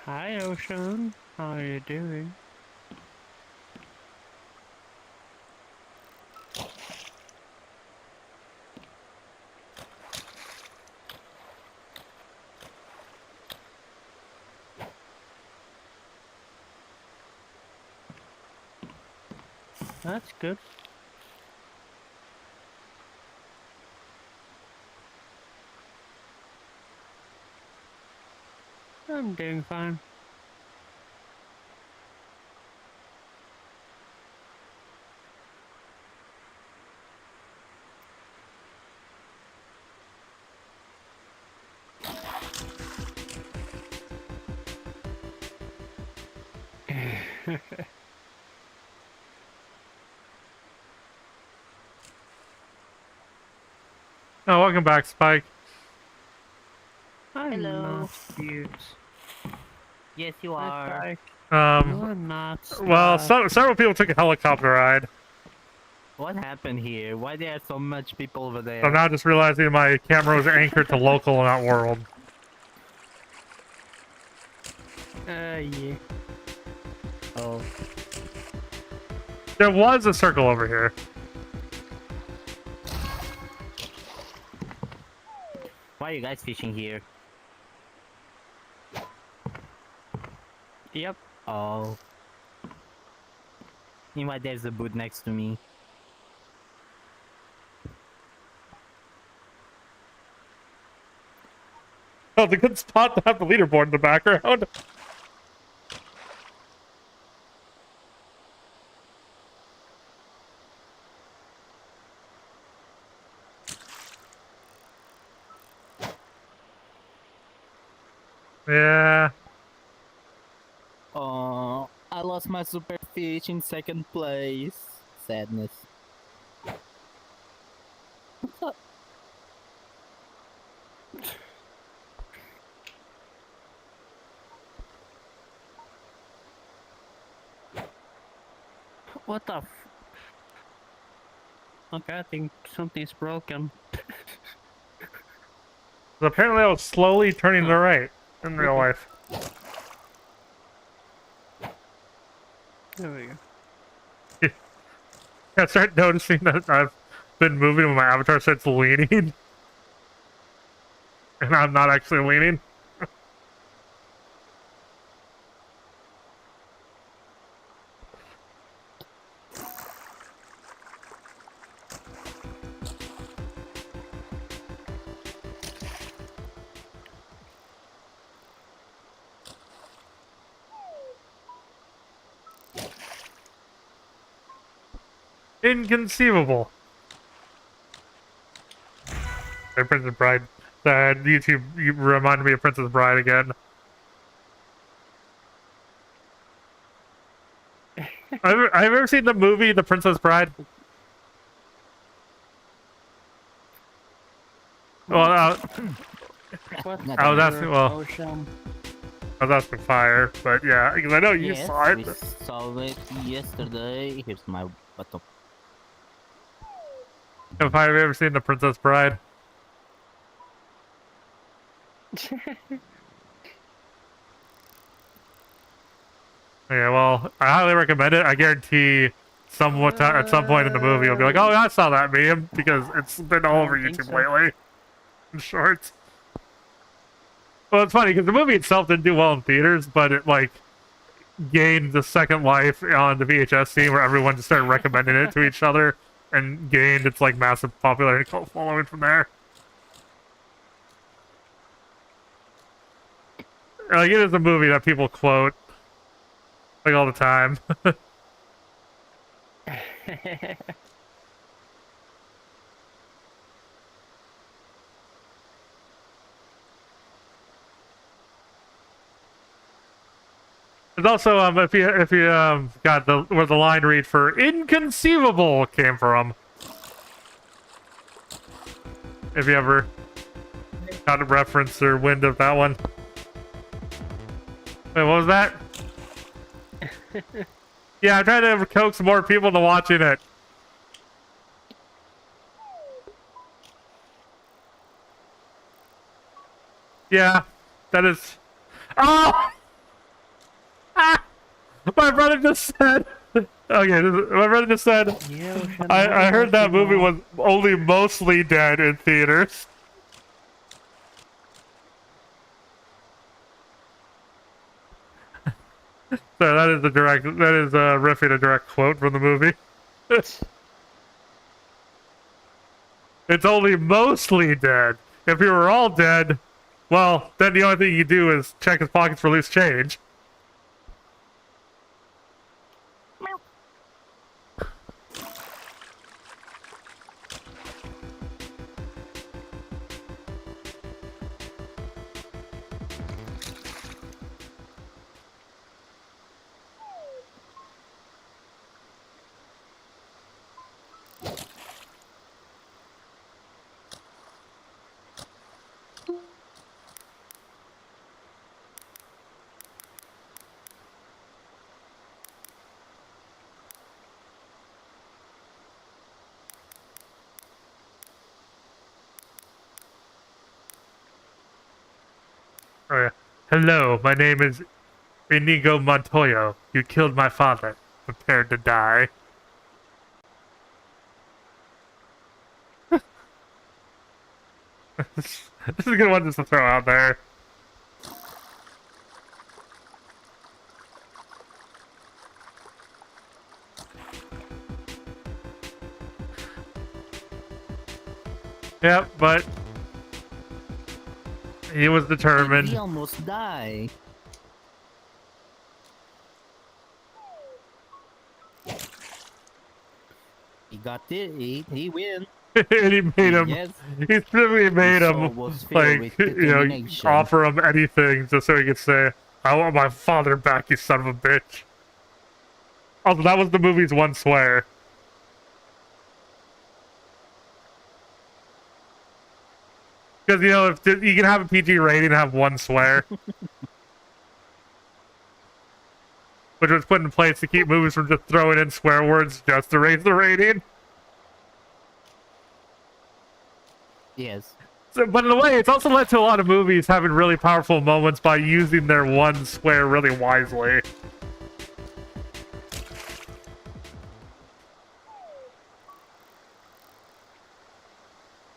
Hi, Ocean. How are you doing? That's good. I'm doing fine. Oh, welcome back, Spike. I'm Hello. not cute. Yes, you Hi, are. Spike. Um, No, I'm not. well, Spike. several people took a helicopter ride. What happened here? Why there are so much people over So there? I'm now just realizing my camera was anchored to local, not world. Yeah. Oh. There was a circle over here. Why are you guys fishing here? Yep. Oh. Meanwhile, there's a boot next to me. Oh, it's a good spot to have the leaderboard in the background. Yeah. Oh, I lost my super fish in second place. Sadness. What's up? What the Okay, I think something's broken. So apparently I was slowly turning to the right in real life. There we go. I start noticing that I've been moving when my avatar starts leaning. And I'm not actually leaning. Inconceivable. Hey, Princess Bride. YouTube, you reminded me of Princess Bride again. Have you ever seen the movie The Princess Bride? Well, I was asking. Well, Ocean. I was asking Fire, but yeah, because I know you Yes, saw it. we saw it yesterday. Here's my button. Have Fire, have you ever seen The Princess Bride? Yeah, well, I highly recommend it. I guarantee at some point in the movie you'll be like, oh, I saw that meme, because it's been all over YouTube lately. In shorts. Well, it's funny, because the movie itself didn't do well in theaters, but it, like, gained the second life on the VHS scene where everyone just started recommending it to each other and gained its, like, massive popularity cult following from there. Like, it is a movie that people quote, like, all the time. There's also if you got where the line read for inconceivable came from. If you ever got a reference or wind of that one. Wait, what was that? Yeah, I'm trying to coax more people to watching it. Yeah, that is. Oh! My brother just said. Okay, my brother just said. I heard that movie was only mostly dead in theaters. So that is riffing a direct quote from the movie. It's only mostly dead. If you were all dead, well, then the only thing you do is check his pockets for loose change. Oh, yeah. Hello, my name is Inigo Montoya. You killed my father. Prepared to die. This is a good one just to throw out there. Yep, but he was determined. He almost died. He got it. He win. And he made him. Yes. He specifically made His him soul was filled with determination. offer him anything just so he could say, "I want my father back, you son of a bitch." Also, that was the movie's one swear. Because, if you can have a PG rating and have one swear. Which was put in place to keep movies from just throwing in swear words just to raise the rating. Yes. So, but in a way, it's also led to a lot of movies having really powerful moments by using their one swear really wisely.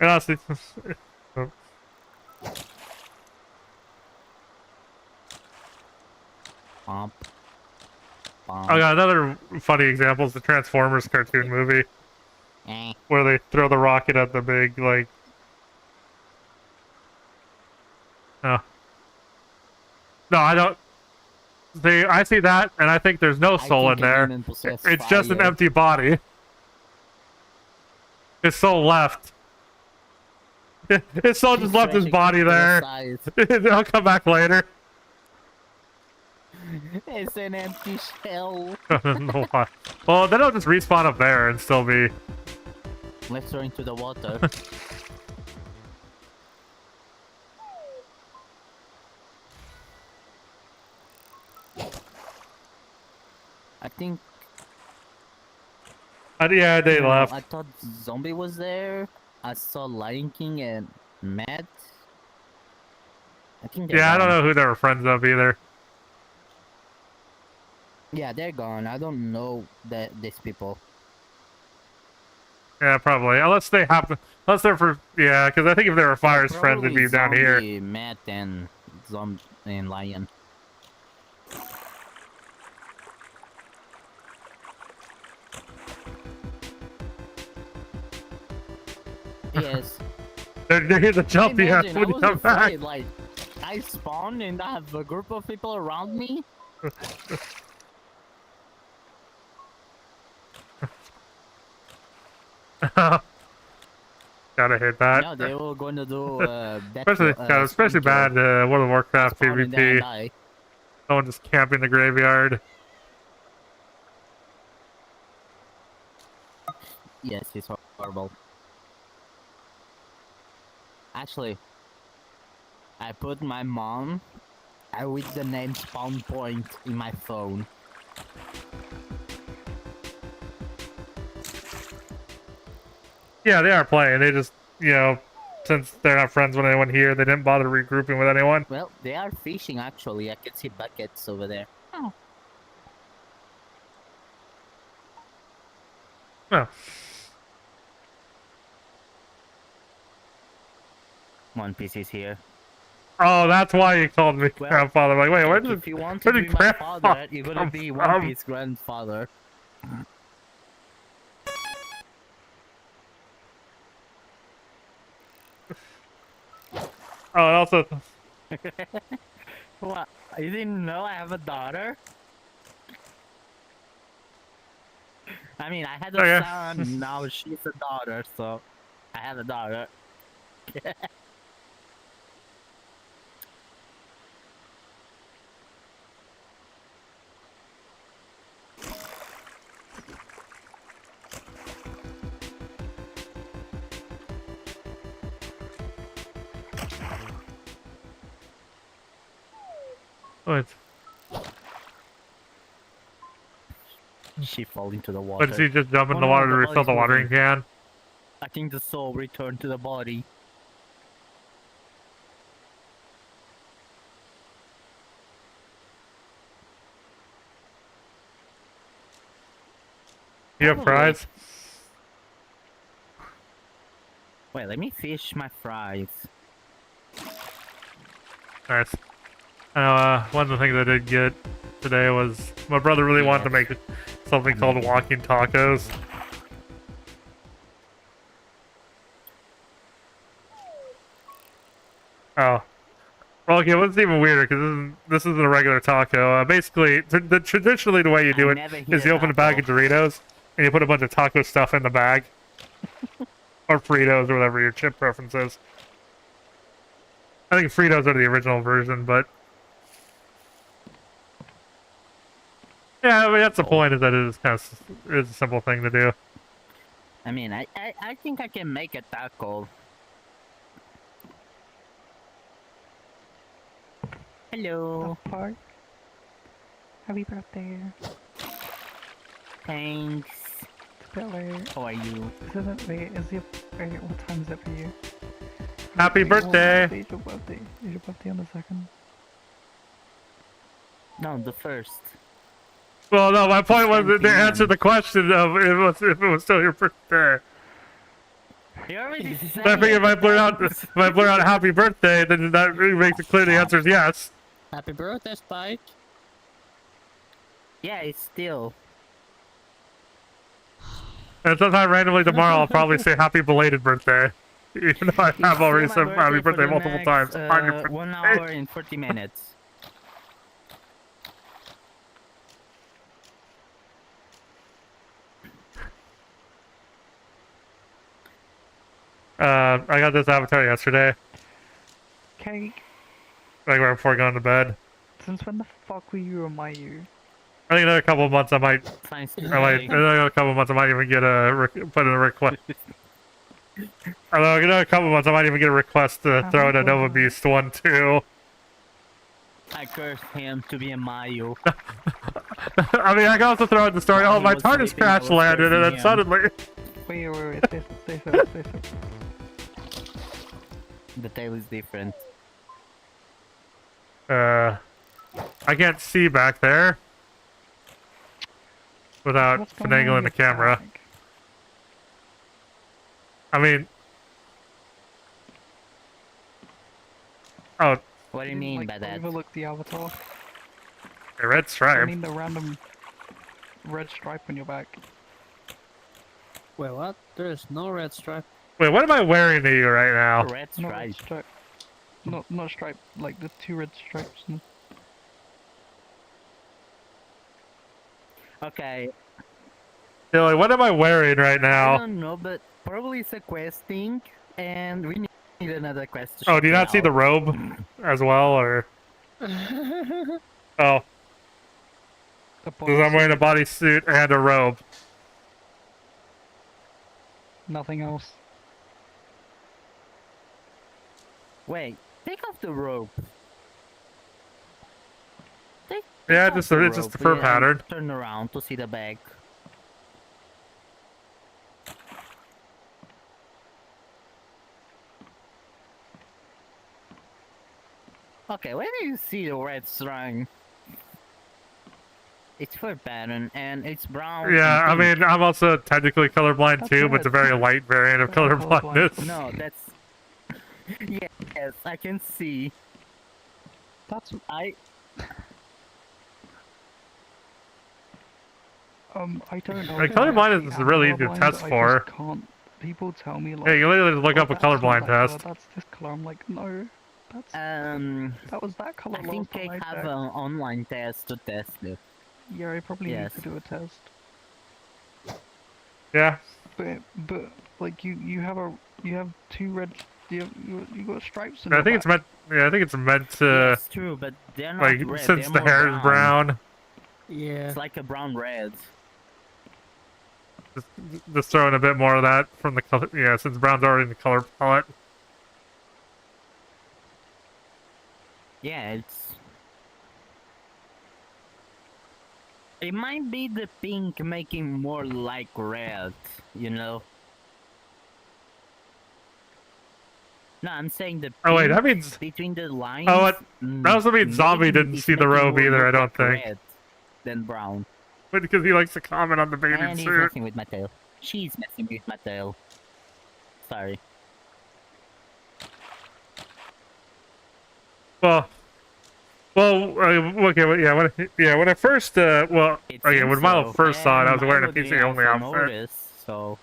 And honestly, Pomp. I got another funny example is the Transformers cartoon movie. Where they throw the rocket at the big, Oh. No, I don't. I see that, and I think there's no soul in there. It's just an empty body. His soul left. His soul just left his body there. I'll come back later. It's an empty shell. I don't know why. Well, then I'll just respawn up there and still be. Let's throw into the water. I think. Yeah, they left. I thought Zombie was there. I saw Lion King and Matt. I think. Yeah, I don't know who they were friends of either. Yeah, they're gone. I don't know these people. Yeah, probably. Unless they happen. Unless they're for. Yeah, because I think if they were Fire's friends, they'd be down here. Matt and Zombie and Lion. Yes. They're here to jump you when you come back. Like, I spawn and I have a group of people around me. Gotta hit that. No, they were going to do especially bad World of Warcraft PvP. Someone just camping the graveyard. Yes, it's horrible. Actually, I put my mom with the name Spawn Point in my phone. Yeah, they are playing. They just, since they're not friends with anyone here, they didn't bother regrouping with anyone. Well, they are fishing actually. I can see buckets over there. Oh. Oh. One Piece is here. Oh, that's why you called me Well, grandfather. Like, wait, where if did you want where to did be my grandpa father, you're gonna come be from? One Piece grandfather. Oh, and also, What? You didn't know I have a daughter? I mean, I had a okay. son, now she's a daughter, so I have a daughter. Wait. She fell into the water. But she just jump in Oh, the no, water to the refill body's the watering moving. can? I think the soul returned to the body. You have Probably. fries? Wait, let me fish my fries. Nice. I know, one of the things I did get today was my brother really wanted to make something called walking tacos. Oh. Well, okay, what's even weirder, because this isn't a regular taco. Basically, traditionally the way you do it is you open a bag of Doritos, and you put a bunch of taco stuff in the bag. Or Fritos, or whatever your chip preference is. I think Fritos are the original version, but... Yeah, I mean, that's the point, is that it is kind of it's a simple thing to do. I mean, I think I can make a taco. Hello. Park. Happy birthday. Thanks. It's a bit late. How are you? Isn't it late? Is your wait, what time is it for you? Happy birthday! Is your birthday? Is your birthday on the 2nd? No, the 1st. Well, no, my point was that they answered the question of if it was still your birthday. You already said I figured if I blur out happy birthday, then that makes it clear the answer is yes. Happy birthday, Spike. Yeah, it's still. And sometime randomly tomorrow, I'll probably say happy belated birthday. Even though I have already said happy birthday multiple times on your birthday. 1 hour and 40 minutes. I got this avatar yesterday. Cake. Like right before going to bed. Since when the fuck were you a Mayu? I think another couple of months I might. Another couple of months I might even get put in a request. Although another couple of months I might even get a request to throw in a Nova Beast 1 too. I cursed him to be a Mayu. I mean, I can also throw in the story. Oh, my TARDIS crash landed, and then suddenly. Wait, stay so. The tail is different. I can't see back there without finagling the camera. I mean, oh. What do you mean by that? Overlook the avatar. A red stripe. I mean the random red stripe on your back. Wait, what? There's no red stripe. Wait, what am I wearing to you right now? Red stripe. Not stripe, like the 2 red stripes. No. Okay. Dilly, what am I wearing right now? I don't know, but probably it's a quest thing, and we need another quest to Oh, do you ship not see out. the robe as well, or? Oh. Because I'm wearing a bodysuit and a robe. Nothing else. Wait, take off the rope. Yeah, it's just the fur pattern. Turn around to see the bag. Okay, where do you see the red string? It's for pattern, and it's brown. Yeah, I and pink. mean, I'm also technically colorblind That's too, but it's a very light variant of colorblindness. No, that's. Yes, I can see. That's. I. I don't know. Like, if I colorblind actually is am really easy to colorblind, test I for. just can't. People tell me like. Yeah, you literally just look "Oh, up a that's not colorblind that test. Color, that's this color. I'm like, no. That's. That was that color. I think they have an online test to test it. Yeah, I probably Yes. need to do a test. Yeah. But like you have two red. You got stripes. In I the think it's back. meant. Yeah, I think it's meant to. Yeah, it's true, but they're not like red. since they're the hair is brown. Yeah. It's like a brown red. Just throwing a bit more of that from the color. Yeah, since brown's already in the color palette. Yeah, it's. It might be the pink making more like red, you know? No, I'm saying the pink Oh, wait, that means- between the lines. Oh, what? That also means Zombie didn't is see the making robe more either, I look don't like think. red than brown. But because he likes to comment on the bathing And he's suit. messing with my tail. She's messing with my tail. Sorry. Well, okay, well, yeah, when I first, well, okay, when Milo first saw it, I was wearing a PC only outfit. Notice, so.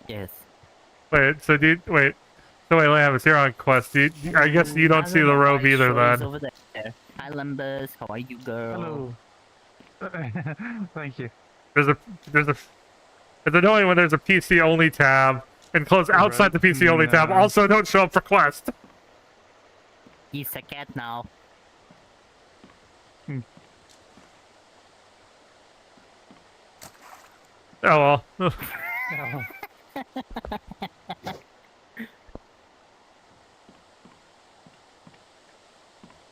Yes. Wait, so wait, Lavis, you're on quest. I guess you don't see the robe either then. Over there. Hi, Lumbus. How are you, girl? Hello. Thank you. It's annoying when there's a PC only tab and close outside the PC only tab. No. Also, don't show up for quest. He's a cat now. Oh well.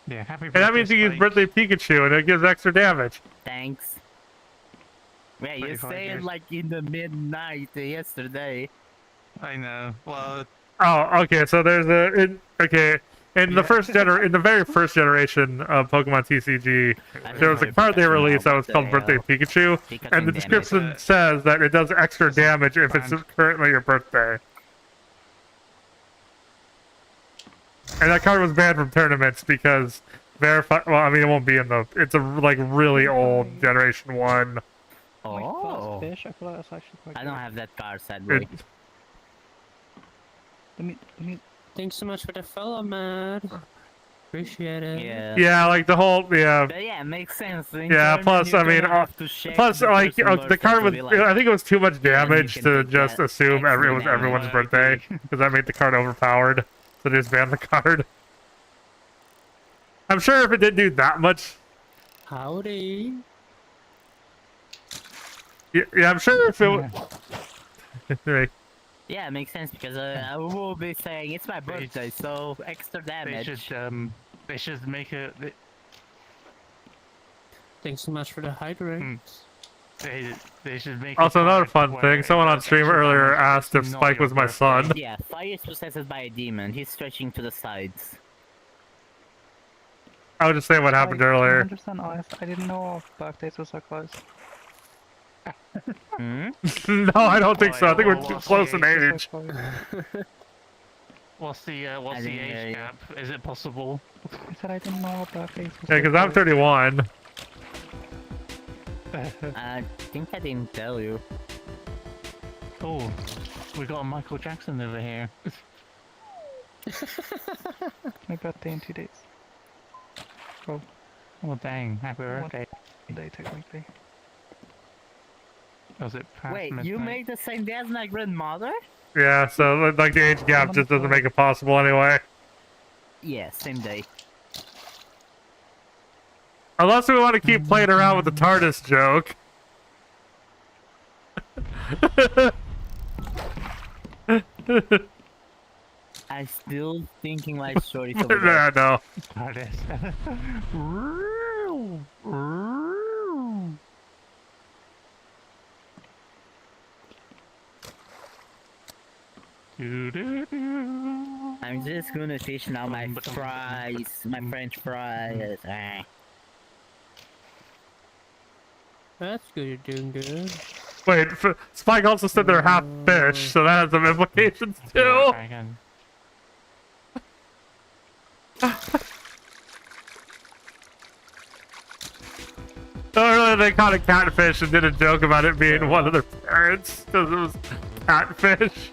Yeah, happy And birthday. that means you use Spike. birthday Pikachu and it gives extra damage. Thanks. Yeah, you 25 say it years. like in the midnight yesterday. I know. Well, Oh, okay. So there's in the very first generation of Pokemon TCG, there was a card they released that was called Birthday Pikachu, and the description says that it does extra damage if it's currently your birthday. And that card was banned from tournaments because verify. Well, I mean, it won't be in the. It's a like really old Generation 1. Oh. Fish. I feel like that's actually quite. I don't have that card, sadly. Let me. Thanks so much for the follow, man. Appreciate it. Yeah. Yeah, like the whole But yeah, it makes sense. In Yeah, tournament, plus, you're I mean, gonna have to check plus, the like, person's the card birthday was, to be like, I think it was too much damage can to take just that assume it was extra everyone's damage. birthday, because that made the card overpowered, so they just banned the card. I'm sure if it didn't do that much... Howdy. Yeah, I'm sure if it... Anyway, Yeah, it makes sense because I will be saying it's my birthday, so extra damage. they should make a. Thanks so much for the hydrate. They should make. also, a another card fun where thing, someone on it's stream extra earlier damage, asked if it's not Spike your was my birthday. son. Yeah, fire is possessed by a demon. He's stretching to the sides. I was just saying what happened earlier. 100% honest. I didn't know our birthdays were so close. Hmm? No, I don't think so. I think we're too close in age. What's the didn't hear age you. gap? Is it possible? I said I didn't know our birthdays were Yeah, so because I'm close. 31. I think I didn't tell you. Oh, we got a Michael Jackson over here. My birthday in 2 days. Oh, Oh dang! Happy birthday. day technically. Was it past Wait, midnight? you made the same day as my grandmother? Yeah, so like the age gap just doesn't make it possible anyway. Yeah, same day. Unless we want to keep playing around with the TARDIS joke. I'm still thinking like stories over there. Yeah, no. TARDIS. I'm just gonna fish now my fries, my French fries. Ah. That's good. You're doing good. Wait, Spike also said they're half fish, so that has some implications too. Earlier they caught a catfish and did a joke about it being one of their parents because it was catfish.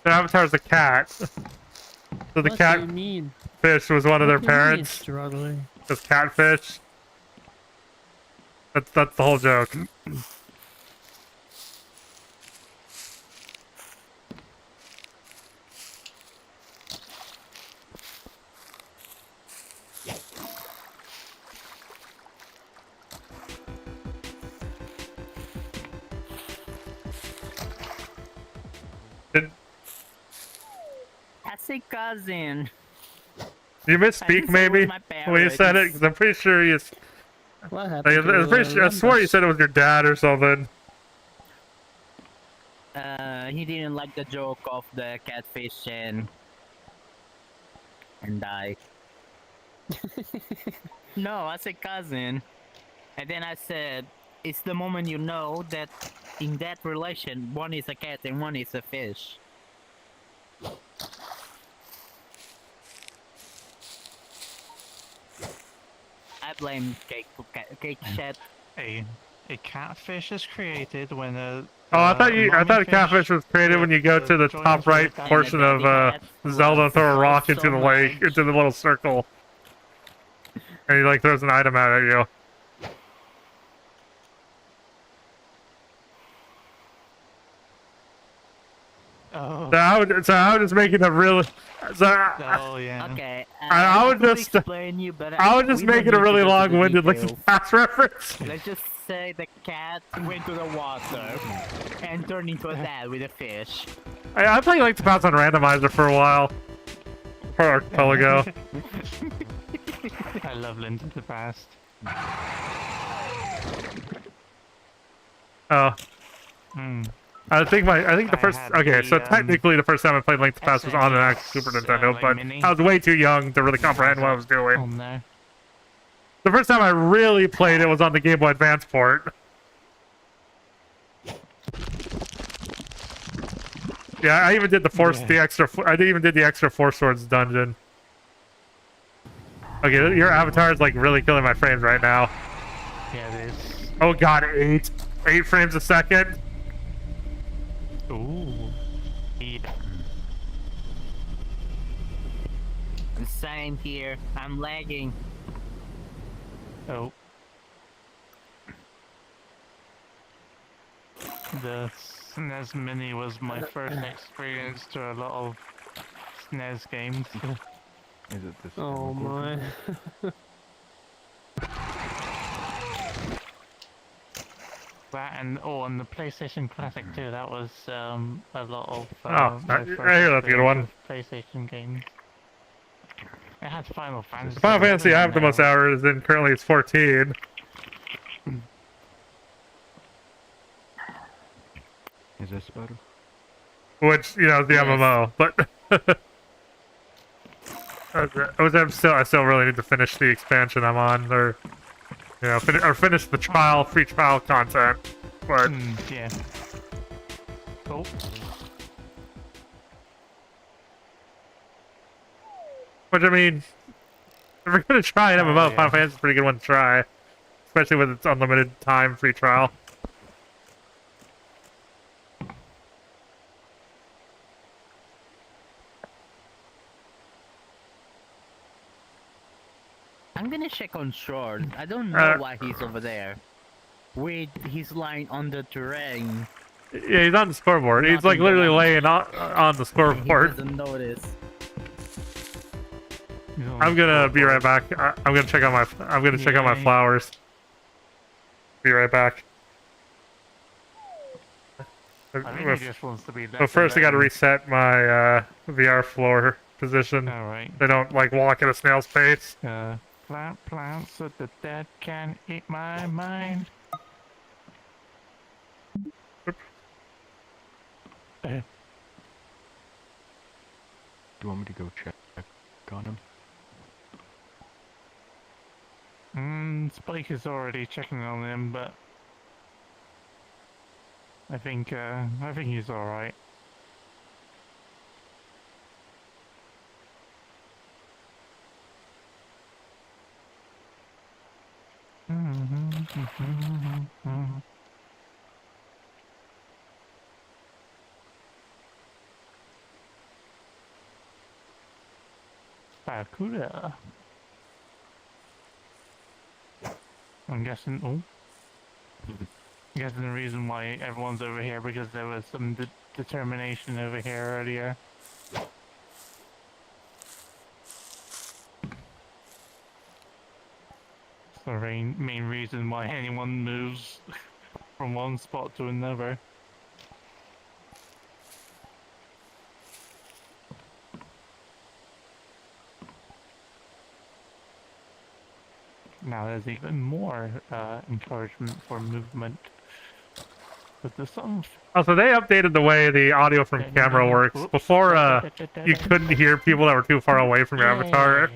Their avatar's a cat. So the What cat do you mean? fish was one of their What do you mean parents. it's struggling? It's catfish. That's the whole joke. That's a cousin. You misspeak maybe when you said it, because I'm pretty sure you. What Like, happened? I'm pretty sure, I swore you said it was your dad or something. He didn't like the joke of the catfish and died. No, I said cousin. And then I said, it's the moment you know that in that relation, one is a cat and one is a fish. I blame cake chat. A catfish is created when a. Oh, I thought a mummy catfish was created when you go to the top right portion of Zelda and throw a rock into the lake, into the little circle, and he like throws an item out at you. Oh. So I would just making a really. So Oh yeah. Okay. I would just. I would just make it a really long-winded Linkin Park reference. Let's just say the cat went to the water and turned into a dad with a fish. I thought you liked to pass on randomizer for a while. For Archipelago. I love Link to the Past. Oh. Hmm. I think the first. had Okay, so the, technically the first time I played Link to the Past was on an actual Super Nintendo, like but mini. I was way too young to really comprehend what I was doing. Oh no. The first time I really played it was on the Game Boy Advance port. Yeah, I even did I even did the extra Four Swords dungeon. Okay, your avatar is like really killing my frames right now. Yeah, it is. Oh god, 8 frames a second. Ooh. Yeah. Same here. I'm lagging. Oh. The SNES Mini was my first experience to a lot of SNES games. Is it this? Oh my. That and and the PlayStation Classic too. That was a lot of. I my first hear that's a good one. experience with PlayStation games. It had Final Fantasy. The Final Fantasy I have the most hours in currently it's 14. Is this better? Which, you know, is the MMO, but I still really need to finish the expansion I'm on, or you know, finish the free trial content. But yeah. Oh. Which I mean, if we're gonna try an MMO, Final Fantasy is a pretty good one to try, especially with its unlimited time free trial. I'm gonna check on Sword. I don't know why he's over there. With his line on the terrain. Yeah, he's on the scoreboard. He's like literally laying on the scoreboard. He doesn't notice. I'm gonna be right back. I'm gonna check out my flowers. Be right back. I think he just wants to be left But first I gotta alone. reset my VR floor position. Alright. They don't like walk at a snail's pace. Plant plants so the dead can eat my mind. Do you want me to go check on him? Spike is already checking on him, but I think he's alright. Barracuda. I'm guessing. Oh, I'm guessing the reason why everyone's over here because there was some determination over here earlier. It's the main reason why anyone moves from one spot to another. Now there's even more encouragement for movement. But the songs. Oh, so they updated the way the audio from camera works. Before, you couldn't hear people that were too far away from your avatar,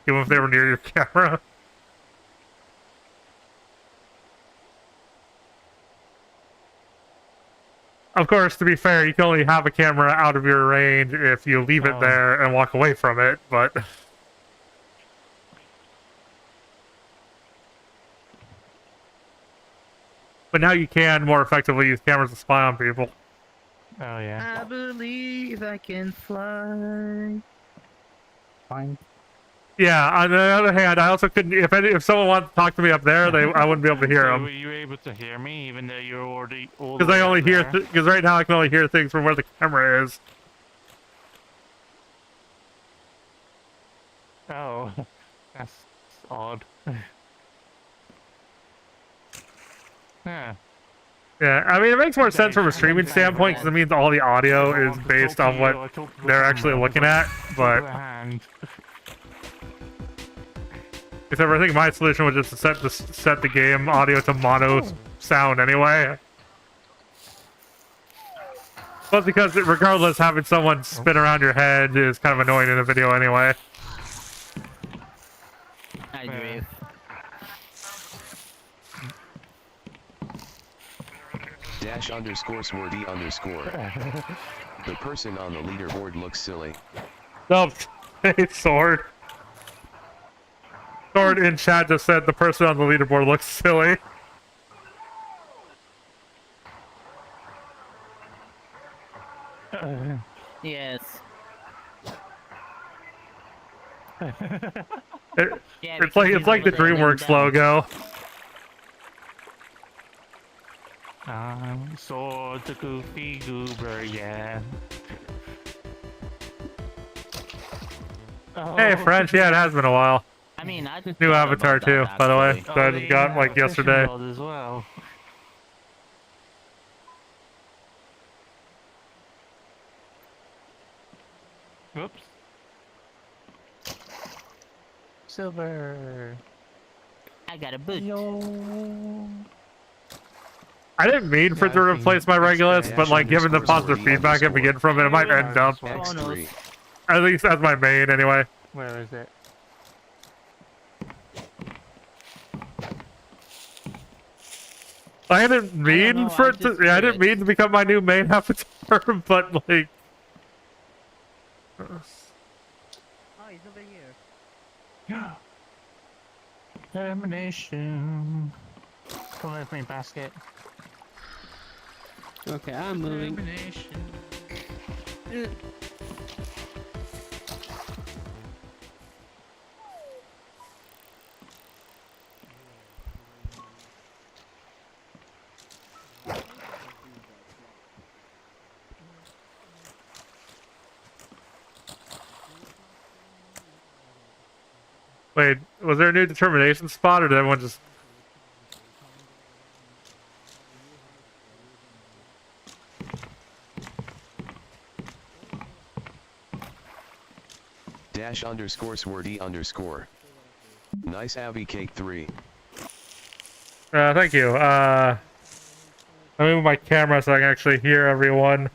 even if they were near your camera. Of course, to be fair, you can only have a camera out of your range if you leave it there and walk away from it, but... But now you can more effectively use cameras to spy on people. Oh, yeah. I believe I can fly. Fine. Yeah, on the other hand, I also couldn't... If someone wanted to talk to me up there, I wouldn't be able to hear So them. were you able to hear me, even though you're already all Because I only hear... Because right now I can only hear things from where the camera is. Oh, that's odd. Yeah. Yeah, I mean, it makes more sense from a streaming standpoint because it means all the audio is based on what they're actually looking at, but... Except for I think my solution was just to set the game audio to mono sound anyway. But because regardless, having someone spin around your head is kind of annoying in a video anyway. I agree. _swordy_. The person on the leaderboard looks silly. Nope. Hey, Sword. Sword in chat just said the person on the leaderboard looks silly. Yes. It's like the DreamWorks logo. Sword the goofy goober, yeah. Hey, French. Yeah, it has been a while. I mean, I just New avatar too, by the way. That I just got like yesterday. As well. Whoops. Silver. I got a boot. I didn't mean for it to replace my Regulus, but like given the positive feedback I'm getting from it, it might end up. At least as my main, anyway. Where is it? I didn't mean for it to. Yeah, I didn't mean to become my new main avatar, but like. Oh, he's over here. Termination. Come with me, basket. Okay, I'm moving. Wait, was there a new determination spot, or did everyone just... dash underscore swordy underscore. Nice Abby Cake 3. Thank you. Let me move my camera so I can actually hear everyone.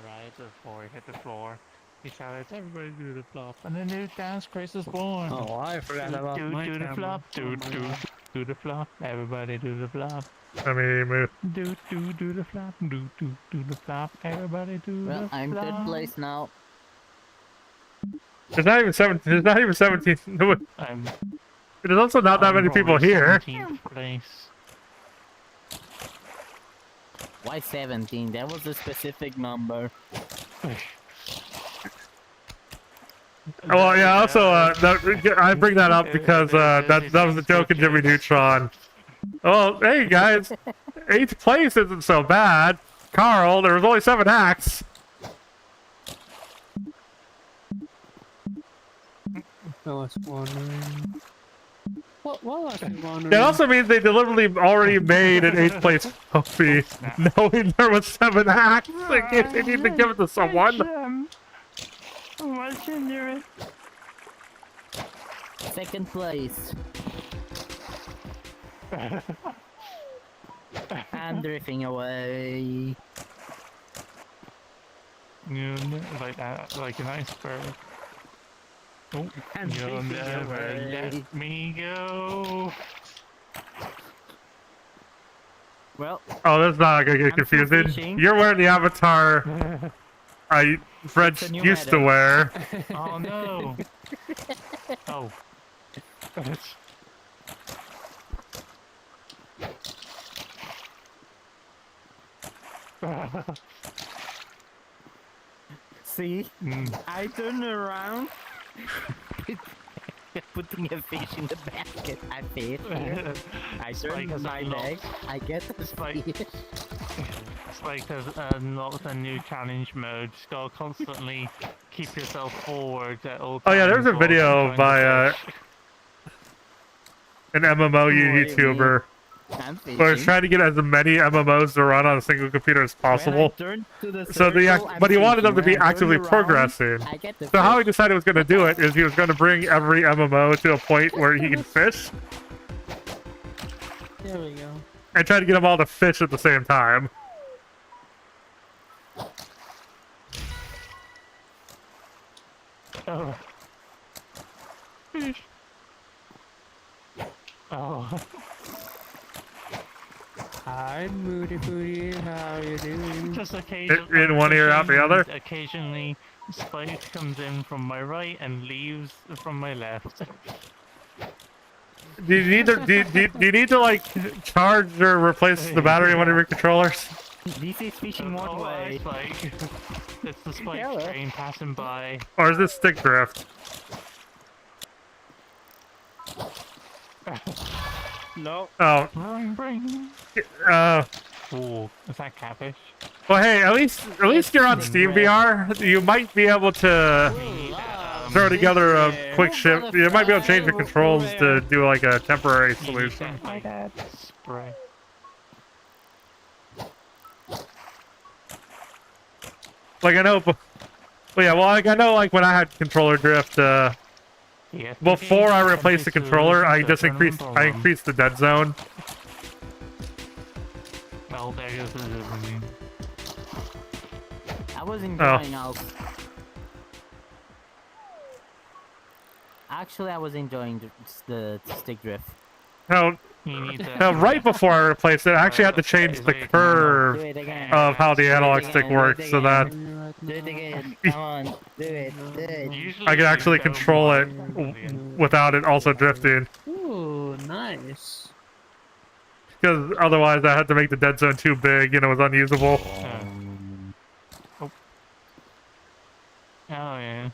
Right before he hit the floor, he shouted, "Everybody do the flop!" And a new dance craze is born. Oh, I forgot about my do the camera. flop, Oh my God. do the flop. Everybody do the flop. Let me move. Do the flop. Do the flop. Everybody do Well, the I'm flop. third place now. There's not even 17. There's not even 17. There's also not that many people here. 17th place. Why 17? That was a specific number. Well, yeah. Also, I bring that up because that was a joke in Jimmy Neutron. Oh, hey guys, 8th place isn't so bad. Carl, there was only 7 acts. I was wondering. What was I wondering? It also means they deliberately already made an 8th place trophy, knowing there was 7 acts in case they need to give it to someone. What's in there? Second place. I'm drifting away. Like that, like an iceberg. Oh, I'm you'll drifting never away. let me go. Well. Oh, that's not gonna get I'm still confusing. fishing. You're wearing the avatar Fred used to wear. Oh no. Oh. See? I turn around. Putting a fish in the basket. I fish. I turn my leg. I get the fish. It's like a new challenge mode. Just gotta constantly keep yourself forward at all times. Oh yeah, there's a while video trying by to fish. an MMO YouTuber where it's trying to get as many MMOs to run on a single computer as possible. So but he wanted them to be actively progressing. So how he decided he was going to do it is he was going to bring every MMO to a point where he can fish There we go. and try to get them all to fish at the same time. Oh. Fish. Oh. Hi, Moody Booty. How you doing? Just occasionally. In one ear, out the other? Occasionally, Spike comes in from my right and leaves from my left. Do you need to like charge or replace the battery in one of your controllers? This is fishing one way. Spike. It's the Spike train passing by. Or is this stick drift? No. Oh. Bring. Ooh, is that catfish? Well, hey, at least you're on Steam VR. You might be able to throw together a quick shift. You might be able to change the controls to do like a temporary solution. My dad spray. Like I know, like I know, like when I had controller drift, before I replaced the controller, I just increased the dead zone. Well, there goes the Disney. I was enjoying Actually, I was enjoying the stick drift. No, right before I replaced it, I actually had to change the curve of how the analog stick works so that Do it again. Come on. Do it. Do it. I could actually control it without it also drifting. Ooh, nice. Because otherwise I had to make the dead zone too big and it was unusable. Oh yeah.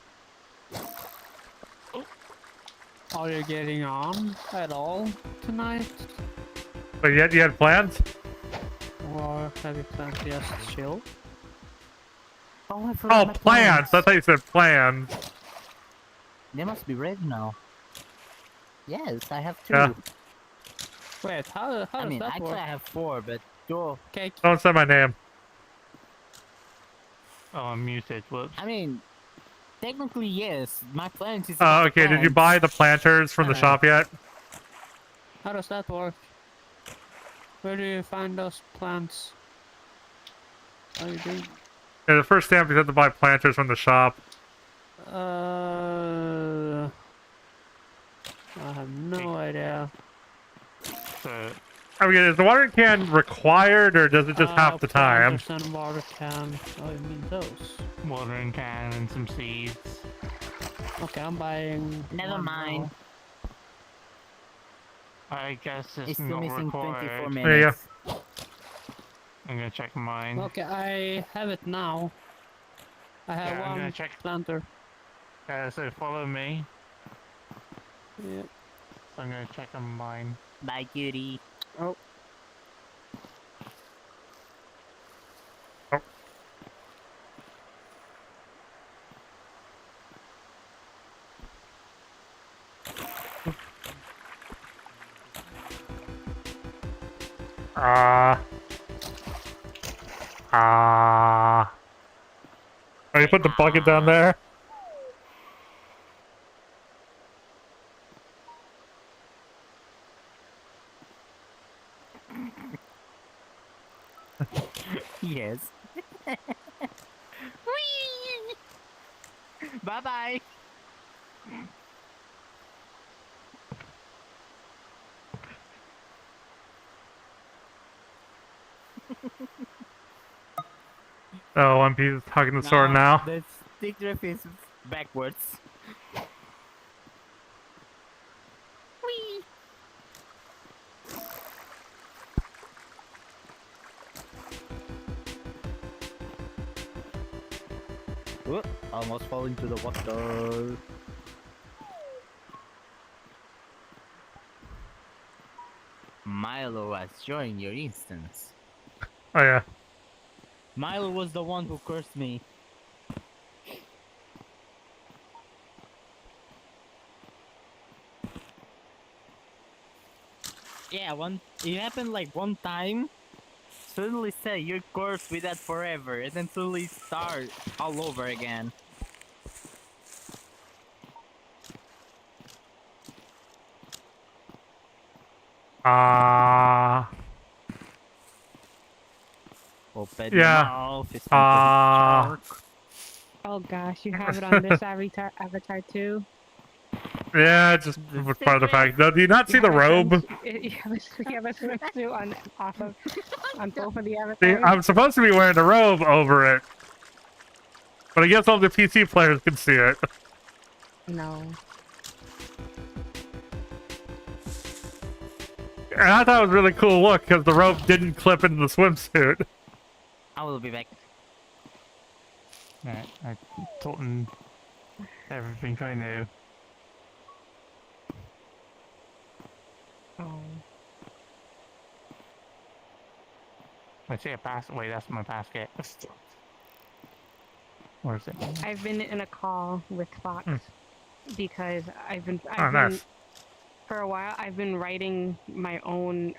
Are you getting on at all tonight? But yet you had plans? Or have you planned to just chill? Oh, I forgot my plans! I thought you said plans. They must be red now. Yes, I have two. Yeah. Wait, how I does mean, that actually, work? I have 4, but go. Okay. Don't say my name. Oh, I'm muted. Whoops. I mean, technically, yes. My plans is Oh, about okay. Did you plants. buy the planters from the shop yet? How does that work? Where do you find those plants? What are you doing? Yeah, the first stamp you have to buy planters from the shop. I have no idea. So, I mean, is the watering can required, or does it just half the time? Planters and water can. Oh, you mean those? watering can and some seeds. Okay, I'm buying. Never one mind. now. I guess it's It's still not missing required. 24 minutes. I'm gonna check mine. Okay, I have it now. I have Yeah, I'm gonna one check. planter. So follow me. Yeah. So I'm gonna check on mine. Bye, cutie. Oh. Oh, you put the bucket down there? Yes. Bye bye. Oh, One Piece is hugging the sword now. The stick drift is backwards. Whee! Whoop, almost falling to the water. Milo was showing your instance. Oh, yeah. Milo was the one who cursed me. Yeah, it happened like one time. Suddenly say you're cursed with that forever, and then suddenly start all over again. Open your Yeah. mouth, it's time for the shark. Oh gosh, you have it on this avatar too? Yeah, just was part of the fact. Though, do you not see the robe? You have a swimsuit on both of the See, avatars? I'm supposed to be wearing the robe over it. But I guess all the PC players can see it. No. And I thought it was a really cool look because the rope didn't clip into the swimsuit. I will be back. Right, I taught him everything I knew. Oh. I see a basket. Wait, that's my basket. Where is it? I've been in a call with Fox because I've been nice. for a while I've been writing my own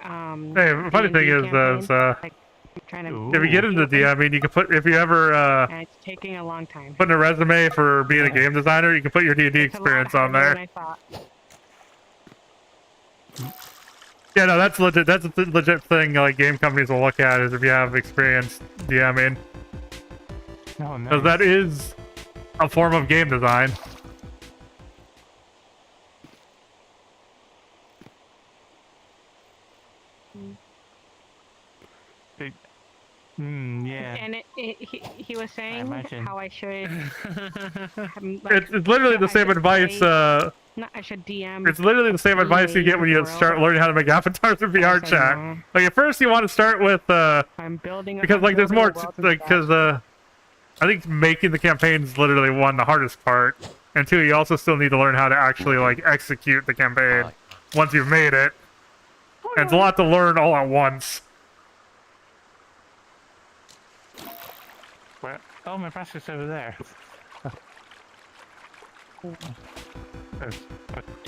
Hey, the funny thing is, like, I'm trying to if you get into the, I mean, you can put, if you ever, and it's taking a long time. put in a resume for being a game designer, you can put your D&D It's a lot experience on harder there. than I thought. Yeah, no, that's legit. That's a legit thing. Like game companies will look at is if you have experience DMing, Oh, no. because that is a form of game design. Yeah. And he was saying imagine. how I should. It's literally the same advice. No, I should DM. It's literally the same advice you get when you start learning how to make avatars in VRChat. Like at first you want to start with I'm building because like there's building more a world like because I think making the campaign is literally one the hardest part, and two you also still need to learn how to actually like execute the campaign once you've made it. And it's a lot to learn all at once. Where? Oh, my basket's over there.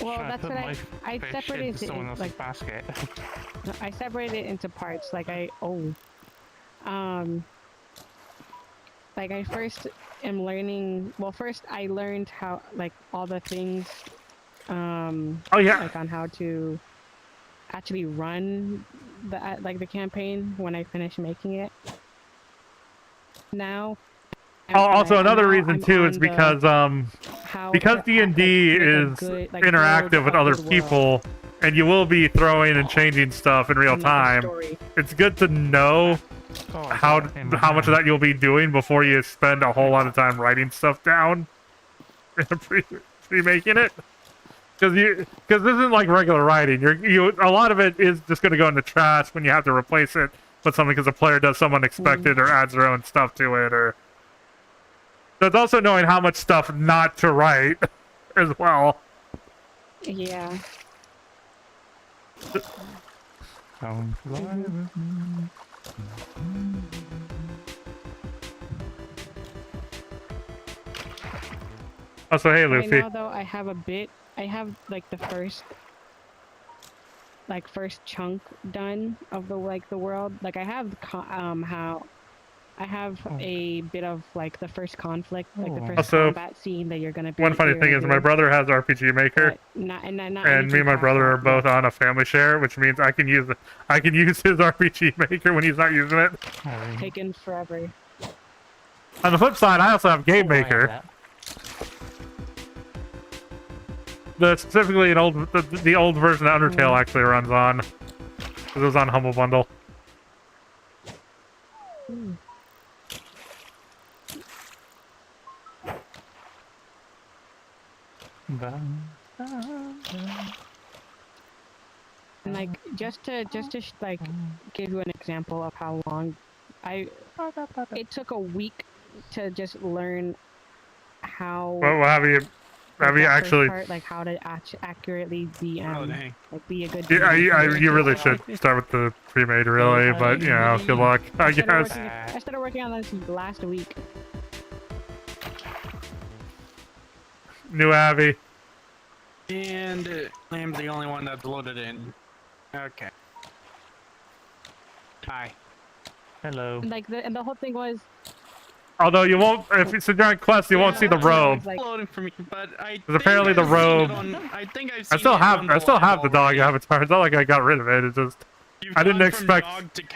Well, that's what I separated into it someone in, else's like basket. I separated it into parts. Like like I first am learning. Well, first I learned how like all the things. Oh yeah. Like on how to actually run the campaign when I finish making it. Now. Also, another reason too is because D&D is interactive with other people, and you will be throwing and changing stuff in real time. It's good to know how much of that you'll be doing before you spend a whole lot of time writing stuff down in pre-making it. Because this isn't like regular writing. A lot of it is just going to go in the trash when you have to replace it with something because a player does something unexpected or adds their own stuff to it. Or so it's also knowing how much stuff not to write as well. Yeah. Come fly with me. Also, hey Luffy. Right now, though, I have like the first chunk done of the world. Like I have a bit of like the first conflict, like the first combat scene that you're gonna be. One funny thing is my brother has RPG Maker, and me and my brother are both on a family share, which means I can use his RPG Maker when he's not using it. Taken forever. On the flip side, I also have Game Maker. Specifically the old version that Undertale actually runs on, because it was on Humble Bundle. And like just to like give you an example of how long it took a week to just learn how. Well, have you actually? Part, like how to accurately be like be a good. Yeah, you really should start with the pre-made, really, but you know, good luck, I guess. I started working on this last week. New Abby. And I'm the only one that's loaded in. Okay. Hi. Hello. Like the whole thing was. Although you won't, if it's a giant quest, you won't see the robe. Loading for me, but Because apparently the robe. I think I've I still have the dog avatar. It's not like I got rid of it. It's just I didn't expect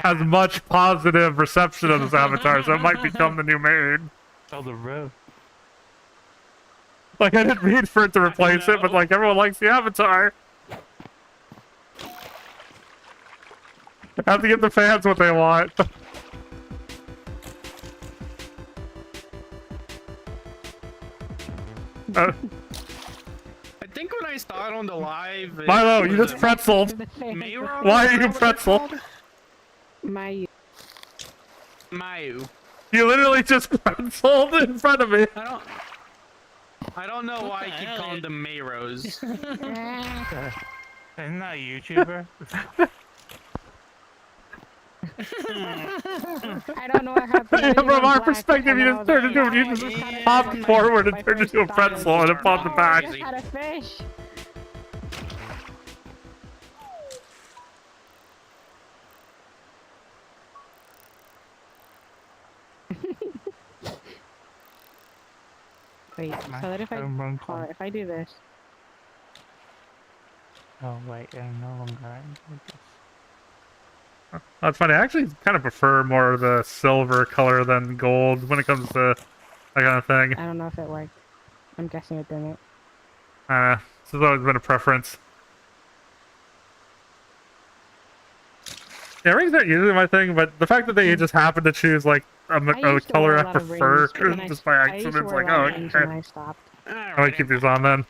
as much positive reception of this avatar, so it might become the new main. Oh, the robe. Like I didn't mean for it to replace it, but like everyone likes the avatar. I have to give the fans what they want. I think when I started on the live... Milo, you just pretzeled. Why are you pretzeled? Mayu. You literally just pretzeled in front of me. I don't know why I keep calling them Mayros. Isn't that a YouTuber? I don't know what happened. From our perspective, you just turned into you just popped forward and turned into a pretzel and then popped it back. I just had a fish. Wait, so that if I do this. Oh wait, I'm no longer. That's funny. I actually kind of prefer more of the silver color than gold when it comes to that kind of thing. I don't know if it worked. I'm guessing it didn't. This has always been a preference. Yeah, rings aren't usually my thing, but the fact that they just happen to choose like a color I prefer just by accident, it's like, oh, okay. I might keep these on then.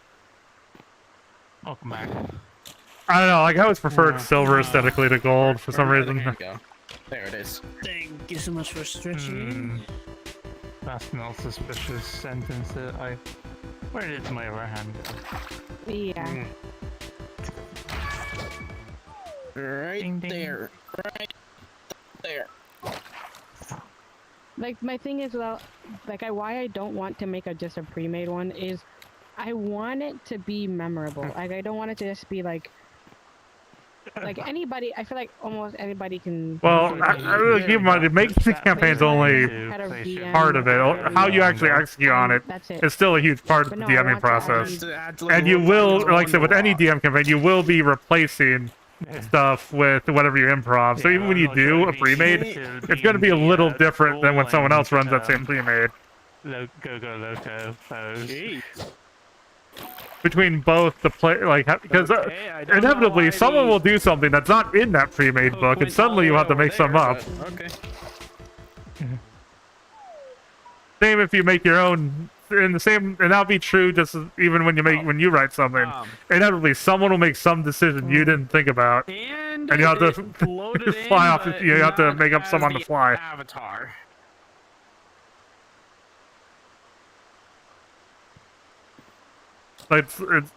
Welcome back. I don't know, like I always preferred silver aesthetically to gold for some reason. There you go. There it is. Thank you so much for stretching. That's not suspicious sentence that I... Where did my other hand go? Yeah. Right ding, ding. there. Right there. Like my thing is, well, like why I don't want to make just a pre-made one is, I want it to be memorable. Like I don't want it to just be like anybody. I feel like almost anybody can. Well, do I really keep in mind, the making the campaign's only part of it. How you actually execute on it is still a huge part of the DMing process. And you will, like I said, with any DM campaign, you will be replacing stuff with whatever you improv. So even when you do a pre-made, it's going to be a little different than when someone else runs that same pre-made. Go loco pose. Between both the play, like, because inevitably someone will do something that's not in that pre-made book, and suddenly you have to make some up. Okay. Same if you make your own. In the same, and that'll be true just even when you write something. Inevitably, someone will make some decision you didn't think about, and you have to fly off. You have to make up some on the fly. Avatar. Like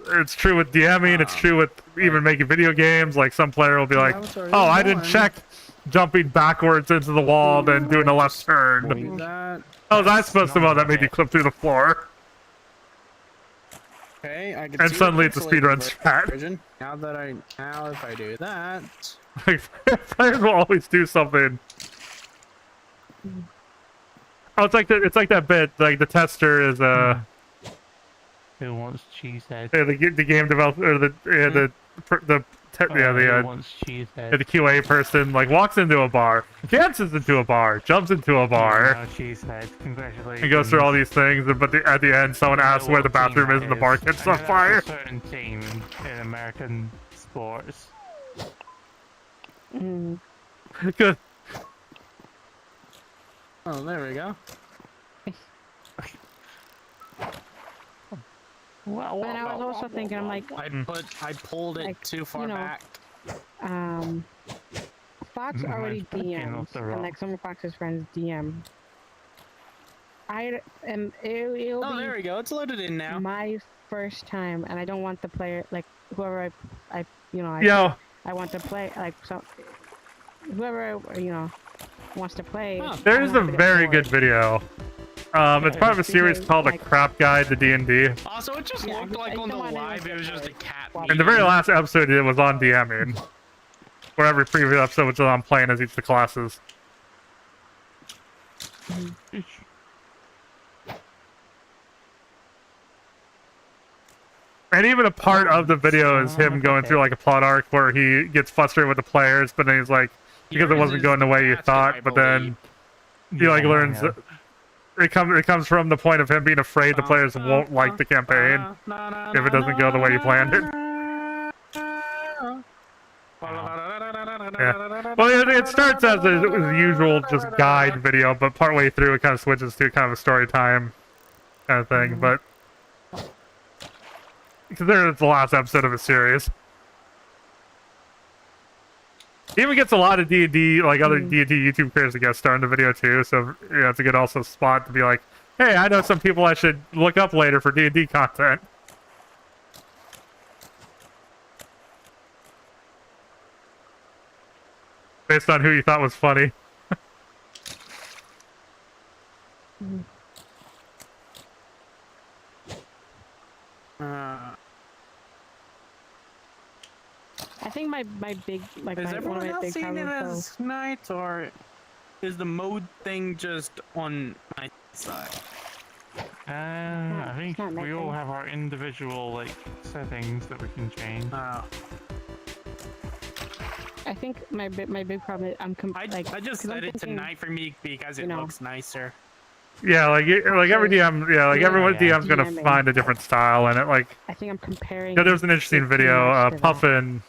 it's true with DMing. It's true with even making video games. Like some player will be like, "Oh, I didn't check jumping backwards into the wall, then doing a left turn." How was I supposed to know that made you clip through the floor? Okay, I can And see suddenly the it's a speedrun pixelated strat. version. Now if I do that. Like players will always do something. Oh, it's like that bit. Like the tester is Who wants cheesehead? the game developer or the QA person like walks into a bar, dances into a bar, jumps into a bar, Cheesehead. Congratulations. and goes through all these things. But at the end, someone asks where the bathroom is, and the bar catches on fire. A certain team in American sports. Good. Oh, there we go. But I was also thinking, I'm like, I pulled it like, too far you know, back. Fox already DMs, and like some of Fox's friends DM. It'll Oh, be there we go. It's loaded in now. my first time, and I don't want the player, like whoever I want to play, like so whoever wants to play. There's a very good video. It's part of a series called A Crap Guide to D&D. Also, it just looked like on the live, it was just a cat. And the very last episode it was on DMing. Where every previous episode was on playing as each of the classes. And even a part of the video is him going through like a plot arc where he gets frustrated with the players, but then he's like, because it wasn't going the way you thought, but then he like learns that it comes from the point of him being afraid the players won't like the campaign if it doesn't go the way you planned it. Yeah. Well, it starts as a usual just guide video, but partway through it kind of switches to kind of a story time kind of thing. But consider it's the last episode of a series. He even gets a lot of D&D, like other D&D YouTube creators that get started in the video too, so it's a good also spot to be like, hey, I know some people I should look up later for D&D content. Based on who you thought was funny. I think my big like Is one everyone of my else big seeing it problems. as night, or is the mode thing just on my side? I think we all have our individual like settings that we can change. I think my big problem is I just set it to night for me because it looks nicer. Yeah, like every DM, everyone DM's gonna DMing. find a different style in it. Like, I think I'm comparing. there was an interesting video. Puffin,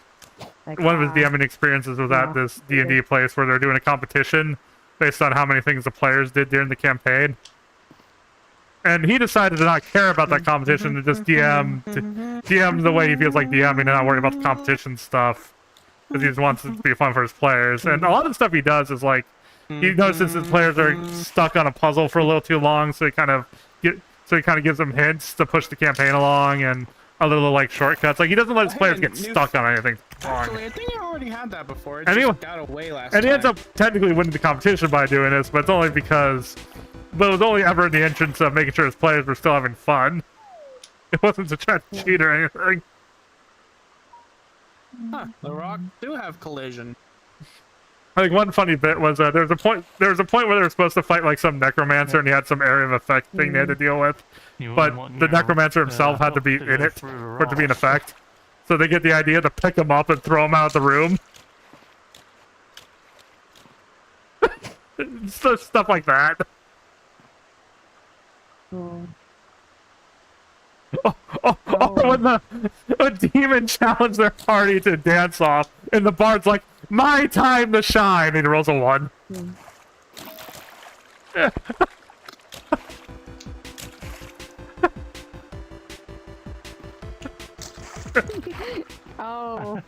Like, one of his DMing experiences was at this D&D place where they're doing a competition based on how many things the players did during the campaign. And he decided to not care about that competition and just DM the way he feels like DMing and not worry about the competition stuff because he just wants it to be fun for his players. And a lot of the stuff he does is like, he notices his players are stuck on a puzzle for a little too long, so he kind of gives them hints to push the campaign along and other little like shortcuts. Like he doesn't let his players get stuck on anything long. Actually, I think I already had that before. It And just got away last and time. he ends up technically winning the competition by doing this, but it's only because, but it was only ever in the entrance of making sure his players were still having fun. It wasn't to try to cheat or anything. Huh, the rock do have collision. I think one funny bit was there was a point where they were supposed to fight like some necromancer and he had some area of effect thing they had to deal with, but the necromancer himself had to be in it for it to be in effect. So they get the idea to pick him up and throw him out of the room. Stuff like that. When a demon challenged their party to dance off, and the bard's like, "My time to shine," and he rolls a 1. Oh.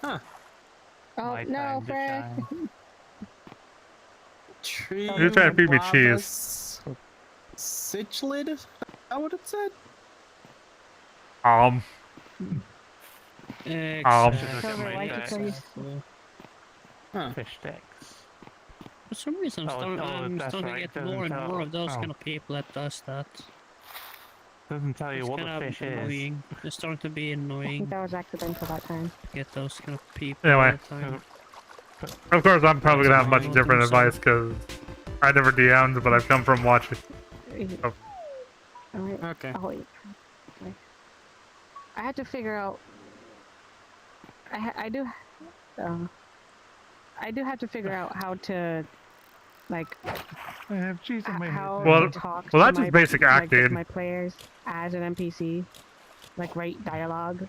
Huh. Oh no, Fred. You're trying to feed me cheese. Sichlid? Is that what it said? Fish sticks. For some reason, I'm that's starting right, to get more and doesn't more of those tell- kind of people that does that. Doesn't tell you It's what the kind of fish is. annoying. It's starting to be I think annoying. that was accidental that time. Get those kind of people Anyway. all the time. Of course, I'm probably gonna have much Don't different think so. advice because I never DM'd, but I've come from watching. Oh. Okay. Oh, wait. I had to figure out. I do have to figure out how to, like, I have cheese on my how Well- to talk well, to that's my, just basic like, acting. my players as an NPC, like write dialogue.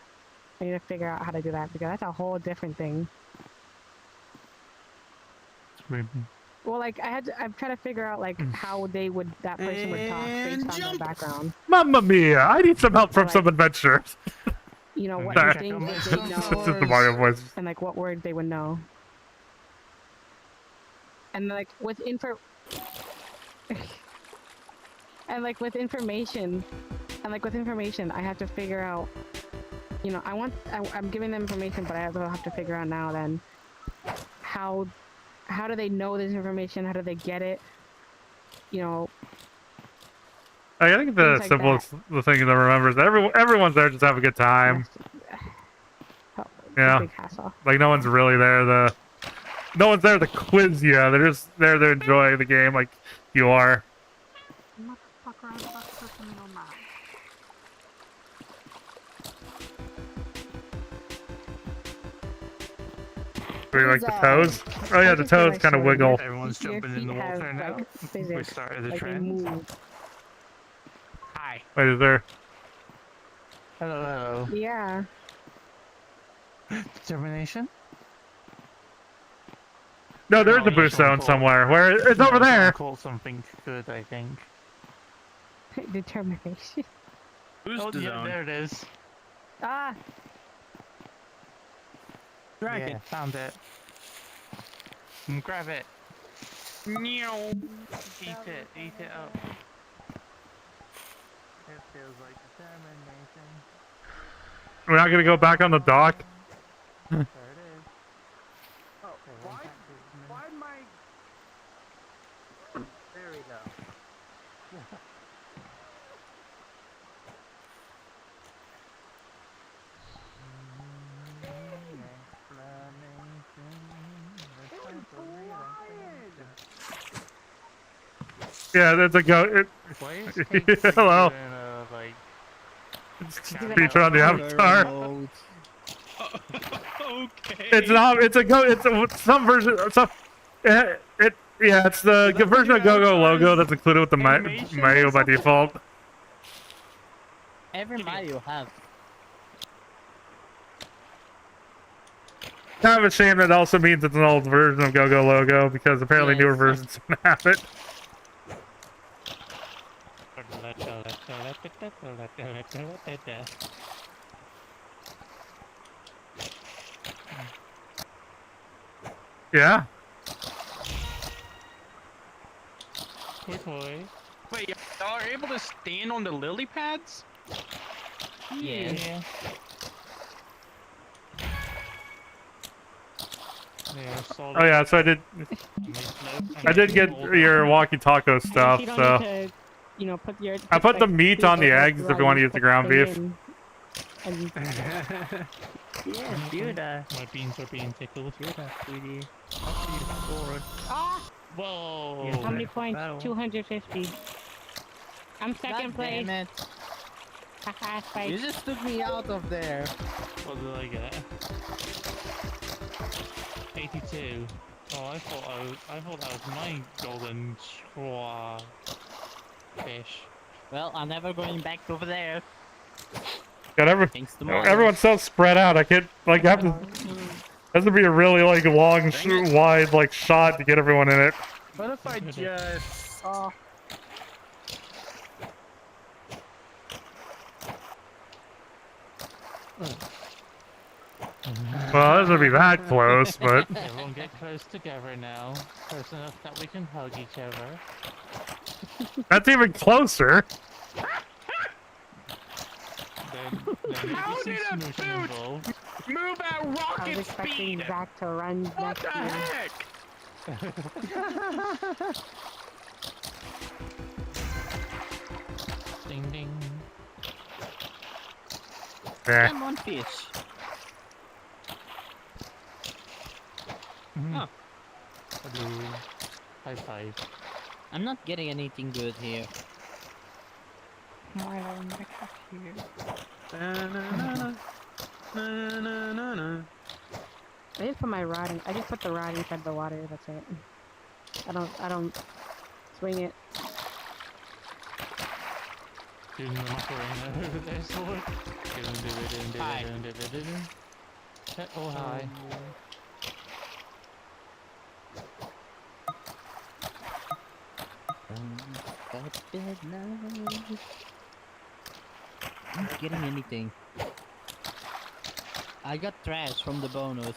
I need to figure out how to do that because that's a whole different thing. Well, like I'm trying to figure out like how that person would talk based on their background. Mamma mia! I need some help from some adventurers. You know what Sorry. things that they know, This is the Mario voice. and like what word they would know. And like with information, I have to figure out. You know, I'm giving them information, but I also have to figure out now then how do they know this information? How do they get it? You know. I think the Things like simplest the thing to remember is that everyone's there just to have a good time. Yeah, big hassle. like no one's really there no one's there to quiz you. They're just there to enjoy the game like you are. Do you like the toes? Oh yeah, the toes kind of wiggle. Everyone's jumping in the water now. We started the trend. Hi. Wait, is there? Hello. Yeah. Determination? No, there's a boost zone somewhere. Where it's over there. Call something good, I think. Determination. Oh, yeah, there it is. Ah. Drag it. Found it. Grab it. Eat it up. It feels like determination. We're not gonna go back on the dock. There it is. Oh, why my... There we go. Yeah, that's a go. Hello. Feature on the Avatar. Okay. It's not. It's a go. It's some version. Yeah, it's the version of GoGo logo that's included with the Mayu by default. Every Mario have. Kind of a shame that it also means it's an old version of GoGo logo because apparently newer versions don't have it. Yeah. Wait, y'all are able to stand on the lily pads? Yeah. Oh yeah, so I did get your walkie taco stuff. You don't So need to you know, put your. I put the like, meat on the people eggs if you want to use the ground beef. And Yeah, do that. My beans are being tickled. Do that, sweetie. After you scored. Ah! Whoa! How many points? Battle. 250. I'm second place. Damn it. Haha, spike. You just took me out of there. What did I get? 82. Oh, I thought that was my golden straw fish. Well, I'm never going back over there. God, Thanks to Mayu. everyone's so spread out. I can't like have to. Has to be a really like long, wide like shot to get everyone in it. What if I just... Oh. Well, this would be that close, but Everyone get close together now. Close enough that we can hug each other. that's even closer. How did a boot move at I was rocket expecting speed? Zach to run What next the to you. heck? Ding ding. Yeah. And one fish. Mhm. Huh. Hello. High five. I'm not getting anything good here. Why am I here? I just put my rod in. I just put the rod inside the water. That's it. I don't swing it. Doing the Macarena over there, sword. Hi. Oh, hi. I'm not getting anything. I got trash from the bonus.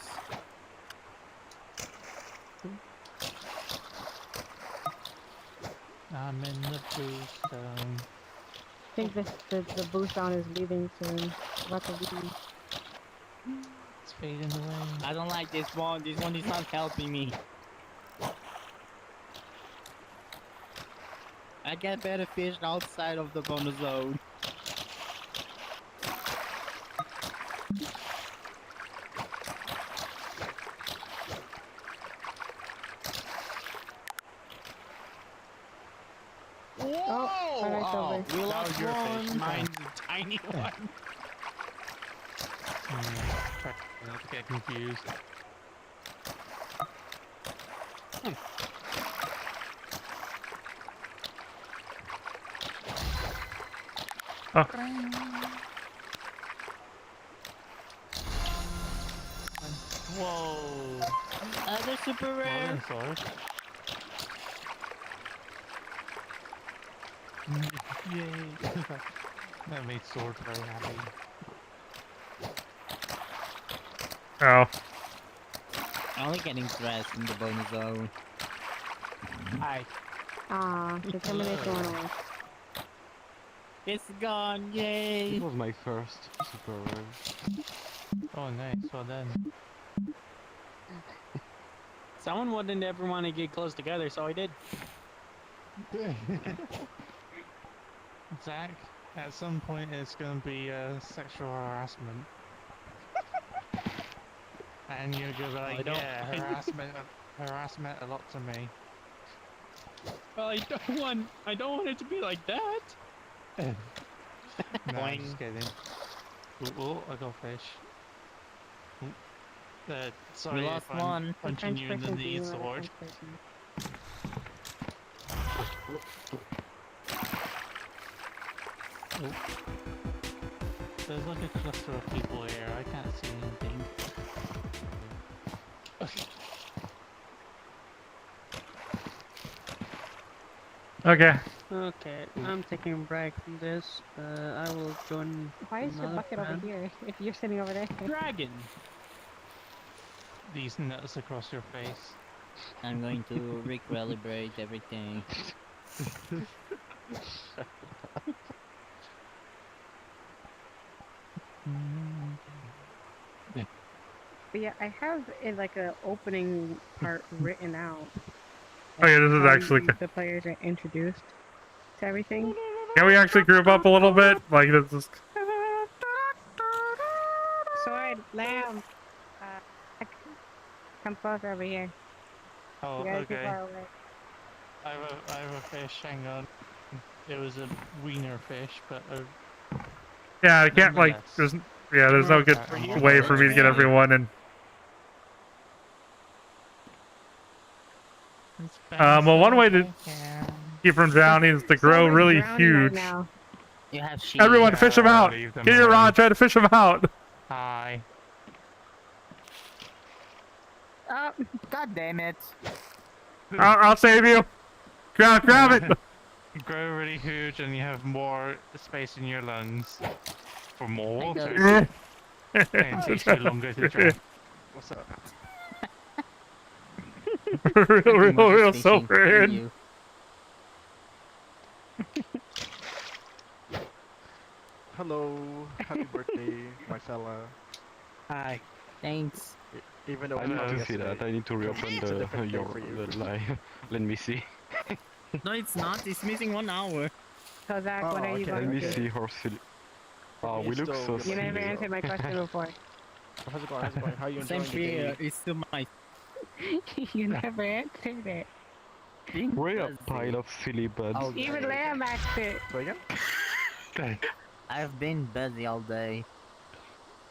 I'm in the boost zone. I think the boost on is leaving soon. About to leave. It's fading away. I don't like this one. This one is not helping me. I get better fish outside of the bonus zone. Oh, we That lost was your fish. one. Mine's a tiny one. Try not to get confused. Oh. Whoa! They're super rare. Yay! That made Sword very happy. Oh. Only getting stressed in the bonus zone. Hi. Ah, determination went away. It's gone, yay! It was my first super rare. Oh, nice. Well done. Someone wouldn't ever want to get close together, so I did. Zach, at some point it's going to be sexual harassment. And you're going to be like, yeah, harassment a lot to me. Well, I don't want it to be like that. No, I'm Boing. just kidding. Oh, I got fish. Ooh. Sorry We lost if I'm one. punching you in the knee, Sword. Oh. There's like a cluster of people here, I can't see anything. Okay. Okay, I'm taking a break from this. I will join. Why is your another bucket over friend. here if you're sitting over there? Dragon! These nuts across your face. I'm going to recalibrate everything. But yeah, I have like a opening part written out. Oh yeah, this is How actually the players are introduced everything. Can we actually group up a little bit? Like this is. Sword, lamb. Come closer over here. Oh, You guys too okay. far away. I have a fish. Hang on. It was a wiener fish, but Yeah, I can't like. There's no good way for me to get everyone in. Well, one way to keep from drowning is to grow really huge. You have sheep. Everyone, fish them out. Get your rod, try to fish them out. Hi. Oh, God damn it. I'll save you. Grab it. Grow really huge, and you have more space in your lungs for more I water. And it takes you longer to drink. What's up? real silver in. Hello, happy birthday, Marcella. Hi. Thanks. Even though I need to see that. I need to reopen the live. Let me see. No, it's not. It's missing 1 hour. So Zach, what are you Let going me to see how silly. Oh, we look so You silly. never answered my question before. How's it going? How's it going? How you Same enjoying the day? it's still my... You never answered it. We're a pile of silly buds. Even Lamb asked it. Say again? I've been busy all day.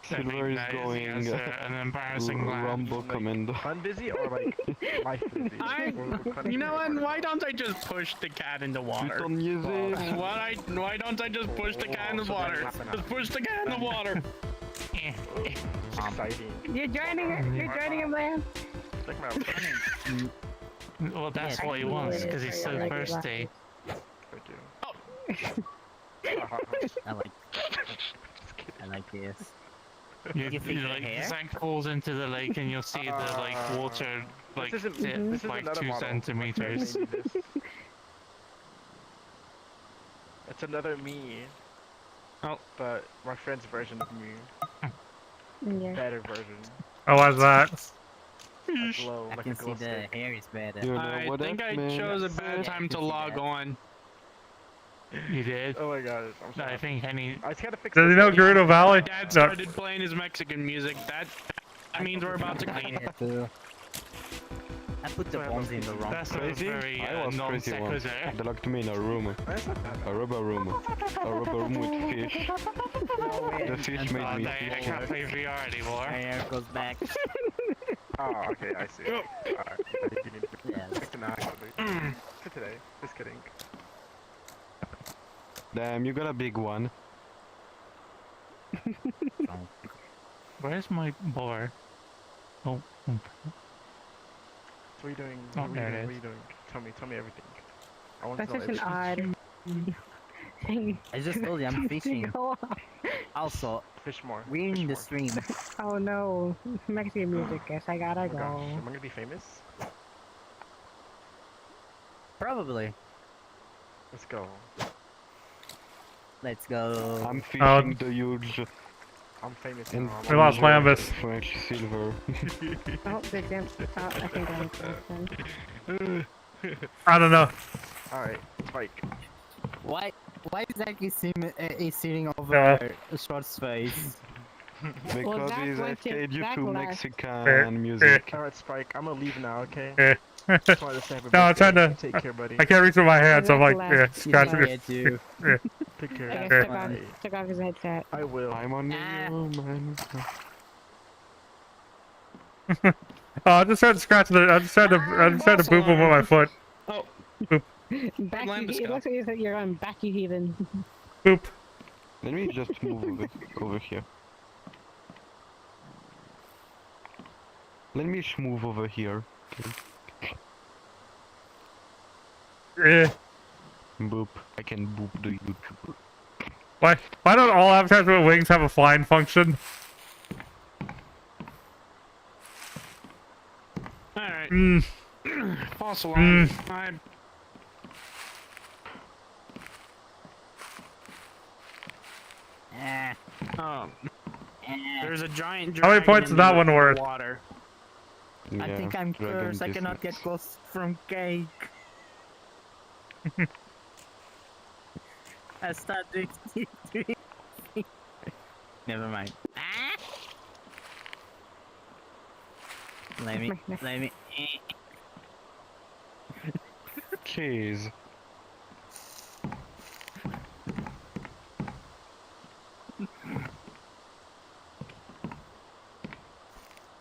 Silver is going an embarrassing Rumble Commando. Fun busy or like life busy? You know what? Why don't I just push the cat in the water? Why don't I just push the cat in the water? Just push the cat in the water. Exciting. You're joining him, Lamb. Well, that's what he wants, because he's so thirsty. Thank you. I like this. You Zach falls into the lake and you'll see the water dip like 2 centimeters. It's another me. Oh, but my friend's version of me. Yeah. Better version. Oh, why's that? I glow I like can a see glow the stick. hair is better. You know I what think I chose a bad time to log on. You did? Oh my god, I'm sorry. I think any. I just gotta fix Does he know Gerudo Valley? Dad started playing his Mexican music. That means we're about to clean. I put the bombs in the wrong That's place. a very I was crazy once. non-sequitur. They locked me in a room. A rubber room. A rubber room with fish. The fish made me I fish. can't play VR anymore. My hair goes back. Oh, okay, I see. Alright, I think you need to Yes. fix it now, actually. For today. Just kidding. Damn, you got a big one. Where's my bar? Oh. So what are you doing? Oh, What are you there doing? it What are is. you doing? Tell me everything. I want That's to know such an everything. odd thing. I just told you I'm fishing. Go on. Also, Fish more. we're in the stream. Oh no, Mexican music. Guess I gotta Oh my go. gosh, am I gonna be famous? Probably. Let's go. Let's go. I'm fishing the huge I'm famous and now. We lost Lambus. French silver. Oh, big damn. Oh, I think I'm close then. I don't know. Alright, Spike. Why is Zach is sitting over Short's face? Because Zach he's went to- SK'd you Zach to left. Mexican music. Alright, Spike, I'm gonna leave now, okay? Yeah. Just wanted to say happy No, I'm birthday. trying to. Take care, buddy. I can't reach with my hands, so I'm like, Zach yeah, left. scratching Yeah, it. too. Yeah. Take I care. guess Yeah. took off his headset. I will. I'm on Ah. you, man. Oh, I just tried to scratch the. I just tried to boop him with my foot. Oh. Boop. Back Lambus you, it go? looks like you're on back you heathen. Boop. Let me just move over here. Let me move over here. Eh. Boop. I can boop the YouTuber. Why don't all avatars with wings have a flying function? Alright. Mm. False alarm. There's a giant dragon. How many points in is that the one worth? Water. I think I'm cursed. I cannot get close from cake. I start doing. Never mind. Ah! Let me. Jeez.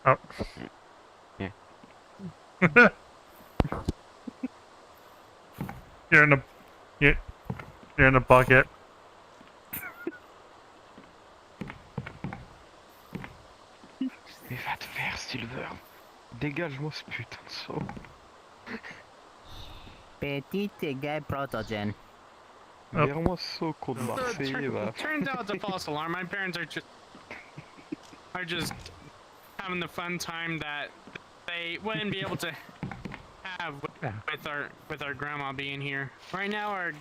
Oh. Yeah. You're in a you're in a bucket. Mais va te faire, Silver. Dégage-moi ce putain de saut. Petite gay protogen. Vire-moi ce saut contre Marseille, va. Turns out it's a false alarm. My parents are just having the fun time that they wouldn't be able to have with our grandma being here. Right now,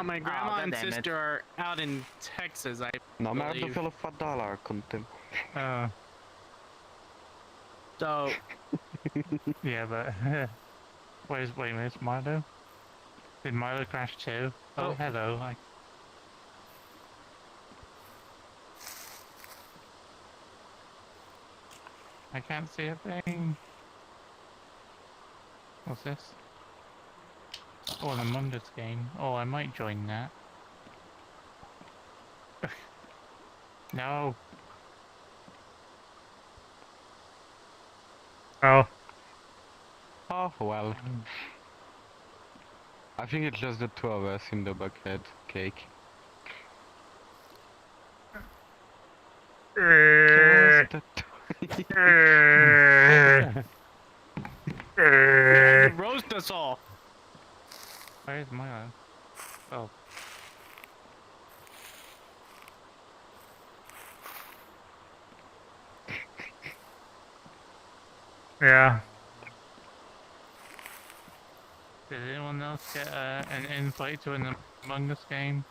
my grandma and sister are out in Texas. I Non, mais arrête de believe. faire le fada là, content. So. Yeah, but wait a minute, Milo? Did Milo crash too? Oh, hello. I can't see a thing. What's this? Oh, an Among Us game. Oh, I might join that. No. Oh. Oh, well. I think it's just the two of us in the bucket cake. Just the You roast us all. Where's Milo? Oh. Yeah. Did anyone else get an invite to an Among Us game?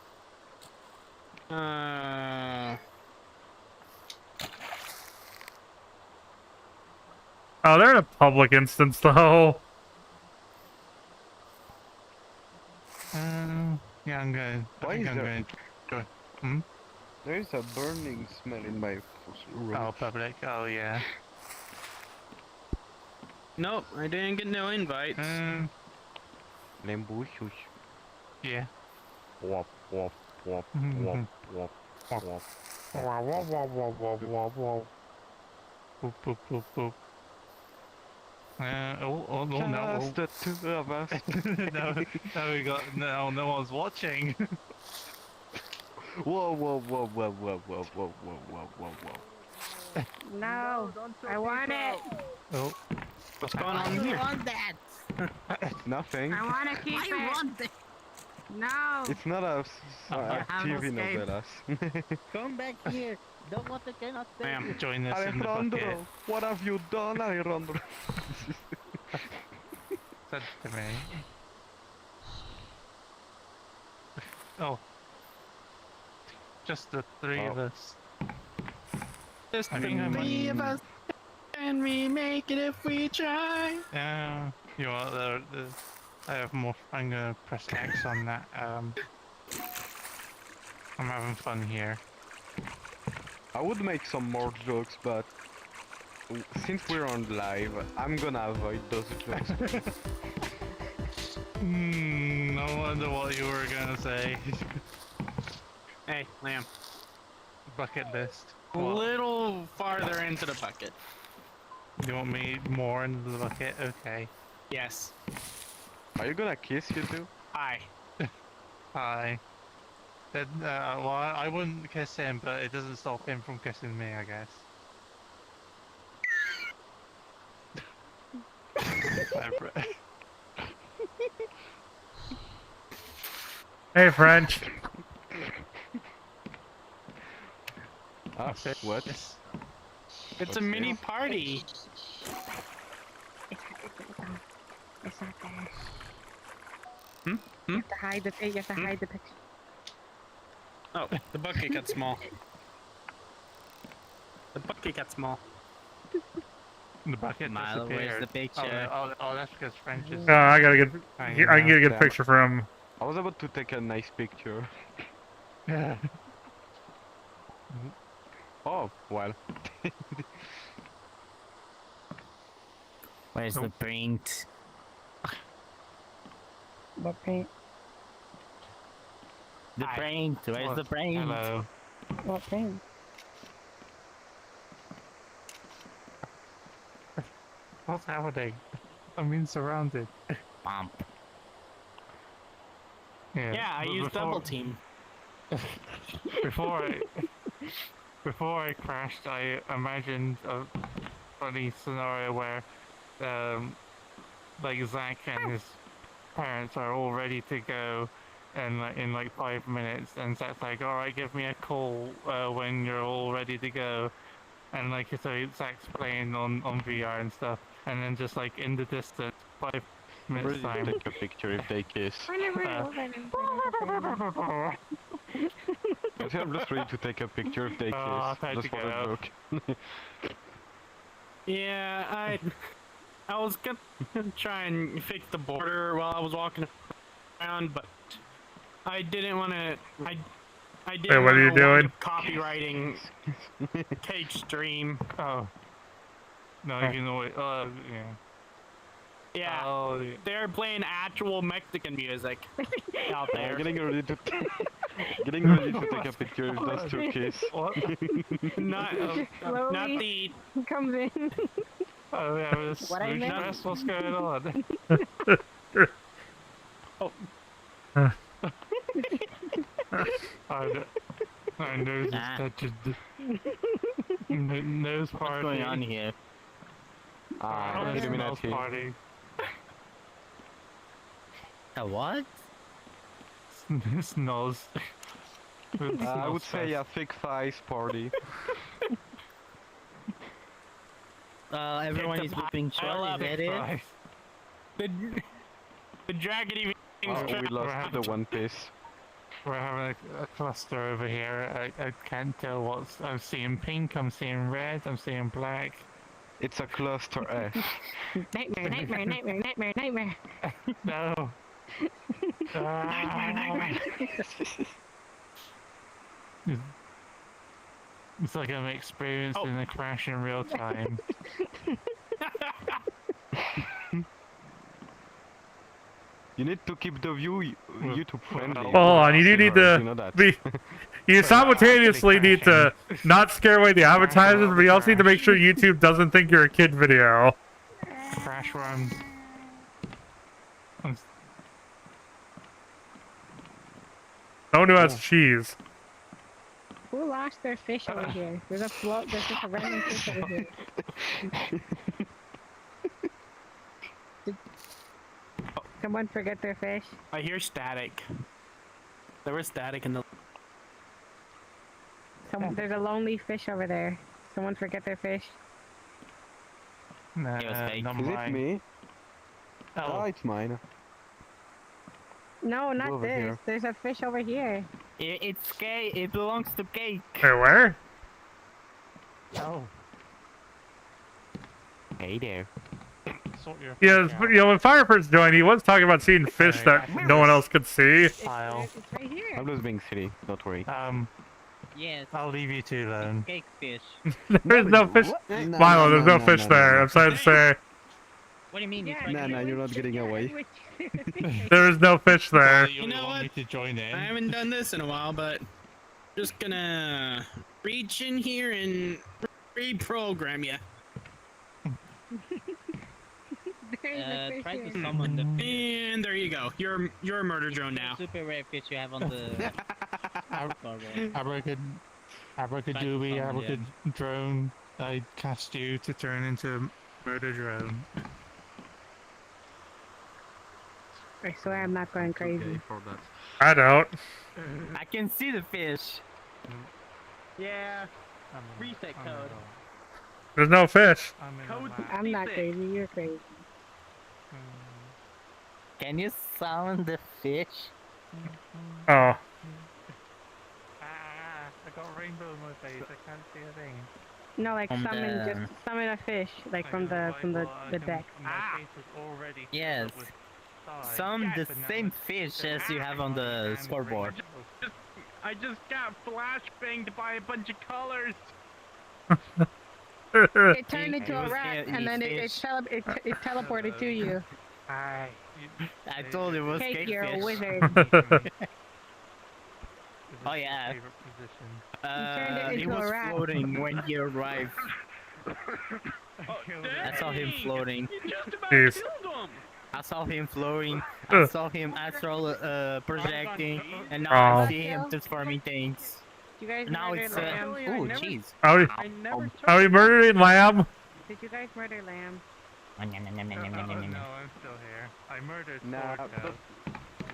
Oh, they're in a public instance though. Yeah, I'm good. Why is there? Go. Hmm? There is a burning smell in my room. Oh, public. Oh, yeah. Nope, I didn't get no invites. Lembuchus. Yeah. Wop, wop, wop, wop, wop, wop. Wow, wow, wow, wow, wow, wow, wow. Boop, boop, boop, boop. Oh, no, no. Just the two of us. now we got, no one's watching. Whoa, whoa, whoa, whoa, whoa, whoa, whoa, whoa, whoa, whoa, whoa. No, I want it. Oh. What's going on here? I want that. Nothing. I want to keep it. want that. No. It's not a TV escape. novelas. Come back here. Don't want to cannot stay. Ma'am, join us in the bucket. Alejandro, what have you done, Alejandro? Said to me. Oh. Just the three of us. Just I the think I might- three of us. Can we make it if we try? Yeah, you know, I have more. I'm gonna press X on that. I'm having fun here. I would make some more jokes, but since we're on live, I'm gonna avoid those jokes. No wonder what you were gonna say. Hey, Lamb. Bucket list. A little farther into the bucket. You want me more into the bucket? Okay. Yes. Are you gonna kiss you two? Hi. Hi. Then, well, I wouldn't kiss him, but it doesn't stop him from kissing me, I guess. Hey, French. What? It's a mini party. It's not there. Hmm? You have to hide the picture. You have to hide the picture. Oh, the bucket got small. The bucket got small. The bucket Milo, where's disappeared. the picture? Oh, that's because French is... I gotta get. I I can get a good picture from him. I was about to take a nice picture. Yeah. Oh, well. Where's the paint? What paint? The paint. Where's the paint? Hello. What paint? What's happening? I'm being surrounded. Bump. Yeah, I but used double team. before I crashed, I imagined a funny scenario where, like Zach and his parents are all ready to go, and in like 5 minutes, and Zach's like, "All right, give me a call when you're all ready to go," and like so Zach's playing on VR and stuff, and then just like in the distance, 5 minutes time. Take a picture if they kiss. I'm just ready to take a picture if they kiss. time Just to for go. a joke. Yeah, I was gonna try and fix the border while I was walking around, but I didn't want to. I didn't Hey, what are you wanna wind doing? up copywriting cake stream. Oh. No, you know it. Yeah. Yeah, Oh, yeah. they're playing actual Mexican music out there. Getting ready to take a picture if those two kiss. What? Not Slowly the. comes in. Oh, yeah, it was What I meant- stress. What's going on? Oh. My nose is touching the nose party. What's going on here? Nose Illuminati. party. A what? Snows. I would say a thick thighs party. Everyone is whipping I short, love is that it? Nice. The dragon even. Oh, we lost the One Piece. We're having a cluster over here. I can't tell what's. I'm seeing pink, I'm seeing red, I'm seeing black. It's a cluster F. Nightmare, nightmare, nightmare, nightmare, nightmare. No. It's like I'm experiencing a crash in real time. You need to keep the view YouTube friendly. Well, hold on, you do need You to know that. be. You simultaneously need to not scare away the advertisers, but you also need to make sure YouTube doesn't think you're a kid video. Crash run. No one who has cheese. Who lost their fish over here? There's a float. There's just a random fish over here. Did someone forget their fish? I hear static. There was static in the. There's a lonely fish over there. Someone forget their fish? Nah, It was fake. not Is it mine. me? Oh, Oh, it's mine. No, not over this. here. There's a fish over here. It's cake. It belongs to cake. Hey, where? oh. Hey there. Sort your Yeah, fish but, you know, when Firebird's joined, he was talking about seeing fish that no one else could see. Pile. It's right here. I'm just being silly. Don't worry. Yes. I'll leave you two alone. Cake fish. There's no fish. Milo, there's no fish there. I'm sorry to say. What do you mean? Yeah, Nah, you're not getting away. There is no fish there. You know want me what? to join in? I haven't done this in a while, but just gonna reach in here and reprogram you. Try to summon the fish. And there you go. You're a murder drone now. Super rare fish you have on the. Abracadooby, abracadrone. I cast you to turn into a murder drone. I swear I'm not going crazy. for that. I don't. I can see the fish. Yeah. Reset code. There's no fish. Code I'm not crazy. You're crazy. Can you summon the fish? Oh. I got a rainbow in my face. I can't see a thing. No, like From summon, the- just summon a fish, like from the deck. My face is already Yes. filled with the same fish as you have on the scoreboard. I just got flashbanged by a bunch of colors. It turned into a was rat, here, and then it fish. teleported to you. I told you it was Cake, you're a cakefish. wizard. Oh yeah. turned it He into a was rat. floating when you arrived. I saw him floating. Jeez. I saw him floating. I Ugh. saw him astral projecting, and now Oh. I see him transforming things. You guys Now murder it's lamb? oh jeez. Are we murdering lamb? Did you guys murder lamb? No, I'm still here. I murdered Sword.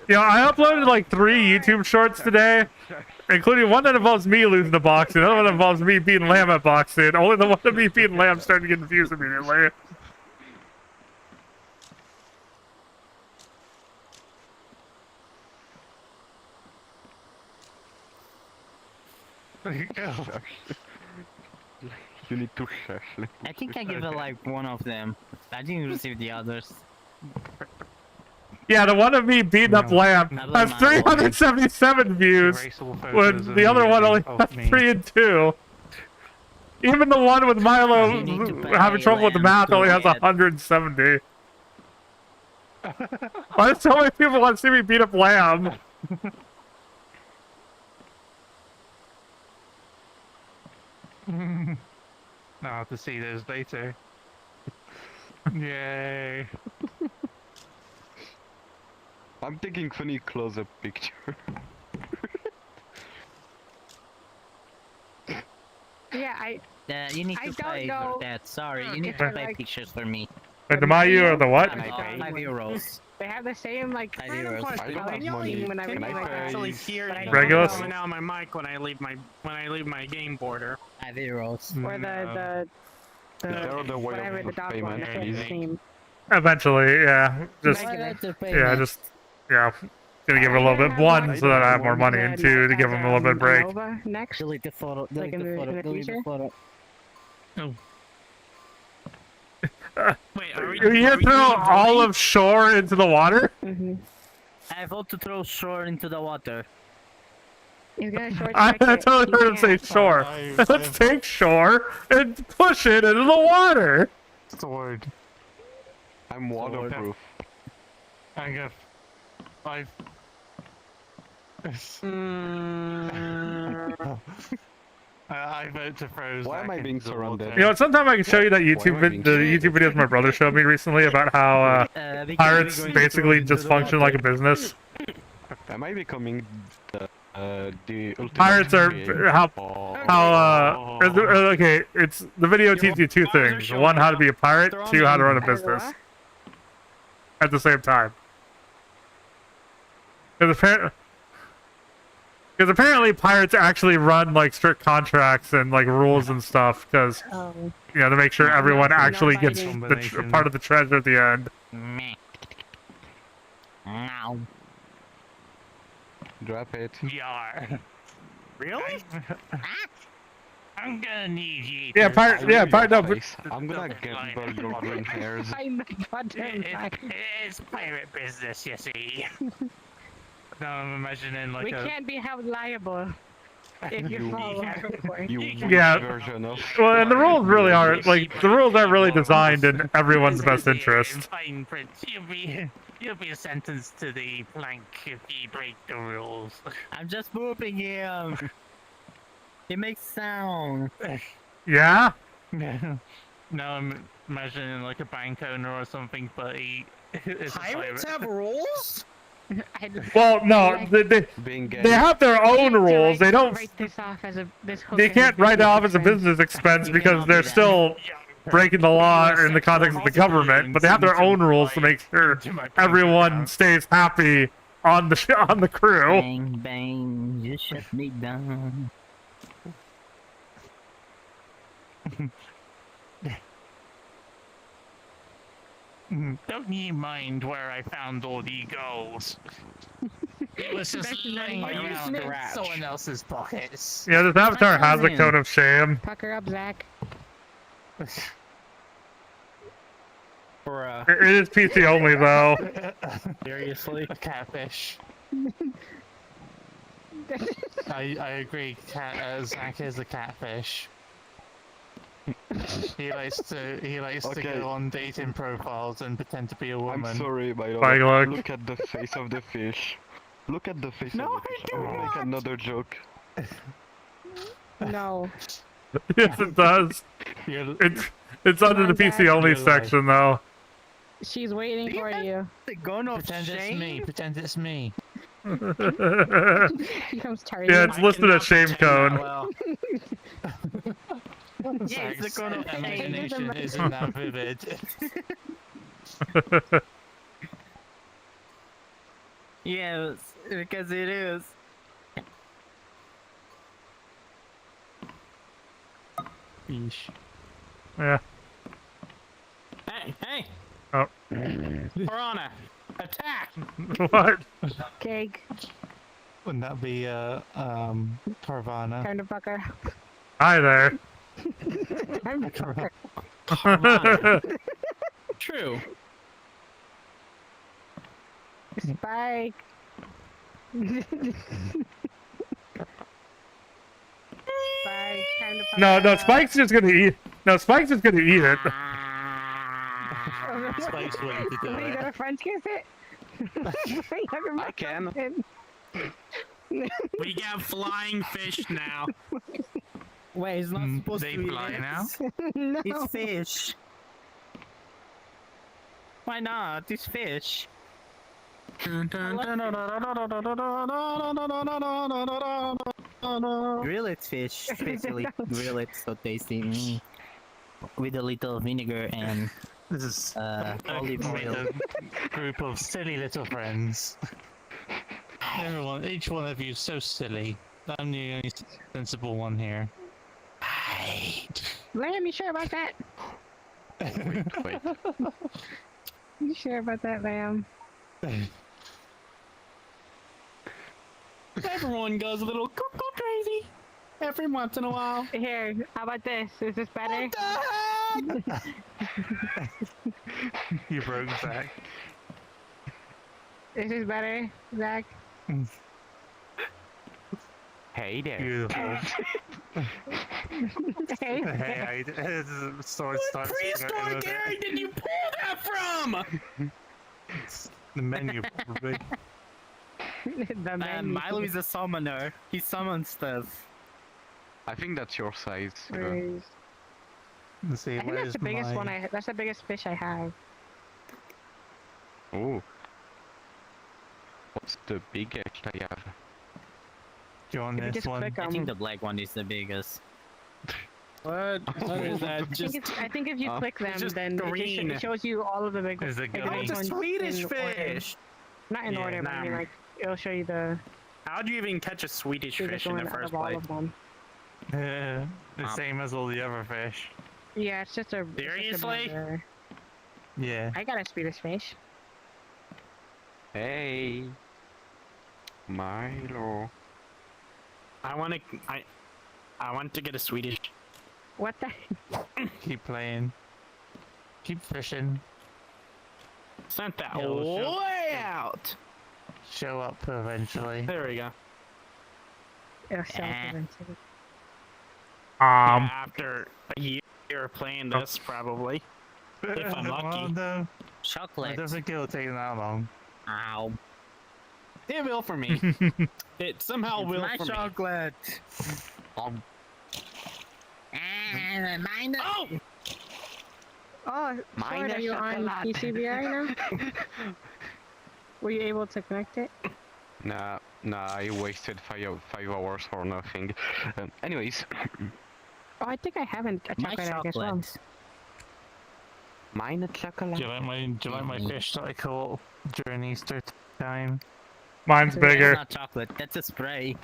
You know, I uploaded like 3 YouTube shorts today, including one that involves me losing to boxing, another one that involves me beating lamb at boxing. Only the one of me beating lamb started to get confused immediately. You need to shush. I think I give it like one of them. I didn't receive the others. Yeah, the one of me beating up lamb has 377 views, when the other one only has 3 and 2. Even the one with Milo having trouble with the math only has 170. Why do so many people want to see me beat up lamb? I'll have to see those later. Yay. I'm taking funny close-up picture. Yeah, you need I to don't pay know. for that. Sorry, you Okay, need so, to pay like- pictures for me. Wait, the Mayu or the what? 5 euros. They have the same like I do. color I don't have scheme money. and everything like that. Actually hear But I you don't Regulus? know. coming out of my mic when I leave my game border. 5 euros. Or the There are the way whatever of the dog one, payment I forget his easy. name. Eventually, yeah. Just, Regular. yeah, just, yeah. Gonna give it a little bit. 1, so that I have more money, and 2, to give him a little bit of break. Nova next. Delete the photo. Like Delete in the the- photo. in the Delete the future? photo. Wait, are we? You throw all of shore into the water? I vote to throw shore into the water. He's gonna short I circuit. totally He heard him say can't. shore. Let's take shore and push it into the water. Sword. I'm waterproof. I'm gonna. I vote to froze. Why am I being surrounded? You know, sometime I can show you that the YouTube videos my brother showed me recently about how Because pirates we're going to basically throw it just into the function like a business. Am I becoming the ultimate Pirates are creator? okay, it's the video teaches you 2 things. 1, how to be a pirate, 2, how to run a business. At the same time. Because apparently pirates actually run like strict contracts and like rules and stuff, because you know, to make sure everyone actually gets the part of the treasure at the end. Drop it. Yar. Really? I'm gonna need you. Yeah, pirate. Yeah, pirate. No, I'm gonna get your green hairs. It's pirate business, you see. No, I'm imagining like We a. can't be held liable if you follow our report. yeah. Version of Well, and the rules really aren't like the rules aren't really designed in everyone's best In interest. fine print, you'll be sentenced to the plank if you break the rules. I'm just moving him. It makes sound. Yeah. No, I'm imagining like a bank owner or something, but he is a Pirates pirate. have rules? Well, no, they have their own rules. They don't. Write this off as a this They can't write it off as a business expense because they're still breaking the law in the context of the government. But they have their own rules to make sure everyone stays happy on the crew. Bang, bang, you shut me down. Don't you mind where I found all the goals? It was just That's not laying even around in scratch. someone else's pockets. Yeah, this avatar has a cone of shame. Pucker up, Zach. for It is PC only though. seriously? A catfish. I agree. Zach is a catfish. He likes to go on dating profiles and pretend to be a woman. I'm sorry, my lord. Bye, Glug. Look at the face of the fish. Look at the face No, of the fish. I I will do make not. another joke. No. Yes, it does. It's under the PC only section though. She's waiting for you. The gun of Pretend it's shame? me. Pretend it's me. He comes Tarzan. Yeah, it's listed as shame cone. Yeah, it's the Zach's gun of shame. imagination isn't that vivid. Yes, because it is. Yeesh. Yeah. Hey, hey! Oh. Piranha! Attack! What? Cake. Wouldn't that be Carvana? Time to fuck her. Hi there. Time to fuck her. True. Spike. Spike. Time to fuck No, her. Spike's just gonna eat. No, Spike's just gonna eat it. Spike's waiting to do You it. gotta French kiss it? I can. We got flying fish now. Wait, it's not supposed they to be fly now? No. It's fish. Why not? It's fish. Grill it fish, especially grill it so tasty. With a little vinegar and This is olive oil. a group of silly little friends. Everyone, each one of you is so silly. I'm the only sensible one here. Lamb, you sure about that? Wait. You sure about that, Lamb? Everyone goes a little cuckoo crazy every once in a while. Here, how about this? Is this better? You broke Zach. Is this better, Zach? Hey there. Beautiful. Hey. Hey, sword starts. Prehistoric area did you pull that from? The menu, probably. The menu. Milo is a summoner. He summons stuff. I think that's your size. Where's- Let's see, I think that's where's the biggest my... one. That's the biggest fish I have. Oh. What's the biggest I have? Do you want If you this just one? click I 'em. think the black one is the biggest. What? What is that? I think if you click them, just then green. it shows you all of the big Is it big green? ones It's a in Swedish order. fish. Not in Yeah, order, but I mean nah. like it'll show you the How'd you even catch a Swedish biggest fish in one the out first of all place? of them. The same as all the other fish. Yeah, it's just a. Seriously? Yeah. I got a Swedish fish. Hey. Milo. I want to get a Swedish. What the? Keep playing. Keep fishing. Sent that It'll show- way out. Show up eventually. There we go. It'll show up eventually. After a year of playing this, probably. If I'm Well, lucky. no, I Chocolate. don't think it'll take that long. Ow. It will for me. It somehow will My for me. chocolate. Mine. Oh! Oh, Sword, are you on PCBI now? Were you able to connect it? Nah, I wasted 5 hours for nothing. Anyways, Oh, I think I haven't a My chocolate egg as well. chocolate. mine chocolate. Do you like my fish that I caught during Easter time? Mine's That's bigger. not chocolate. That's a spray.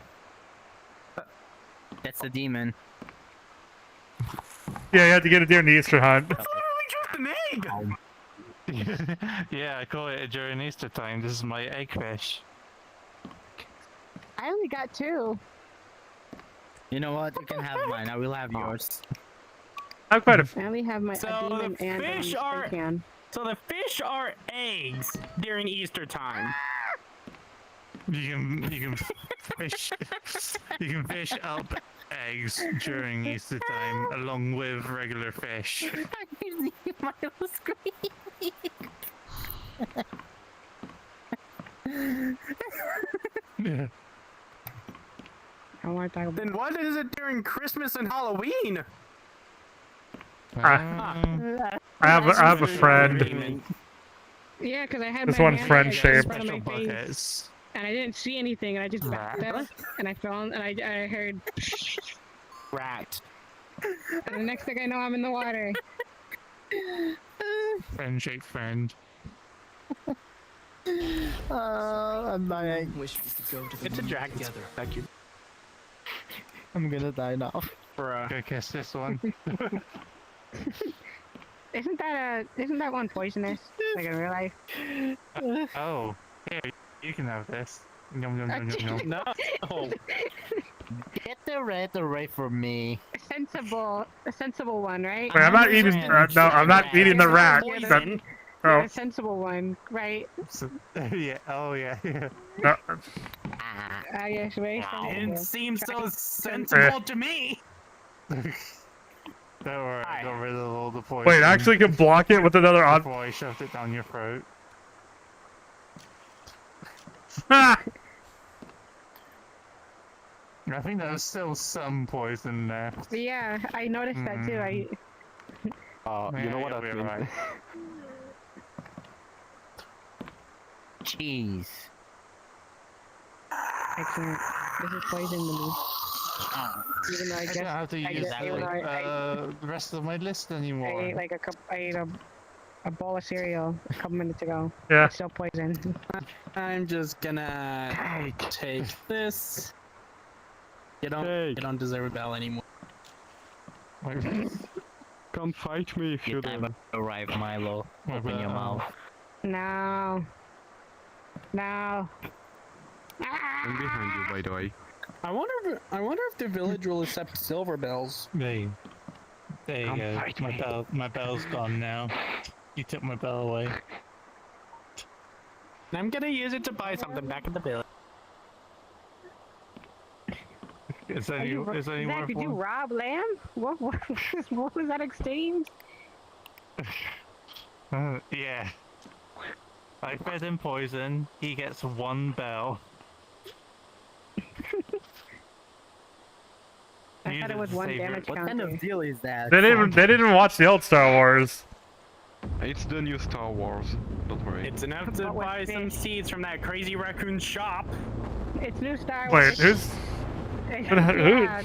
That's a demon. Yeah, you had to get it during the Easter hunt. An egg! Yeah, I caught it during Easter time. This is my egg fish. I only got 2. You know what? You can have mine. I will have yours. I'm quite a. I only have my So a demon the and fish a are- can. So the fish are eggs during Easter time. You can fish up eggs during Easter time along with regular fish. Yeah. I want to talk about. Then what is it during Christmas and Halloween? I have a friend. Yeah, because I had This my one's hand friend in shaped. front of my face, and I didn't see anything, and I just backed up, and I fell, and I heard rat. And the next thing I know, I'm in the water. Friend shaped friend. I'm dying. Wish we could go to the It's a moon drag together. Thank you. I'm gonna die now. Bruh. Go kiss this one. Isn't that one poisonous? Like in real life? Oh, here, you can have this. Yum yum yum yum yum. No. Get the rat away from me. A sensible one, right? Wait, I'm not eating. No, I'm not eating the rat. That, oh, A sensible one, right? Yeah. Oh yeah. Yeah. no. I guess very It sensible. seems so sensible to me. Don't worry, I got rid of all the poison. Wait, I actually can block it with another odd. Before I shoved it down your throat. Ah! I think there's still some poison there. Yeah, I noticed that too. You know what you'll I've be been... alright. Jeez. I can't. This is poison to me. Even though I I guess don't have to use the rest of my list anymore. I ate like I ate a bowl of cereal a couple minutes ago. Yeah. It's still poison. I'm just gonna take this. You don't deserve a bell anymore. Come fight me if you don't. Arrive, Milo. Open your mouth. No. No. I'm behind you, by the way. I wonder if the village will accept silver bells. There you go. My bell's gone now. You took my bell away. I'm gonna use it to buy something back in the village. Is any more Zach, did you rob Lamb? What was that exchange? Yeah. I fed him poison. He gets one bell. I thought it was one damage What counter. kind of deal is that? They didn't watch the old Star Wars. It's the new Star Wars. Don't worry. It's enough to buy some seeds from that crazy raccoon shop. It's new Star Wars. Wait, who's? Yeah,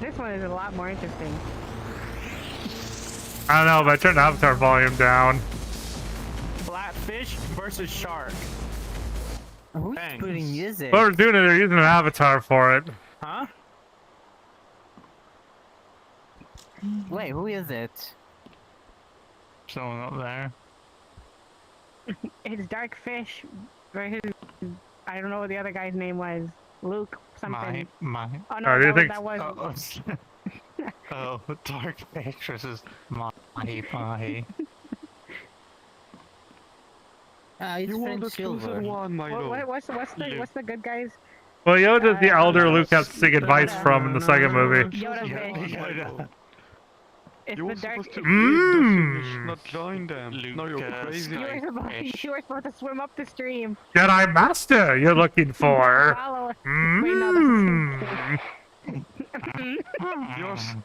this one is a lot more interesting. I don't know, but I turned the Avatar volume down. Flatfish versus shark. Who's putting music? Whoever's doing it, they're using an avatar for it. Huh? Wait, who is it? Someone up there. It's Dark Fish versus I don't know what the other guy's name was. Luke something. Oh no, that was. Oh, Dark Fish versus Mahi. You want the chosen one, Milo. What's the good guys? Well, Yoda's the elder Luke has to seek advice from in the second movie. Yoda. It's You were the dark. supposed to eat the fish, not join them. No, you're crazy. You were supposed to swim up the stream. Jedi Master, you're looking for. Follow.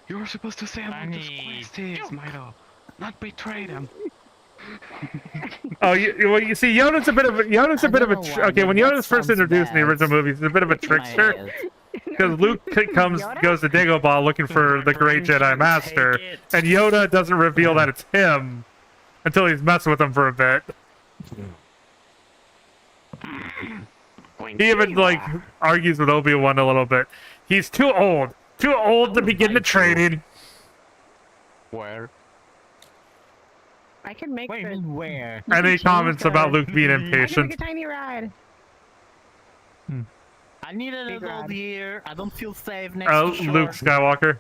You're supposed to say I'm what the quest is, Milo. Not betray them. Oh, you see, Yoda's a bit of a okay. When Yoda's first introduced in the original movies, he's a bit of a trickster. Because Luke goes to Dagobah looking for the great Jedi Master, and Yoda doesn't reveal that it's him until he's messing with him for a bit. He even argues with Obi-Wan a little bit. He's too old to begin the training. Where? I can make. Where? Any comments about Luke being I can impatient? make a tiny ride. I need an adult here. I don't feel safe next Oh, to shore. Luke Skywalker.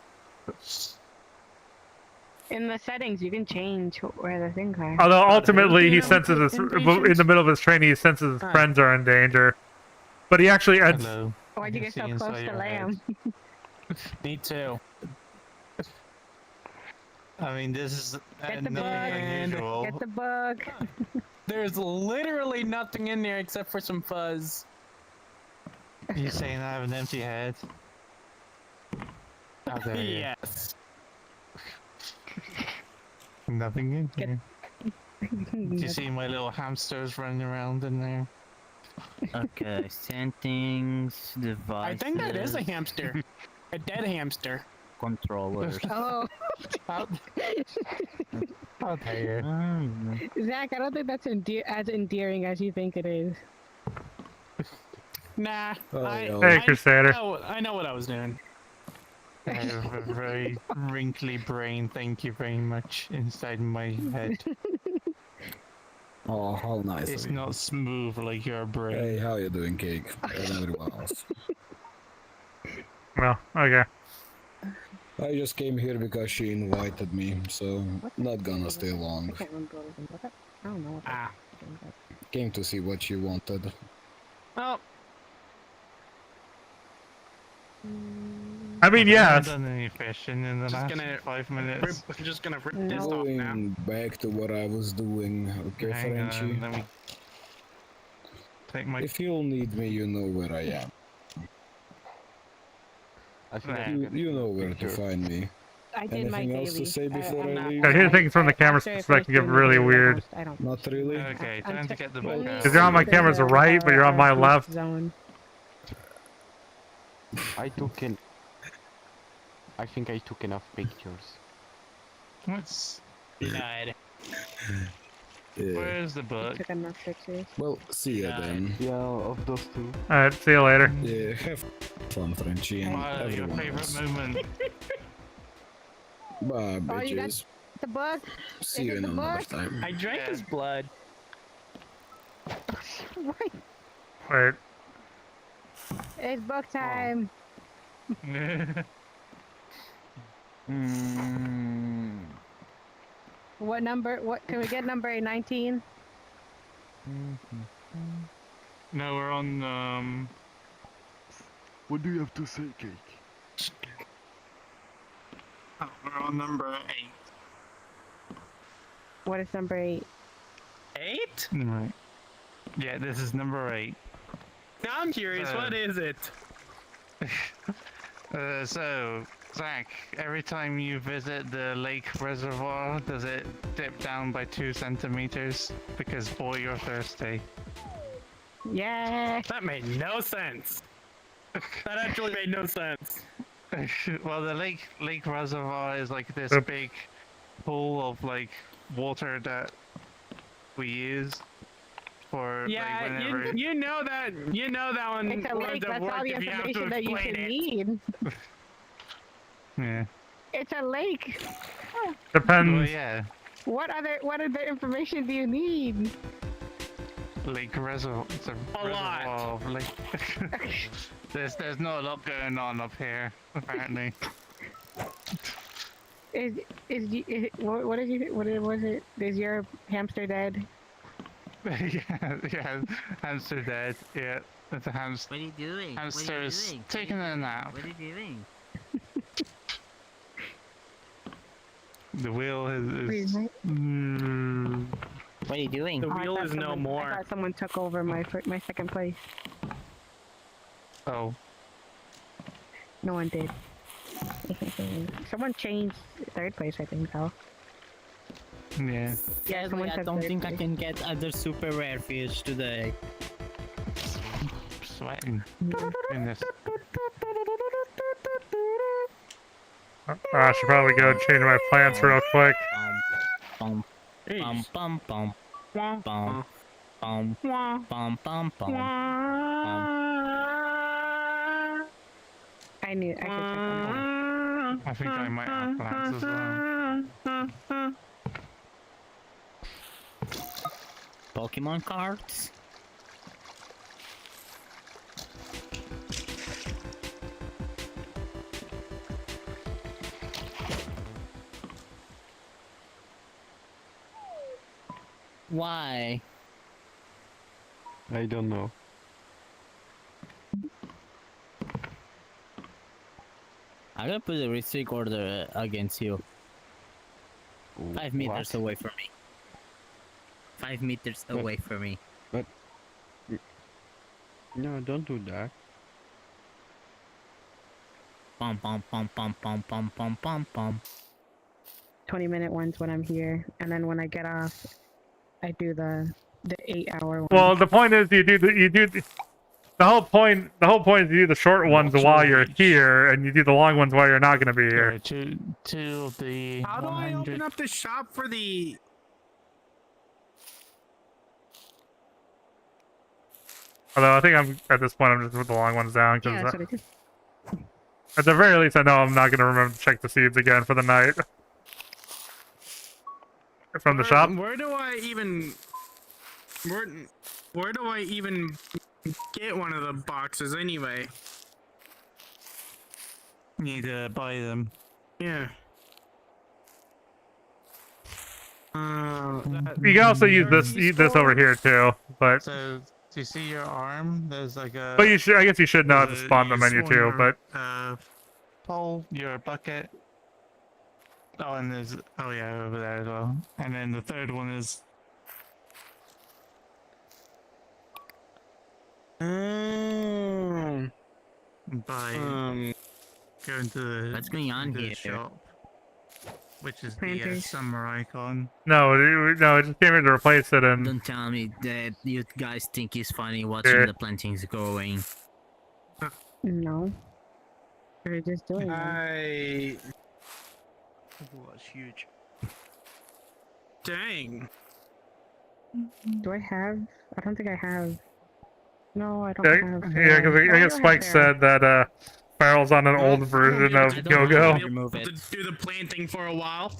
In the settings, you can change where the things are. Although ultimately he you know, senses his, impatient? in the middle of his training, he senses his Hi. friends are in danger. But he actually adds. Hello. Why'd you I get can so see close inside to your Lamb? Me too. I mean, this is Get the nothing bug. unusual. Get the bug. There's literally nothing in there except for some fuzz. You saying I have an empty head? How dare you. Yes. Nothing in here. Do you see my little hamsters running around in there? Okay, settings, I devices. think that is a hamster. A dead hamster. Controllers. Oh. How dare you. Zach, I don't think that's as endearing as you think it is. Nah. Hey, Crusader. I know what I was doing. I have a very wrinkly brain, thank you very much, inside my head. Oh, how nice It's of you. not smooth like your brain. Hey, how you doing, Cake? And everyone else. Well, okay. I just came here because she invited me, so not gonna stay I long. can't remember what it was. I don't know what that Came to see what she wanted. Oh. I mean, I yeah. haven't done any fishing in the Just last gonna 5 minutes. I'm just gonna rip this off now. Going back to what I was doing, okay, Hang on, Frenchie? let me take my... If you'll need me, you know where I am. You know where to find me. I did my Anything else daily. to say before I leave? Yeah, here's things from the camera's after I perspective finished get doing the really daily, weird. I don't. Not really. Okay, time to get the book out. Because you're on my camera's There's a- right, but you're on my a left. Zone. I think I took enough pictures. What's... Denied. Yeah. Where's the book? Took enough pictures. Well, see ya then. Yeah, of those two. Alright, see you later. Yeah, have fun, Frenchie, and Your everyone favorite else. moment. Bye, Oh, you got bitches. the bug? See Is you it in the another bug? time. I drank his blood. Right. Wait. It's book time. What number? What can we get? Number 19. No, we're on, What do you have to say, Cake? we're on number 8. What is number 8? 8? Right. Yeah, this is number 8. Now I'm curious, what is it? So, Zach, every time you visit the lake reservoir, does it dip down by 2 centimeters? Because boy, you're thirsty. Yeah. That made no sense. That actually made no sense. Well, the lake reservoir is like this big pool of like water that we use for Yeah, like whenever. you know that one. It's a lake. wouldn't That's all work the if you have to information that you explain should it. need. Yeah. It's a lake. Depends. Well, yeah. What other information do you need? Lake reservoir. It's a reservoir of lake. There's not a lot going on up here, apparently. What was it? Is your hamster dead? yeah, hamster dead. Yeah, it's a hamster. What are you doing? Hamster's taking a nap. What are you doing? The wheel is. What are you doing? The wheel is no I more. thought someone took over my second place. Oh. No one did. Someone changed third place, I think, though. Yeah. Yes, someone I said don't third think I place. can get other super rare fish today. Sweating. In this. I should probably go change my plants real quick. Bum bum bum bum bum bum bum bum bum bum. I should check on I think I might have plants as well. Pokemon cards. Why? I don't know. I'm gonna put a restrict order against you. 5 meters away from me. 5 meters away from me. But no, don't do that. Pom pom pom pom pom pom pom pom pom. 20-minute ones when I'm here, and then when I get off, I do the 8-hour one. Well, the point is the whole point is you do the short ones while you're here, and you do the long ones while you're not going to be here. To the How do I 100 open up the shop for the? Although I think I'm at this point I'm just put the long ones down Yeah, that's because what I did. at the very least I know I'm not going to remember to check the seeds again for the night from the shop. Where do I even? Where do I even get one of the boxes anyway? You need to buy them. Yeah. You can also use this over here too, but So, do you see your arm? There's like a. you should, I guess you should know how to spawn the you menu spawn too, your, but pole, your bucket. Oh, and there's yeah, over there as well. And then the third one is by going to the What's going on the here? shop, which is the Planters. summer icon. no, it just came here to replace it, and Don't tell me that you guys think it's funny watching Yeah. the plantings going. No. We're just doing it. Oh, that's huge. Dang. Do I have? I don't think I have. No, I don't yeah, have. because I no, guess don't Spike have Farrell. said that Farrell's on an old version of I don't Go-Go. have to do the planting for a while.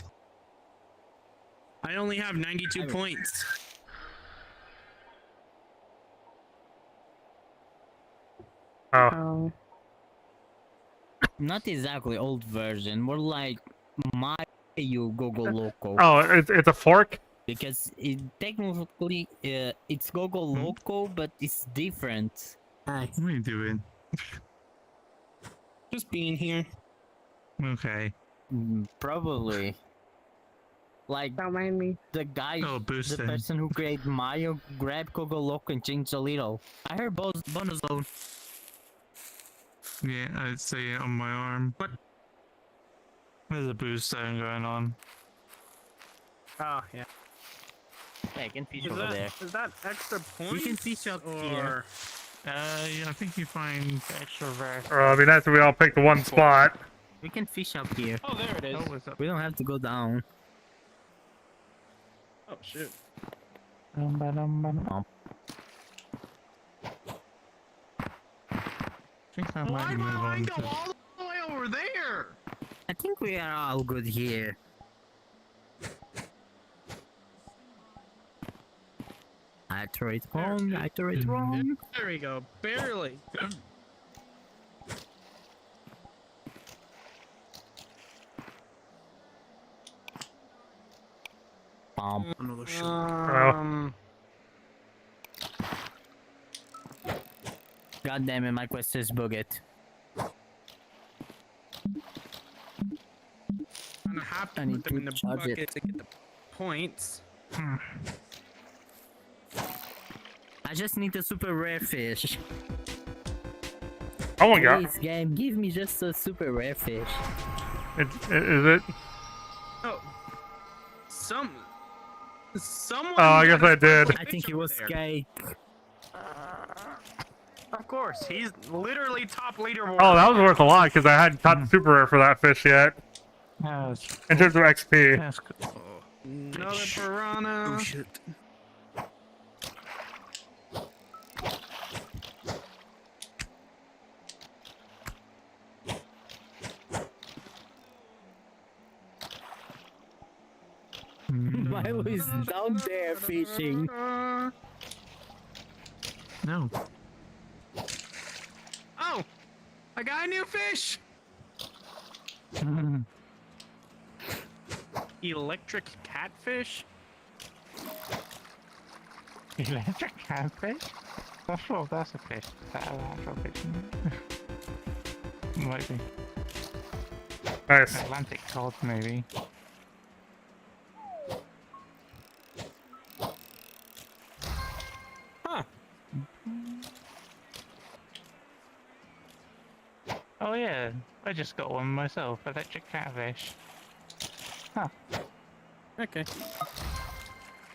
I only have 92 points. Oh. Not exactly old version, more like Mayu Gogo Loco. Oh, it's a fork. Because it technically it's Gogo Loco, but it's different. Hi. What are you doing? Just being here. Okay. Probably. Like Don't mind me. the guy, Oh, boost the him. person who created Mayo grabbed Gogo Loco and changed a little. I heard bonus zone. Yeah, I'd say it on my arm. What? There's a boost down going on. Oh yeah. Yeah, I can fish Is over that, there. is that extra points? You can fish up or... here. Yeah, I think you find extra rare. It'd be nice if we all picked the one spot. We can fish up here. Oh, there it is. Oh, what's up? We don't have to go down. Oh shoot. I think I Why might did move my on line go to. all the way over there? I think we are all good here. I throw it wrong, I throw it wrong. There we go. Barely. Another God damn it, my quest is bugged. I'm gonna have to I put need them in to the charge bucket it. to get the points. I just need a super rare fish. Oh my god. Please, game, give me just a super rare fish. Is it? Oh. Someone. Oh, I guess I did. I think it was Skate. Of course, he's literally top leaderboard. Oh, that was worth a lot because I hadn't caught the super rare for that fish yet. In terms of XP. Another piranha. Oh shit. Milo is down there fishing. No. Oh, I got a new fish. Electric catfish. Electric catfish? That's a fish. Is that an actual fish? Might be. Nice. Atlantic cod, maybe. Huh. Oh yeah, I just got one myself. Electric catfish. Huh. Okay.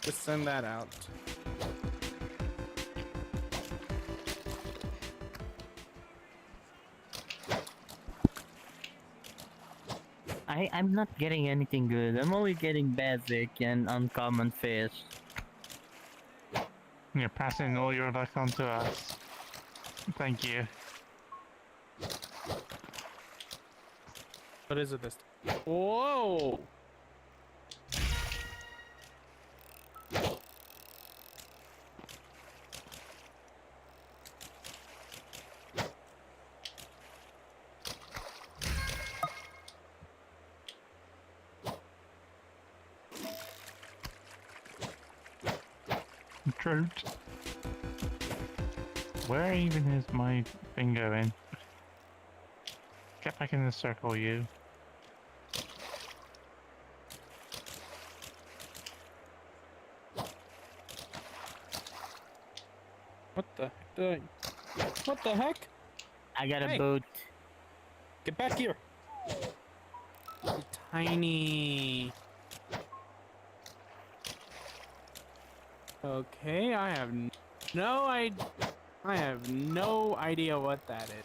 Just send that out. I'm not getting anything good. I'm only getting basic and uncommon fish. You're passing all your luck on to us. Thank you. What is it this time? Whoa! Trout. Where even is my thing going? Get back in the circle, you. What the? What the heck? I got a Hey. boat. Get back here! You tiny. Okay, I have no idea what that is.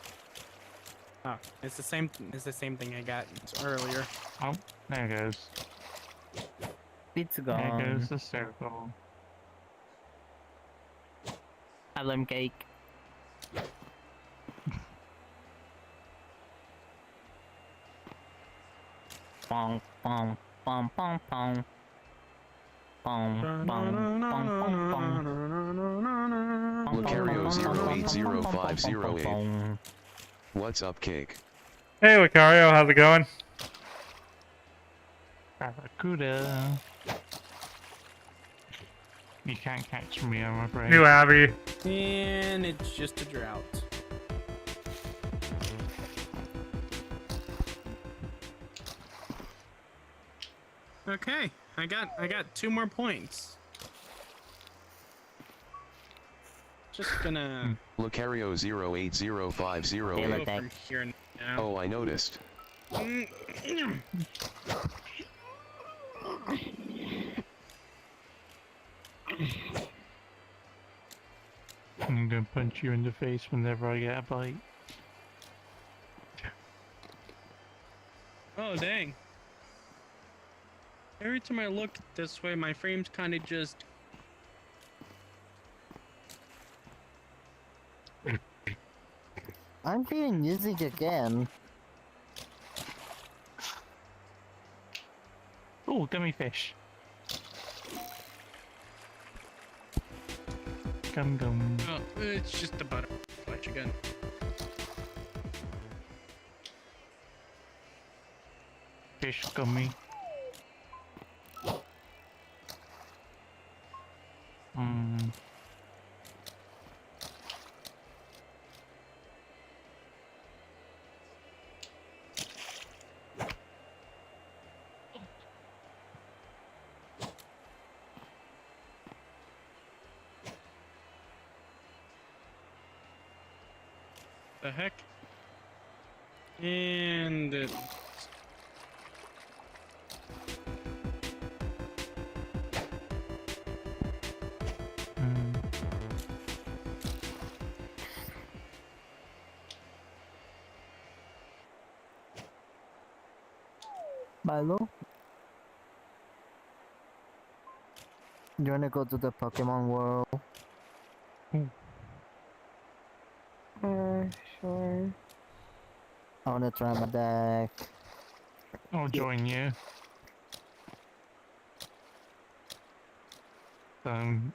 Oh, it's the same thing I got earlier. Oh, there it goes. It's There gone. goes the circle. Alum cake. Pong pong pong pong pong. Pong pong pong pong pong. Lucario 080508. What's up, Cake? Hey, Lucario, how's it going? Barracuda. You can't catch me, I'm afraid. New Abby. And it's just a drought. Okay, I got 2 more points. Just gonna Lucario 080508. go from here now. Oh, I noticed. I'm gonna punch you in the face whenever I get a bite. Oh dang. Every time I look this way, my frame's kind of just... I'm feeling dizzy again. Oh, gummy fish. Gum gum. Oh, it's just a butterfly again. Fish gummy. Hmm. The heck? And it... Milo? You wanna go to the Pokemon world? Sure. I wanna try my deck. I'll join you. Ooh,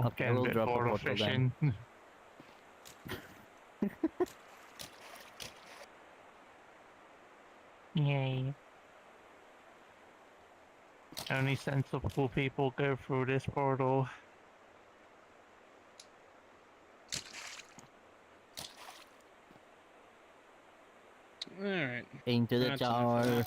Okay, getting a we'll bit drop a bored of bottle fishing. Yay. Only sensible people go through this portal. Alright. Into the That's tower.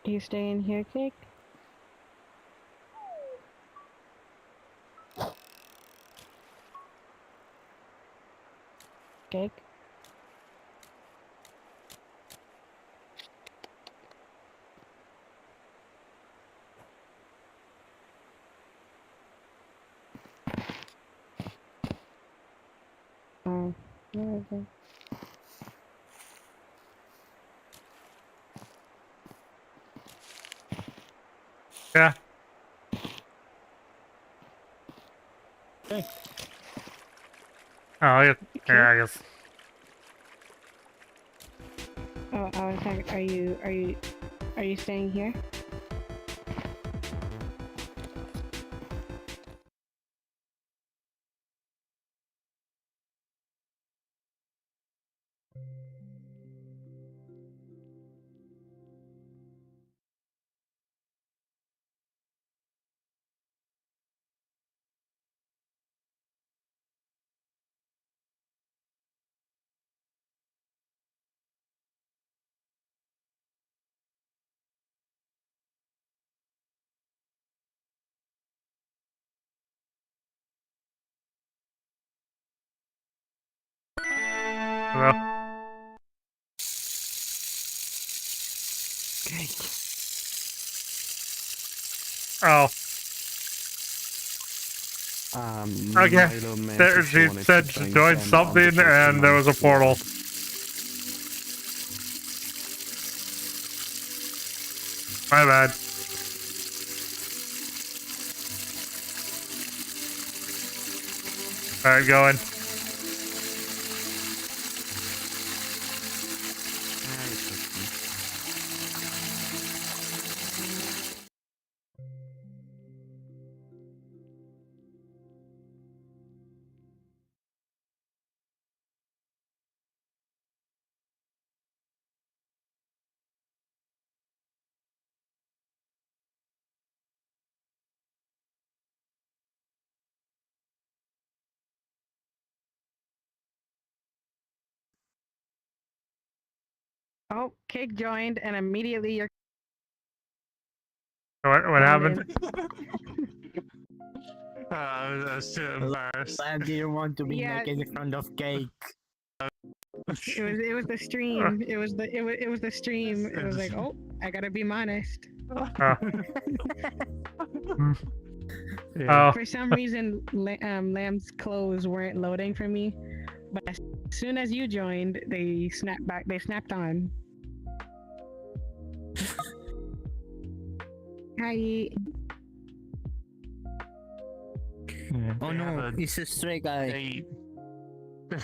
Do you stay in here, Cake? Cake? Oh, where is it? Yeah. Okay. Oh, yeah, I guess. Oh, I was like, are you staying here? Hello. Oh. Okay. Milo There, message she wanted said to she join joined them on the something, first and there was a month. portal. My bad. Alright, going. Oh, Cake joined, and immediately you're What happened? I was too embarrassed. I didn't want to be Yeah. naked in front of Cake. It was the stream. It was the stream. It was like, oh, I gotta be honest. Oh. For some reason, Lamb's clothes weren't loading for me, but as soon as you joined, they snapped back. They snapped on. Hi. Oh no, he's a stray guy.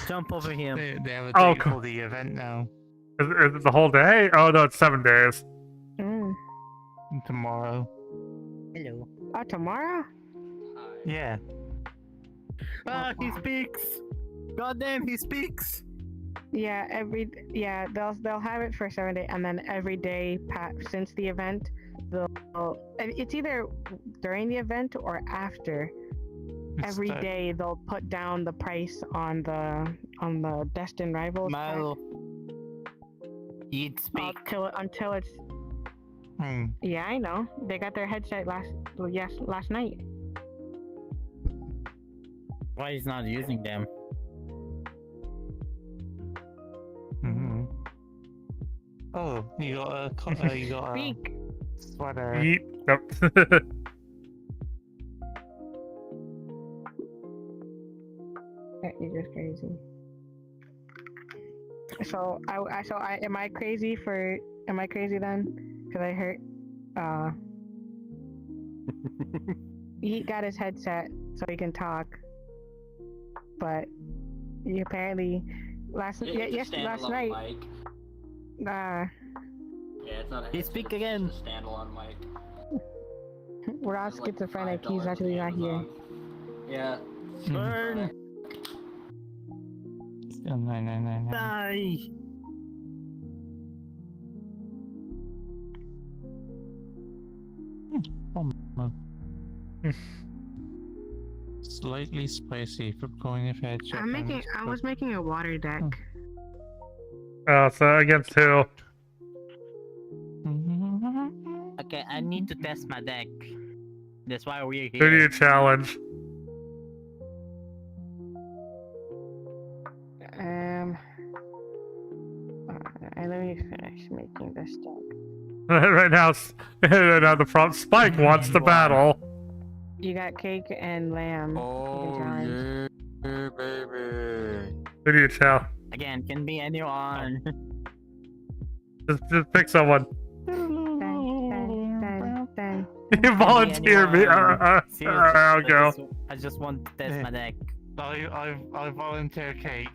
Jump over him. They have a Oh, date for the event now. Is it the whole day? Oh no, it's 7 days. Tomorrow. Hello. Oh, tomorrow? Yeah. Ah, he speaks. God damn, he speaks. Yeah, they'll have it for 7 days, and then every day since the event, it's either during the event or after. Every day they'll put down the price on the Destined Rivals. Milo. You'd speak until it's. Yeah, I know. They got their headset last night. Why he's not using them? Oh, you got a Speak. sweater. Yeet. Nope. You're just crazy. So am I crazy then? Because I heard he got his headset so he can talk, but he apparently last night. Yeah, it's not a He headset, speak it's again. just a standalone mic. We're all It's like schizophrenic. $5 He's actually not here. Amazon. Yeah. Burn. Still 999. Die. Slightly spicy for going if headshot. I was making a water deck. Oh, so against who? Okay, I need to test my deck. That's why we're Who do here. you challenge? Let me finish making this deck. Right now, the prompt Spike wants the battle. You got cake and lamb. Oh, yeah, baby. Who do you challenge? Again, can be anyone. Just pick someone. You volunteer me. I'll go. I just want to test my deck. I volunteer cake.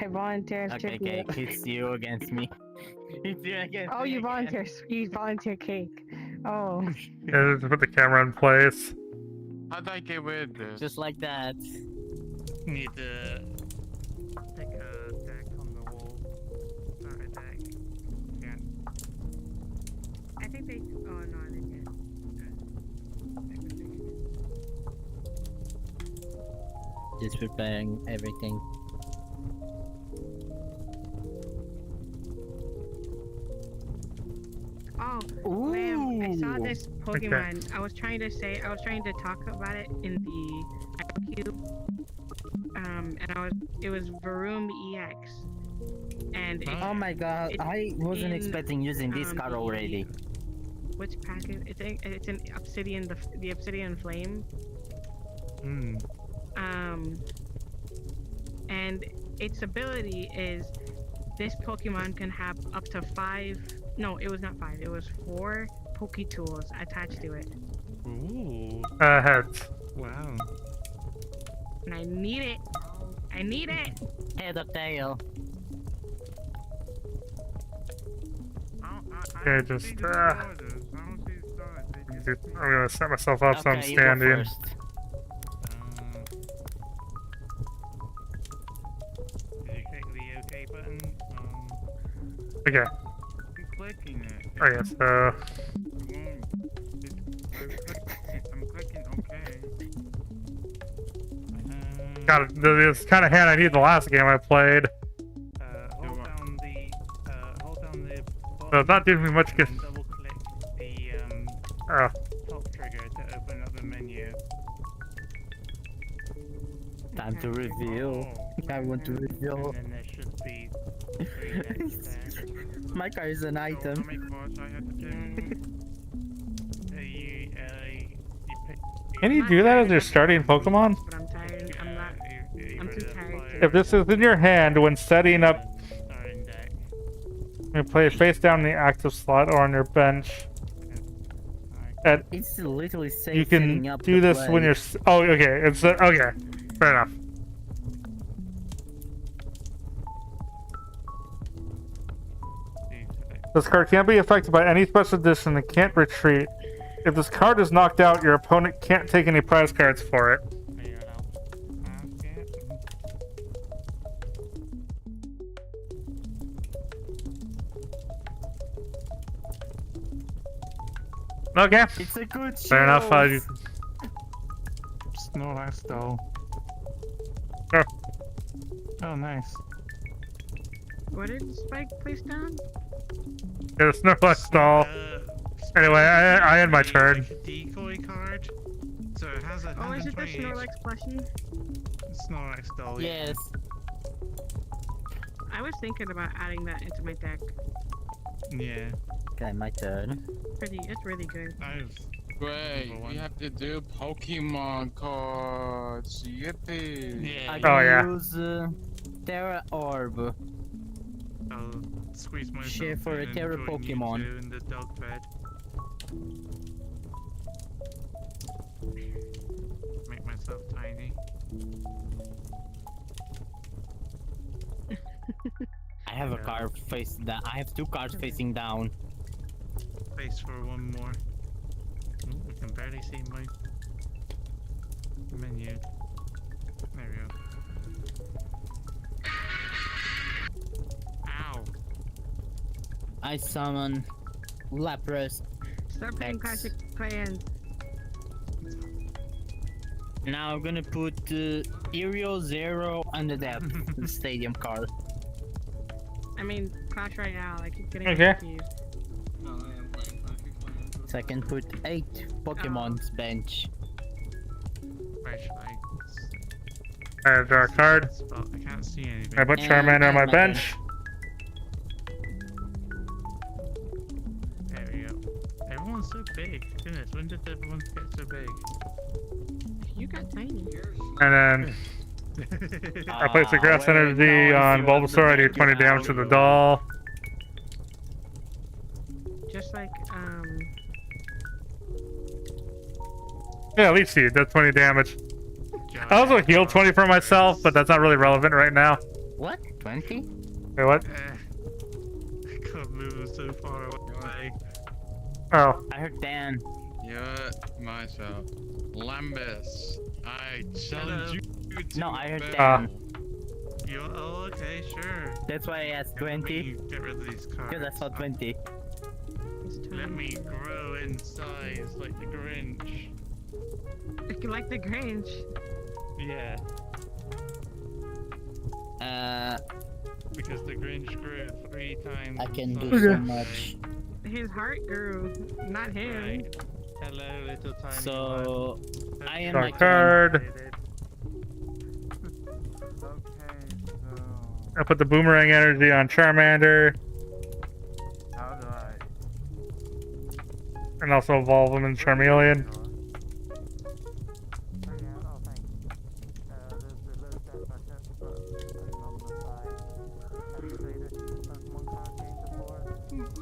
I volunteer. Okay, cake. It's you against me. It's you against Oh, me you again. volunteer. You volunteer cake. Oh. Yeah, just put the camera in place. How'd I get with this? Just like that. Need to take a deck on the wall. Start a deck. Yeah. I think they. Oh no, they did. Just preparing everything. Oh, Lamb, I saw this Pokemon. I was trying to talk about it in the cube. And it was Varoom EX. And oh my god, I wasn't expecting using this card already. Which packet? It's an Obsidian, the Obsidian Flame. And its ability is this Pokemon can have up to 5. No, it was not 5. It was 4 Poketools attached to it. Ooh. Heads. Wow. And I need it. I need it. Head or tail. Okay, just. I'm gonna set myself up so I'm standing. Did you click the OK button? Okay. Keep clicking it. Okay, so. I'm clicking OK. Got this kind of hand I need in the last game I played. Hold down the So it's not doing me much good. and double click the top trigger to open up the menu. Time to reveal. I want to reveal. And then there should be 3 decks there. My car is an item. How many cards I had to do? Can you do that as you're starting Pokemon? But I'm tired. I'm too tired. If this is in your hand when setting up, you play it face down in the active slot or on your bench. It's literally safe You can setting up do the this when play. you're. Oh, okay. It's okay. Fair enough. This card can't be affected by any special edition and can't retreat. If this card is knocked out, your opponent can't take any prize cards for it. Okay. It's a good show. Fair enough. Snorlax doll. Oh. Oh, nice. What did Spike place down? Yeah, the Snorlax stall. Anyway, I had my turn. Decoy card. So it has a Oh, is it the Snorlax plushie? Snorlax doll. Yes. I was thinking about adding that into my deck. Yeah. Okay, my turn. It's really good. Wait, we have to do Pokemon cards. Yippee! I Oh, can use Terra Orb. I'll squeeze myself Share for a in Terra and join you Pokemon. two in the dog bed. Make myself tiny. I have a card face down. I have 2 cards facing down. Space for one more. Ooh, I can barely see my menu. There we go. Ow! I summon Lapras. Start playing Clash of Clans. Now I'm gonna put Aerial Zero under that stadium card. I mean, Clash right now. I keep getting Okay. confused. No, I am playing Clash of Clans. So I can put 8 Pokemon's bench. Where should I? I draw a card. I can't see anything. I put Charmander on my bench. There we go. Everyone's so big. Goodness, when did everyone get so big? You got tiny. And then I place the grass energy on Bulbasaur. I do 20 damage to the doll. Just like Yeah, Leech Seed does 20 damage. I also healed 20 for myself, but that's not really relevant right now. What? 20? Wait, what? I can't move so far away. Oh. I heard Dan. Yeah, myself. Lambus, I challenge you to No, I heard battle. Dan. You oh okay, sure. That's why I asked 20. Get rid of these cards. Because I saw 20. Let me grow in size like the Grinch. like the Grinch. Yeah. Because the Grinch grew 3 times. I can the do so size. much. His heart grew, not him. Right. Hello, little tiny So one. I am Draw my a card. I put the boomerang energy on Charmander. How do I? And also evolve him in Charmeleon.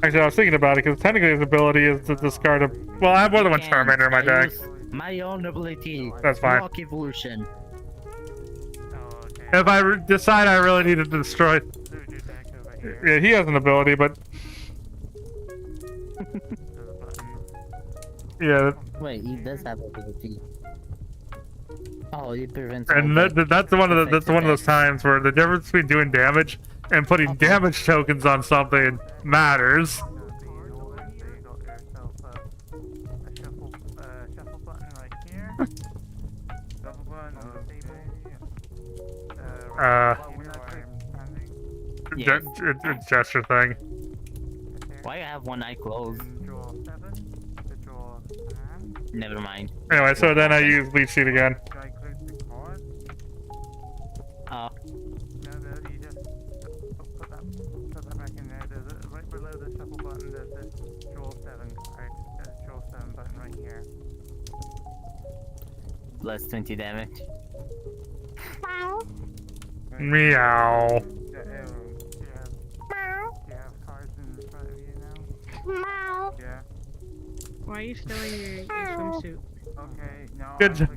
Actually, I was thinking about it because technically his ability is to discard a. Well, I have more than one Charmander in my deck. My own ability. That's fine. Rock evolution. If I decide I really need to destroy. Yeah, he has an ability, but. Yeah. Wait, he does have ability. Oh, he prevents. And that's one of those times where the difference between doing damage and putting damage tokens on something matters. It's gesture thing. Why you have one eye closed? Never mind. Anyway, so then I use Leech Seed again. Oh. Right below the shuffle button, there's this draw 7 card. There's a draw 7 button right here. Plus 20 damage. Meow. Do you have cards in front of you now? Yeah. Why are you still in your swimsuit? Okay, no. Good.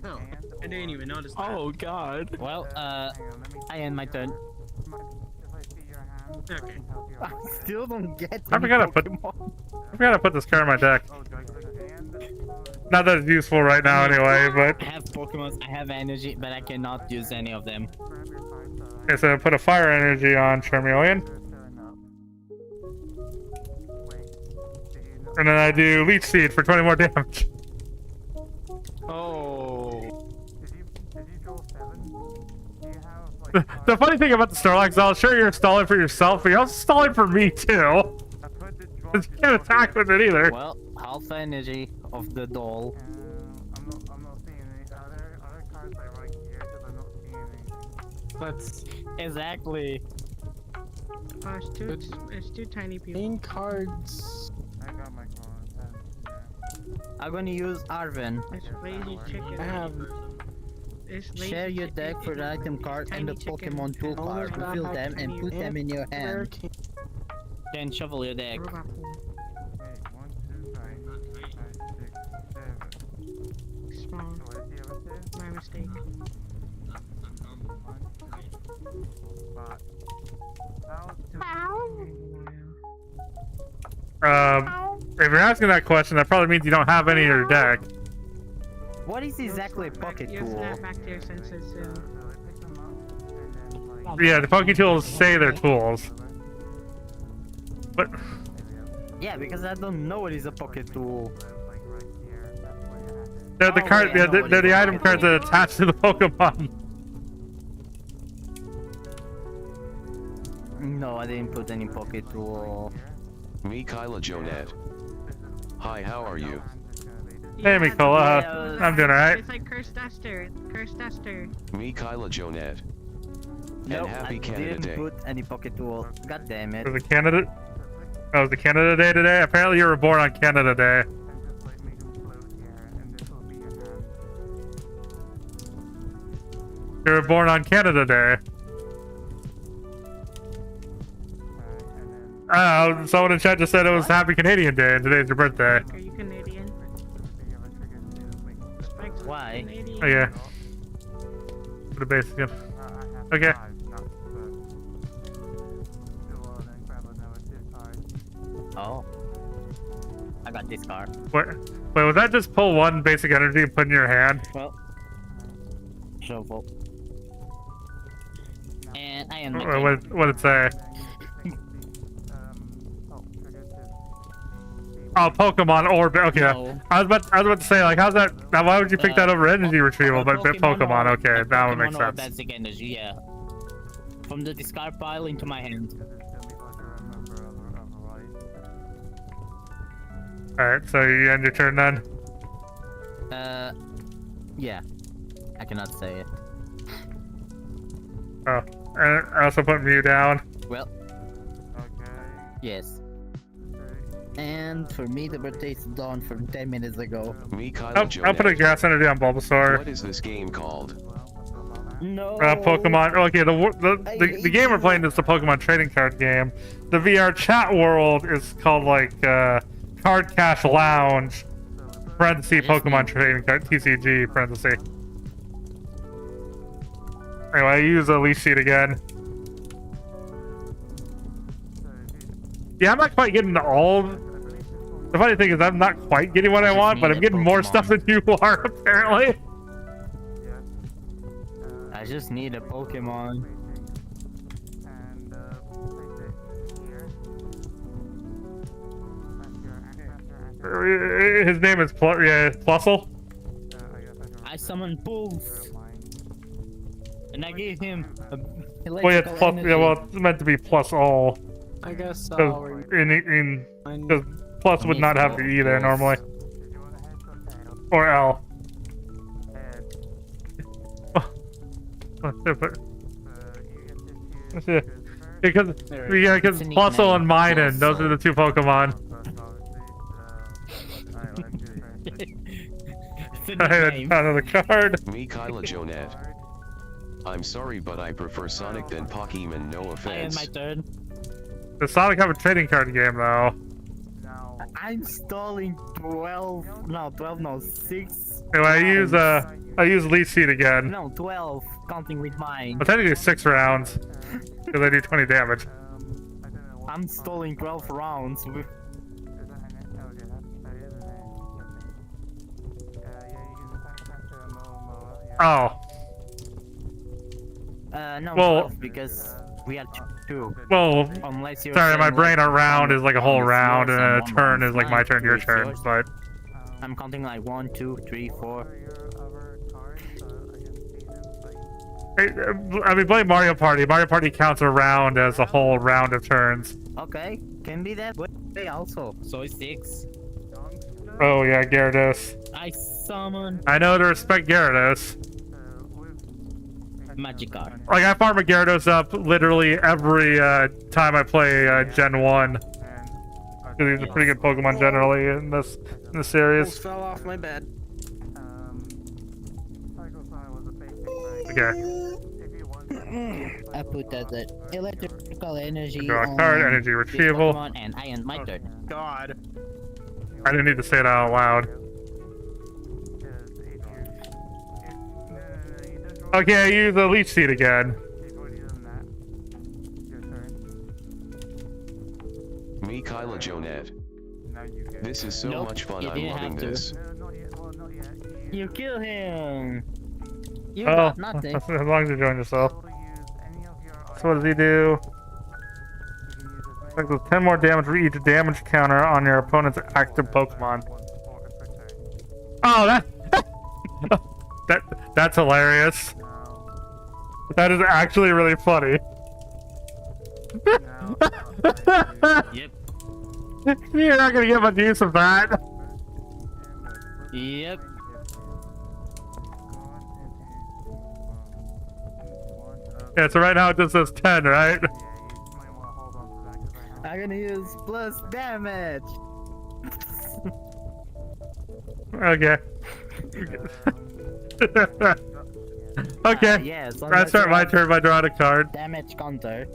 I didn't even notice that. Oh god. Well, I end my turn. Okay. I still don't get. I forgot to put this card in my deck. Not that it's useful right now, anyway. But I have Pokemon. I have energy, but I cannot use any of them. okay, so I put a fire energy on Charmeleon, and then I do Leech Seed for 20 more damage. Oh. The funny thing about the Snorlax Doll, sure you're stalling for yourself, but you're also stalling for me too. You can't attack with it either. Well, half energy of the doll. I'm not seeing any other cards like right here because I'm not seeing anything. That's exactly. Oh, it's too tiny people. Main cards. I got my cards. I'm gonna use Arven. It's lazy chicken. I have. It's lazy Share your chicken. deck for the item card and the Tiny chicken. Pokemon tool card. Only Reveal have them and tiny put them in your Where hand. can Then shuffle your deck. Robot pool. Okay, 1, 2, 3, 5, 6, 7. Small. What is the other two? My mistake. 1, 2, 5. If you're asking that question, that probably means you don't have any in your deck. What is exactly a pocket You'll tool? snap back to your senses soon. Yeah, the Poké Tools say they're tools. But Yeah, because I don't know what is a pocket tool. They're the Oh, card. wait, I Yeah, know what they're is the a item pocket cards tool. that attach to the Pokemon. No, I didn't put any pocket tool. Me Kyla Jonette. Hi, how are you? Hey, Mikola. I'm doing alright. It's like Cursed Duster. Cursed Duster. Me Kyla Jonette. No, and happy I Canada didn't Day. put any pocket tool. God damn it. Was it Canada? Oh, was it Canada Day today? Apparently, you were born on Canada Day. You were born on Canada Day. Oh, someone in chat just said it was Happy Canadian Day, and today's your birthday. Are you Canadian? Why? Oh, yeah. Put a base again. Okay. Oh. I got this car. Wait, was that just pull one basic energy and put in your hand? Well. Shovel. And I am What did it say? Oh, Pokemon Orbit. Okay, No. I was about to say, like, how's that? Now, why would you pick that over energy retrieval? But Pokemon, okay, that would make sense. Basic energy, yeah. From the discard pile into my hand. All right, so you end your turn then. Yeah. I cannot say it. Oh, and I also put Mew down. Well. Yes. And for me, the birthday's done from 10 minutes ago. Me Kyla I'll put a Jonette. gas energy on Bulbasaur. What is this game called? No. Pokemon. Okay, the game we're playing is the Pokemon trading card game. The VRChat world is called like Card Cash Lounge. Parenthesis Pokemon trading card TCG parenthesis. Anyway, I use a leash sheet again. Yeah, I'm not quite getting to all. The funny thing is, I'm not quite getting what I want, but I'm getting more stuff than you are, apparently. I just need a Pokemon. His name is Plusle. I summoned Pulse. And I gave him a Well, yeah, electrical energy. yeah, well, it's meant to be plus all. I guess Because plus would not have the E there normally. Or L. Because Plusle and Minun, those are the two Pokemon. Another card. Me Kyla Jonette. I'm sorry, but I prefer Sonic than Pokemon, no offense. my turn. Does Sonic have a trading card game though? I'm stalling 12. No, 12, no, 6. Anyway, I use Leech Seed again. No, 12, counting with mine. Well, technically 6 rounds. Because I do 20 damage. I'm stalling 12 rounds with. Oh. No, Well, 12 because we had 2. Well, Unless you're sorry, my saying, brain like, a round is like a whole one is round, yours and a one turn round is like my mine, turn, your 2 is turn, yours. but... I'm counting like 1, 2, 3, 4. I mean, play Mario Party. Mario Party counts a round as a whole round of turns. Okay, can be that way also. So it's 6. Oh yeah, Gyarados. I summon I know to respect Gyarados. Magikarp. Like, I farm a Gyarados up literally every time I play Gen 1. Because he's a pretty good Pokemon generally in this series. Almost fell off my bed. Okay. I put that electrical energy Draw a on card, energy this retrieval. Pokemon, and I end my turn. God. I didn't need to say it out loud. Okay, I use the Leech Seed again. Me Kyla Jonette. This is so much fun, you I'm didn't loving have to. this. You kill him. You Oh, got nothing. as long as you're doing yourself. So what does he do? Does 10 more damage for each damage counter on your opponent's active Pokemon. Oh, that's hilarious. That is actually really funny. Yep. You're not gonna get much use of that. Yep. Yeah, so right now it just says 10, right? I'm gonna use plus damage. Okay. Okay. Yes. I start my turn by drawing a card. Damage counter.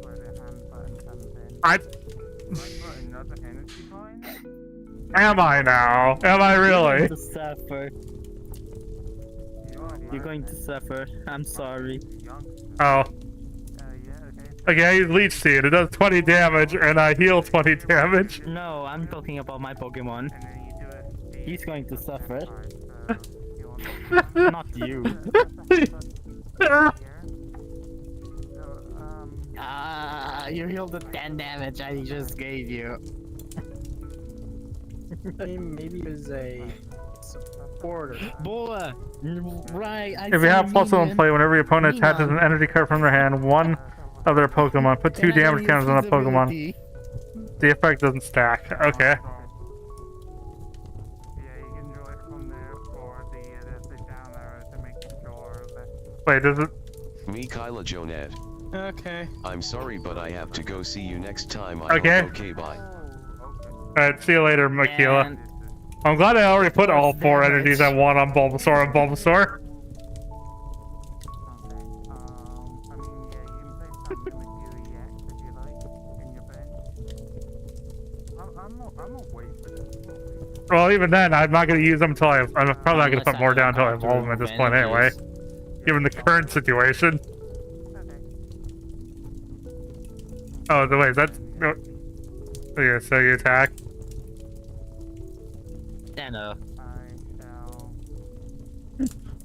Am I now? Am I really? You're going to suffer. You're going to suffer. I'm sorry. Oh. Okay, I use Leech Seed. It does 20 damage, and I heal 20 damage. No, I'm talking about my Pokemon. He's going to suffer. Not you. You healed the 10 damage I just gave you. Maybe it was a supporter. Boy, right. If you have +1 play, whenever your opponent attaches an energy card from their hand, one of their Pokemon, put 2 damage counters on a Pokemon. The effect doesn't stack. Okay. Wait, does it? Me, Kyla Jonette. Okay. I'm sorry, but I have to go. See you next time. Okay. Okay, bye. Alright, see you later, Makila. I'm glad I already put all 4 energies I want on Bulbasaur and Bulbasaur. Well, even then, I'm not going to use them until I'm probably not going to put more down until I evolve them at this point anyway. Given the current situation. Oh, the way that's... No. Okay, so you attack. Yeah, no.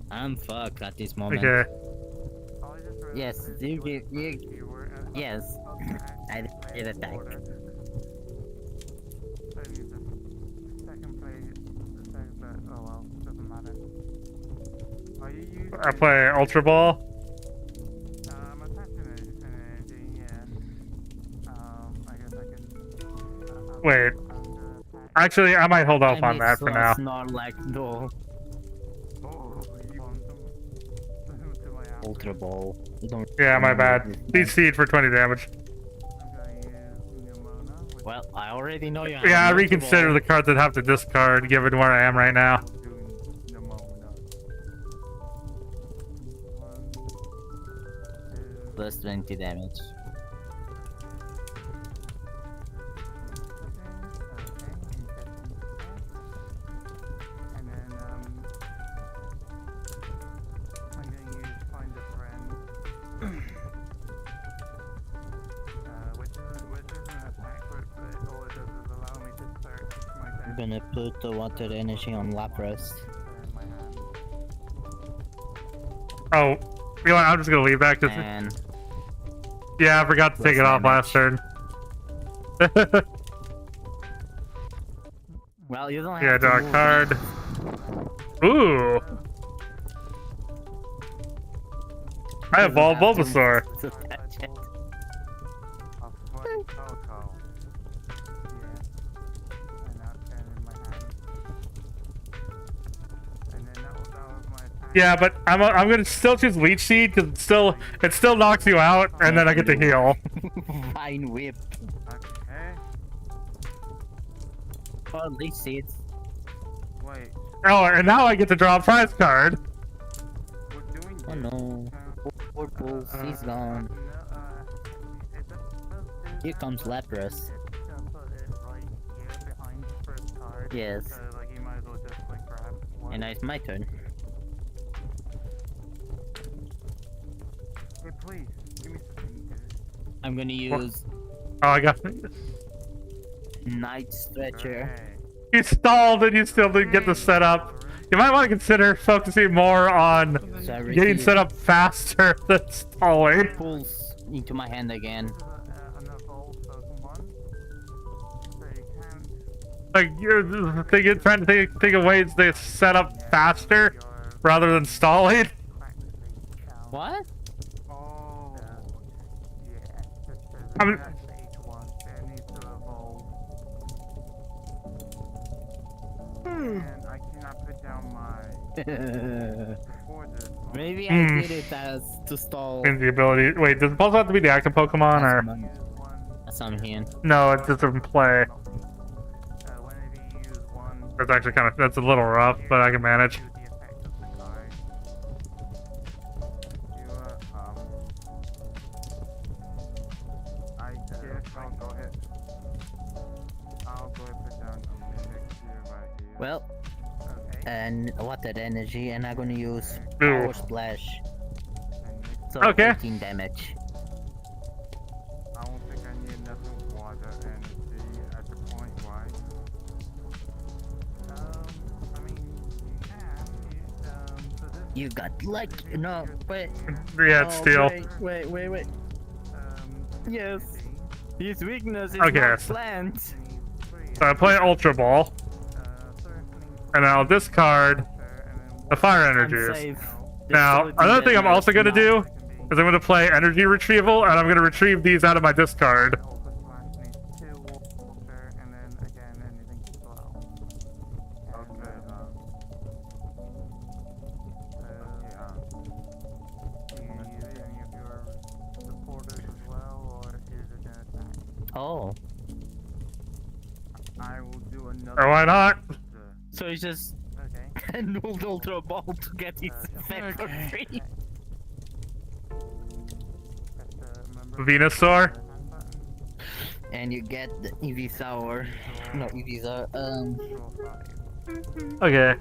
I'm fucked at this moment. Okay. Yes, you yes. I did attack. I play Ultra Ball. Wait. Actually, I might hold off on that for now. Not like no. Ultra Ball. Yeah, my bad. Leech Seed for 20 damage. Well, I already know you. Yeah, I reconsider the cards I'd have to discard given where I am right now. Plus 20 damage. I'm gonna put the water energy on Lapras. Oh, you know what? I'm just gonna leave that. And yeah, I forgot to take it off last turn. well, you don't have yeah, to draw a move card. Ooh. I have Bulbasaur. Yeah, but I'm gonna still choose Leech Seed because it still knocks you out, and then I get to heal. Vine Whip. Okay. Oh, Leech Seeds. Wait. Oh, and now I get to draw a prize card. Oh no. Purple, he's gone. Here comes Lapras. Yes. And now it's my turn. Hey, please, give me something good. I'm gonna use Oh, I got. Night Stretcher. You stalled and you still didn't get the setup. You might want to consider focusing more on getting set up faster than stalling. Pulls into my hand again. Like you're trying to think of ways to set up faster rather than stalling. What? I mean, Maybe I did it as to stall. the ability. Wait, does it also have to be the active Pokemon or? That's on here. No, it doesn't play. That's actually that's a little rough, but I can manage. Well, and water energy, and I'm gonna use power splash. So Okay. 18 damage. I don't think I need enough water energy at the point, right? I mean, you can. So this You got luck. No, wait. Yeah, it's steel. Wait. Yes. His weakness is Okay. not plants. So I play Ultra Ball, and I'll discard the fire energies. Now, another thing I'm also going to do is I'm going to play Energy Retrieval, and I'm going to retrieve these out of my discard. Oh. I will do another. Or why not? So he's just annulled Ultra Ball to get his effect for free. Venusaur. And you get the Evisaur. No, Evisaur. Okay.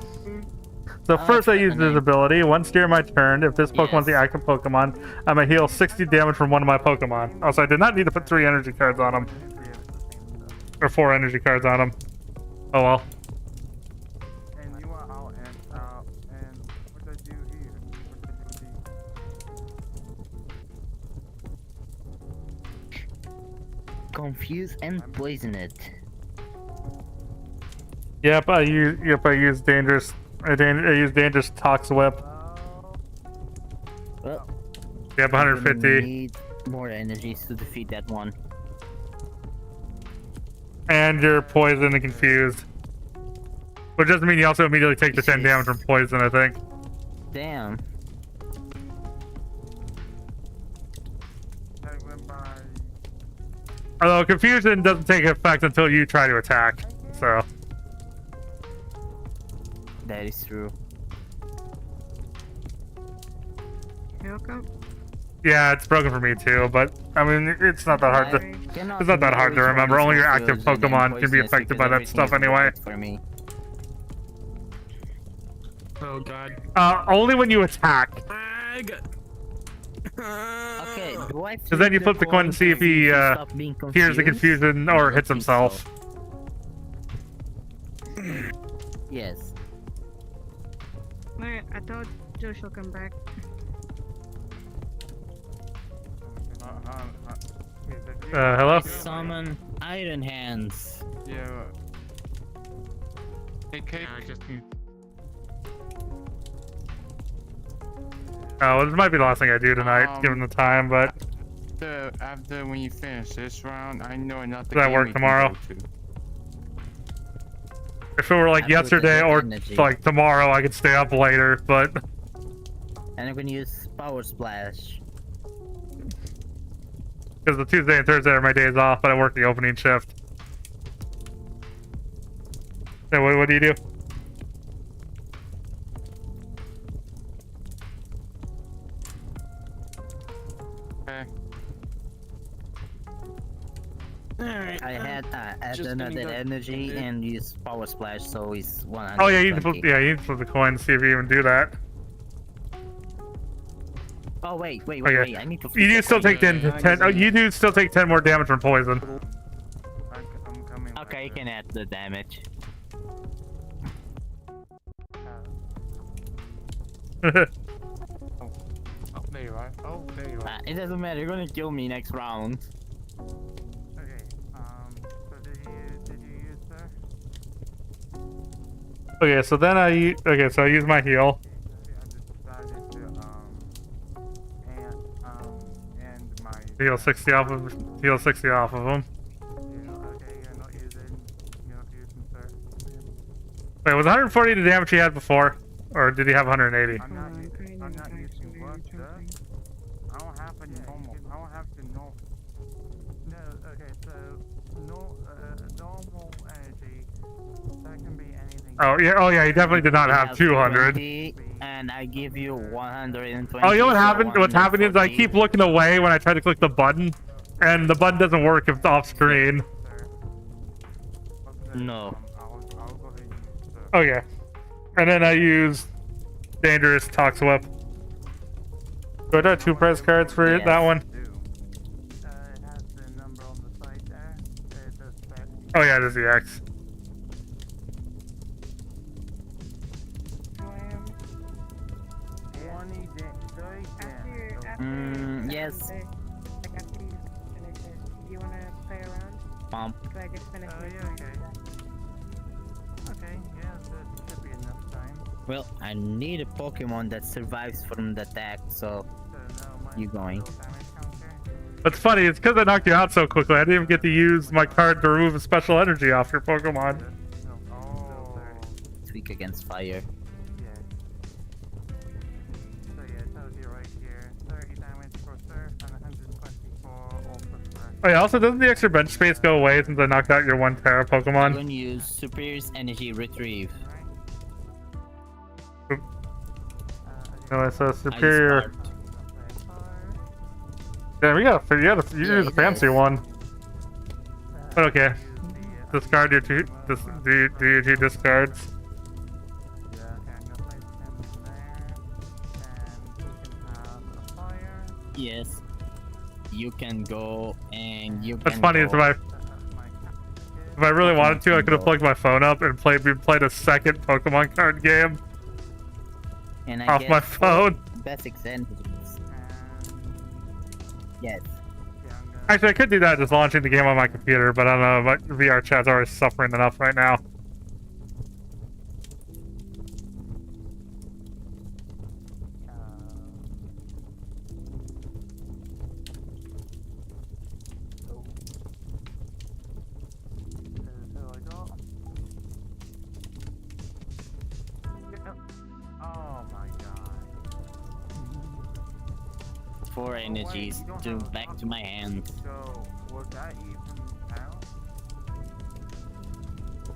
So first I use this ability. Once during my turn, if this Pokemon's the active Pokemon, I'm gonna heal 60 damage from one of my Pokemon. Also, I did not need to put 3 energy cards on him. Or 4 energy cards on him. Oh well. And you are out and what I do here? Confuse and poison it. Yep, I use dangerous. I use dangerous Tox Whip. Well, Yep, I'm 150. gonna need more energies to defeat that one. And you're poisoned and confused. Which doesn't mean you also immediately take the 10 damage from poison, I think. Damn. Although confusion doesn't take effect until you try to attack, so. That is true. Yeah, it's broken for me too, but I mean, it's not that hard to. It's not that hard to remember. Only your active Pokemon can be affected by that stuff anyway. For me. Oh god. Only when you attack. Okay, do I Because then you flip the coin and see if he hears the confusion or hits himself. Yes. Alright, I thought Josh will come back. Hello? Summon Iron Hands. Yeah. Hey, Kate. I just need. Oh, this might be the last thing I do tonight, given the time, but. After when you finish this round, I know another. Does that work tomorrow? If it were like yesterday or like tomorrow, I could stay up later, but. And I'm gonna use Power Splash. Because the Tuesday and Thursday are my days off, but I work the opening shift. So what do you do? Okay. Alright. I had add another energy and use Power Splash, so he's 100. Oh yeah, you can flip. Yeah, you can flip the coin and see if you even do that. Oh wait, Okay. I need to. You do still take 10. Oh, you do still take 10 more damage from poison. Okay, you can add the damage. Oh, there you are. Oh, there you are. It doesn't matter. You're gonna kill me next round. Okay. So did you use her? Okay, so then I use my heal. Heal 60 off of him. Okay, Wait, was 140 the damage he had before, or did he have 180? I'm not using what, sir? I don't have a normal. I don't have the normal. No, okay, so normal energy. That can be anything. Oh yeah, he definitely did not have 200. 20, and I give you 120. Oh, you know what happened? What's happening is I 140. keep looking away when I try to click the button, and the button doesn't work if it's off screen. No. Okay. And then I use Dangerous Tox Whip. Do I have 2 press cards for Yes. that one? Oh yeah, it is the X. Yes. You wanna play around? Bump. So I just finished Okay, yeah, that should be enough time. Well, I need a Pokemon that survives from the attack, so you going? What's funny, it's because I knocked you out so quickly, I didn't even get to use my card to remove a special energy off your Pokemon. It's weak against fire. So yeah, it tells you right here, 30 damage for Surf and 124 all for Fresh. Oh yeah, also doesn't the extra bench space go away since I knocked out your 1 Terra I'm Pokemon? gonna use Superior's Energy Retrieve. No, so Superior. Yeah, you use a fancy one. But okay. Discard your 2 discards. Yes. You can go and you What's can funny is go. if I really wanted to, I could have plugged my phone up and played a second Pokemon card game And I off get my 4 phone. Basic energies. Yes. Actually, I could do that just launching the game on my computer, but I don't know. My VRChat's already suffering enough right now. Oh my god. 4 energies to back to my hand. So, was that even out? I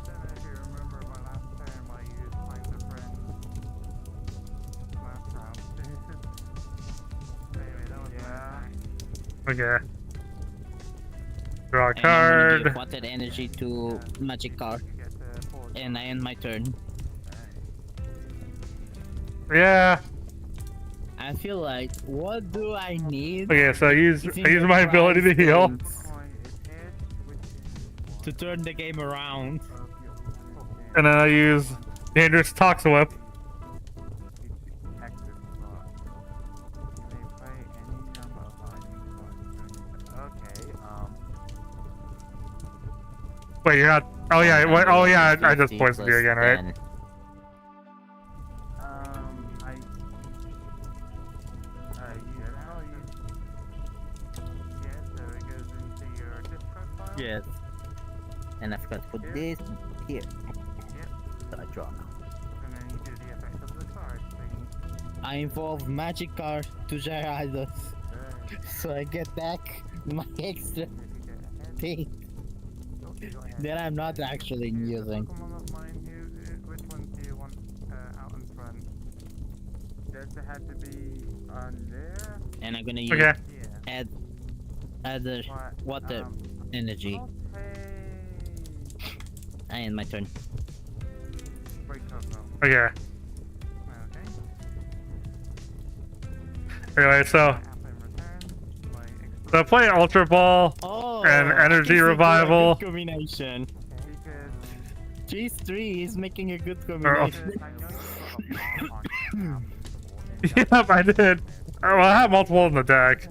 don't know if you remember my last time I used Find a Friend last round. Anyway, that was Okay. Draw a And I'm gonna card. give water energy to Magic Card. And I end my turn. Yeah. I feel like, what do I need? Okay, so I use Using my the ability to heal. prize to turn the game around. And then I use Dangerous Tox Whip. Wait, you're not. Oh yeah. What? Oh yeah. I just poisoned you again, right? Yes. And I forgot to put this here. So I draw. And then you do the effect of the card thing. I involve Magic Card to Gyarados. So I get back my extra thing that I'm not actually using. Pokemon of mine, which ones do you want out in front? Does it have to be on there? And I'm gonna use Okay. add the water energy. I end my turn. Okay. Anyway, so I play Ultra Ball and Energy Revival. Good combination. G3 is making a good Oh. combination. Yep, I did. Well, I have multiple in the deck.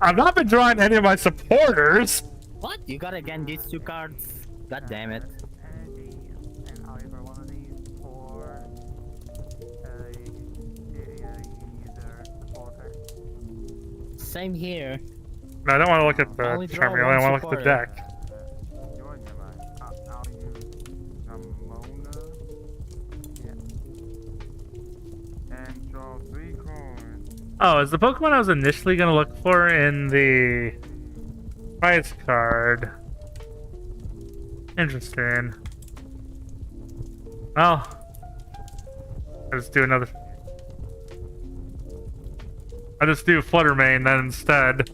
I've not been drawing any of my supporters. What? You got again these 2 cards? God damn it. Same here. No, I don't want to look at Only the draw Charmander. I one want to look at the supporter. deck. And draw 3 cards. Oh, is the Pokemon I was initially going to look for in the prize card? Interesting. Well, I'll just do another. I'll just do Fluttermane then instead.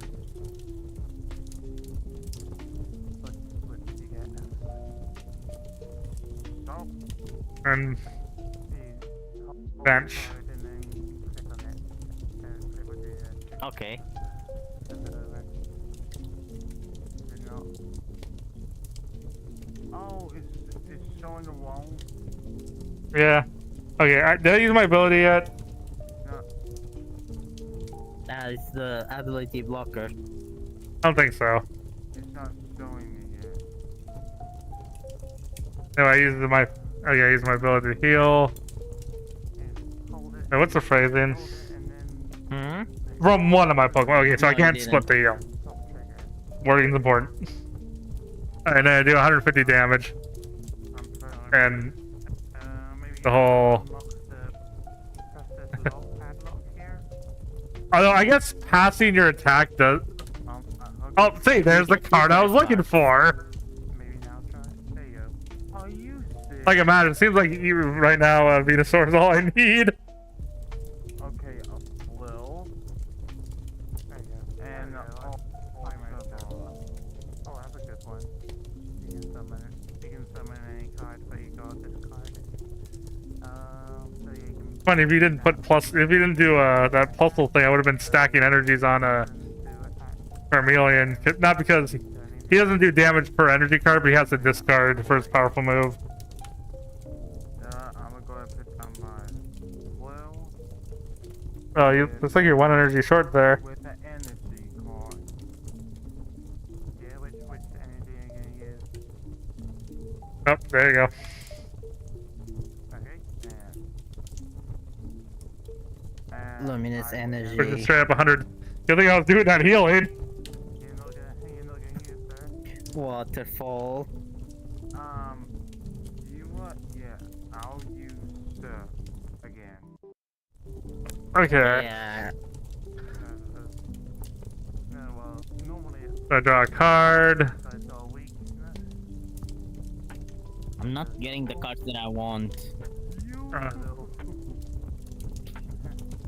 And bench. Okay. Oh, it's showing the wrong. Yeah. Okay, did I use my ability yet? That is the ability blocker. I don't think so. It's not showing me yet. No, I used my. Okay, I used my ability to heal. Hey, what's the phrasing? From one of my Pokemon. Okay, so No, I you can't didn't. split the heal. Wording's important. And then I do 150 damage. And the whole. Although I guess passing your attack does. Oh, see, there's the card I was looking for. Like, imagine, it seems like you right now, Venusaur is all I need. Okay, well. And oh, that's a good one. You can summon it. You can summon any card, but you go this card. So you can. Funny if you didn't put plus, if you didn't do that puzzle thing, I would have been stacking energies on Charmeleon. Not because he doesn't do damage per energy card, but he has to discard for his powerful move. I'm gonna go ahead and put down my well. Oh, you looks like you're one energy short there. With the energy card. Yeah, which energy are you gonna use? Oh, there you go. Okay, and Luminous energy. Which is straight up 100. Good thing I was doing that healing. Waterfall. You what? Yeah, I'll use again. Okay. Yeah. Well, normally I draw a card. I'm not getting the cards that I want.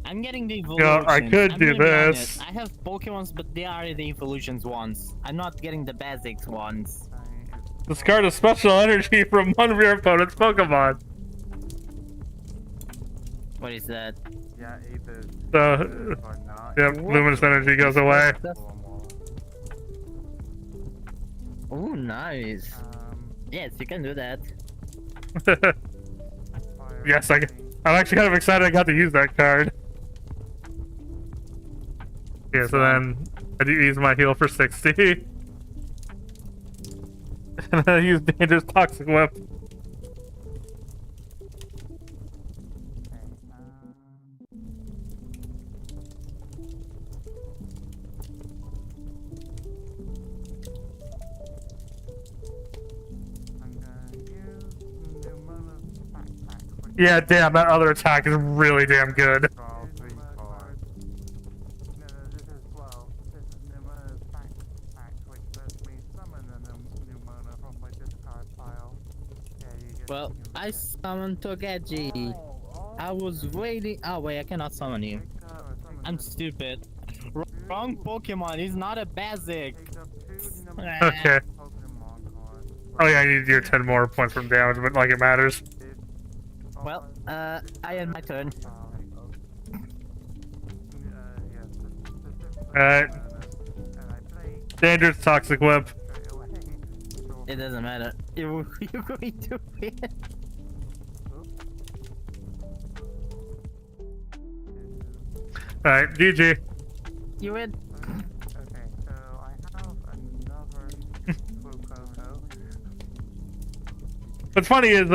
I'm getting the evolutions. Yeah, I could I'm do gonna be honest. this. I have Pokemons, but they are the evolutions ones. I'm not getting the basics ones. Discard a special energy from one of your opponent's Pokemon. What is that? Yeah, either. So, yep, luminous energy goes away. Oh, nice. Yes, you can do that. Yes, I'm actually kind of excited I got to use that card. Yeah, so then I do use my heal for 60. And then I use Dangerous Toxic Whip. Yeah, damn, that other attack is really damn good. Well, I summoned Togeji. I was waiting. Oh wait, I cannot summon you. I'm stupid. Wrong Pokemon. He's not a basic. Okay. Oh yeah, I need your 10 more points from damage, but like it matters. Well, I end my turn. Alright. Dangerous Toxic Whip. It doesn't matter. You're going to win. Alright, GG. You win. Okay, so I have another Pokemon. What's funny is,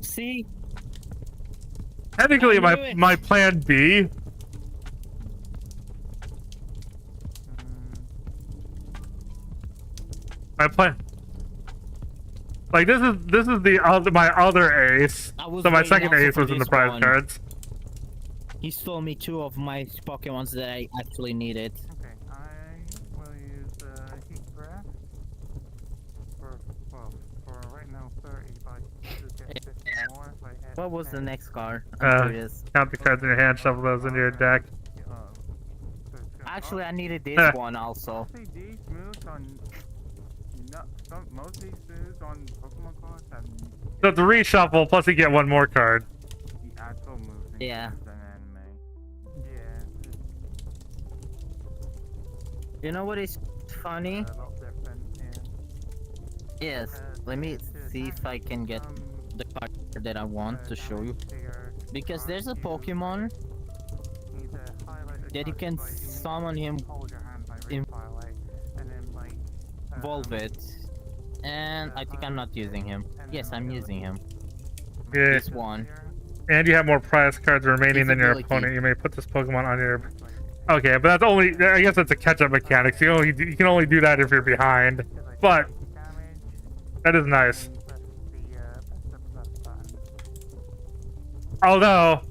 See? technically I knew it. my plan B I play. Like this is the other my other ace. I was So my waiting second also ace for was in the this prize one. cards. He stole me 2 of my Pokemons that I actually needed. Okay, I will use heat graph for right now 30, but I should get 50 more if I had What was the 10. next card? I'm curious. Count the cards in your hand, shuffle those into your deck. Actually, I needed this one also. Mostly these moves on most of these moves on Pokemon cards have So it's a reshuffle, plus you get one more card. the actual moves in Yeah. games and anime. Yeah, You know what is funny? a lot different. Yeah. Yes. Let me see if I can get the card that I want to show you. Because there's a Pokemon that you can summon him in Volvet. And I think I'm not using him. Yes, I'm using him. Yeah. This one. And you have more prize cards remaining than your Visibility. opponent. You may put this Pokemon on your. Okay, but that's only. I guess it's a catch-up mechanic. So you can only do that if you're behind. But that is nice. Although,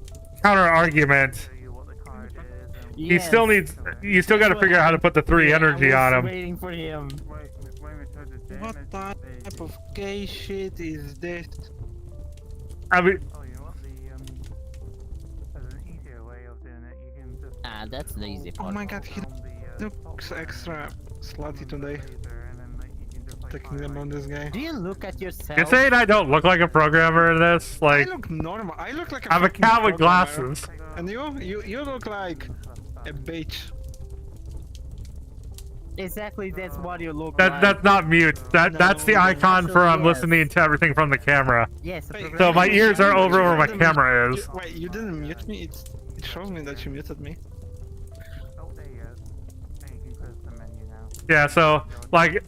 counter argument. He still needs. You still got to figure out how to put the 3 energy on him. Waiting for him. What type of gay shit is this? I mean, Ah, that's the easy Oh part. my god, he looks extra slutty today. Taking them on this guy. Do you look at yourself? you're saying I don't look like a programmer in this? I Like, look normal. I look like a I'm a fucking cat with programmer. glasses. And you look like a bitch. Exactly, that's what you look That's like. that's not mute. That's the icon for I'm Actually, yes. listening to everything from the camera. Yes, So my ears are over where my camera is. Wait, you didn't mute me? It shows me that you muted me. Oh, there you go. And you can close the menu now. Yeah. So like,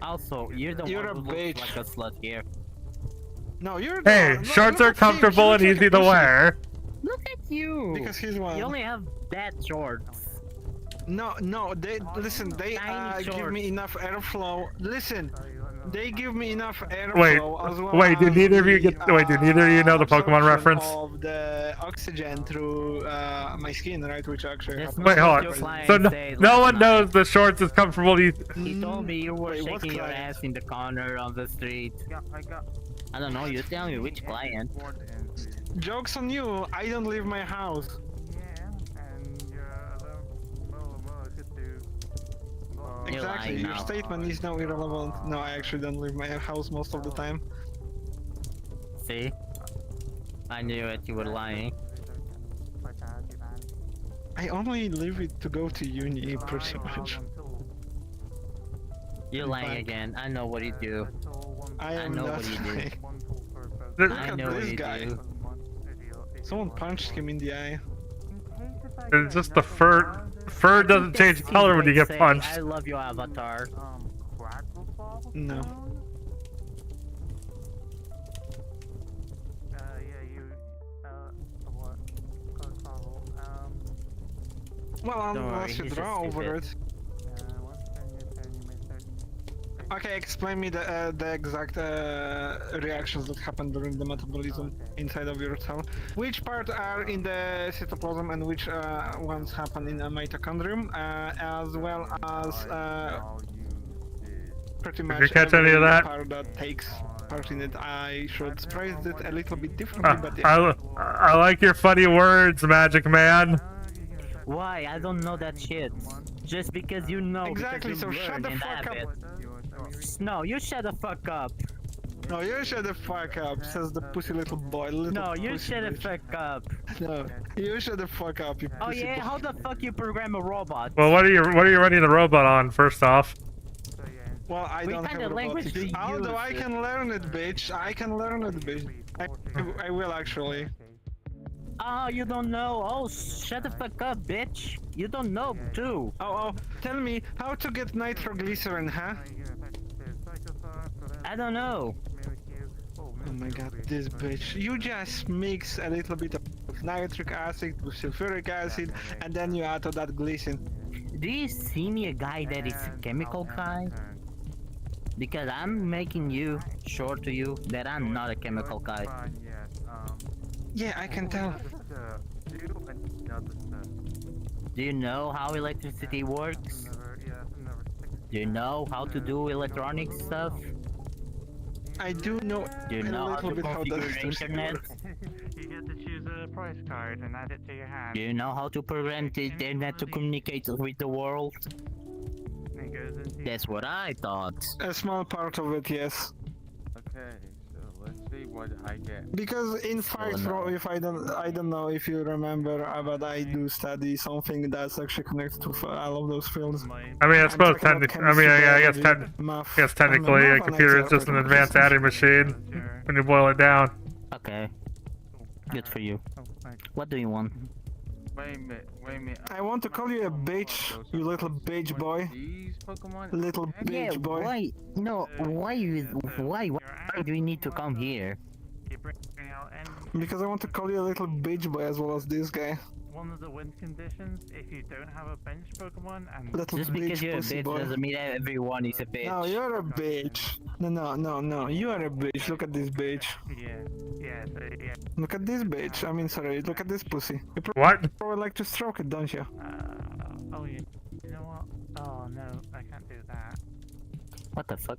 Also, you're the You're one a who looks bitch. like a slut here. No, you're hey, no, shorts look are at him, comfortable and he looks easy like to a pussy. wear. Look at you! Because he's one. You only have bad shorts. No, they listen. They Tiny give me shorts. enough airflow. Listen, they give me enough airflow Wait, as well. wait. Do as neither of you get? Wait, do neither of you know the Pokemon absorption reference? Of the oxygen through my skin, right? Which actually That's happens. Wait, hold Your on. client So no, said no last one night. knows the shorts is comfortable to. He told me you were Wait, what shaking your client? ass in the corner of the street. Yeah, I got. I don't know, you tell me which client. Jokes on you! I don't leave my house. Yeah, and you're a little good to. You're Exactly. lying Your now. statement is now irrelevant. No, I actually don't leave my house most of the time. See? I knew it, you were lying. I only leave it to go to uni, pretty much. You're In lying fact, again. I know what you do. I I am know not what you do. lying. Look I at know what this you guy. do. Someone punched him in the eye. It's just the fur. Fur doesn't change color when you get Say, punched. I love your avatar. No. Yeah, you. What? Code travel. Well, Don't worry, unless you he's draw just over stupid. it. Once your turn, you may start. Okay, explain me the exact reactions that happen during the metabolism inside of your cell. Which part are in the cytoplasm and which ones happen in a mitochondrium, as well as pretty much you catch any of every that? part that takes part in it. I should phrase it a little bit differently, but yeah. I like your funny words, Magic Man. Why? I don't know that shit. Just because you know. Exactly, because so you shut learn the and fuck have up. it. No, you shut the fuck up. No, you shut the fuck up, says the pussy little boy. No, you shut the fuck up. No, you shut the fuck up, you Oh pussy yeah, boy. how the fuck you program a robot? Well, what are you running the robot on? First off. Well, I What don't kind have of language robotics. do you Although I use? can learn it, bitch. I can learn it, bitch. I will actually. Oh, you don't know. Oh, shut the fuck up, bitch. You don't know, too. Oh, tell me how to get nitroglycerin, huh? I don't know. Oh my god, this bitch. You just mix a little bit of nitric acid with sulfuric acid, and then you add to that glycerin. Do you see me a guy that is a chemical guy? Because I'm making you sure to you that I'm not a chemical guy. Yeah, I can tell. Do you know how electricity works? Do you know how to do electronic stuff? I do know Do you a know how little to bit how the configure the internet? You get to choose a price card and add it to your hand. Do you know how to program the internet to communicate with the world? It goes into That's what I thought. A small part of it, yes. Okay, so let's see what I get. Because in fact, if I don't know if you remember, but I do study something that's actually connected to all of those fields. I mean, I suppose technically, I guess technically a computer is just an advanced adding machine when you boil it down. Okay. Good for you. What do you want? Wait a minute, wait a minute. I want to call you a bitch, you little bitch boy. These Pokemon? Little bitch boy. Why? No, why do we need to come here? Because I want to call you a little bitch boy as well as this guy. One of the win conditions, if you don't have a bench Pokemon and... Little Just because bitch you're a pussy bitch boy. doesn't mean that everyone is a bitch. No, you're a bitch. No, you are a bitch. Look at this bitch. Yeah, so yeah. Look at this bitch. I mean, sorry, look at this pussy. You What? probably like to stroke it, don't you? Oh, you know what? Oh no, I can't do that. What the fuck?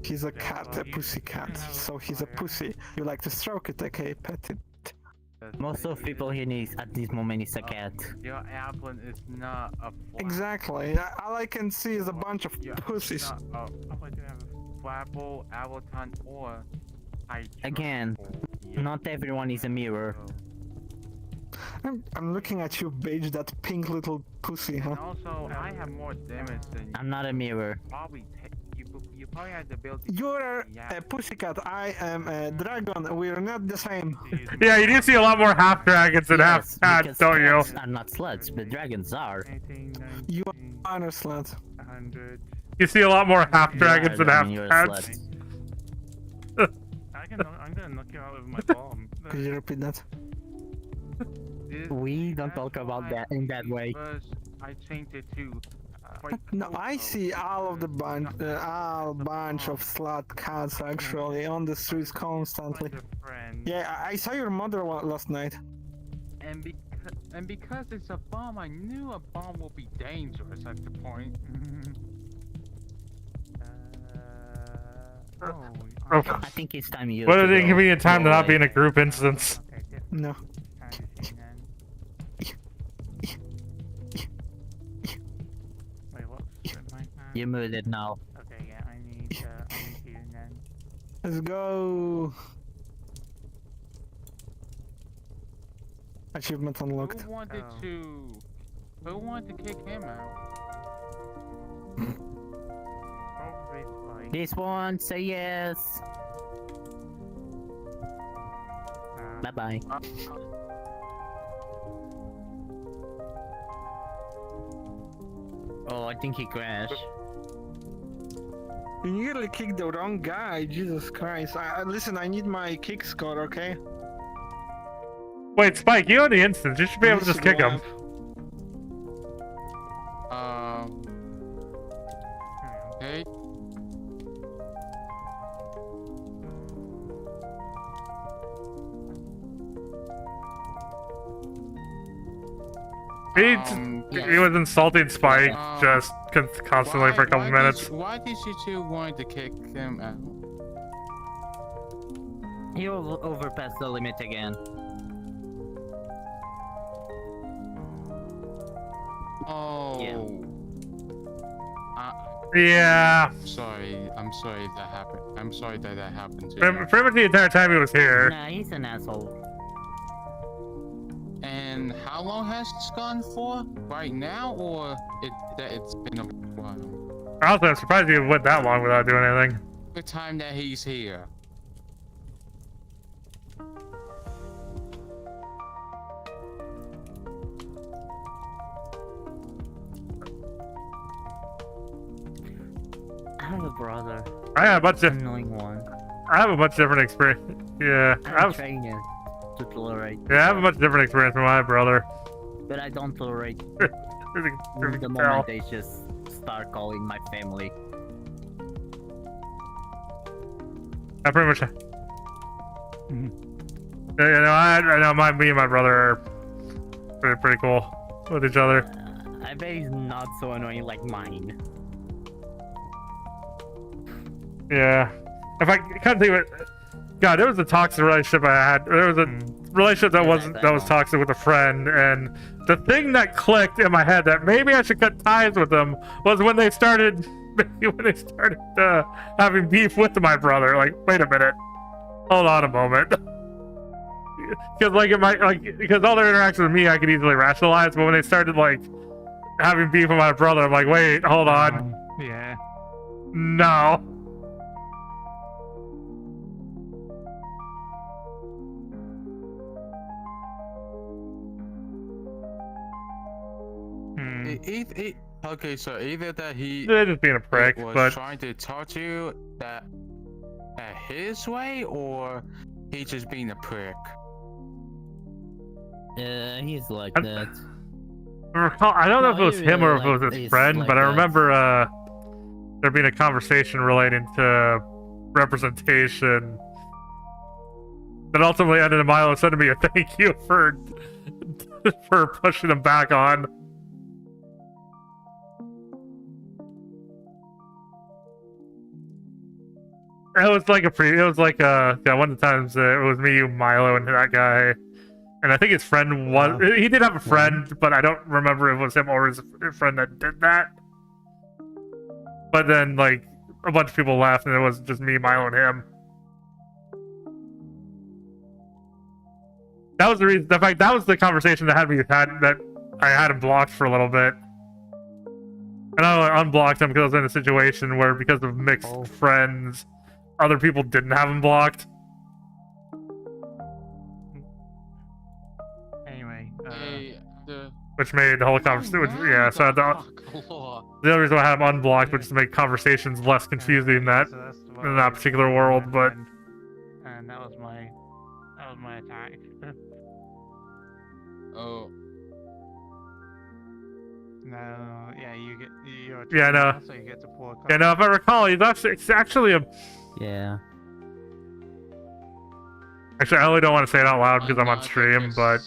He's a cat, a pussy cat. So he's a pussy. You like to stroke it, okay? Pet it. Most of people here at this moment is a cat. Your Applin is not a Exactly. All I can see is a bunch of pussies. Flapple, Avatar, or Again, not everyone is a mirror. I'm looking at you, bitch, that pink little pussy, huh? Also, I have more damage than you. I'm not a mirror. You probably have the ability. You're a pussycat. I am a dragon. We're not the same. Yeah, you do see a lot more half dragons than half cats, don't you? Cats are not sluts, but dragons are. You are a slut. You see a lot more half dragons than half you're a cats. I'm gonna knock you out with my bomb. Could you repeat that? We don't talk about that in that way. I changed it to. No, I see all of the bunch of slut cats actually on the streets constantly. Yeah, I saw your mother last night. And because it's a bomb, I knew a bomb will be dangerous at the point. I think it's time you. What an inconvenient time to not be in a group instance. No. You moved it now. Okay, yeah, I need you then. Let's go. Achievement unlocked. Who wanted to kick him out? Probably Spike. This one, say yes. Bye bye. Oh, I think he crashed. You nearly kicked the wrong guy, Jesus Christ. Listen, I need my kick score, okay? Wait, Spike, you own the instance. You should be able to just kick him. Okay. He was insulting Spike just constantly for a couple minutes. Why did you two want to kick him out? You overpassed the limit again. Oh. Yeah. I'm sorry if that happened. I'm sorry that happened to you. Pretty much the entire time he was here. Nah, he's an asshole. And how long has this gone for? Right now, or it's been a while? Also, I'm surprised he went that long without doing anything. The time that he's here. I have a brother. I have a bunch of annoying one. I have a bunch of different experience. Yeah, I'm trying to tolerate. Yeah, I have a much different experience from my brother. But I don't tolerate The can moment tell. they just start calling my family. I pretty much. I know me and my brother are pretty cool with each other. I bet he's not so annoying like mine. Yeah. If I kind of think of it, God, there was a toxic relationship I had. There was a relationship that was toxic with a friend, and the thing that clicked in my head that maybe I should cut ties with them was when they started having beef with my brother. Like, wait a minute, hold on a moment. Because because all their interactions with me I could easily rationalize, but when they started like having beef with my brother, I'm like, wait, hold on. Yeah. No. Okay, so either that They're just being a prick, was but trying to talk to you that his way, or he just being a prick. He's like that. I don't know if it was he him or if really it was his is friend, like but I that. remember there being a conversation relating to representation that ultimately ended in Milo sending me a thank you for pushing him back on. It was like one of the times it was me, you, Milo, and that guy. And I think his friend was... He did have a friend, but I don't remember if it was him or his friend that did that. But then, like, a bunch of people left, and it was just me, Milo, and him. That was the reason... In fact, that was the conversation that I had him blocked for a little bit. And I unblocked him because I was in a situation where, because of mixed friends, other people didn't have him blocked. Anyway, Which made the whole conversation... Yeah, so the other reason I had him unblocked was just to make conversations less confusing in that particular world, but... And that was my attack. Oh. No, yeah, you're Yeah, no. so you get to pull a card. Yeah, no, if I recall, it's actually a... Yeah. Actually, I only don't want to say it out loud because I'm on stream, but...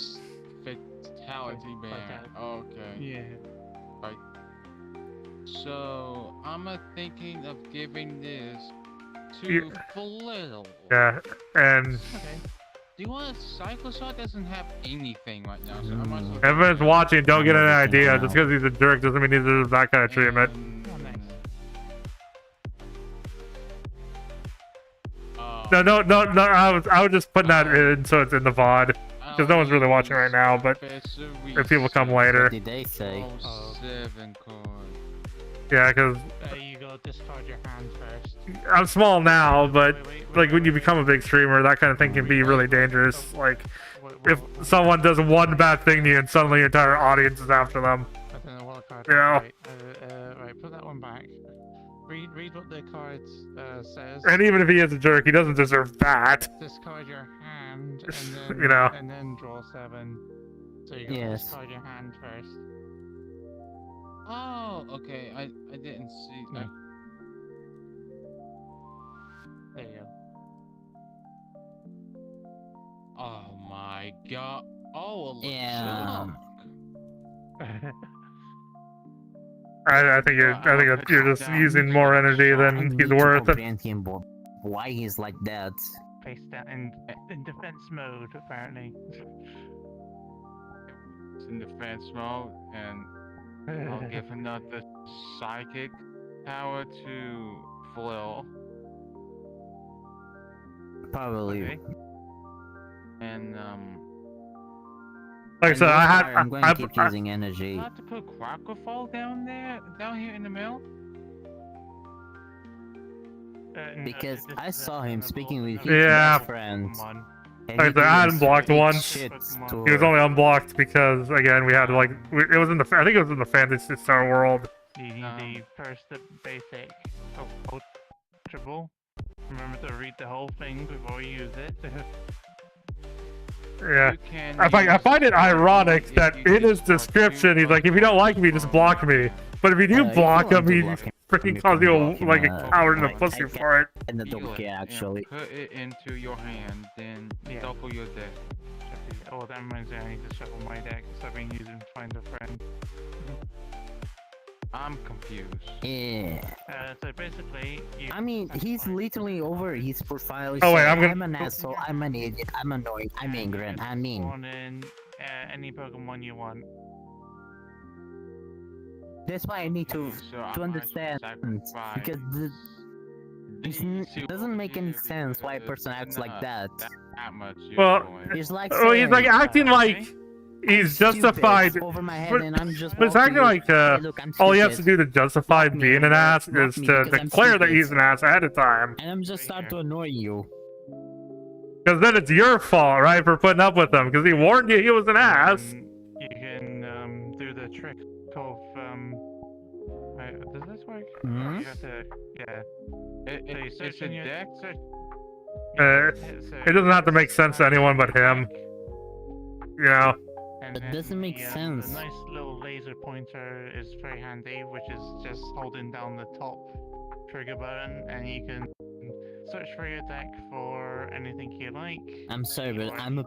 Fatality ban. Okay. Yeah. Right. So, I'm thinking of giving this to Flittle. Yeah, and... Okay. Do you want a Cycle Shot? Doesn't have anything right now, so I might as well... If everyone's watching, don't get any idea. Just because he's a jerk doesn't mean he deserves that kind of treatment. No, I was just putting that in so it's in the VOD. Because no one's really watching right now, but if people come later. What did they say? 7 card. Yeah, because There you go, discard your hand first. I'm small now, but like when you become a big streamer, that kind of thing can be really dangerous. Like, if someone does one bad thing to you and suddenly your entire audience is after them. I don't know what card. Yeah. Right, put that one back. Read what the card says. And even if he is a jerk, he doesn't deserve that. Discard your hand, and then, You know. and then draw 7. So you gotta discard your hand first. Oh, okay. I didn't see. Yeah. There you go. Oh my god. Oh, yeah. I think you're just using more energy than he's worth. Why he's like that? Face down in defense mode, apparently. It's in defense mode, and I'll give another psychic power to Flill. Probably. Okay. And like I said, I'm going to keep using energy. I have to put Quackerfall down here in the middle. Because I saw him speaking with his best friends. Like I said, I had him blocked once. He was only unblocked because, again, we had to, like, it was in the, I think it was in the Fantasy Star world. You need the first basic approachable. Remember to read the whole thing before you use it. Yeah. You can I find it ironic that in his description he's like, if you don't like me, just block me. But if you do block him, he freaking calls you like a coward and a pussy for it. And the Feel double it K and actually. put it into your hand, then double your deck. Oh, that reminds me, I need to shuffle my deck because I've been using Find a Friend. I'm confused. Yeah. So basically, I mean, he's literally over his profile. Oh, wait, saying, I'm I'm an asshole, I'm an idiot, I'm annoying, I'm angry, and I'm mean. spawn in any Pokemon you want. That's why I need to understand, because it doesn't make any sense why a person acts like that. Well, He's like he's like acting like he's justified. over my head, But, and I'm just but it's acting like hey, look, I'm all he has to stupid. do to justify being an ass is to because I'm declare that stupid. he's an ass ahead of time. And I'm just start to annoy you. Because then it's your fault, right, for putting up with him. Because he warned you he was an ass. You can do the trick of does this work? Hmm? You have to, yeah. It's a deck. It doesn't have to make sense to anyone but him. You know. It doesn't make sense. The nice little laser pointer is very handy, which is just holding down the top trigger button, and you can search for your deck for anything you like. I'm sorry, but I'm a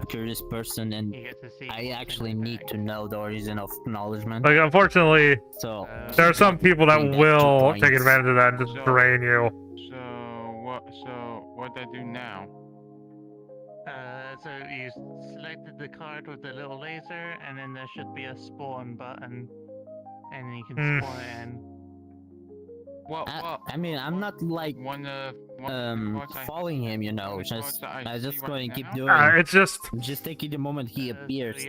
curious person, and I actually need to know the origin of acknowledgement. Like, unfortunately, So there are some people that will take points. advantage of that and just drain you. So what do I do now? So you selected the card with the little laser, and then there should be a spawn button, and you can spawn it in. I mean, I'm not like following him, you know. I just going to keep doing. It's just taking the moment he appears.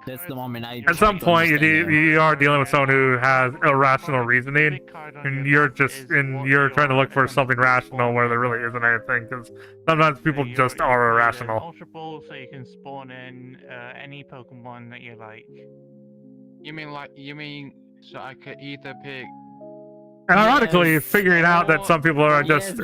That's the moment I. at some point you are dealing with someone who has irrational reasoning, and you're trying to look for something rational where there really isn't anything. Because sometimes people just are irrational. Ultra Ball, so you can spawn in any Pokemon that you like. You mean so I could either pick. And ironically, figuring out that some people are just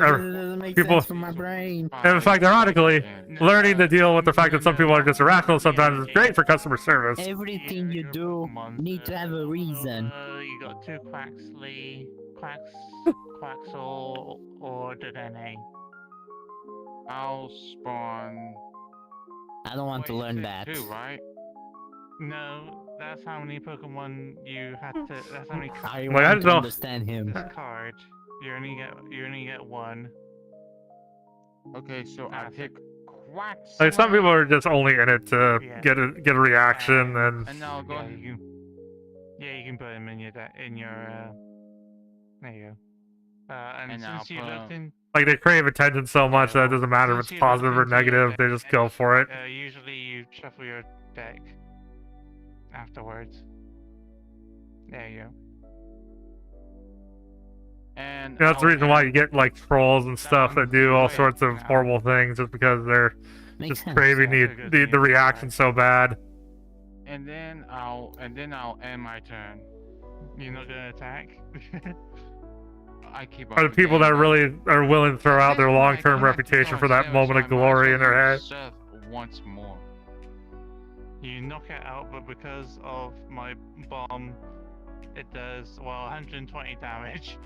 people. For my brain. In fact, ironically, learning to deal with the fact that some people are just irrational sometimes is great for customer service. Everything you do need to have a reason. You got two Quaxley, Quaxel, or Dedenne. I'll spawn. I don't want to learn that. Two, right? No, that's how many Pokemon you had to. That's how many. I want to understand him. This card, you only get one. Okay, so I pick Quaxley. Like some people are just only in it to get a reaction, and now go ahead. You can put them in your there you go. And since you looked in. like they crave attention so much that it doesn't matter if it's positive or negative. They just go for it. Usually you shuffle your deck afterwards. There you go. And that's the reason why you get like trolls and stuff that do all sorts of horrible things, just because they're just craving the reaction so bad. And then I'll end my turn. You're not gonna attack. I keep Are the people that really are willing to throw out their long-term reputation for that moment of glory in their head? Once more. You knock it out, but because of my bomb, it does 120 damage.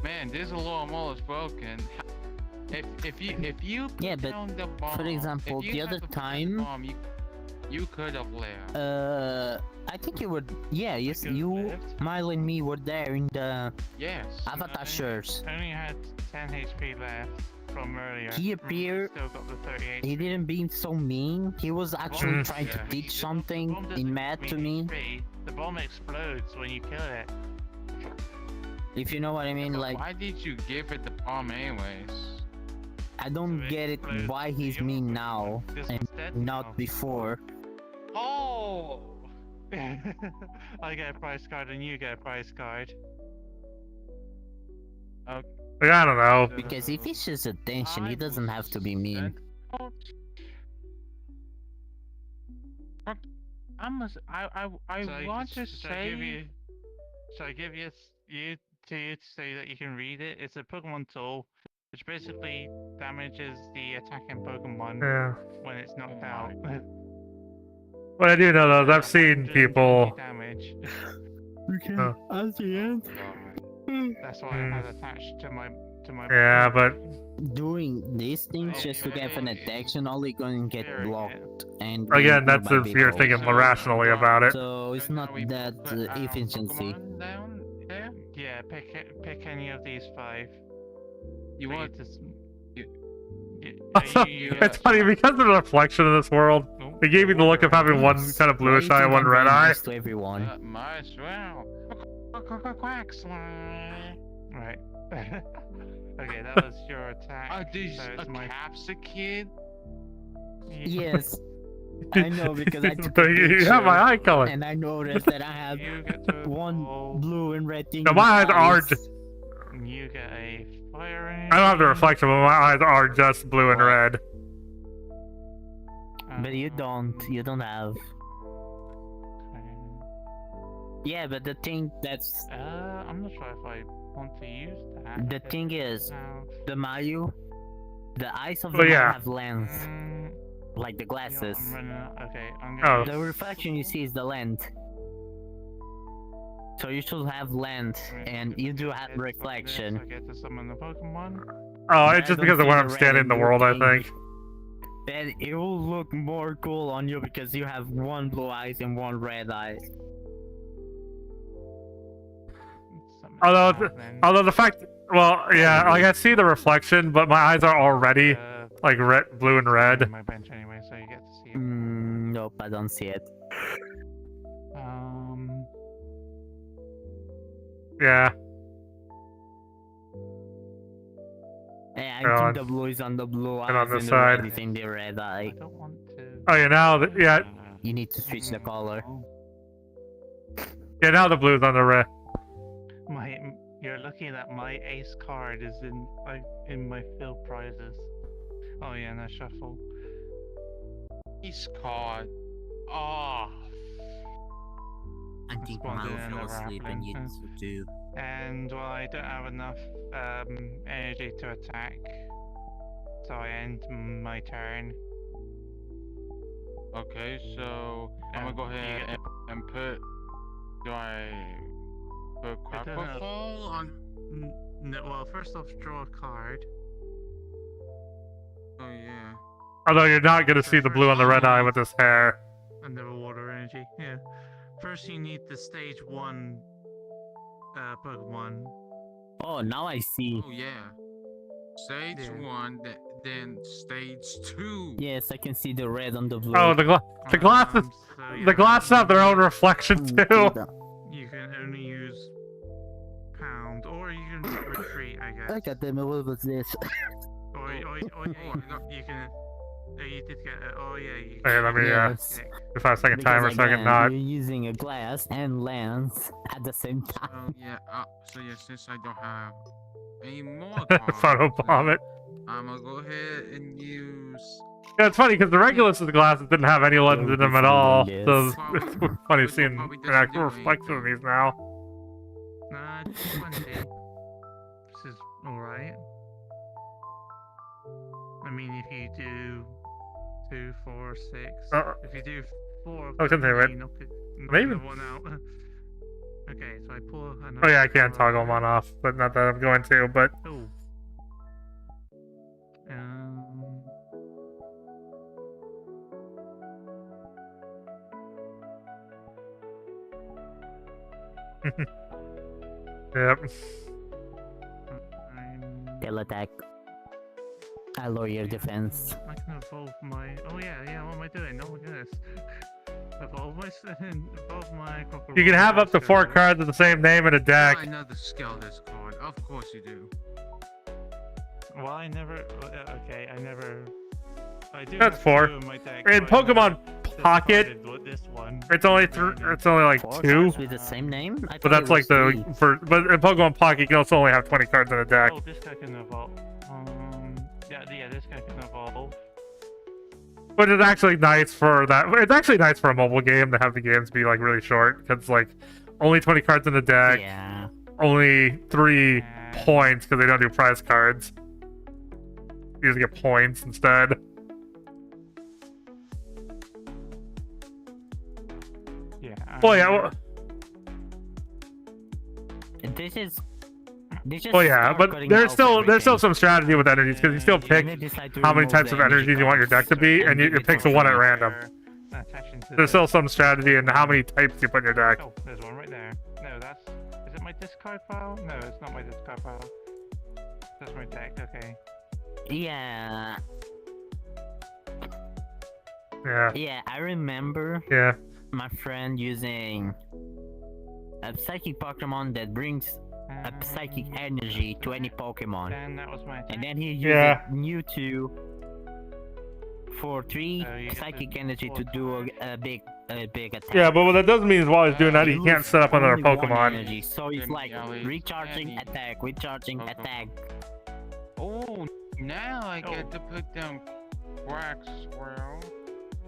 Man, this Loremo is broken. If you yeah, but found the bomb, for example, the other time, you could have lived. I think you were. Yeah, yes, you, Milo, and me were there in the Avatar shirts. I only had 10 HP left from earlier. He appeared. Still got the 38. He didn't be so mean. He was actually trying to teach something in math to me. The bomb explodes when you kill it. If you know what I mean, like. Why did you give it the bomb anyways? I don't get it why he's mean now and not before. Oh! I get a prize card and you get a prize card. Like, I don't know. Because if he's just attention, he doesn't have to be mean. I want to say. Shall I give you to say that you can read it? It's a Pokemon tool. which basically damages the attacking Pokemon Yeah. when it's knocked out. What I do know though is I've seen 120 people. damage. Okay, Oh. at the end. That's why I had attached to my Yeah, but Doing these things just to get an attraction, only going to get blocked. And again, ignored that's by if you're people. thinking rationally about it. So it's not that efficiency. Down there? Yeah, pick any of these 5. You want to... Also, it's funny because of the reflection of this world. It gave me the look of having one kind of bluish eye and one red eye. To everyone. Might as well. Quack slime. Right. Okay, that was your attack. Are these so a it's my... capsicid? Yes. I know because I took But a you picture have my eye color. and I noticed that I have one blue and red thing. No, my eyes are eyes. just. You get a firing. I don't have the reflection, but my eyes are just blue and red. But you don't have. Yeah, but the thing that's I'm not sure if I want to use that. the thing is, the Mayu, the eyes of the Well, Mayu yeah. have lens, like the glasses. I'm running out. Okay, I'm Oh. gonna. The reflection you see is the lens. So you should have lens, and you do have reflection. I get to summon the Pokemon. Oh, But it's I just don't because of see where the I'm red standing in the blue world, I thing. think. Then it will look more cool on you because you have one blue eyes and one red eye. Although the fact, well, yeah, like I see the reflection, but my eyes are already like red, blue, and red. My bench anyway, so you get to see it. Nope, I don't see it. Yeah. Yeah, I They're think on- the blue is on the blue eyes and on the and the side. red is in the red eye. Oh yeah, now yeah, You need to switch the color. yeah, now the blue's on the red. You're looking at my ace card is in my fill prizes. Oh yeah, and I shuffle. He's caught. Oh. I think Responded Mal and fell never asleep and you happened. too. And well, I don't have enough energy to attack, so I end my turn. Okay, so I'm gonna go ahead and put. Do I put Quackball on? No, well, first off, draw a card. Oh yeah. Although you're not gonna see the blue on the red eye with this hair. And the water energy. Yeah. First, you need the stage 1 Pokemon. Oh, now I see. Oh yeah. Stage 1, then stage 2. Yes, I can see the red on the blue. Oh, the glasses, the glasses have their own reflection too. You can only use pound, or you can retreat, I guess. I got them. What was this? Or you can. You did get it. Oh yeah. You Hey, let me Yes. if I have a second Because timer so I can again, not. You're using a glass and lens at the same time. Yeah. So yeah, since I don't have any more cards, Photobomb it. I'm gonna go ahead and use. Yeah, it's funny because the Regulus' glasses didn't have any lens in them at all. So it's funny seeing an actual reflection of these now. Nah, it's 20. This is alright. I mean, if you do 2, 4, 6. If you do 4 of Oh, them, continue it. you knock Maybe. one out. Okay, so I pull another. Oh yeah, I can toggle them on off, but not that I'm going to. But Oh. Yep. Tail attack. I lower your defense. I can evolve my. Oh yeah. What am I doing? Oh my goodness. Evolve my. you can have up to 4 cards with the same name in a deck. Another Skeldus card. Of course you do. Well, I never. Okay, I never. I do. That's have 4. 2 in my deck, In but I never Pokemon Pocket, decided what this one. it's only it's only like 4 2. cards with the same name? I But thought that's it like was the 3. but in Pokemon Pocket you can also only have 20 cards in a deck. Oh, this guy can evolve. Yeah, this guy can evolve. Which is actually nice for that. It's actually nice for a mobile game to have the games be like really short because like only 20 cards in the deck. Yeah. Only 3 points because they don't do prize cards. You just get points instead. Yeah. Well, yeah. Well, This is. well, yeah, but there's still some strategy with energies because you still pick how many types of energies you want your deck to be, and it picks one at random. There's still some strategy in how many types you put in your deck. Oh, there's one right there. No, that's. Is it my discard pile? No, it's not my discard pile. That's my deck. Okay. Yeah. Yeah. Yeah, I remember. Yeah. My friend using a psychic Pokemon that brings a psychic energy to any Pokemon. And that was my. And then he used Yeah. Mewtwo for 3 psychic energy to do a big attack. Yeah, but what that doesn't mean is while he's doing that, he He can't loses set up another only one Pokemon. energy, so it's like recharging attack, recharging attack. Oh, now I get to put them Quaxwell.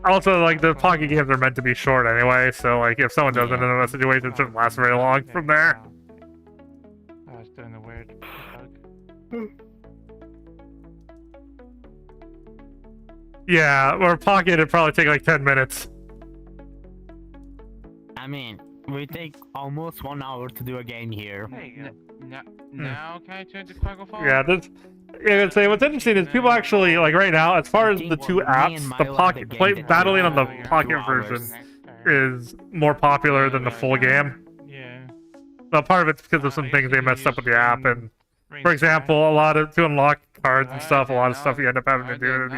Also, like, the pocket games are meant to be short anyway, so, like, if someone does it in that situation, it shouldn't last very long from there. I was doing the weird bug. Yeah, or pocket, it'd probably take like 10 minutes. I mean, we take almost 1 hour to do a game here. Now can I turn to Quacklephone? Yeah, this. Yeah, I'd say what's interesting is people actually, like, right now, as far as the two apps, the pocket, battling on the pocket version is more popular than the full game. Yeah. Well, part of it's because of some things they messed up with the app, and for example, to unlock cards and stuff, a lot of stuff you end up having to do in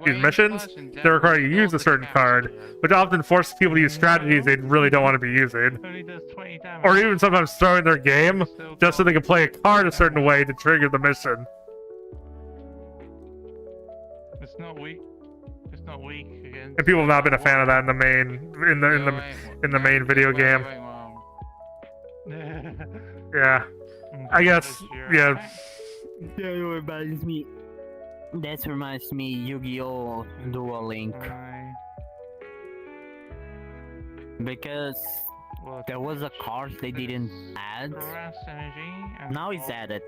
these missions, they require you to use a certain card, which often forces people to use strategies they really don't want to be using. Or even sometimes throwing their game just so they can play a card a certain way to trigger the mission. It's not weak. It's not weak again. And people have not been a fan of that in the main video game. Yeah. I guess, yeah. That reminds me Yu-Gi-Oh! Duel Link. Because there was a card they didn't add. Now it's added.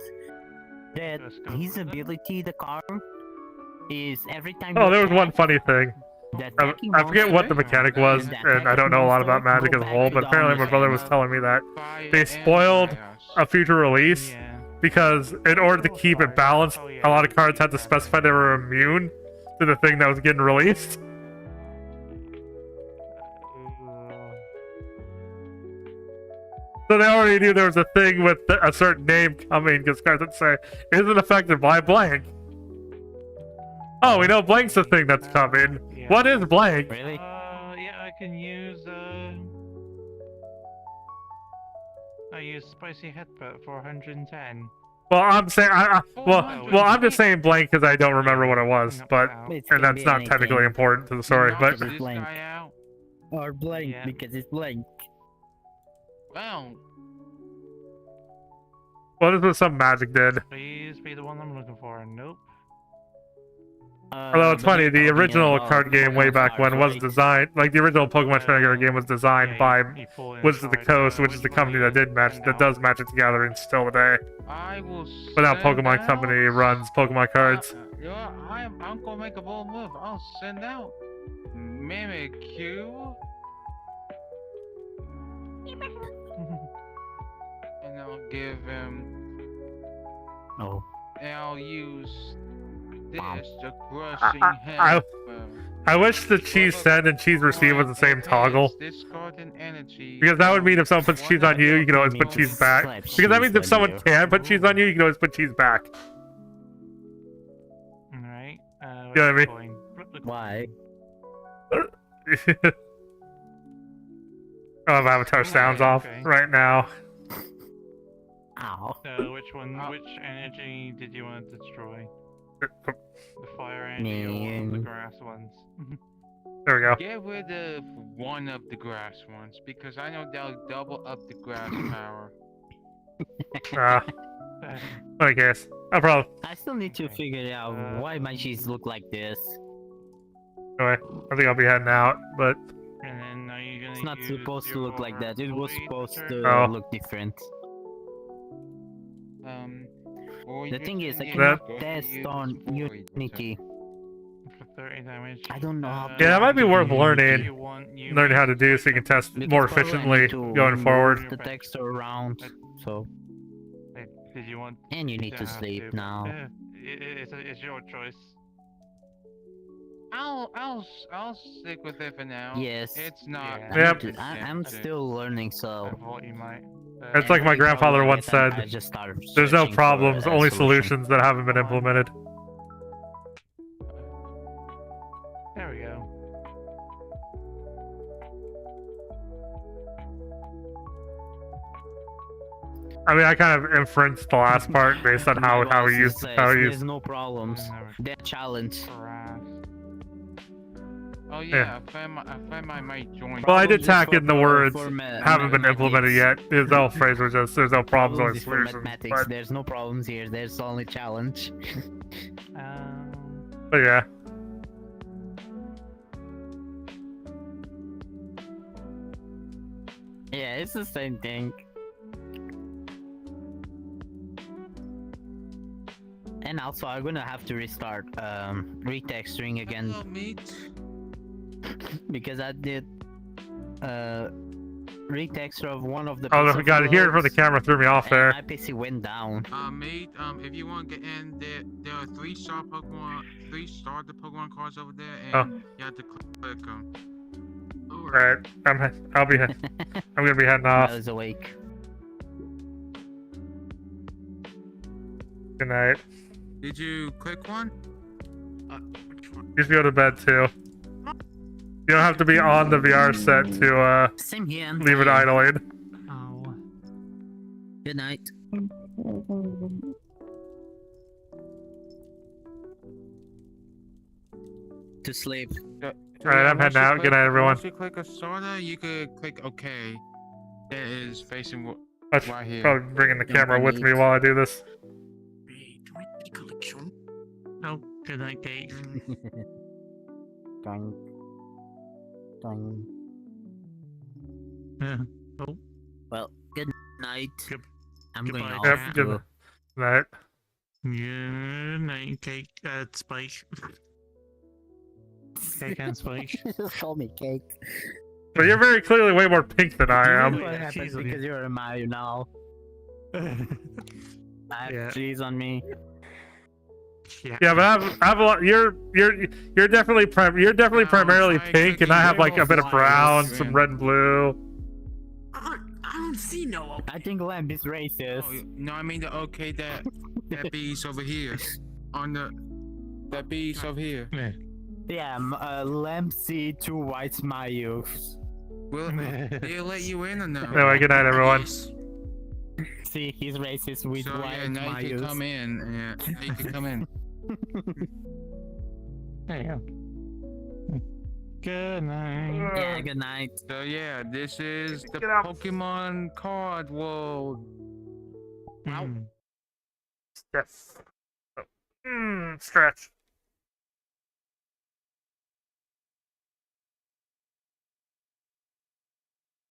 That his ability, the card, is every time. Oh, there was one funny thing. The I forget what the mechanic was, and I don't know a lot about Magic as a whole, but apparently my brother was telling me that they spoiled a future release because in order to keep it balanced, a lot of cards had to specify they were immune to the thing that was getting released. So they already knew there was a thing with a certain name coming because cards would say, isn't affected by blank. Oh, we know blank's the thing that's coming. What is blank? Really? Yeah, I can use, I use Spicy Headbutt for 110. Well, I'm saying, I'm just saying blank because I don't remember what it was, but, and that's not technically important to the story, but. Blank. Or blank because it's blank. Wow. Well, this was something Magic did. Please be the one I'm looking for. Nope. Although it's funny, the original card game way back when was designed, like the original Pokemon Trainer game was designed by Wizards of the Coast, which is the company that does Magic the Gathering still today. But now Pokemon Company runs Pokemon cards. I'm gonna make a bold move. I'll send out Mimikyu. And I'll give him. Oh. And I'll use this to crushing head. I wish the cheese send and cheese receive was the same toggle. Because that would mean if someone puts cheese on you, you can always put cheese back. Because that means if someone can put cheese on you, you can always put cheese back. Alright. You know what I mean? Why? I have Avatar sounds off right now. Ow. So which energy did you want to destroy? The fire energy or the grass ones? There we go. Get rid of one of the grass ones because I know they'll double up the grass power. I guess. No problem. I still need to figure out why my cheese look like this. Anyway, I think I'll be heading out, but. And then are you gonna It's not supposed to look like that. It was supposed to look different. The thing is, I Yeah, cannot go for test you, on it's void, so- Unity. For 30 damage. I don't know how. Yeah, that might be worth Do learning. you want you Learning how to do so you can test Because more probably I efficiently need to going move forward. the texture around, so. Did you want? And you need to have sleep to, now. It's your choice. I'll stick with it for now. Yes. It's not. Yep. I'm still learning, so. I thought you might. It's like my grandfather once said, I just started there's no searching for problems, a only solution. solutions that haven't been implemented. There we go. I mean, I kind of inferenced the last part based on how he used There's no problems. They're challenge. Oh yeah, I found my mic joint. Well, I did tack in the words for haven't been implemented yet. There's no phrase was just there's no problems, only is for solutions. mathematics. But, There's no problems here. There's only challenge. but yeah. Yeah, it's the same thing. And also, I'm gonna have to restart retexturing again. Hello, mate. Because I did retexture of one of the. Oh, piece I of got to hear it from the roads, camera threw me off and there. my PC went down. Mate, if you want to get in, there are 3-star Pokemon, 3-star the Pokemon cards over there, and you have to click them. Alright, I'm gonna be heading off. I was awake. Good night. Did you click one? You should go to bed too. You don't have to be on the VR set to Same here. leave it idling. Oh. Good night. To sleep. Alright, I'm heading out. Good night, everyone. Once you click a starter, you could click OK. That is facing I should right here. probably bringing the camera with me while I do this. Oh, good night, Kate. Dang. Dang. Oh. Well, good night. I'm going off. Yep, good night. Good night, Cake. Spike. Cake and Spike. Just call me Cake. But you're very clearly way more pink than I am. What happens because you're a Mayu now? I have cheese on me. Yeah, but I have a lot. You're definitely primarily pink, and I have like a bit of brown, some red and blue. I don't see no. I think Lamb is racist. Oh, no, I mean the OK that bee's over here. On that bee's over here. Yeah, Lamb see 2 white Mayus. Will they let you in or no? Anyway, good night, everyone. See, he's racist with So white yeah, now you Mayus. can come in. Yeah, now you can come in. There you go. Good night. Yeah, good night. So yeah, this is the Pokemon card world. Yes. Stretch.